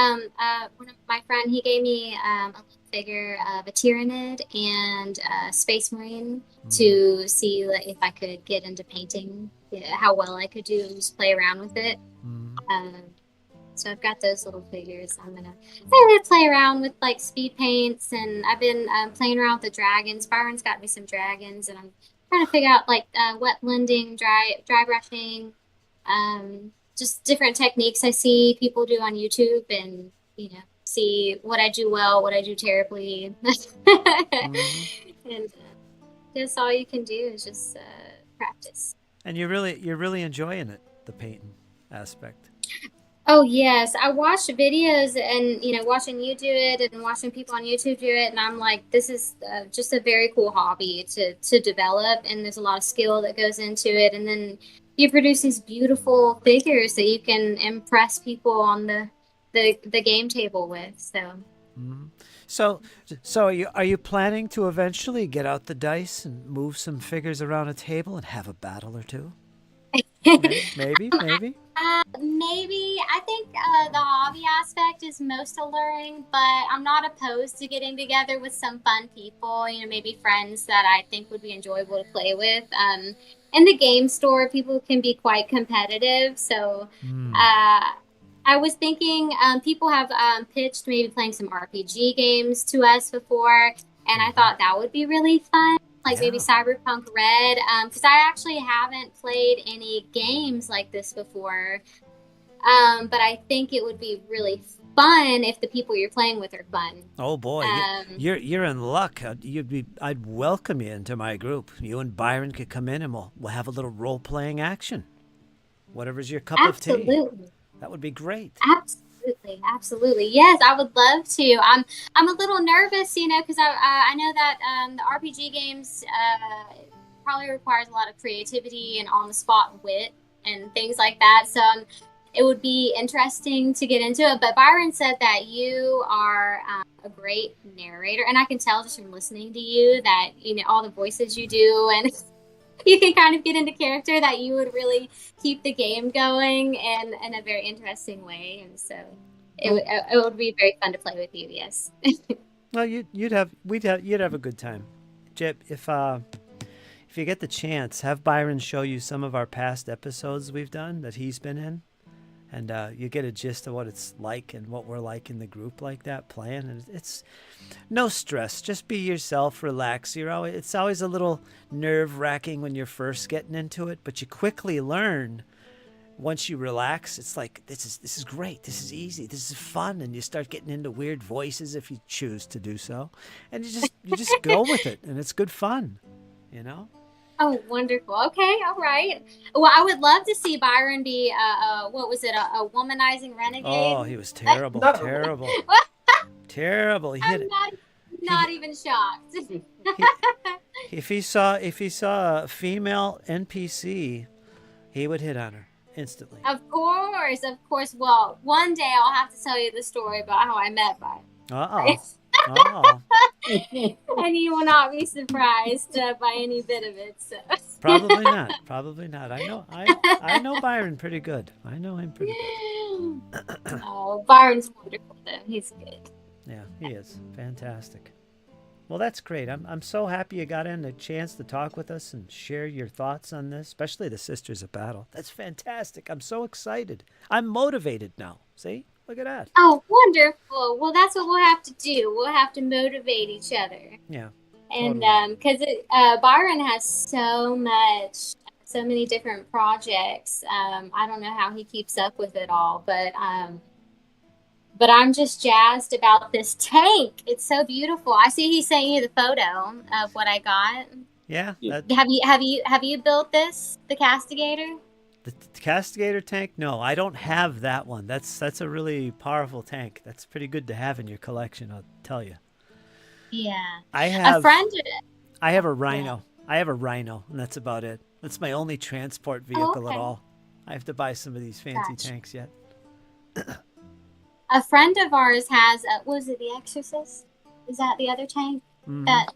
S7: one of my friend, he gave me a little figure of a Tyrannid and a Space Marine to see if I could get into painting, how well I could do, and just play around with it. So I've got those little figures. I'm gonna play around with speed paints, and I've been playing around with the dragons. Byron's got me some dragons, and I'm trying to figure out wet blending, dry brushing, just different techniques I see people do on YouTube, and see what I do well, what I do terribly. And that's all you can do is just practice.
S1: And you're really enjoying it, the painting aspect.
S7: Oh yes, I watch videos, and watching you do it and watching people on YouTube do it, and I'm like, this is just a very cool hobby to develop, and there's a lot of skill that goes into it, and then you produce these beautiful figures that you can impress people on the game table with. So,
S1: so are you planning to eventually get out the dice and move some figures around a table and have a battle or two? Maybe.
S7: Maybe. I think the hobby aspect is most alluring, but I'm not opposed to getting together with some fun people, maybe friends that I think would be enjoyable to play with. In the game store, people can be quite competitive, so I was thinking people have pitched maybe playing some RPG games to us before, and I thought that would be really fun. Maybe Cyberpunk Red, because I actually haven't played any games like this before. But I think it would be really fun if the people you're playing with are fun.
S1: Oh boy, you're in luck. I'd welcome you into my group. You and Byron could come in and we'll have a little role playing action. Whatever's your cup of tea.
S7: Absolutely.
S1: That would be great.
S7: Absolutely. Yes, I would love to. I'm a little nervous, because I know that the RPG games probably requires a lot of creativity and on the spot wit and things like that. So it would be interesting to get into it. But Byron said that you are a great narrator, and I can tell just from listening to you that all the voices you do, and you can kind of get into character, that you would really keep the game going in a very interesting way. And so it would be very fun to play with you. Yes.
S1: Well, you'd have a good time, Jip. If you get the chance, have Byron show you some of our past episodes we've done that he's been in. And you get a gist of what it's like and what we're like in the group like that playing. And it's no stress. Just be yourself, relax. It's always a little nerve-wracking when you're first getting into it, but you quickly learn once you relax. It's like, this is great. This is easy. This is fun. And you start getting into weird voices if you choose to do so. And you just go with it. And it's good fun,
S7: Oh, wonderful. Okay, all right. Well, I would love to see Byron be, what was it, a womanizing renegade?
S1: Oh, he was terrible, terrible. Terrible. He hit
S7: I'm not even shocked.
S1: If he saw a female NPC, he would hit on her instantly.
S7: Of course. Well, one day I'll have to tell you the story about how I met Byron.
S1: Oh.
S7: And you will not be surprised by any bit of it. So.
S1: Probably not. I know Byron pretty good. I know him pretty good.
S7: Oh, Byron's wonderful though. He's good.
S1: Yeah, he is fantastic. Well, that's great. I'm so happy you got in a chance to talk with us and share your thoughts on this, especially the Sisters of Battle. That's fantastic. I'm so excited. I'm motivated now. See? Look at that.
S7: Oh, wonderful. Well, that's what we'll have to do. We'll have to motivate each other.
S1: Yeah.
S7: And
S1: totally.
S7: because Byron has so many different projects. I don't know how he keeps up with it all, but I'm just jazzed about this tank. It's so beautiful. I see he sent you the photo of what I got.
S1: Yeah.
S7: Have you built this, the Castigator?
S1: The Castigator tank? No, I don't have that one. That's a really powerful tank. That's pretty good to have in your collection, I'll tell you.
S7: Yeah.
S1: I have a Rhino.
S7: Yeah.
S1: I have a Rhino, and that's about it. That's my only transport vehicle at all. I have to buy some of these fancy tanks yet.
S7: A friend of ours has, was it the Exorcist? Is that the other tank that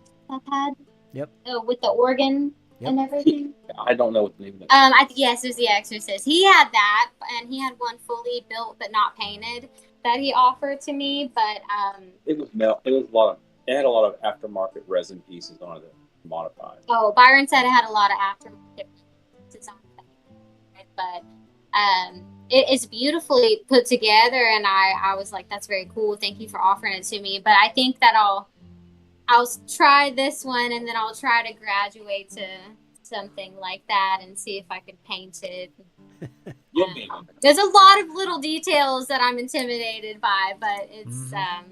S7: had?
S1: Yep.
S7: With the organ and everything?
S6: I don't know what the name of it.
S7: Yes, it was the Exorcist. He had that, and he had one fully built but not painted that he offered to me. But
S6: it was it had a lot of aftermarket resin pieces on it that were modified.
S7: Oh, Byron said it had a lot of aftermarket pieces on it, but it is beautifully put together, and I was like, that's very cool. Thank you for offering it to me. But I think that I'll try this one, and then I'll try to graduate to something like that and see if I could paint it. There's a lot of little details that I'm intimidated by, but it's a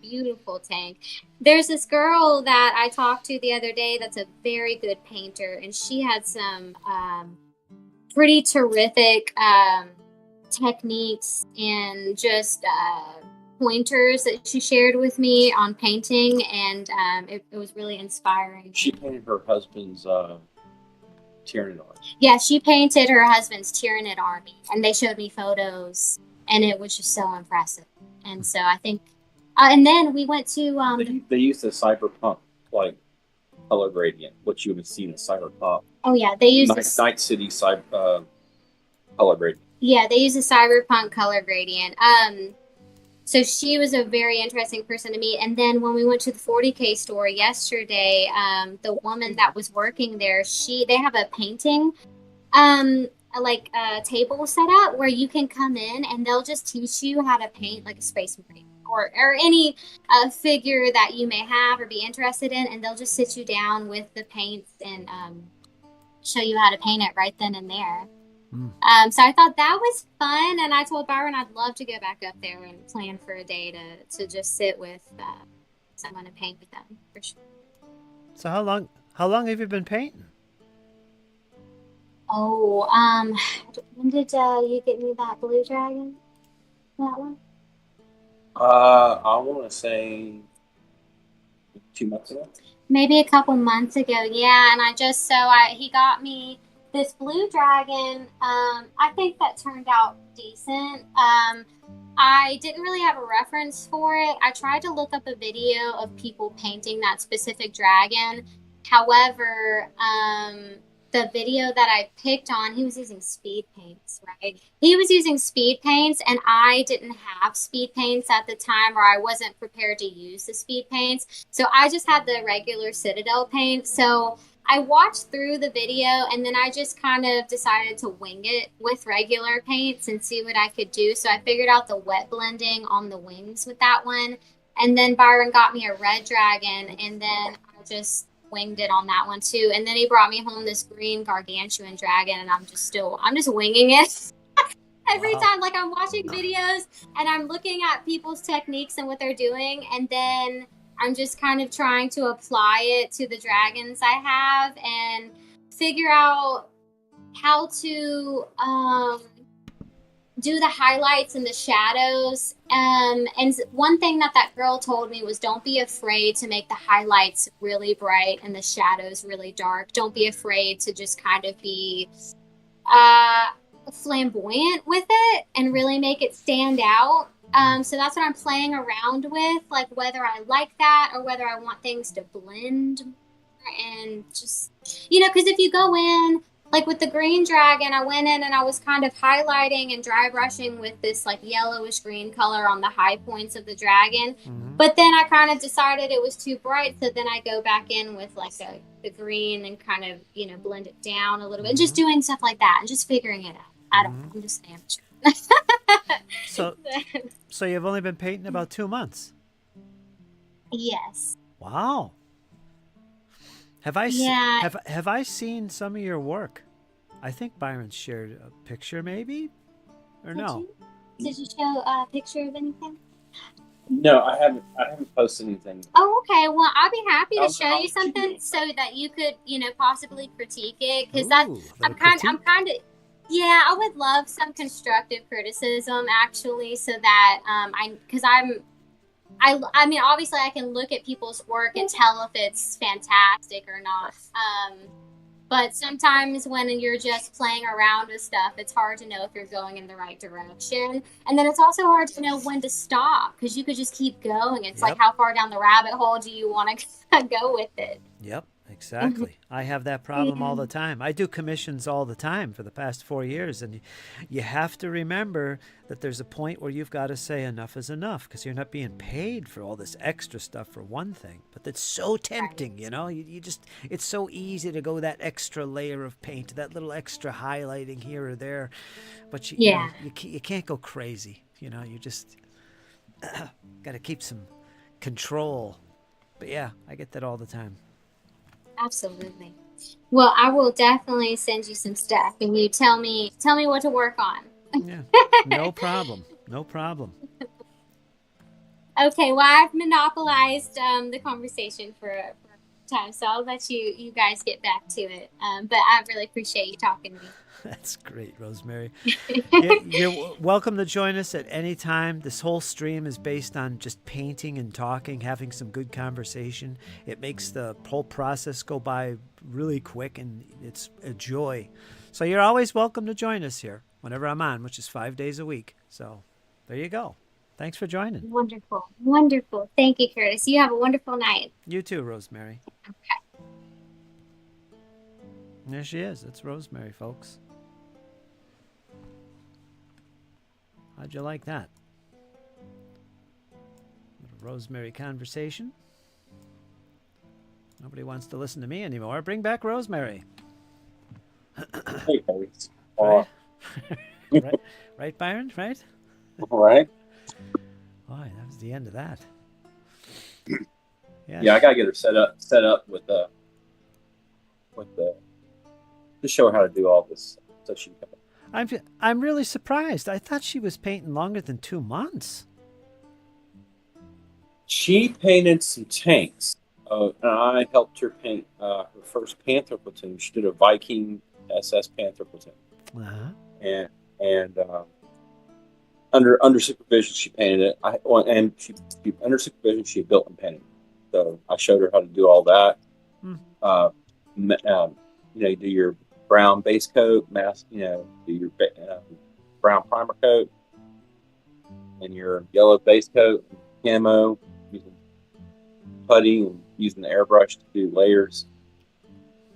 S7: beautiful tank. There's this girl that I talked to the other day that's a very good painter, and she had some pretty terrific techniques and just pointers that she shared with me on painting, and it was really inspiring.
S6: She painted her husband's Tyranid army.
S7: Yeah, she painted her husband's Tyranid army, and they showed me photos, and it was just so impressive. And so I think, and then we went to
S6: They used the cyberpunk color gradient, what you would see in the cyberpunk.
S7: Oh yeah, they used
S6: Night City color gradient.
S7: Yeah, they use a cyberpunk color gradient. So she was a very interesting person to meet. And then when we went to the 40K store yesterday, the woman that was working there, they have a painting, table set up where you can come in and they'll just teach you how to paint like a space marine or any figure that you may have or be interested in, and they'll just sit you down with the paints and show you how to paint it right then and there. So I thought that was fun, and I told Byron I'd love to go back up there and plan for a day to just sit with someone and paint with them for sure.
S1: So how long have you been painting?
S7: Oh, when did you get me that blue dragon? That one?
S6: I want to say 2 months ago.
S7: Maybe a couple months ago, yeah. And he got me this blue dragon. I think that turned out decent. I didn't really have a reference for it. I tried to look up a video of people painting that specific dragon. However, the video that I picked on, he was using speed paints, right? He was using speed paints, and I didn't have speed paints at the time, or I wasn't prepared to use the speed paints. So I just had the regular Citadel paint. So I watched through the video, and then I just kind of decided to wing it with regular paints and see what I could do. So I figured out the wet blending on the wings with that one. And then Byron got me a red dragon, and then I just winged it on that one too. And then he brought me home this green gargantuan dragon, and I'm just winging it. Every time, like, I'm watching videos and I'm looking at people's techniques and what they're doing, and then I'm just kind of trying to apply it to the dragons I have and figure out how to do the highlights and the shadows. And one thing that girl told me was, don't be afraid to make the highlights really bright and the shadows really dark. Don't be afraid to just kind of be flamboyant with it and really make it stand out. So that's what I'm playing around with, like whether I like that or whether I want things to blend and just, because if you go in, like with the green dragon, I went in and I was kind of highlighting and dry brushing with this like yellowish green color on the high points of the dragon. Mm-hmm. But then I kind of decided it was too bright. So then I go back in with like the green and kind of, blend it down a little bit, and just doing stuff like that and just figuring it out. I don't know. I'm just an amateur.
S1: So you've only been painting about 2 months?
S7: Yes.
S1: Wow. Have I seen some of your work? I think Byron shared a picture, maybe, or no?
S7: Did you show a picture of anything?
S6: No, I haven't posted anything.
S7: Oh, okay. Well, I'll be happy to show you something so that you could, possibly critique it, because I'm kind of. Yeah, I would love some constructive criticism, actually, so that I mean, obviously I can look at people's work and tell if it's fantastic or not. But sometimes when you're just playing around with stuff, it's hard to know if you're going in the right direction. And then it's also hard to know when to stop, because you could just keep going. It's like, how far down the rabbit hole do you want to go with it?
S1: Yep. Exactly. I have that problem all the time. I do commissions all the time for the past 4 years, and you have to remember that there's a point where you've got to say enough is enough, because you're not being paid for all this extra stuff for one thing. But that's so tempting, you just, it's so easy to go that extra layer of paint, that little extra highlighting here or there, but you can't go crazy. You just got to keep some control. But yeah, I get that all the time.
S7: Absolutely. Well, I will definitely send you some stuff, and you tell me what to work on.
S1: Yeah, no problem. No problem.
S7: Okay, well, I've monopolized the conversation for time, so I'll let you guys get back to it. But I really appreciate you talking to me.
S1: That's great, Rosemary. You're welcome to join us at any time. This whole stream is based on just painting and talking, having some good conversation. It makes the whole process go by really quick, and it's a joy. So you're always welcome to join us here whenever I'm on, which is 5 days a week. So there you go. Thanks for joining.
S7: Wonderful. Wonderful. Thank you, Curtis. You have a wonderful night.
S1: You too, Rosemary.
S7: Okay.
S1: There she is. It's Rosemary, folks. How'd you like that? Little Rosemary conversation. Nobody wants to listen to me anymore. Bring back Rosemary.
S6: Hey, folks.
S1: Right, Byron? Right?
S6: All right.
S1: Boy, that was the end of that.
S6: Yeah, I gotta get her set up with the to show her how to do all this, so she can.
S1: I'm really surprised. I thought she was painting longer than 2 months.
S6: She painted some tanks, and I helped her paint her first Panther platoon. She did a Viking SS Panther platoon,
S1: Uh-huh.
S6: and under supervision she painted it. Under supervision she built and painted. So I showed her how to do all that.
S1: Hmm.
S6: You do your brown base coat, do your brown primer coat, and your yellow base coat, camo, using putty and using the airbrush to do layers.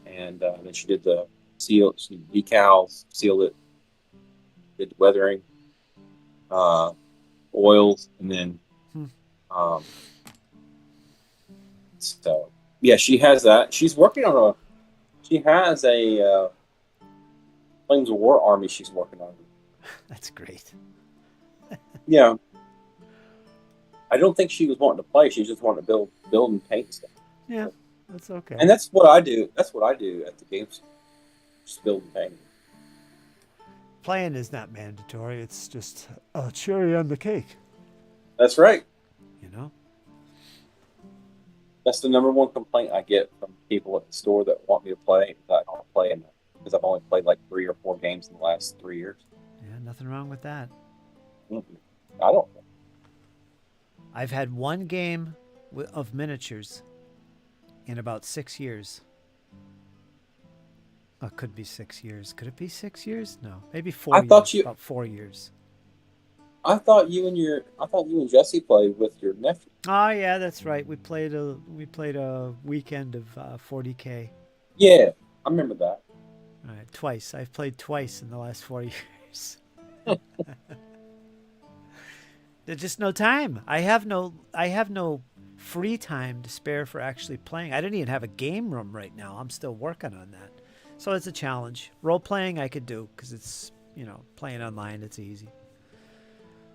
S6: And then she did the seal, she did decals, sealed it, did the weathering, oils, and then so yeah, she has that. She's working on she has a Flames of War army she's working on.
S1: That's great.
S6: Yeah. I don't think she was wanting to play. She just wanted to build and paint stuff.
S1: Yeah, that's okay.
S6: And that's what I do. That's what I do at the games. Just build and paint.
S1: Playing is not mandatory. It's just a cherry on the cake.
S6: That's right.
S1: You know?
S6: That's the number one complaint I get from people at the store that want me to play. That I don't play enough because I've only played like 3 or 4 games in the last 3 years.
S1: Yeah, nothing wrong with that.
S6: I don't.
S1: I've had one game of miniatures in about 6 years. Oh, it could be 6 years. Could it be 6 years? No, maybe 4 years. About 4 years.
S6: I thought you and Jesse played with your nephew.
S1: Oh yeah, that's right. We played a weekend of 40K.
S6: Yeah, I remember that.
S1: All right, twice. I've played twice in the last 4 years. There's just no time. I have no free time to spare for actually playing. I don't even have a game room right now. I'm still working on that. So it's a challenge. Role playing I could do because it's, playing online, it's easy.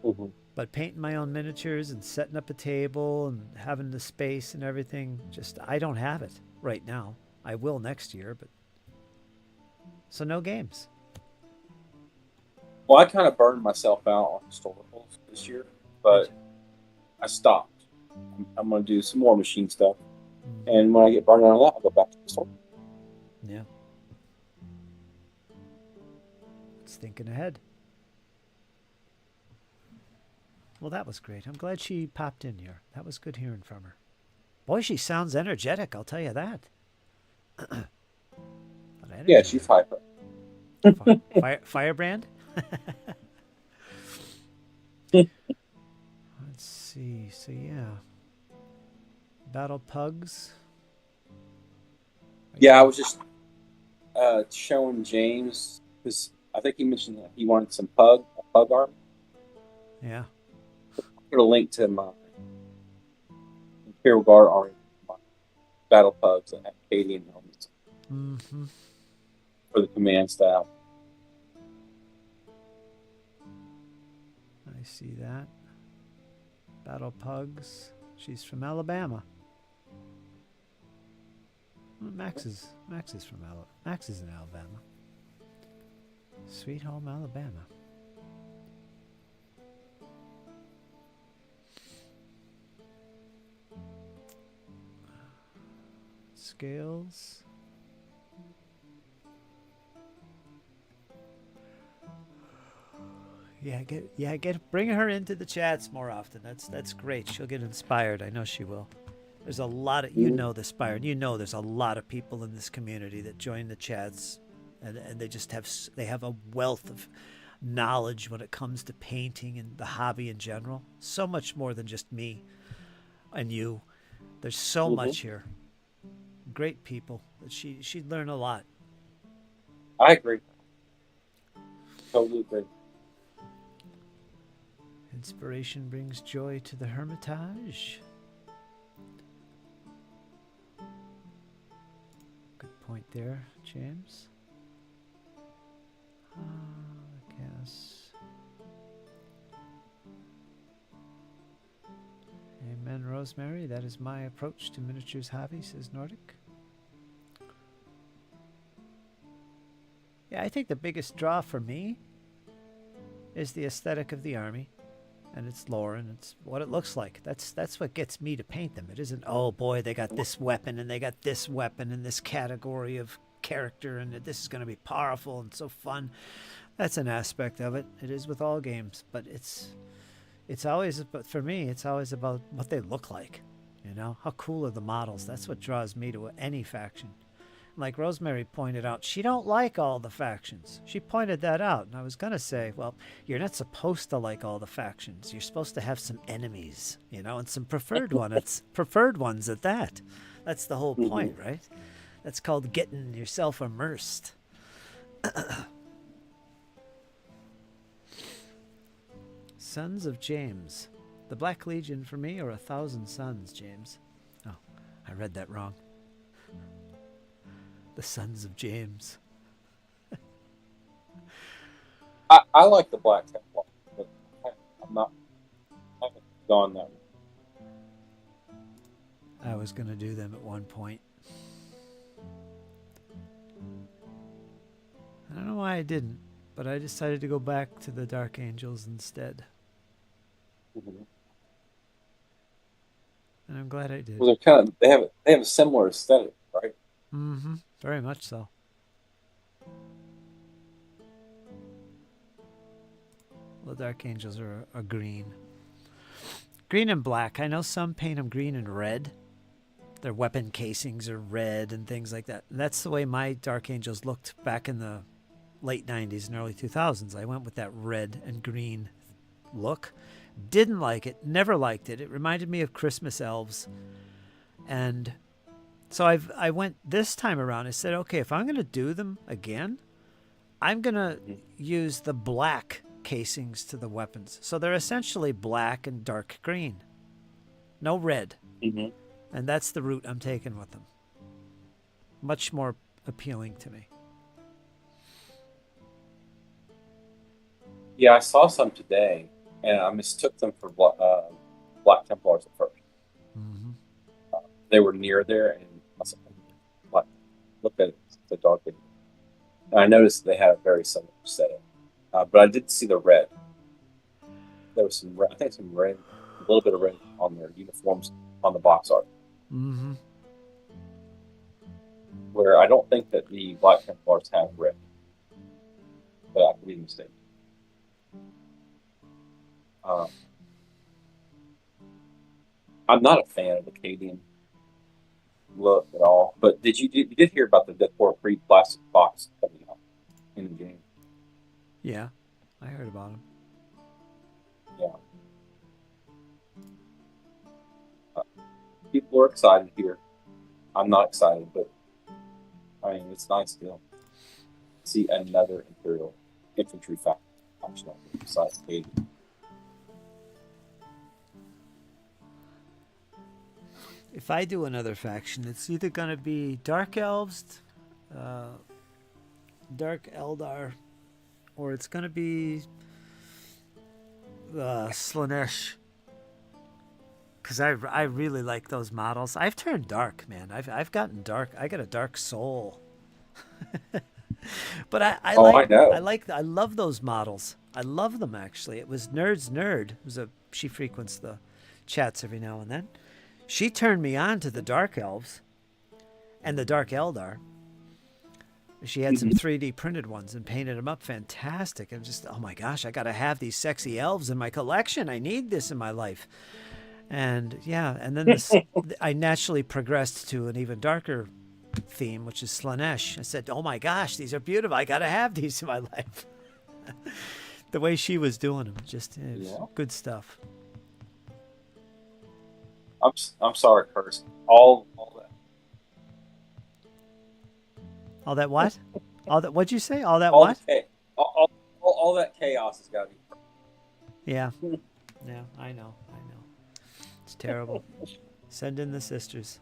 S6: Mm-hmm.
S1: But painting my own miniatures and setting up a table and having the space and everything, I don't have it right now. I will next year, but so no games.
S6: Well, I kind of burned myself out on historicals this year, but I stopped. I'm going to do some more machine stuff, and when I get burned out on that, I'll go back to historical.
S1: Yeah. It's thinking ahead. Well, that was great. I'm glad she popped in here. That was good hearing from her. Boy, she sounds energetic, I'll tell you that.
S6: Yeah, she's hyper.
S1: Firebrand? Let's see. So, yeah. Battle Pugs.
S6: Yeah, I was just showing James, because I think he mentioned that he wanted some pug arm.
S1: Yeah.
S6: Put a link to my Imperial Guard army, my battle pugs that have Acadian helmets for the command staff.
S1: I see that. Battle Pugs. She's from Alabama. Well, Max is from Alabama. Max is in Alabama. Sweet home Alabama. Scales. Bring her into the chats more often. That's great. She'll get inspired. I know she will. There's a lot of this, Byron. There's a lot of people in this community that join the chats, and they just have a wealth of knowledge when it comes to painting and the hobby in general. So much more than just me and you. There's so much here. Great people. She'd learn a lot.
S6: I agree. Totally agree.
S1: Inspiration brings joy to the Hermitage. Good point there, James. I guess. Amen, Rosemary. That is my approach to miniatures hobby, says Nordic. Yeah, I think the biggest draw for me is the aesthetic of the army, and its lore, and it's what it looks like. That's what gets me to paint them. It isn't, oh boy, they got this weapon and they got this weapon in this category of character, and this is going to be powerful and so fun. That's an aspect of it. It is with all games, but it's always, but for me, it's always about what they look like. You know, how cool are the models? That's what draws me to any faction. Like Rosemary pointed out, she don't like all the factions. She pointed that out, and I was gonna say, well, you're not supposed to like all the factions. You're supposed to have some enemies, you know, and some preferred ones at that. That's the whole point, right? That's called getting yourself immersed. Sons of James. The Black Legion for me, or 1,000 Suns, James? Oh, I read that wrong. The Sons of James.
S6: I like the Black Templar, but I haven't gone that way.
S1: I was going to do them at one point. I don't know why I didn't, but I decided to go back to the Dark Angels instead.
S6: Mm-hmm.
S1: And I'm glad I did.
S6: Well, they have a similar aesthetic, right?
S1: Mm-hmm. Very much so. The Dark Angels are green. Green and black. I know some paint them green and red. Their weapon casings are red and things like that. And that's the way my Dark Angels looked back in the late 90s and early 2000s. I went with that red and green look. Didn't like it. Never liked it. It reminded me of Christmas elves. And so I went this time around. I said, okay, if I'm going to do them again, I'm going to use the black casings to the weapons. So they're essentially black and dark green. No red.
S6: Mm-hmm.
S1: And that's the route I'm taking with them. Much more appealing to me.
S6: Yeah, I saw some today, and I mistook them for Black Templars at first.
S1: Mm-hmm.
S6: They were near there, and I said, look at it, the dog thing. And I noticed they had a very similar setting. But I did see the red. There was some red, I think some red, a little bit of red on their uniforms on the box art.
S1: Mm-hmm.
S6: Where I don't think that the Black Templars have red. But I could be mistaken. I'm not a fan of the Acadian look at all. But you did hear about the Deathcore Free plastic box coming out in the game?
S1: Yeah, I heard about them.
S6: Yeah. People are excited here. I'm not excited, but I mean, it's nice to see another Imperial infantry faction besides Acadian.
S1: If I do another faction, it's either going to be Dark Elves, Dark Eldar, or it's going to be Slaanesh. Because I really like those models. I've turned dark, man. I've gotten dark. I got a dark soul. But I love those models. I love them, actually. It was Nerd's Nerd. She frequents the chats every now and then. She turned me on to the Dark Elves and the Dark Eldar. She had some 3D printed ones and painted them up fantastic. I'm just, oh my gosh, I got to have these sexy elves in my collection. I need this in my life. And yeah, and then I naturally progressed to an even darker theme, which is Slaanesh. I said, oh my gosh, these are beautiful. I got to have these in my life. The way she was doing them, just good stuff.
S6: I'm sorry, Curtis. All
S1: that what? What'd you say? All that
S6: all
S1: what?
S6: All that chaos has got to be.
S1: Yeah. Yeah, I know. It's terrible. Send in the sisters.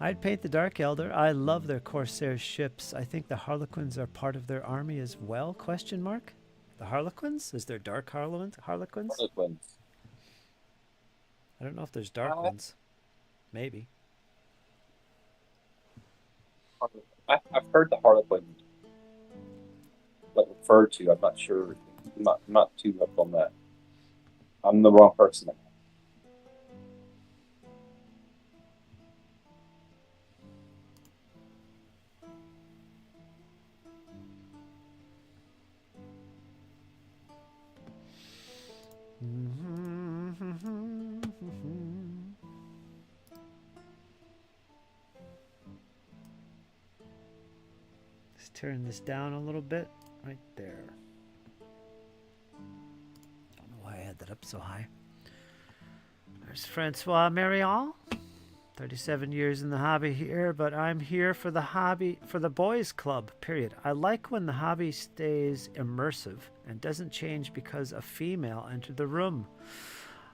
S1: I'd paint the Dark Eldar. I love their Corsair ships. I think the Harlequins are part of their army as well, question mark? The Harlequins? Is there dark Harlequins?
S6: Harlequins.
S1: I don't know if there's dark ones. Maybe.
S6: I've heard the Harlequin like referred to. I'm not sure. I'm not too up on that. I'm the wrong person.
S1: Let's turn this down a little bit. Right there. Don't know why I had that up so high. There's Francois Marion. 37 years in the hobby here, but I'm here for the boys club, period. I like when the hobby stays immersive and doesn't change because a female entered the room.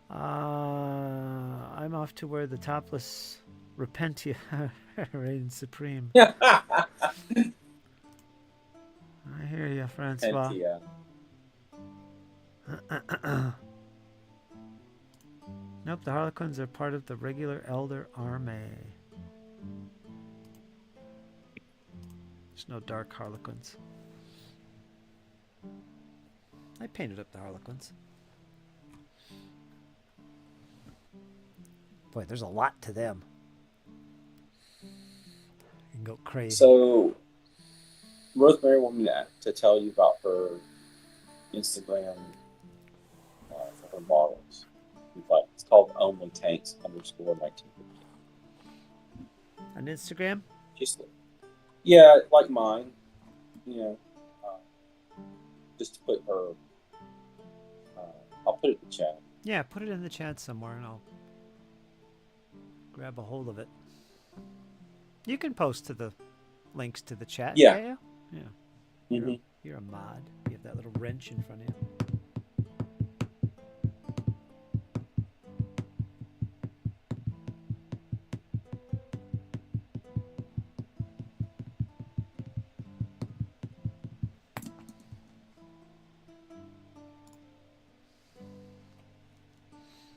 S1: I'm off to where the topless Repentia reigns supreme. I hear you, Francois. Nope, the Harlequins are part of the regular Elder Army. There's no dark Harlequins. I painted up the Harlequins. Boy, there's a lot to them. You can go crazy.
S6: So, Rosemary wanted me to tell you about her Instagram for her models. It's called Only Tanks _1950.
S1: On Instagram?
S6: Yeah, like mine. You know, just to put her. I'll put it in the chat.
S1: Yeah, put it in the chat somewhere, and I'll grab a hold of it. You can post to the links to the chat.
S6: Yeah.
S1: Yeah. You're a mod. You have that little wrench in front of you.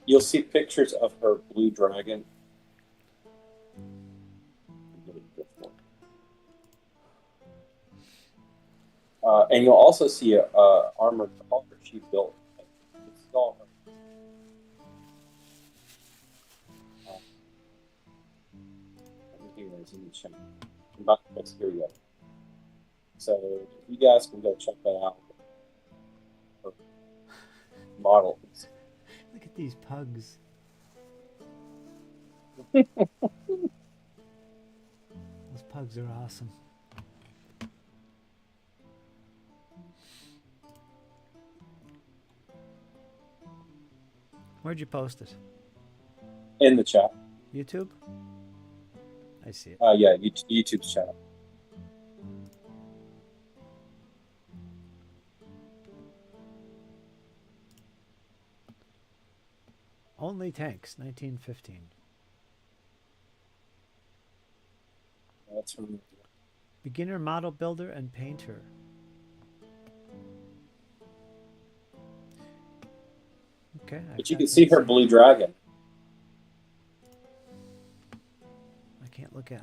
S6: You'll see pictures of her blue dragon. And you'll also see a armored car she built. Install her. Everything is in the channel. Here we go. So you guys can go check that out. Her models.
S1: Look at these pugs. Those pugs are awesome. Where'd you post it?
S6: In the chat.
S1: YouTube? I see it.
S6: Yeah, YouTube's channel.
S1: Only Tanks, 1915.
S6: That's from
S1: Beginner model builder and painter. Okay.
S6: But you can see her blue dragon.
S1: I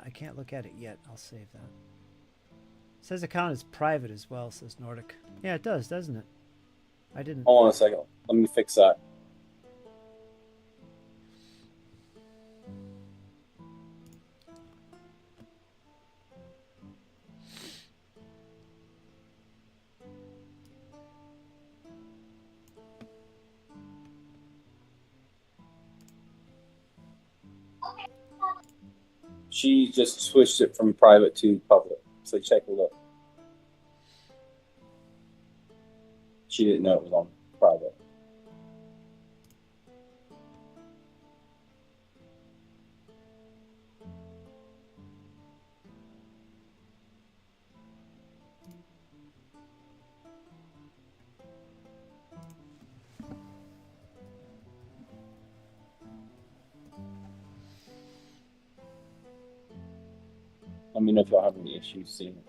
S1: can't look at it yet. I'll save that. It says account is private as well, says Nordic. Yeah, it does, doesn't it? I didn't.
S6: Hold on a second. Let me fix that. She just switched it from private to public. So check a look. She didn't know it was on private. Let me know if y'all have any issues seeing it.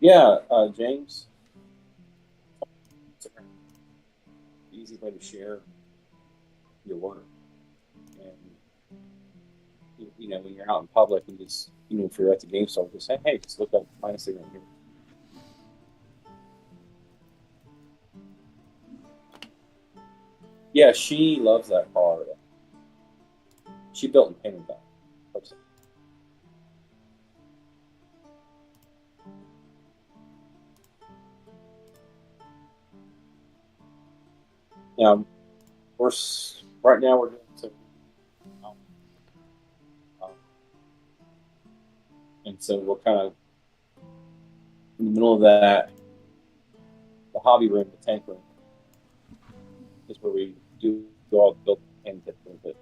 S6: Yeah, James. Easy way to share your work. And you know, when you're out in public and just, you know, if you're at the game store, just say, hey, just look up my Instagram here. Yeah, she loves that car. She built and painted that. Yeah, right now we're doing some, um, and so we're kind of in the middle of that. The hobby room, the tank room, is where we do all the built and things. But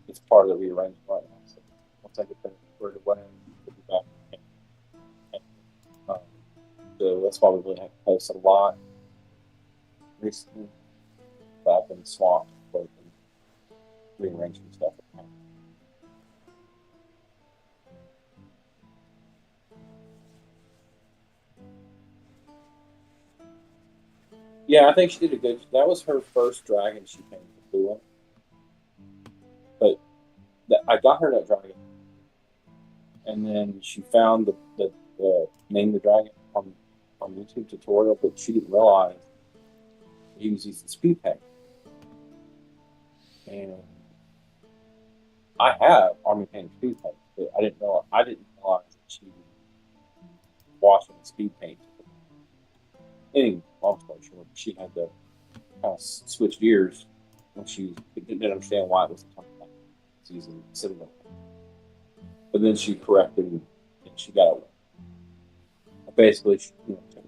S6: it's part of the rearrangement right now. So once I get finished squared away, we'll be back. Um, so that's why we really have to post a lot recently. But I've been swamped with rearranging stuff. Yeah, I think she did a good. That was her first dragon she painted, the blue one. But I got her that dragon, and then she found the name of the dragon on YouTube tutorial, but she didn't realize he was using speed paint. And I have army painted speed paint, but I didn't realize that she was washing the speed paint. Anyway, long story short, she had to kind of switch gears when she didn't understand why it was using cinnamon. But then she corrected and she got it. Basically, she, you know, to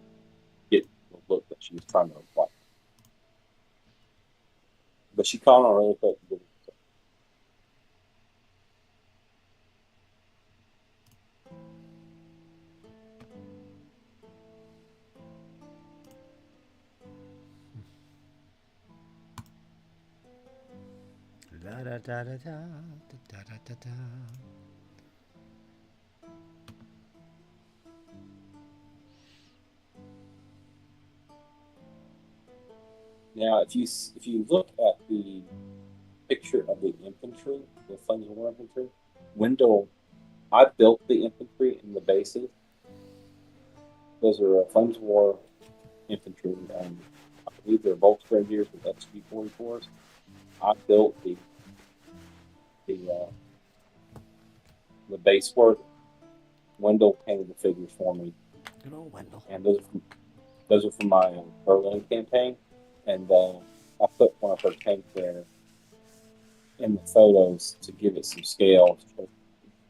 S6: get the look that she was trying to apply. But she caught on really quick.
S1: Da da da da da da da da da.
S6: Now, if you look at the picture of the infantry, the Flames of War infantry, Wendell, I built the infantry in the bases. Those are Flames of War infantry. I believe they're Volks Grenadiers with XP-44s. I built the base work. Wendell painted the figures for me.
S1: Good old Wendell.
S6: And those are from my Berlin campaign. And I put one of her tanks there in the photos to give it some scale.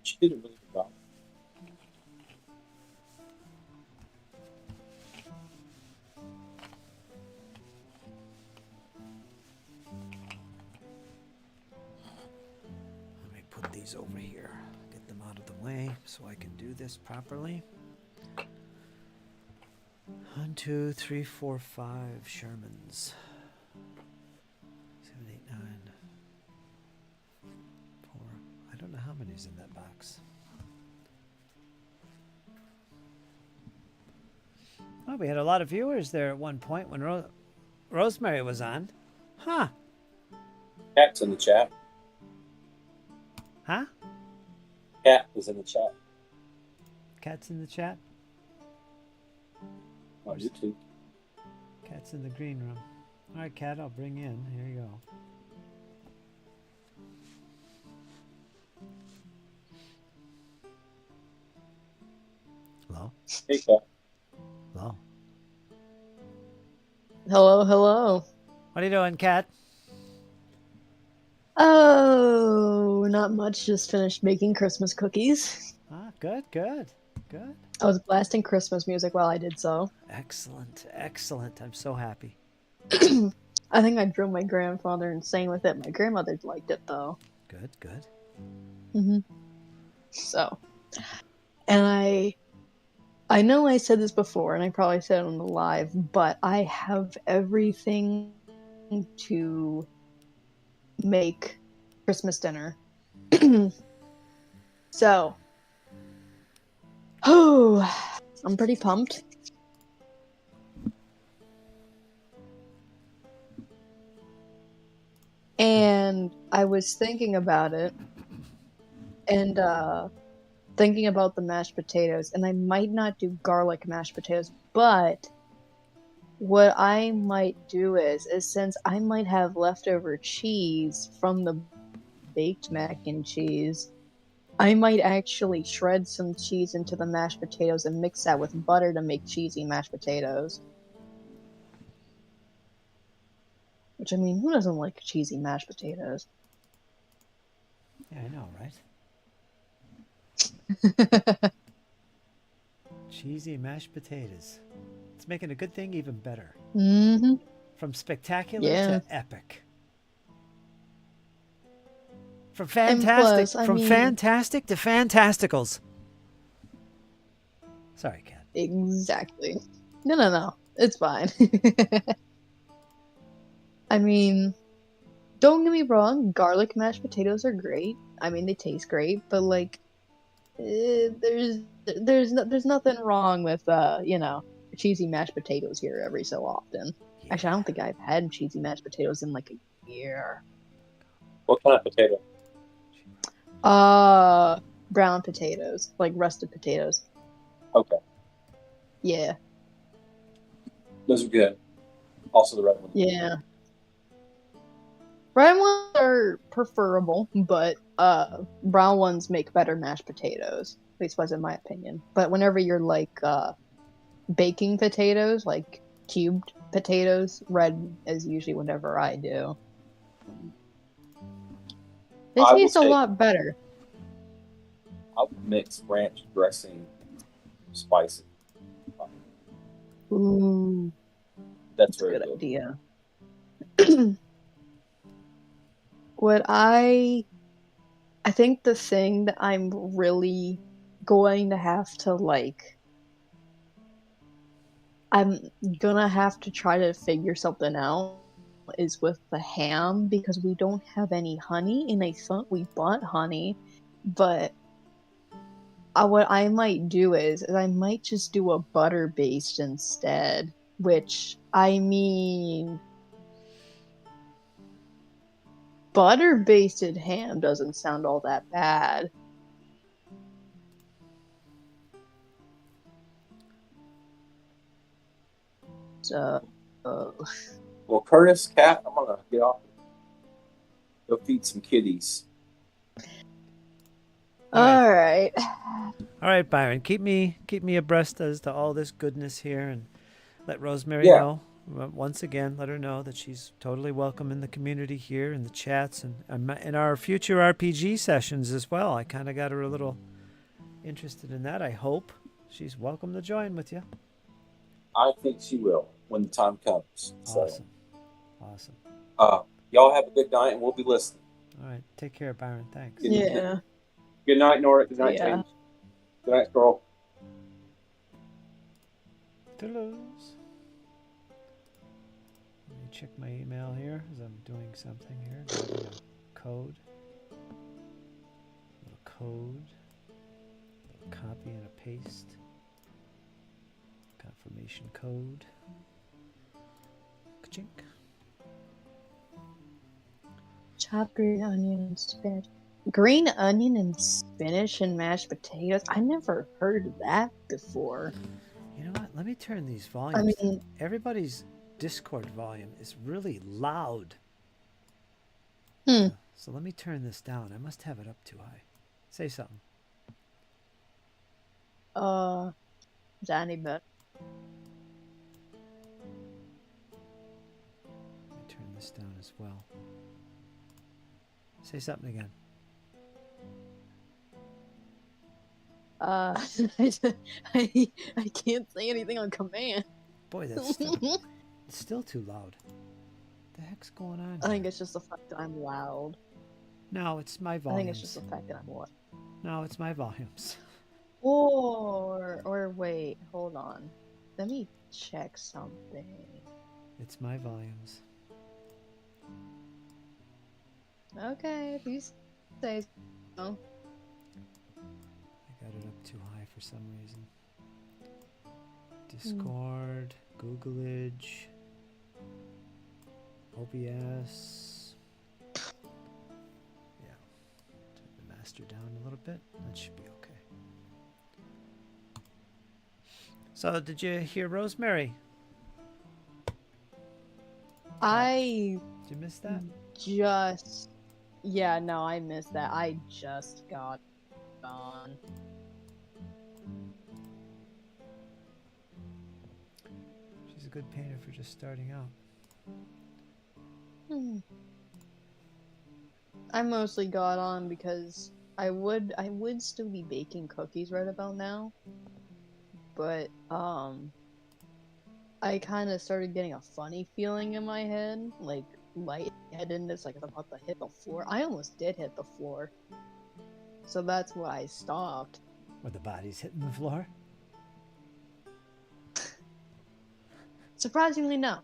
S6: She did a really good job.
S1: Let me put these over here. Get them out of the way so I can do this properly. 1, 2, 3, 4, 5 Shermans. 7, 8, 9. 4. I don't know how many's in that box. Well, we had a lot of viewers there at one point when Rosemary was on. Huh.
S6: Cat's in the chat.
S1: Huh?
S6: Cat was in the chat.
S1: Cat's in the chat?
S6: On YouTube.
S1: Cat's in the green room. All right, Cat, I'll bring you in. Here you go. Hello?
S6: Hey, Cat.
S1: Hello.
S8: Hello, hello.
S1: What are you doing, Cat?
S8: Oh, not much. Just finished making Christmas cookies.
S1: Ah, good, good, good.
S8: I was blasting Christmas music while I did so.
S1: Excellent, excellent. I'm so happy.
S8: I think I drove my grandfather insane with it. My grandmother liked it though.
S1: Good, good.
S8: Mm-hmm. So, and I know I said this before, and I probably said it on the live, but I have everything to make Christmas dinner. So, I'm pretty pumped. And I was thinking about it, And thinking about the mashed potatoes, and I might not do garlic mashed potatoes, but what I might do is since I might have leftover cheese from the baked mac and cheese, I might actually shred some cheese into the mashed potatoes and mix that with butter to make cheesy mashed potatoes. Which, I mean, who doesn't like cheesy mashed potatoes?
S1: Yeah, I know, right? Cheesy mashed potatoes. It's making a good thing even better.
S8: Mm-hmm.
S1: From spectacular
S8: Yeah.
S1: to epic. From fantastic, fantastic to fantasticals. Sorry, Kat.
S8: Exactly. No. It's fine. I mean, don't get me wrong, garlic mashed potatoes are great. I mean, they taste great, but like, there's nothing wrong with cheesy mashed potatoes here every so often.
S1: Yeah.
S8: Actually, I don't think I've had cheesy mashed potatoes in like a year.
S6: What kind of potato?
S8: Brown potatoes, like rusted potatoes.
S6: Okay,
S8: Yeah.
S6: those are good. Also, the red one.
S8: Yeah. Red ones are preferable, but brown ones make better mashed potatoes. At least was in my opinion. But whenever you're like baking potatoes, like cubed potatoes, red is usually whatever I do. They
S6: I will
S8: taste a
S6: take-
S8: lot better.
S6: I would mix ranch dressing, spicy.
S8: Ooh,
S6: That's
S8: that's a
S6: very
S8: good
S6: good.
S8: idea. What I think the thing that I'm really going to have to like, I'm gonna have to try to figure something out is with the ham because we don't have any honey and I thought we bought honey, but what I might do is I might just do a butter based instead, which I mean butter basted ham doesn't sound all that bad. So
S6: Well, Curtis, Cat, I'm gonna get off. Go feed some kitties.
S8: all right.
S1: All right, Byron. Keep me abreast as to all this goodness here, and let Rosemary
S6: Yeah.
S1: know. Once again, let her know that she's totally welcome in the community here, in the chats, and in our future RPG sessions as well. I kind of got her a little interested in that. I hope she's welcome to join with you.
S6: I think she will when the time comes.
S1: Awesome.
S6: So, y'all have a good night, and we'll be listening.
S1: All right. Take care, Byron. Thanks.
S8: Yeah.
S6: Good night, Nora. Good night,
S8: Yeah.
S6: James. Good night, Squirrel.
S1: Toodles. Let me check my email here as I'm doing something here. Grabbing a code. Little code. Little copy and a paste. Confirmation code. Ka-chink.
S8: Chopped green onion and spinach. Green onion and spinach and mashed potatoes? I never heard that before.
S1: You know what? Let me turn these volumes.
S8: I mean,
S1: everybody's Discord volume is really loud.
S8: Hmm.
S1: So let me turn this down. I must have it up too high. Say something.
S8: Is that any better?
S1: Let me turn this down as well. Say something again.
S8: I can't say anything on command.
S1: Boy, that's still too loud. What the heck's going on?
S8: I think it's just the fact that I'm loud.
S1: No, it's my
S8: I
S1: volumes.
S8: think it's just the fact that I'm loud.
S1: No, it's my volumes.
S8: Or wait, hold on. Let me check something.
S1: It's my volumes.
S8: Okay, if you say so.
S1: I got it up too high for some reason. Discord, Googleage, OBS. Yeah. Turn the raster down a little bit. That should be okay. So, did you hear Rosemary?
S8: I
S1: Did you miss that?
S8: just. Yeah, no, I missed that. I just got on.
S1: She's a good painter for just starting out.
S8: I mostly got on because I would still be baking cookies right about now. But I kind of started getting a funny feeling in my head, like lightheadedness, like I'm about to hit the floor. I almost did hit the floor. So that's why I stopped.
S1: Where the body's hitting the floor?
S8: Surprisingly, no.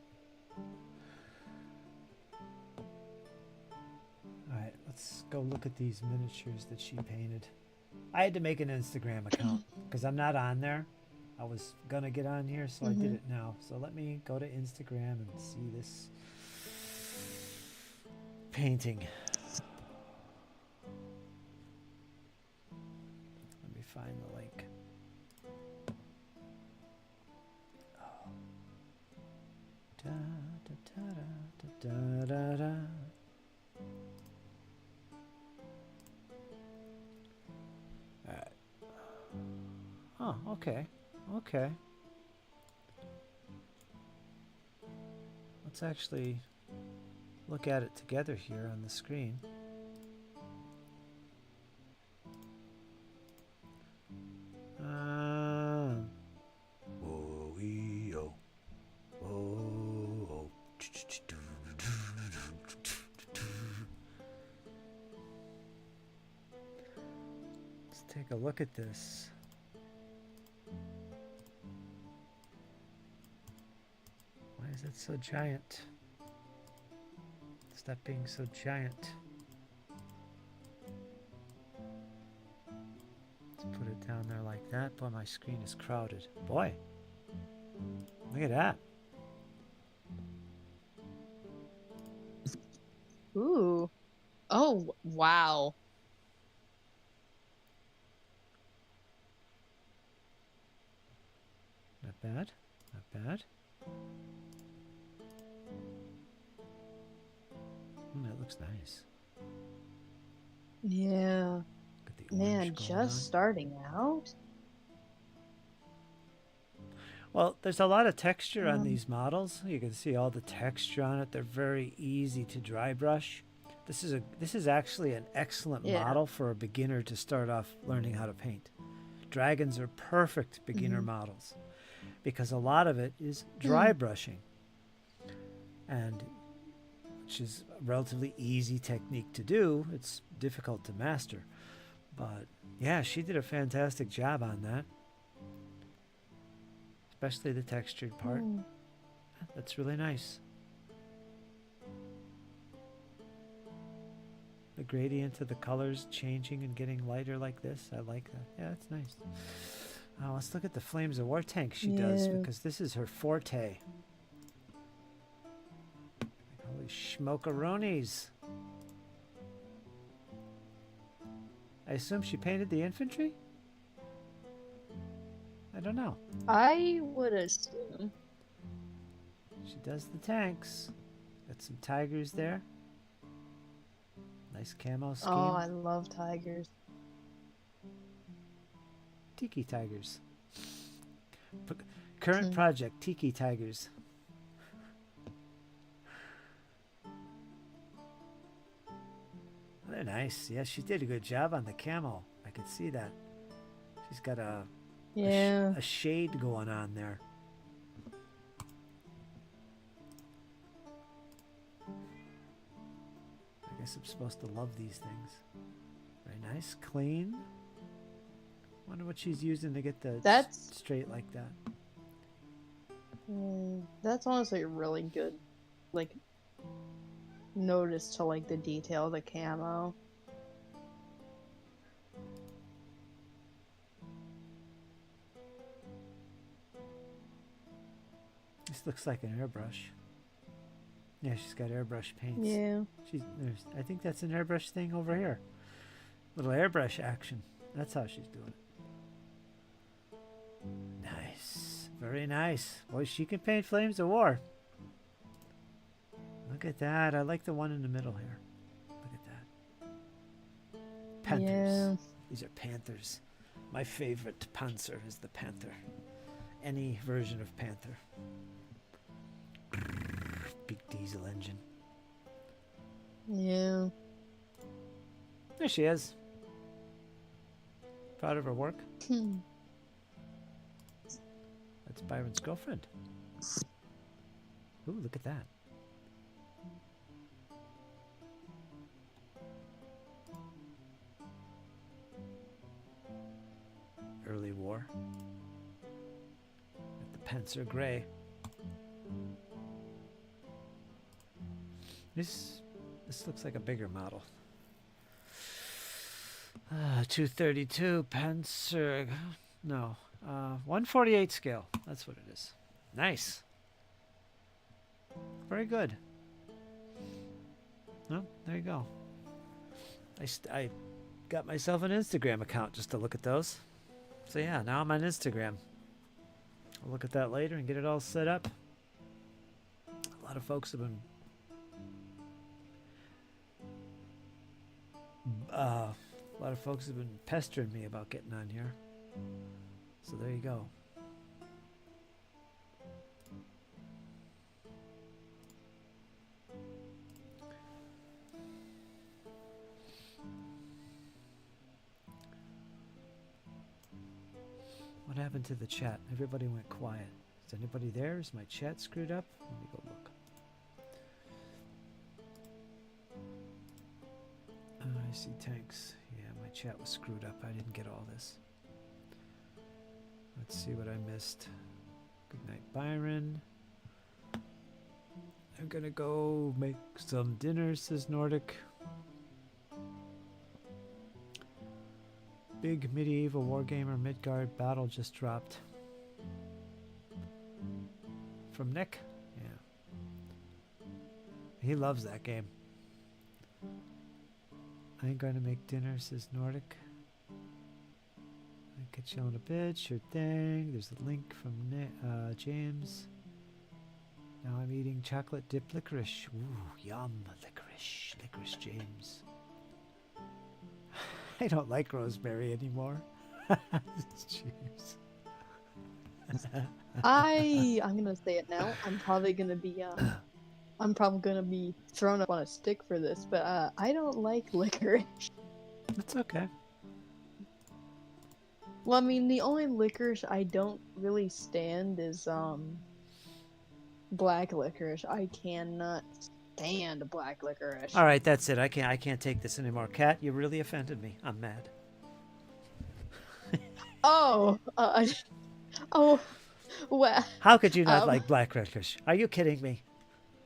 S1: Alright, let's go look at these miniatures that she painted. I had to make an Instagram account because I'm not on there. I was gonna get on here, so I did it now. So let me go to Instagram and see this painting. Let me find the link. Oh. Da, da, da, da, da, da, da. Alright. Oh, okay. Okay. Let's actually look at it together here on the screen. Oh-ee-oh. Oh-oh. Let's take a look at this. Why is it so giant? Stop being so giant. Let's put it down there like that. Boy, my screen is crowded. Boy, look at that.
S8: Ooh. Oh, wow.
S1: Not bad. Not bad. That looks nice.
S8: Yeah.
S1: Got the orange
S8: Man,
S1: going
S8: just
S1: on.
S8: starting out?
S1: Well, there's a lot of texture on these models. You can see all the texture on it. They're very easy to dry brush. This is actually an excellent model for a beginner to start off learning how to paint. Dragons are perfect beginner models because a lot of it is dry brushing, and which is a relatively easy technique to do. It's difficult to master, but yeah, she did a fantastic job on that. Especially the textured part. That's really nice. The gradient of the colors changing and getting lighter like this. I like that. Yeah, that's nice. Let's look at the Flames of War tank she does, because this is her forte. Holy schmokeroonies. I assume she painted the infantry? I don't know.
S8: I would assume.
S1: She does the tanks. Got some tigers there. Nice camo scheme.
S8: Oh, I love tigers.
S1: Tiki tigers. Current project, Tiki tigers. They're nice. Yeah, she did a good job on the camo. I could see that. She's got a shade going on there. I guess I'm supposed to love these things. Very nice, clean. Wonder what she's using to get the straight like that.
S8: That's honestly a really good, like, notice to like the detail of the camo.
S1: This looks like an airbrush. Yeah, she's got airbrush paints.
S8: Yeah.
S1: I think that's an airbrush thing over here. Little airbrush action. That's how she's doing it. Nice. Very nice. Boy, she can paint flames of war. Look at that. I like the one in the middle here. Look at that. Panthers.
S8: Yeah.
S1: These are panthers. My favorite Panzer is the panther. Any version of panther. Big diesel engine.
S8: Yeah.
S1: There she is. Proud of her work. That's Byron's girlfriend. Ooh, look at that. Early war. The Panzer Gray. This looks like a bigger model. 232 Panzer. No, 148 scale. That's what it is. Nice. Very good. Well, there you go. I got myself an Instagram account just to look at those. So yeah, now I'm on Instagram. I'll look at that later and get it all set up. A lot of folks have been pestering me about getting on here. So there you go. What happened to the chat? Everybody went quiet. Is anybody there? Is my chat screwed up? Let me go look. I see tanks. Yeah, my chat was screwed up. I didn't get all this. Let's see what I missed. Good night, Byron. I'm gonna go make some dinner, says Nordic. Big medieval wargamer Midgard battle just dropped. From Nick? Yeah. He loves that game. I ain't going to make dinner, says Nordic. I'll catch you in a bit. Sure thing. There's a link from James. Now I'm eating chocolate dipped licorice. Ooh, yum. Licorice. Licorice James. I don't like rosemary anymore. James.
S8: I'm gonna say it now. I'm probably gonna be thrown up on a stick for this, but I don't like licorice.
S1: That's okay.
S8: Well, I mean, the only licorice I don't really stand is black licorice. I cannot stand black licorice.
S1: All right, that's it. I can't take this anymore. Kat, you really offended me. I'm mad.
S8: Oh, well.
S1: How could you not like black licorice? Are you kidding me?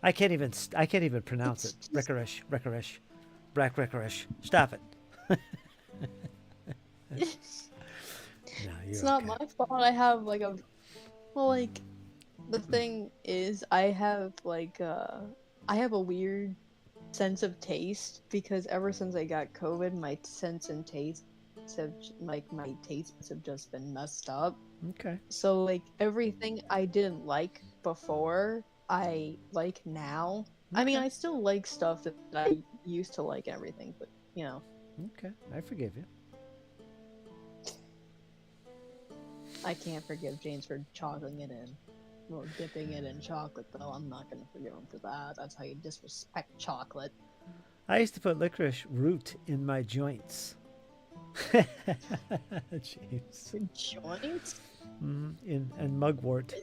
S1: I can't even pronounce it. Licorice, black licorice. Stop it. No,
S8: it's not my fault. I have the thing is I have a weird sense of taste because ever since I got COVID, my sense and taste my tastes have just been messed up.
S1: Okay.
S8: So everything I didn't like before, I like now. Okay. I mean, I still like stuff that I used to like and everything, but you know.
S1: Okay, I forgive you.
S8: I can't forgive James for chocolate it in. Well, dipping it in chocolate, though, I'm not going to forgive him for that. That's how you disrespect chocolate.
S1: I used to put licorice root in my joints. Jeez.
S8: Joints?
S1: And mugwort.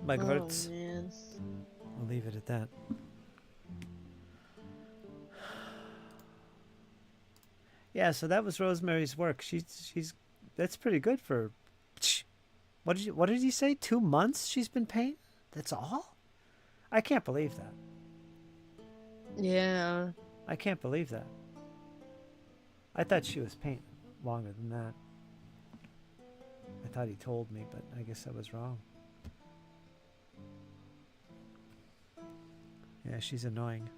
S1: Mugworts.
S8: Oh, man.
S1: I'll leave it at that. Yeah, so that was Rosemary's work. She's that's pretty good for. What did you say? 2 months she's been painting? That's all? I can't believe that.
S8: Yeah.
S1: I can't believe that. I thought she was painting longer than that. I thought he told me, but I guess I was wrong. Yeah, she's annoying.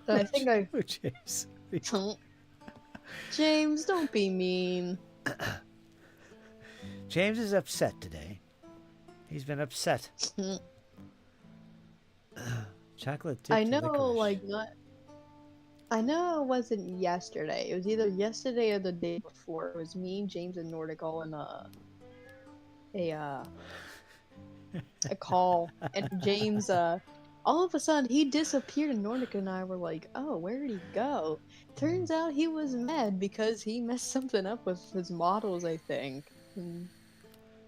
S8: I think I
S1: Oh, jeez.
S8: James, don't be mean.
S1: James is upset today. He's been upset. Chocolate dipped
S8: I know,
S1: licorice.
S8: like, not. I know it wasn't yesterday. It was either yesterday or the day before. It was me, James, and Nordic all in a call, and James, all of a sudden he disappeared, and Nordic and I were like, "Oh, where did he go?" Turns out he was mad because he messed something up with his models, I think. And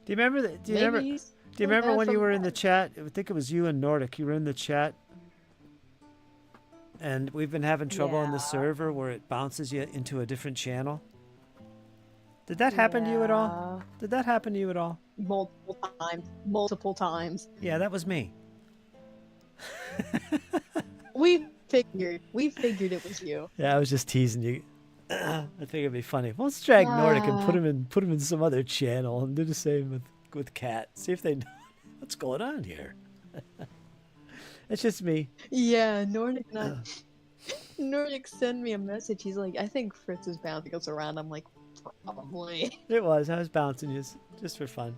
S1: Do you remember that? Do you
S8: maybe
S1: remember?
S8: he's
S1: Do you
S8: still
S1: remember
S8: mad
S1: when you
S8: from
S1: were in the
S8: that.
S1: chat? I think it was you and Nordic. You were in the chat, and we've been having trouble on the
S8: Yeah.
S1: server where it bounces you into a different channel. Did that happen to you at all?
S8: Yeah.
S1: Did that happen to you at all?
S8: Multiple times. Multiple times.
S1: Yeah, that was me.
S8: We figured it was you.
S1: Yeah, I was just teasing you. I think it'd be funny. Let's drag Nordic and put him in some other channel and do the same with Cat. See if they know what's going on here. It's just me.
S8: Yeah, Nordic Nordic sent me a message. He's like, I think Fritz is bouncing us around. I'm like, probably.
S1: It was. I was bouncing you just for fun.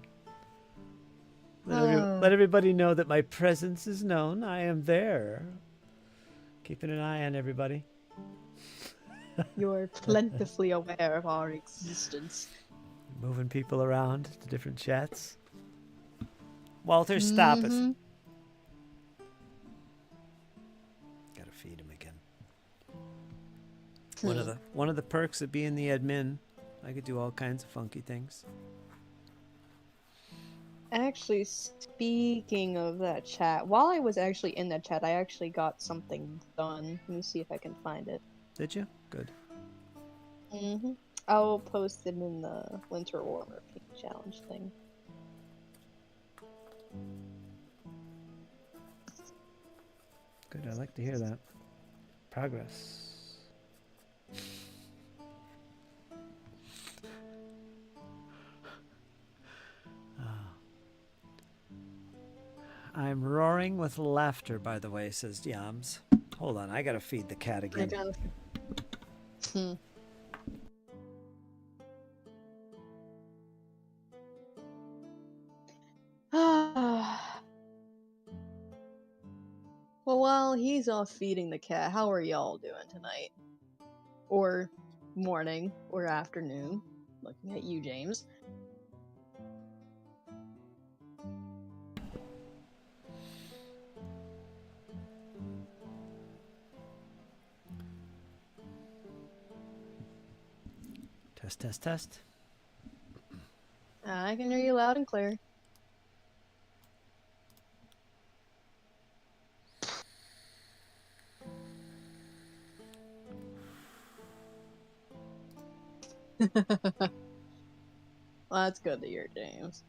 S8: Oh.
S1: Let everybody know that my presence is known. I am there. Keeping an eye on everybody.
S8: You're plentifully aware of our existence.
S1: Moving people around to different chats. Walter, stop it. Gotta feed him again. One of the perks of being the admin, I could do all kinds of funky things.
S8: Actually, speaking of that chat, while I was actually in that chat, I actually got something done. Let me see if I can find it.
S1: Did you? Good.
S8: I'll post it in the Winter Warmer Pink Challenge thing.
S1: Good. I like to hear that. Progress. I'm roaring with laughter, by the way, says Yams. Hold on, I gotta feed the cat again.
S8: Well, while he's off feeding the cat, how are y'all doing tonight? Or morning, or afternoon? Looking at you, James.
S1: Test, test, test.
S8: I can hear you loud and clear. Well, that's good to hear, James.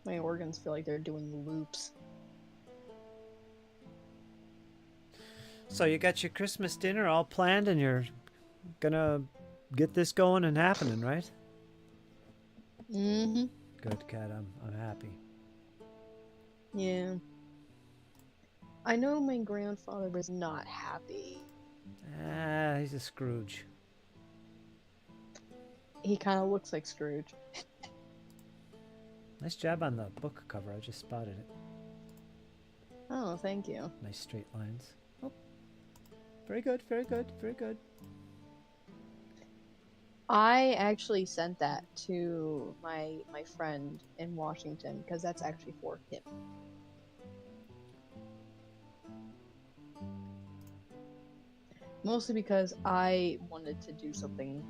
S8: My organs feel like they're doing loops.
S1: So you got your Christmas dinner all planned and you're gonna get this going and happening, right?
S8: Mm-hmm.
S1: Good, Cat. I'm happy.
S8: Yeah. I know my grandfather was not happy.
S1: Ah, he's a Scrooge.
S8: He kind of looks like Scrooge.
S1: Nice job on the book cover. I just spotted it.
S8: Oh, thank you.
S1: Nice straight lines. Oh, very good, very good, very good.
S8: I actually sent that to my friend in Washington because that's actually for him. Mostly because I wanted to do something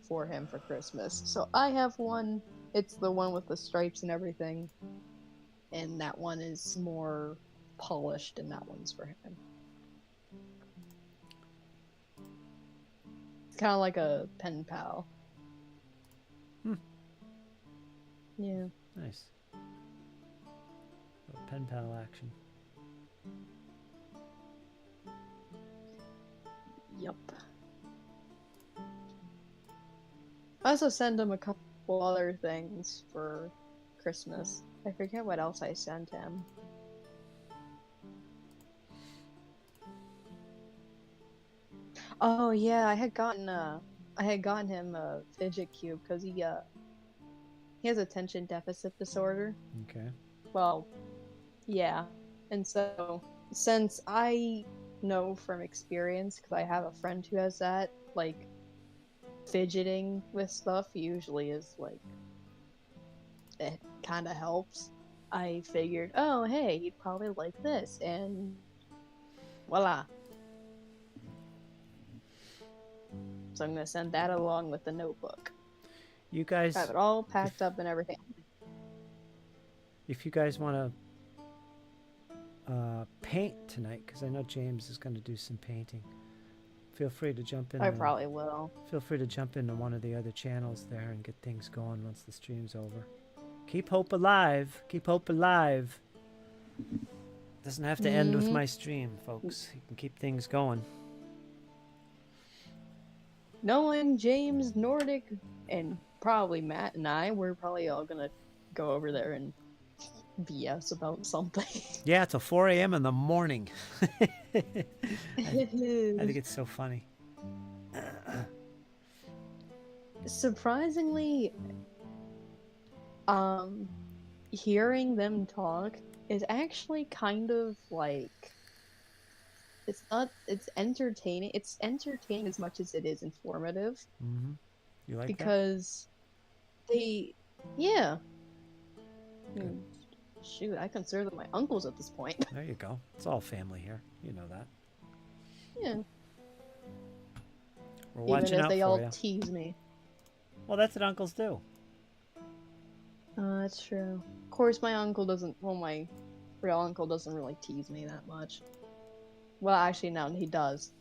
S8: for him for Christmas. So I have one. It's the one with the stripes and everything. And that one is more polished, and that one's for him. It's kind of like a pen pal. Yeah.
S1: Nice. Pen pal action.
S8: Yup. I also send him a couple other things for Christmas. I forget what else I sent him. Oh yeah, I had gotten him a fidget cube because he has attention deficit disorder.
S1: Okay.
S8: Well, yeah. And so, since I know from experience, because I have a friend who has that, like, fidgeting with stuff usually is, like, it kind of helps. I figured, oh, hey, he'd probably like this, and voila. So I'm going to send that along with the notebook.
S1: You guys,
S8: I have it all packed up and everything.
S1: if you guys want to paint tonight, because I know James is going to do some painting, feel free to jump in.
S8: I probably will.
S1: Feel free to jump into one of the other channels there and get things going once the stream's over. Keep hope alive. Keep hope alive. Doesn't have to end with my stream, folks. You can keep things going.
S8: Knowing James, Nordic, and probably Matt and I, we're probably all gonna go over there and BS about something.
S1: Yeah, till 4 a.m. in the morning. I think it's so funny.
S8: Surprisingly, hearing them talk is actually kind of like it's entertaining. It's entertaining as much as it is informative.
S1: Mm-hmm. You like
S8: because they, yeah.
S1: Good.
S8: Shoot, I consider them my uncles at this point.
S1: There you go. It's all family here. You know that.
S8: Yeah.
S1: We're watching
S8: Even if
S1: out
S8: they
S1: for
S8: all
S1: you.
S8: tease me.
S1: Well, that's what uncles do.
S8: That's true. Of course, my uncle doesn't. Well, my real uncle doesn't really tease me that much. Well, actually, no, he does.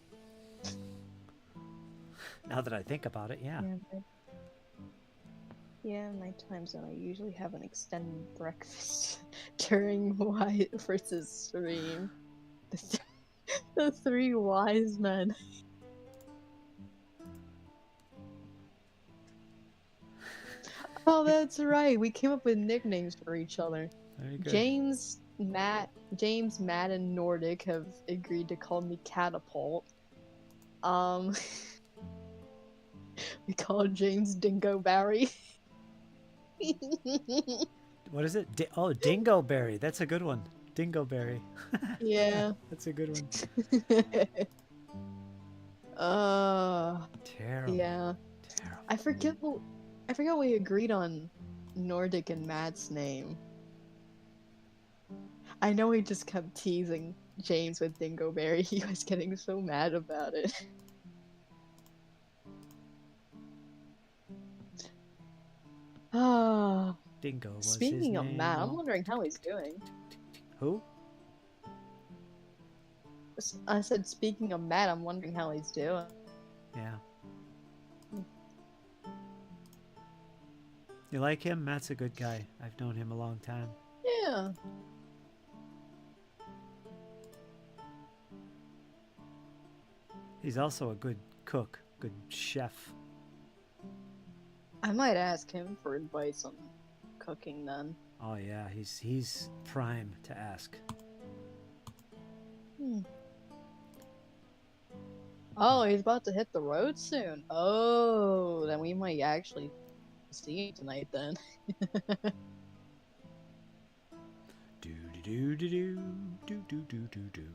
S1: Now that I think about it, yeah.
S8: Yeah, in my time zone, I usually have an extended breakfast during Fritz's stream. The three wise men. Oh, that's right. We came up with nicknames for each other.
S1: Very good.
S8: James, Matt, and Nordic have agreed to call me Catapult. We call James Dingo Barry.
S1: What is it? Dingoberry. That's a good one. Dingoberry.
S8: Yeah.
S1: That's a good one. Terrible.
S8: Yeah.
S1: Terrible.
S8: I forget we agreed on Nordic and Matt's name. I know we just kept teasing James with Dingoberry. He was getting so mad about it. Ah.
S1: Dingo was
S8: Speaking
S1: his
S8: of
S1: name.
S8: Matt, I'm wondering how he's doing.
S1: Who?
S8: I said, speaking of Matt, I'm wondering how he's doing.
S1: Yeah. You like him? Matt's a good guy. I've known him a long time.
S8: Yeah.
S1: He's also a good cook, good chef.
S8: I might ask him for advice on cooking then.
S1: Oh yeah, he's prime to ask.
S8: Oh, he's about to hit the road soon. Oh, then we might actually see him tonight then.
S1: Do do do do do do do do do.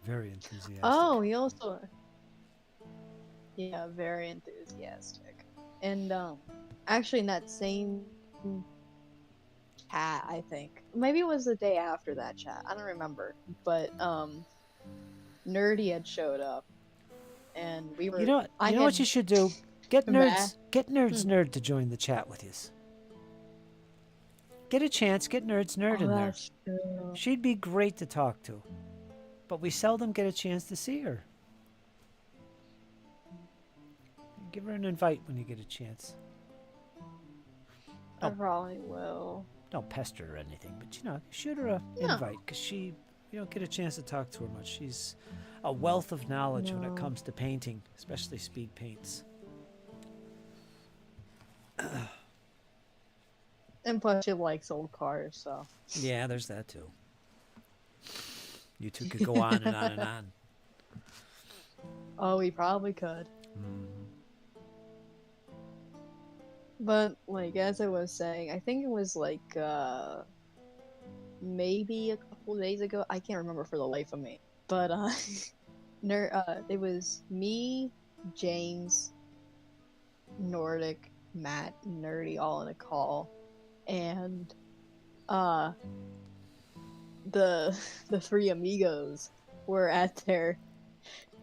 S1: Very enthusiastic.
S8: Oh, he also. Yeah, very enthusiastic. And actually, in that same chat, I think maybe it was the day after that chat. I don't remember, but Nerdy had showed up, and we were.
S1: You know what you should do? Get nerds. Get nerds nerd to join the chat with you. Get a chance. Get nerds nerd in there.
S8: True.
S1: She'd be great to talk to, but we seldom get a chance to see her. Give her an invite when you get a chance.
S8: I probably will.
S1: Don't pester her or anything, but shoot her an invite because you don't get a chance to talk to her much. She's a wealth of knowledge when it
S8: No.
S1: comes to painting, especially speed paints.
S8: And plus, she likes old cars, so.
S1: Yeah, there's that too. You two could go on and on and on.
S8: Oh, we probably could.
S1: Mm.
S8: But, like, as I was saying, I think it was like, maybe a couple days ago. I can't remember for the life of me. But, it was me, James, Nordic, Matt, Nerdy all in a call. And, the three amigos were at their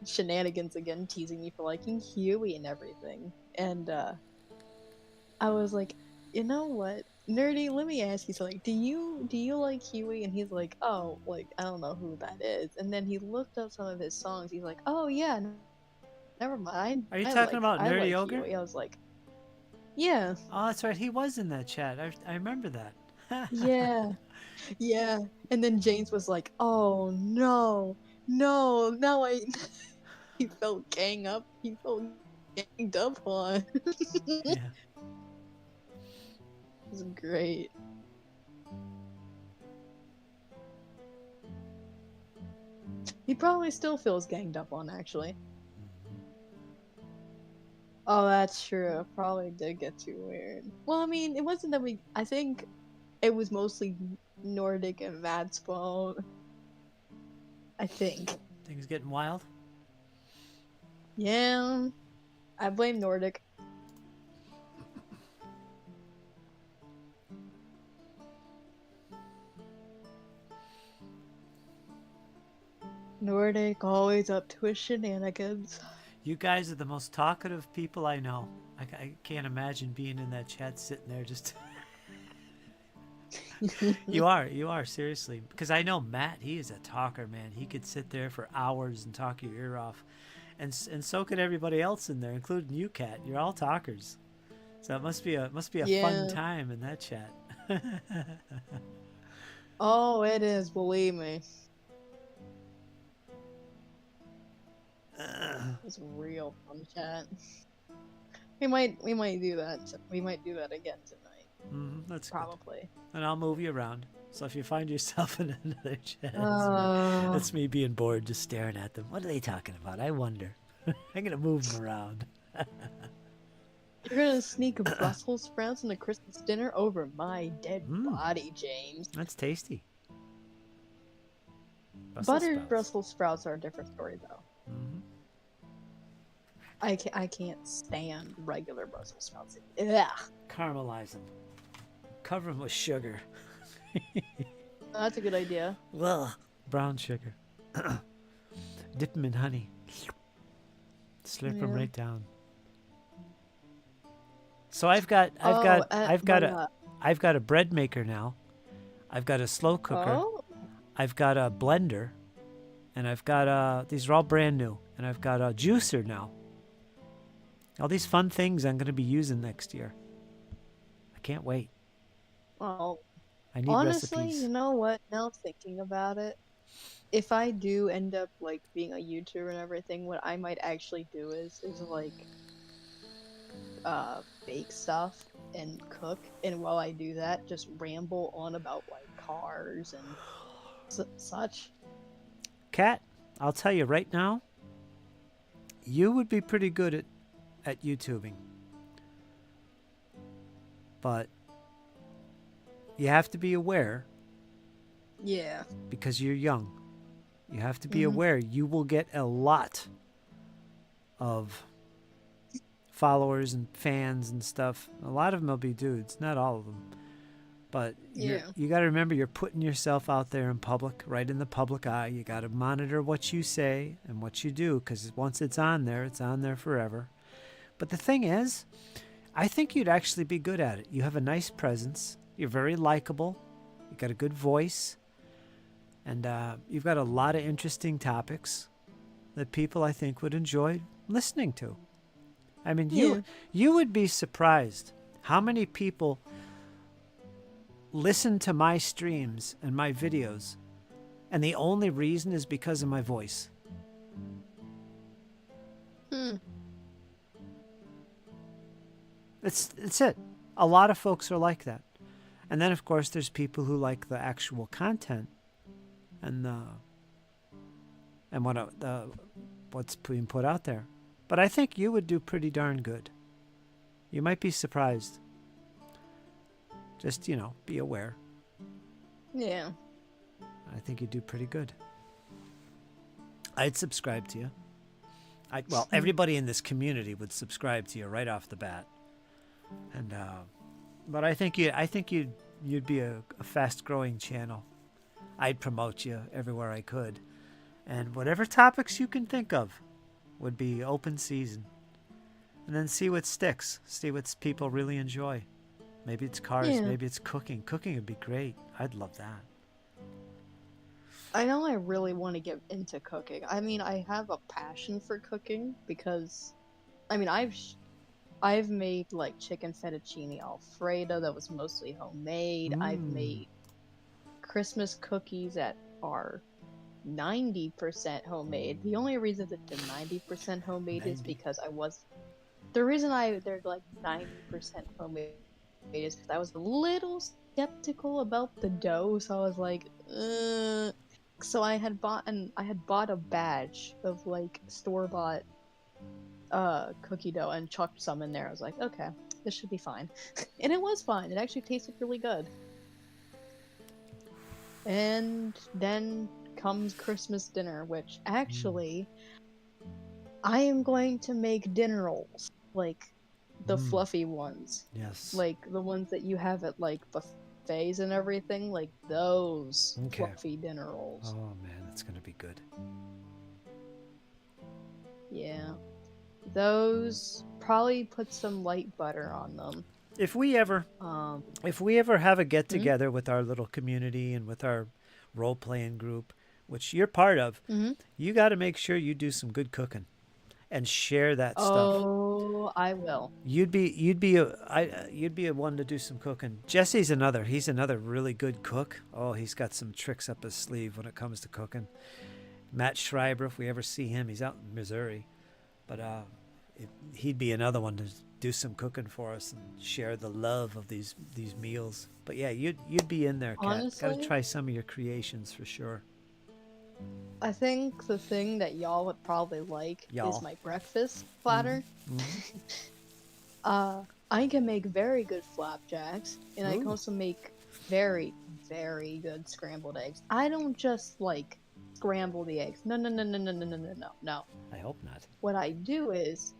S8: shenanigans again, teasing me for liking Huey and everything. And, I was like, you know what, Nerdy, let me ask you something. Do you like Huey? And he's like, oh, like, I don't know who that is. And then he looked up some of his songs. He's like, oh yeah, never mind.
S1: Are you talking about Nerdy
S8: I like
S1: Ogre?
S8: Huey. I was like, yeah,
S1: Oh, that's right. He was in that chat. I remember that.
S8: yeah, yeah. And then James was like, oh no, now I. He felt ganged up on.
S1: Yeah.
S8: It was great. He probably still feels ganged up on, actually. Oh, that's true. It probably did get too weird. Well, I mean, it wasn't that we. I think it was mostly Nordic and Matt's fault. I think.
S1: Things getting wild.
S8: Yeah. I blame Nordic. Nordic always up to his shenanigans.
S1: You guys are the most talkative people I know. I can't imagine being in that chat sitting there just. You are, seriously. Because I know Matt, he is a talker, man. He could sit there for hours and talk your ear off. And so could everybody else in there, including you, Kat. You're all talkers. So it must be a
S8: Yeah.
S1: fun time in that chat.
S8: Oh, it is, believe me. It's a real fun chat. We might do that. We might do that again tonight.
S1: That's
S8: probably.
S1: Good. And I'll move you around. So if you find yourself in another chat,
S8: Oh.
S1: that's me being bored, just staring at them. What are they talking about? I wonder. I'm gonna move them around.
S8: You're gonna sneak Brussels sprouts in a Christmas dinner over my dead body, James.
S1: That's tasty.
S8: Buttered Brussels sprouts are a different story, though.
S1: Mm-hmm.
S8: I can't stand regular Brussels sprouts. Yeah.
S1: Caramelize them. Cover them with sugar.
S8: That's a good idea.
S1: Well, brown sugar. Dip them in honey. Slurp them right down. So I've got a bread maker now. I've got a slow cooker.
S8: Oh.
S1: I've got a blender, and I've got these are all brand new, and I've got a juicer now. All these fun things I'm going to be using next year. I can't wait.
S8: Well,
S1: I need
S8: honestly,
S1: recipes.
S8: you know what? Now thinking about it, if I do end up like being a YouTuber and everything, what I might actually do is like bake stuff and cook, and while I do that, just ramble on about like cars and such.
S1: Kat, I'll tell you right now, you would be pretty good at YouTubing. But you have to be aware.
S8: Yeah.
S1: Because you're young. You have to be aware you will get a lot of followers and fans and stuff. A lot of them will be dudes, not all of them. But you got to remember you're putting yourself out there in public, right in the public eye. You got to monitor what you say and what you do, because once it's on there forever. But the thing is, I think you'd actually be good at it. You have a nice presence. You're very likable. You got a good voice. And you've got a lot of interesting topics that people, I think, would enjoy listening to. I mean, you would be surprised how many people listen to my streams and my videos, and the only reason is because of my voice.
S8: Hmm.
S1: It's it. A lot of folks are like that. And then of course there's people who like the actual content and what's being put out there. But I think you would do pretty darn good. You might be surprised. Just, be aware.
S8: Yeah.
S1: I think you do pretty good. I'd subscribe to you. Everybody in this community would subscribe to you right off the bat. And but I think you'd be a fast-growing channel. I'd promote you everywhere I could, and whatever topics you can think of would be open season. And then see what sticks. See what people really enjoy. Maybe it's cars.
S8: Yeah.
S1: Maybe it's cooking. Cooking would be great. I'd love that.
S8: I know I really want to get into cooking. I mean, I have a passion for cooking because, I mean, I've made like chicken fettuccine alfredo that was mostly homemade. I've made Christmas cookies that are 90% homemade. The only reason that they're 90% homemade is because the reason they're like 90% homemade is because I was a little skeptical about the dough, so I was like, So I had bought a batch of like store-bought cookie dough and chucked some in there. I was like, okay, this should be fine. And it was fine. It actually tasted really good. And then comes Christmas dinner, which actually I am going to make dinner rolls, like the fluffy ones.
S1: Yes.
S8: Like the ones that you have at like buffets and everything, like those fluffy dinner rolls.
S1: Oh man, that's gonna be good.
S8: Yeah. Those, probably put some light butter on them.
S1: If we ever have a get together with our little community and with our role playing group, which you're part of, you got to make sure you do some good cooking and share that stuff.
S8: Oh, I will.
S1: You'd be a one to do some cooking. Jesse's he's another really good cook. Oh, he's got some tricks up his sleeve when it comes to cooking. Matt Schreiber, if we ever see him, he's out in Missouri, but he'd be another one to do some cooking for us and share the love of these meals. But yeah, you'd be in there, Kat.
S8: Honestly,
S1: Gotta try some of your creations for sure.
S8: I think the thing that y'all would probably like is my breakfast platter. I can make very good flapjacks, and I can also make very, very good scrambled eggs. I don't just like scramble the eggs. No.
S1: I hope not.
S8: What I do is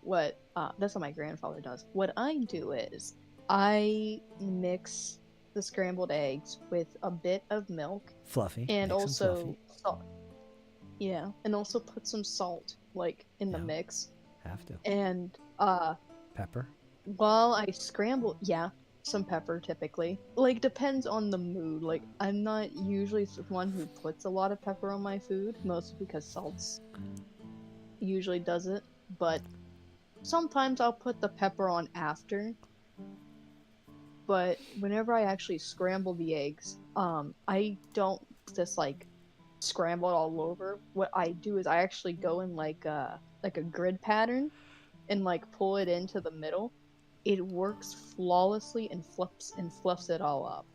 S8: what that's what my grandfather does. What I do is I mix the scrambled eggs with a bit of milk,
S1: fluffy,
S8: and also salt. Yeah, and also put some salt like in the mix.
S1: Have to.
S8: And
S1: pepper.
S8: While I scramble, some pepper typically. Like, depends on the mood. Like, I'm not usually the one who puts a lot of pepper on my food, mostly because salts usually does it. But sometimes I'll put the pepper on after. But whenever I actually scramble the eggs, I don't just like scramble it all over. What I do is I actually go in like a grid pattern and like pull it into the middle. It works flawlessly and fluffs it all up.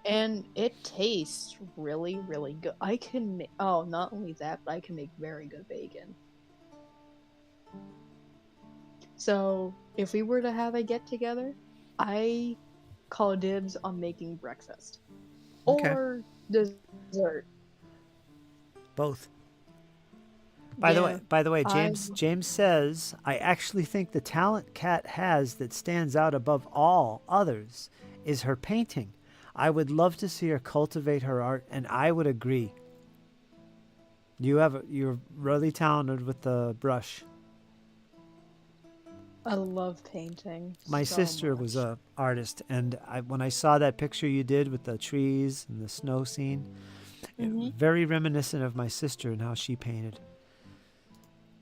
S8: And it tastes really, really good. I can make, not only that, but I can make very good bacon. So, if we were to have a get-together, I call dibs on making breakfast.
S1: Okay.
S8: Or dessert.
S1: Both. By the way, James says, I actually think the talent Kat has that stands out above all others is her painting. I would love to see her cultivate her art, and I would agree. You're really talented with the brush.
S8: I love painting.
S1: My sister was an artist, and when I saw that picture you did with the trees and the snow scene, very reminiscent of my sister and how she painted.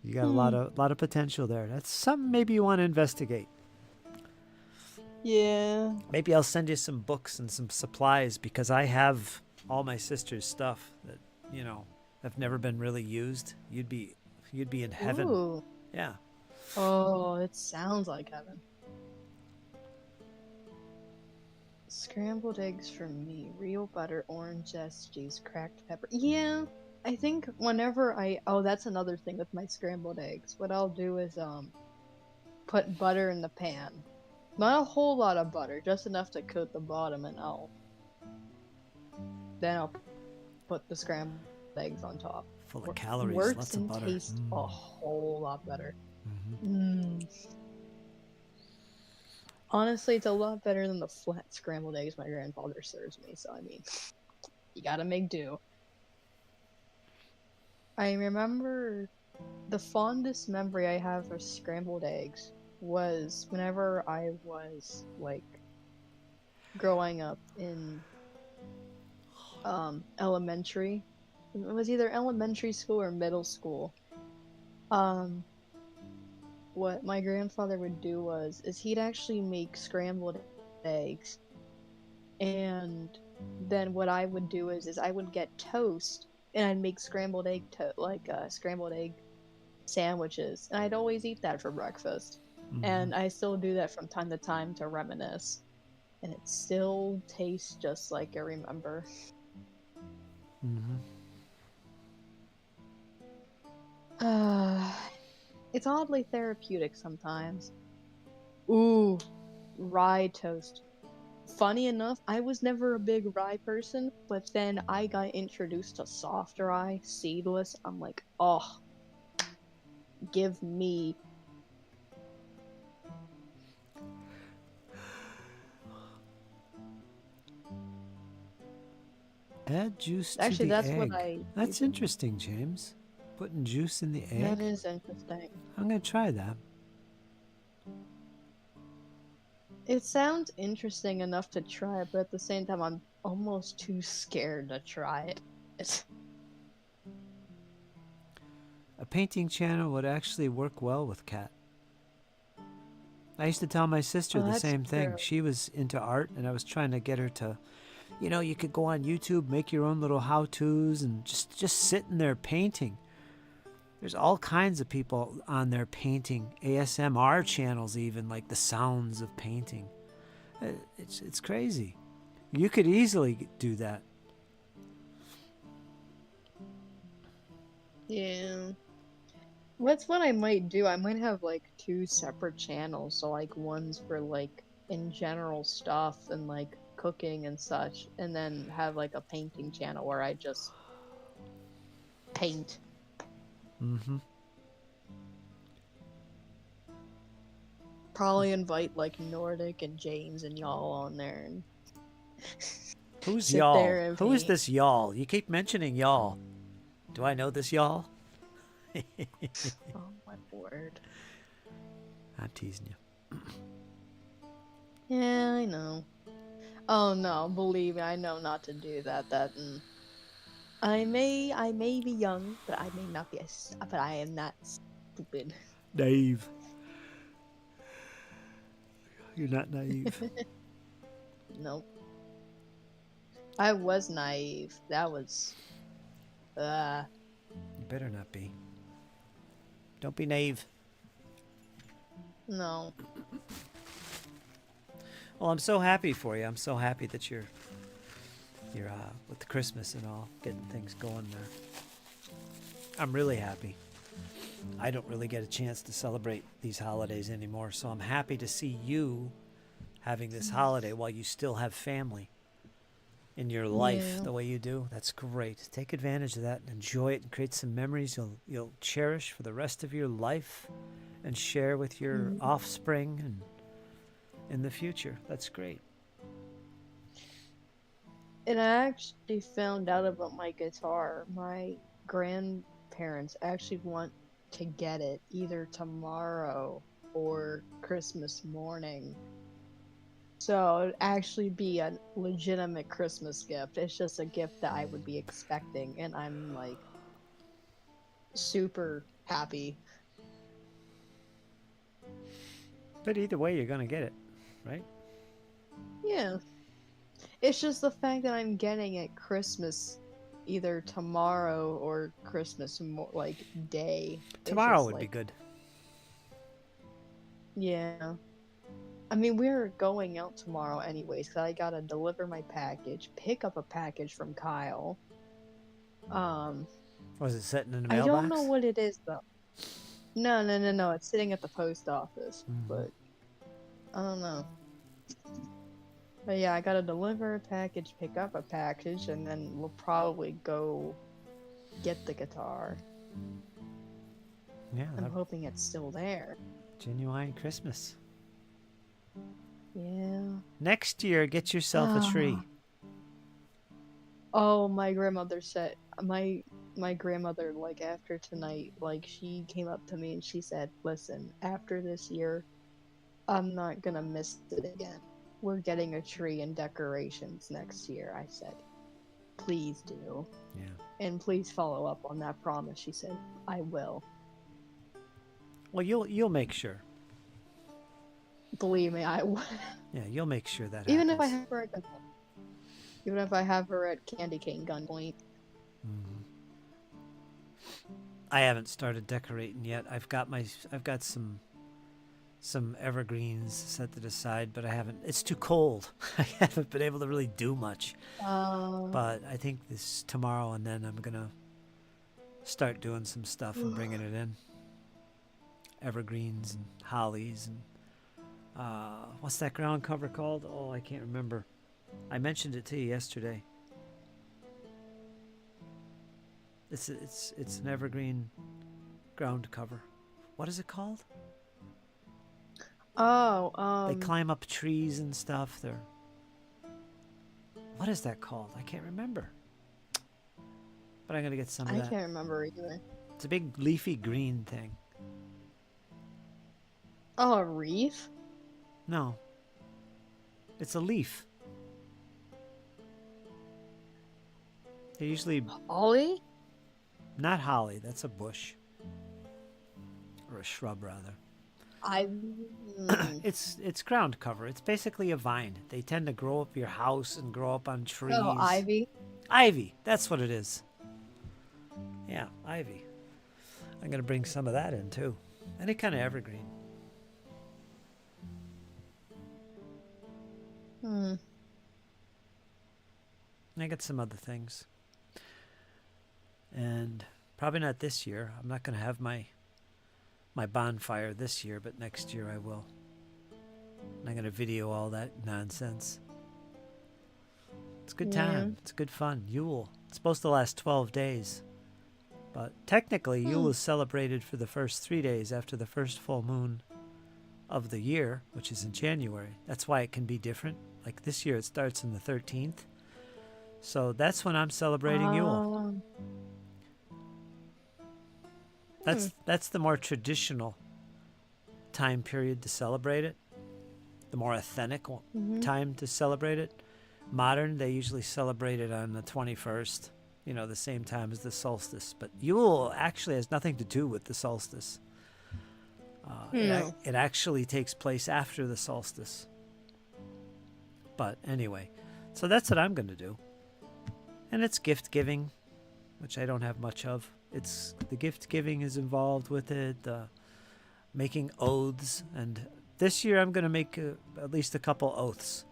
S1: You got a lot of potential there. That's something maybe you want to investigate.
S8: Yeah.
S1: Maybe I'll send you some books and some supplies because I have all my sister's stuff that, you know, have never been really used. You'd be in heaven.
S8: Ooh.
S1: Yeah.
S8: Oh, it sounds like heaven. Scrambled eggs for me. Real butter, orange zest juice, cracked pepper. Yeah, I think whenever oh, that's another thing with my scrambled eggs. What I'll do is put butter in the pan. Not a whole lot of butter, just enough to coat the bottom, and then I'll put the scrambled eggs on top.
S1: Full of calories,
S8: Works
S1: lots of
S8: and
S1: butter.
S8: tastes a whole lot better.
S1: Mm-hmm.
S8: Honestly, it's a lot better than the flat scrambled eggs my grandfather serves me, so I mean, you gotta make do. I remember the fondest memory I have of scrambled eggs was whenever I was, like, growing up in elementary. It was either elementary school or middle school. What my grandfather would do is he'd actually make scrambled eggs, and then what I would do is I would get toast and I'd make scrambled egg scrambled egg sandwiches, and I'd always eat that for breakfast. And I still do that from time to time to reminisce, and it still tastes just like I remember. It's oddly therapeutic sometimes. Ooh, rye toast. Funny enough, I was never a big rye person, but then I got introduced to soft rye, seedless. I'm like, oh, give me.
S1: Add juice
S8: Actually,
S1: to the
S8: that's
S1: egg.
S8: what
S1: That's interesting, James. Putting juice in the egg.
S8: That is interesting.
S1: I'm gonna try that.
S8: It sounds interesting enough to try, but at the same time, I'm almost too scared to try it.
S1: A painting channel would actually work well with Kat. I used to tell my sister the
S8: that's
S1: same thing.
S8: true.
S1: She was into art, and I was trying to get her to, you know, you could go on YouTube, make your own little how-tos, and just sit in there painting. There's all kinds of people on there painting, ASMR channels even, like the sounds of painting. It's crazy. You could easily do that.
S8: Yeah. What's what I might do? I might have like 2 separate channels. So like one's for like in general stuff and like cooking and such, and then have like a painting channel where I just paint.
S1: Mm-hmm.
S8: Probably invite like Nordic and James and y'all on there and
S1: Who's
S8: sit
S1: y'all?
S8: there and
S1: Who is
S8: paint.
S1: this y'all? You keep mentioning y'all. Do I know this y'all?
S8: Oh my word.
S1: I'm teasing you.
S8: Yeah, I know. Oh no, believe me, I know not to do that. I may be young, but I may not be. But I am not stupid.
S1: Naive. You're not naive.
S8: Nope. I was naive. That was.
S1: You better not be. Don't be naive.
S8: No.
S1: Well, I'm so happy for you. I'm so happy that you're with the Christmas and all, getting things going there. I'm really happy. I don't really get a chance to celebrate these holidays anymore, so I'm happy to see you having this holiday while you still have family in your life
S8: Yeah.
S1: the way you do. That's great. Take advantage of that and enjoy it and create some memories you'll cherish for the rest of your life and share with your offspring and in the future. That's great.
S8: And I actually found out about my guitar. My grandparents actually want to get it either tomorrow or Christmas morning. So it'd actually be a legitimate Christmas gift. It's just a gift that I would be expecting, and I'm like super happy.
S1: But either way, you're going to get it, right?
S8: Yeah. It's just the fact that I'm getting it Christmas either tomorrow or Christmas like day. It's
S1: Tomorrow
S8: just
S1: would be
S8: like,
S1: good.
S8: yeah. I mean, we're going out tomorrow anyways, because I gotta deliver my package, pick up a package from Kyle.
S1: Was it sitting in the
S8: I don't know
S1: mailbox?
S8: what it is though. No. It's sitting at the post office,
S1: Mhm.
S8: but I don't know. But yeah, I gotta deliver a package, pick up a package, and then we'll probably go get the guitar.
S1: Yeah,
S8: I'm
S1: that
S8: hoping it's still there.
S1: genuine Christmas.
S8: Yeah.
S1: Next year, get yourself a tree.
S8: Oh, my grandmother said my grandmother, like, after tonight, like, she came up to me and she said, "Listen, after this year, I'm not gonna miss it again. We're getting a tree and decorations next year." I said, "Please do."
S1: Yeah.
S8: And please follow up on that promise. She said, "I will."
S1: Well, you'll make sure.
S8: Believe me, I will.
S1: Yeah, you'll make sure that
S8: Even if I
S1: happens.
S8: have her at even if I have her at candy cane gunpoint.
S1: Mhm. I haven't started decorating yet. I've got some evergreens set to the side, but I haven't. It's too cold. I haven't been able to really do much. But I think this tomorrow and then I'm gonna start doing some stuff and bringing it in. Evergreens and hollies and what's that ground cover called? Oh, I can't remember. I mentioned it to you yesterday. It's an evergreen ground cover. What is it called? They climb up trees and stuff. What is that called? I can't remember. But I'm gonna get some of
S8: I
S1: that.
S8: can't remember either.
S1: It's a big leafy green thing.
S8: Oh, a wreath?
S1: No. It's a leaf. They usually
S8: Ollie?
S1: not holly. That's a bush or a shrub rather. It's ground cover. It's basically a vine. They tend to grow up your house and grow up on trees.
S8: Oh, ivy.
S1: Ivy. That's what it is. Yeah, ivy. I'm gonna bring some of that in too. Any kind of evergreen. I got some other things. And probably not this year. I'm not gonna have my bonfire this year, but next year I will. And I'm gonna video all that nonsense. It's a good time. It's good fun. Yule. It's supposed to last 12 days. But technically, Yule is celebrated for the first 3 days after the first full moon of the year, which is in January. That's why it can be different. Like this year, it starts on the 13th. So that's when I'm celebrating Yule. That's the more traditional time period to celebrate it. The more authentic time to celebrate it. Modern, they usually celebrate it on the 21st. You know, the same time as the solstice. But Yule actually has nothing to do with the solstice. It actually takes place after the solstice. But anyway, so that's what I'm going to do. And it's gift giving, which I don't have much of. It's the gift giving is involved with it, making oaths. And this year I'm going to make at least a couple oaths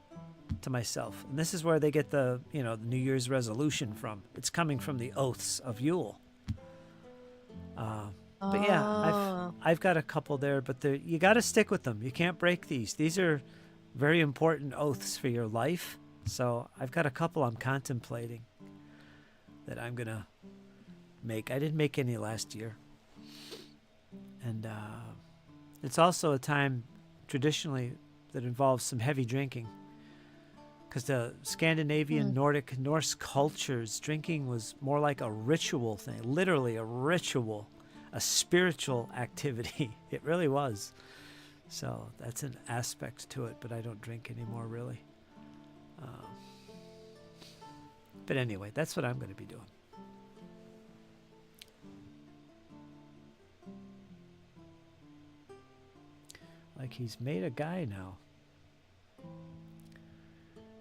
S1: to myself. And this is where they get the New Year's resolution from. It's coming from the oaths of Yule. But yeah, I've got a couple there, but you got to stick with them. You can't break these. These are very important oaths for your life. So I've got a couple I'm contemplating that I'm going to make. I didn't make any last year. And it's also a time traditionally that involves some heavy drinking. Because the Scandinavian, Nordic, Norse cultures, drinking was more like a ritual thing, literally a ritual, a spiritual activity. It really was. So that's an aspect to it, but I don't drink anymore, really. But anyway, that's what I'm going to be doing. Like he's made a guy now.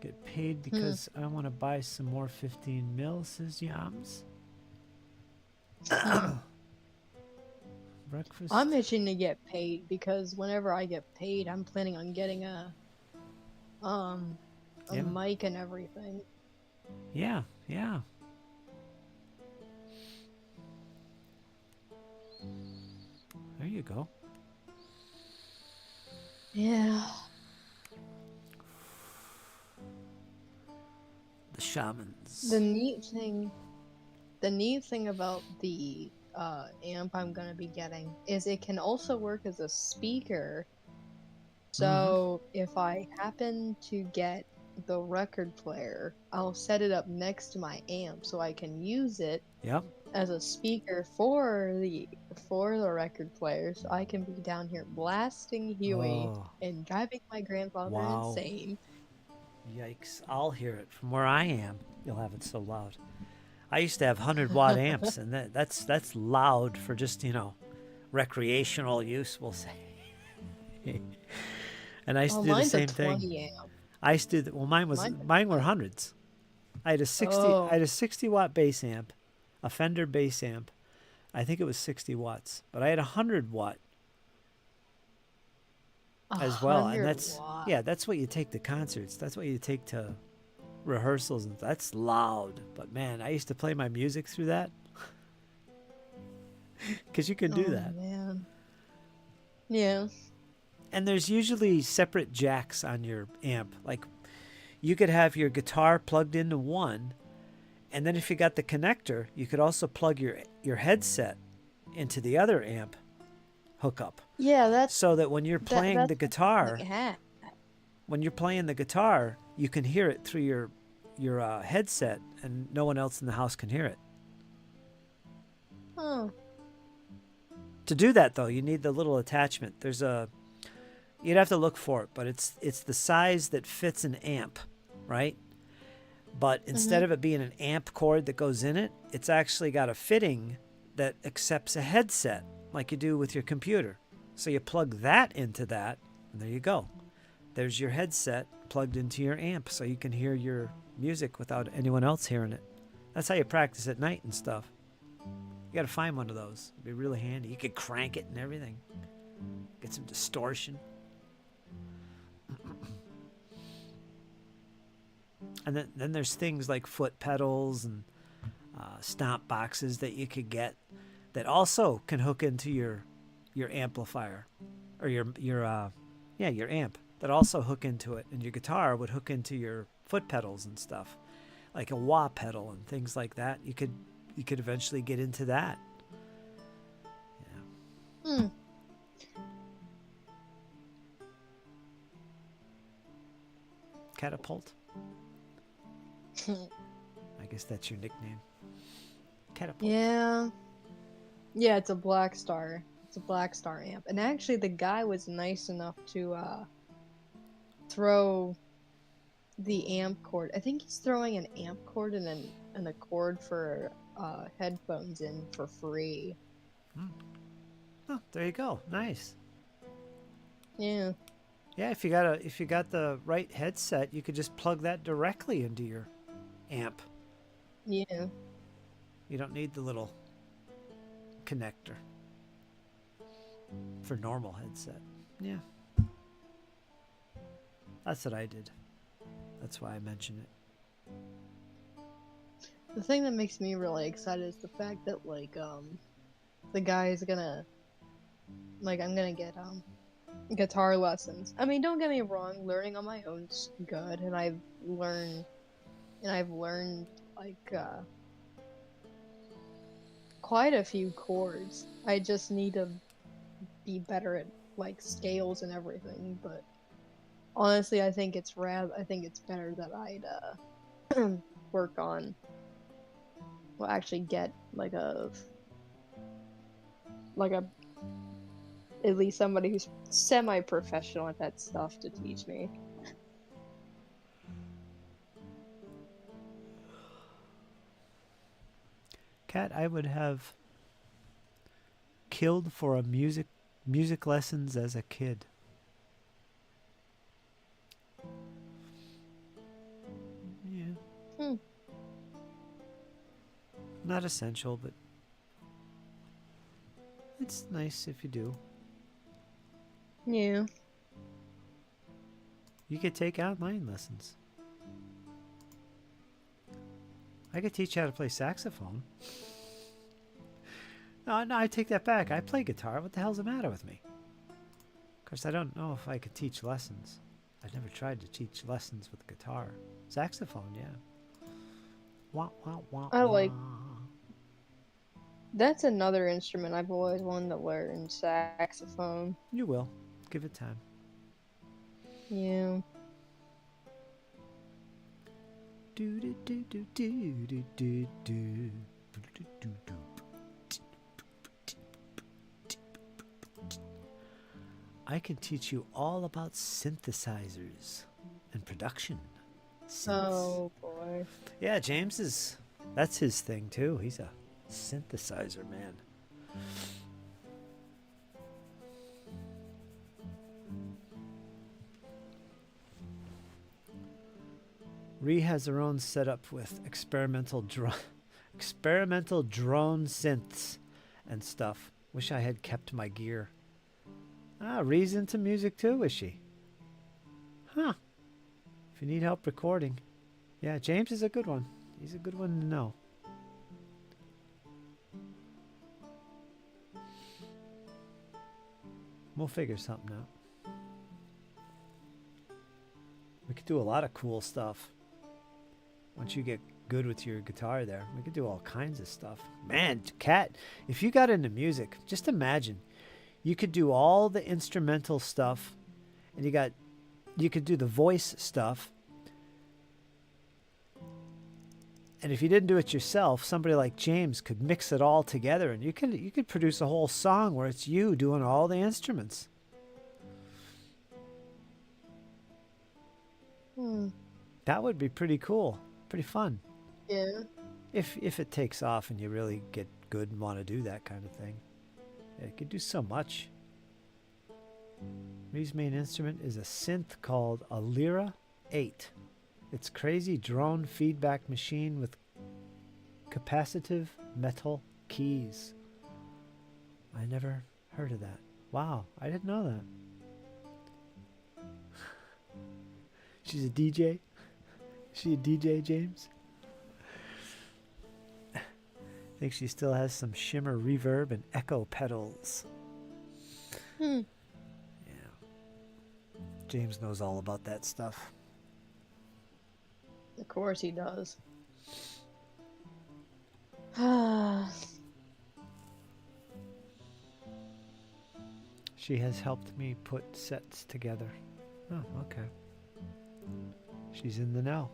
S1: get paid because I want to buy some more 15 mil, says Yams. Breakfast.
S8: I'm itching to get paid because whenever I get paid, I'm planning on getting a
S1: Yeah.
S8: mic and everything.
S1: Yeah, yeah. There you go.
S8: Yeah.
S1: The shamans.
S8: The neat thing about the amp I'm gonna be getting is it can also work as a speaker. So if I happen to get the record player, I'll set it up next to my amp so I can use it
S1: Yep.
S8: as a speaker for the record player. So I can be down here blasting Huey
S1: Oh.
S8: and driving my grandfather
S1: Wow.
S8: insane.
S1: Yikes. I'll hear it from where I am. You'll have it so loud. I used to have 100-watt amps, and that's loud for just, recreational use, we'll say. And I used to do the
S8: Mine's a
S1: same thing.
S8: 20 amp.
S1: I used to do well, mine were hundreds. I had a 60-watt bass amp, a Fender bass amp. I think it was 60 watts, but I had a 100-watt as well, and
S8: 100 watt.
S1: that's what you take to concerts. That's what you take to rehearsals, and that's loud. But man, I used to play my music through that because you could do that.
S8: Man. Yeah.
S1: And there's usually separate jacks on your amp. Like you could have your guitar plugged into one, and then if you got the connector, you could also plug your headset into the other amp hookup.
S8: Yeah, that's
S1: So that when you're playing the guitar,
S8: when
S1: you're playing the guitar, you can hear it through your headset, and no one else in the house can hear it.
S8: Oh.
S1: To do that, though, you need the little attachment. You'd have to look for it, but it's the size that fits an amp, right? But instead of it being an amp cord that goes in it, it's actually got a fitting that accepts a headset, like you do with your computer. So you plug that into that, and there you go. There's your headset plugged into your amp, so you can hear your music without anyone else hearing it. That's how you practice at night and stuff. You got to find one of those. It'd be really handy. You could crank it and everything. Get some distortion. And then there's things like foot pedals and stomp boxes that you could get that also can hook into your amplifier or your amp that also hook into it, and your guitar would hook into your foot pedals and stuff, like a wah pedal and things like that. You could eventually get into that. Yeah. Catapult. I guess that's your nickname. Catapult.
S8: Yeah. Yeah, it's a Black Star. It's a Black Star amp. And actually the guy was nice enough to throw the amp cord. I think he's throwing an amp cord and a cord for headphones in for free.
S1: Oh, there you go. Nice.
S8: Yeah.
S1: Yeah, if you got the right headset, you could just plug that directly into your amp.
S8: Yeah.
S1: You don't need the little connector for normal headset. Yeah. That's what I did. That's why I mentioned it.
S8: The thing that makes me really excited is the fact that the guy's gonna I'm gonna get guitar lessons. I mean, don't get me wrong, learning on my own's good, and I've learned quite a few chords. I just need to be better at scales and everything, but honestly, I think it's better that I'd work on actually get at least somebody who's semi-professional at that stuff to teach me.
S1: Kat, I would have killed for a music lessons as a kid. Not essential, but it's nice if you do.
S8: Yeah.
S1: You could take online lessons. I could teach you how to play saxophone. No, I take that back. I play guitar. What the hell's the matter with me? Of course, I don't know if I could teach lessons. I've never tried to teach lessons with guitar. Saxophone, yeah. Wah, wah, wah,
S8: I like-
S1: wah.
S8: That's another instrument I've always wanted to learn, saxophone.
S1: You will. Give it time.
S8: Yeah.
S1: Do do do do do do do do. I can teach you all about synthesizers and production. Synths.
S8: Oh boy.
S1: Yeah, that's his thing too. He's a synthesizer man. Ree has her own setup with experimental drone synths and stuff. Wish I had kept my gear. Ah, Ree's into music too, is she? Huh. If you need help recording. Yeah, James is a good one. He's a good one to know. We'll figure something out. We could do a lot of cool stuff. Once you get good with your guitar there, we could do all kinds of stuff. Man, Kat, if you got into music, just imagine. You could do all the instrumental stuff, and you could do the voice stuff. And if you didn't do it yourself, somebody like James could mix it all together, and you could produce a whole song where it's you doing all the instruments. That would be pretty cool, pretty fun.
S8: Yeah.
S1: If it takes off and you really get good and want to do that kind of thing. Yeah, you could do so much. Ree's main instrument is a synth called a Lyra 8. It's crazy drone feedback machine with capacitive metal keys. I never heard of that. Wow, I didn't know that. She's a DJ? Is she a DJ, James? I think she still has some shimmer reverb and echo pedals. Yeah. James knows all about that stuff.
S8: Of course he does.
S1: She has helped me put sets together. Oh, okay. She's in the know.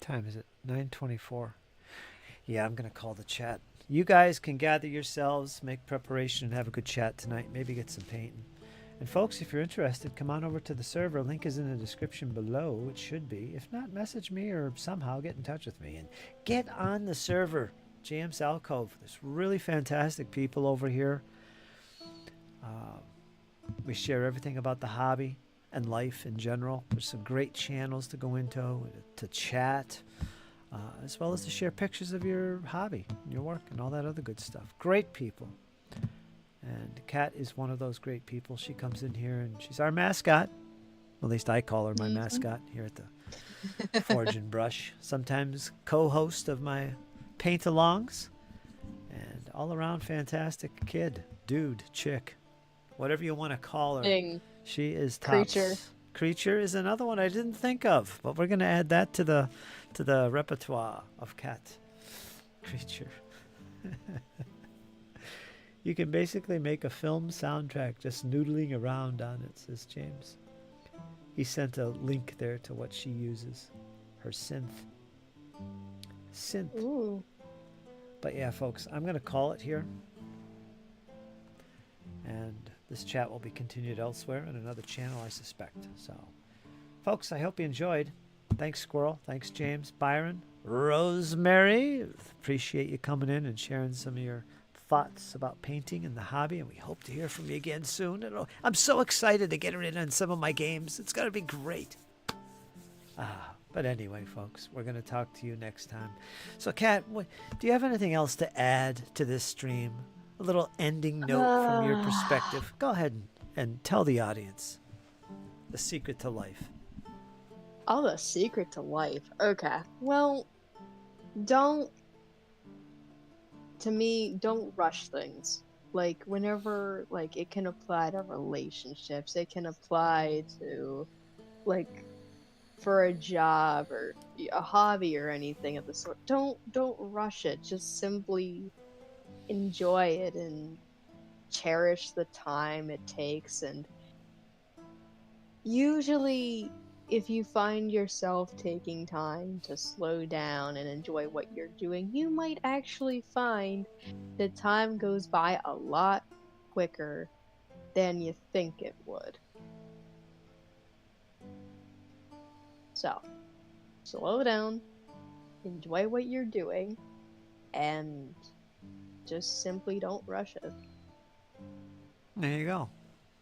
S1: Time is it? 9:24. Yeah, I'm gonna call the chat. You guys can gather yourselves, make preparation, and have a good chat tonight. Maybe get some painting. And folks, if you're interested, come on over to the server. Link is in the description below. It should be. If not, message me or somehow get in touch with me and get on the server. James Alcove. There's really fantastic people over here. We share everything about the hobby and life in general. There's some great channels to go into, to chat, as well as to share pictures of your hobby, your work, and all that other good stuff. Great people. And Kat is one of those great people. She comes in here and she's our mascot. At least I call her my mascot here at the Forge and Brush. Sometimes co-host of my paint-alongs. And all-around fantastic kid, dude, chick, whatever you want to call her.
S8: Ding.
S1: She is tops.
S8: Creature.
S1: Creature is another one I didn't think of, but we're going to add that to the repertoire of Kat. Creature. You can basically make a film soundtrack just noodling around on it, says James. He sent a link there to what she uses. Her synth.
S8: Ooh.
S1: But yeah, folks, I'm going to call it here. And this chat will be continued elsewhere in another channel, I suspect. So, folks, I hope you enjoyed. Thanks, Squirrel. Thanks, James. Byron. Rosemary. Appreciate you coming in and sharing some of your thoughts about painting and the hobby, and we hope to hear from you again soon. I'm so excited to get her in on some of my games. It's going to be great. But anyway, folks, we're going to talk to you next time. So, Kat, do you have anything else to add to this stream? A little ending note from your perspective. Go ahead and tell the audience the secret to life.
S8: Oh, the secret to life. Okay. Well, to me, don't rush things. Like, whenever, like, it can apply to relationships, it can apply to, like, for a job or a hobby or anything of the sort. Don't rush it. Just simply enjoy it and cherish the time it takes. And usually, if you find yourself taking time to slow down and enjoy what you're doing, you might actually find that time goes by a lot quicker than you think it would. So, slow down, enjoy what you're doing, and just simply don't rush it.
S1: There you go.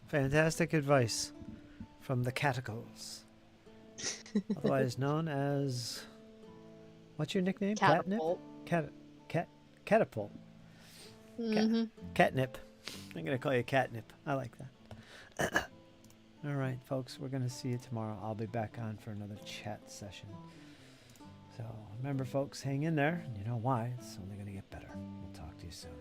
S1: Fantastic advice from the Catacles. Otherwise known as... What's your nickname?
S8: Catapult.
S1: Catapult.
S8: Mm-hmm.
S1: Catnip. I'm going to call you Catnip. I like that. All right, folks. We're going to see you tomorrow. I'll be back on for another chat session. So remember, folks, hang in there. You know why. It's only going to get better. We'll talk to you soon.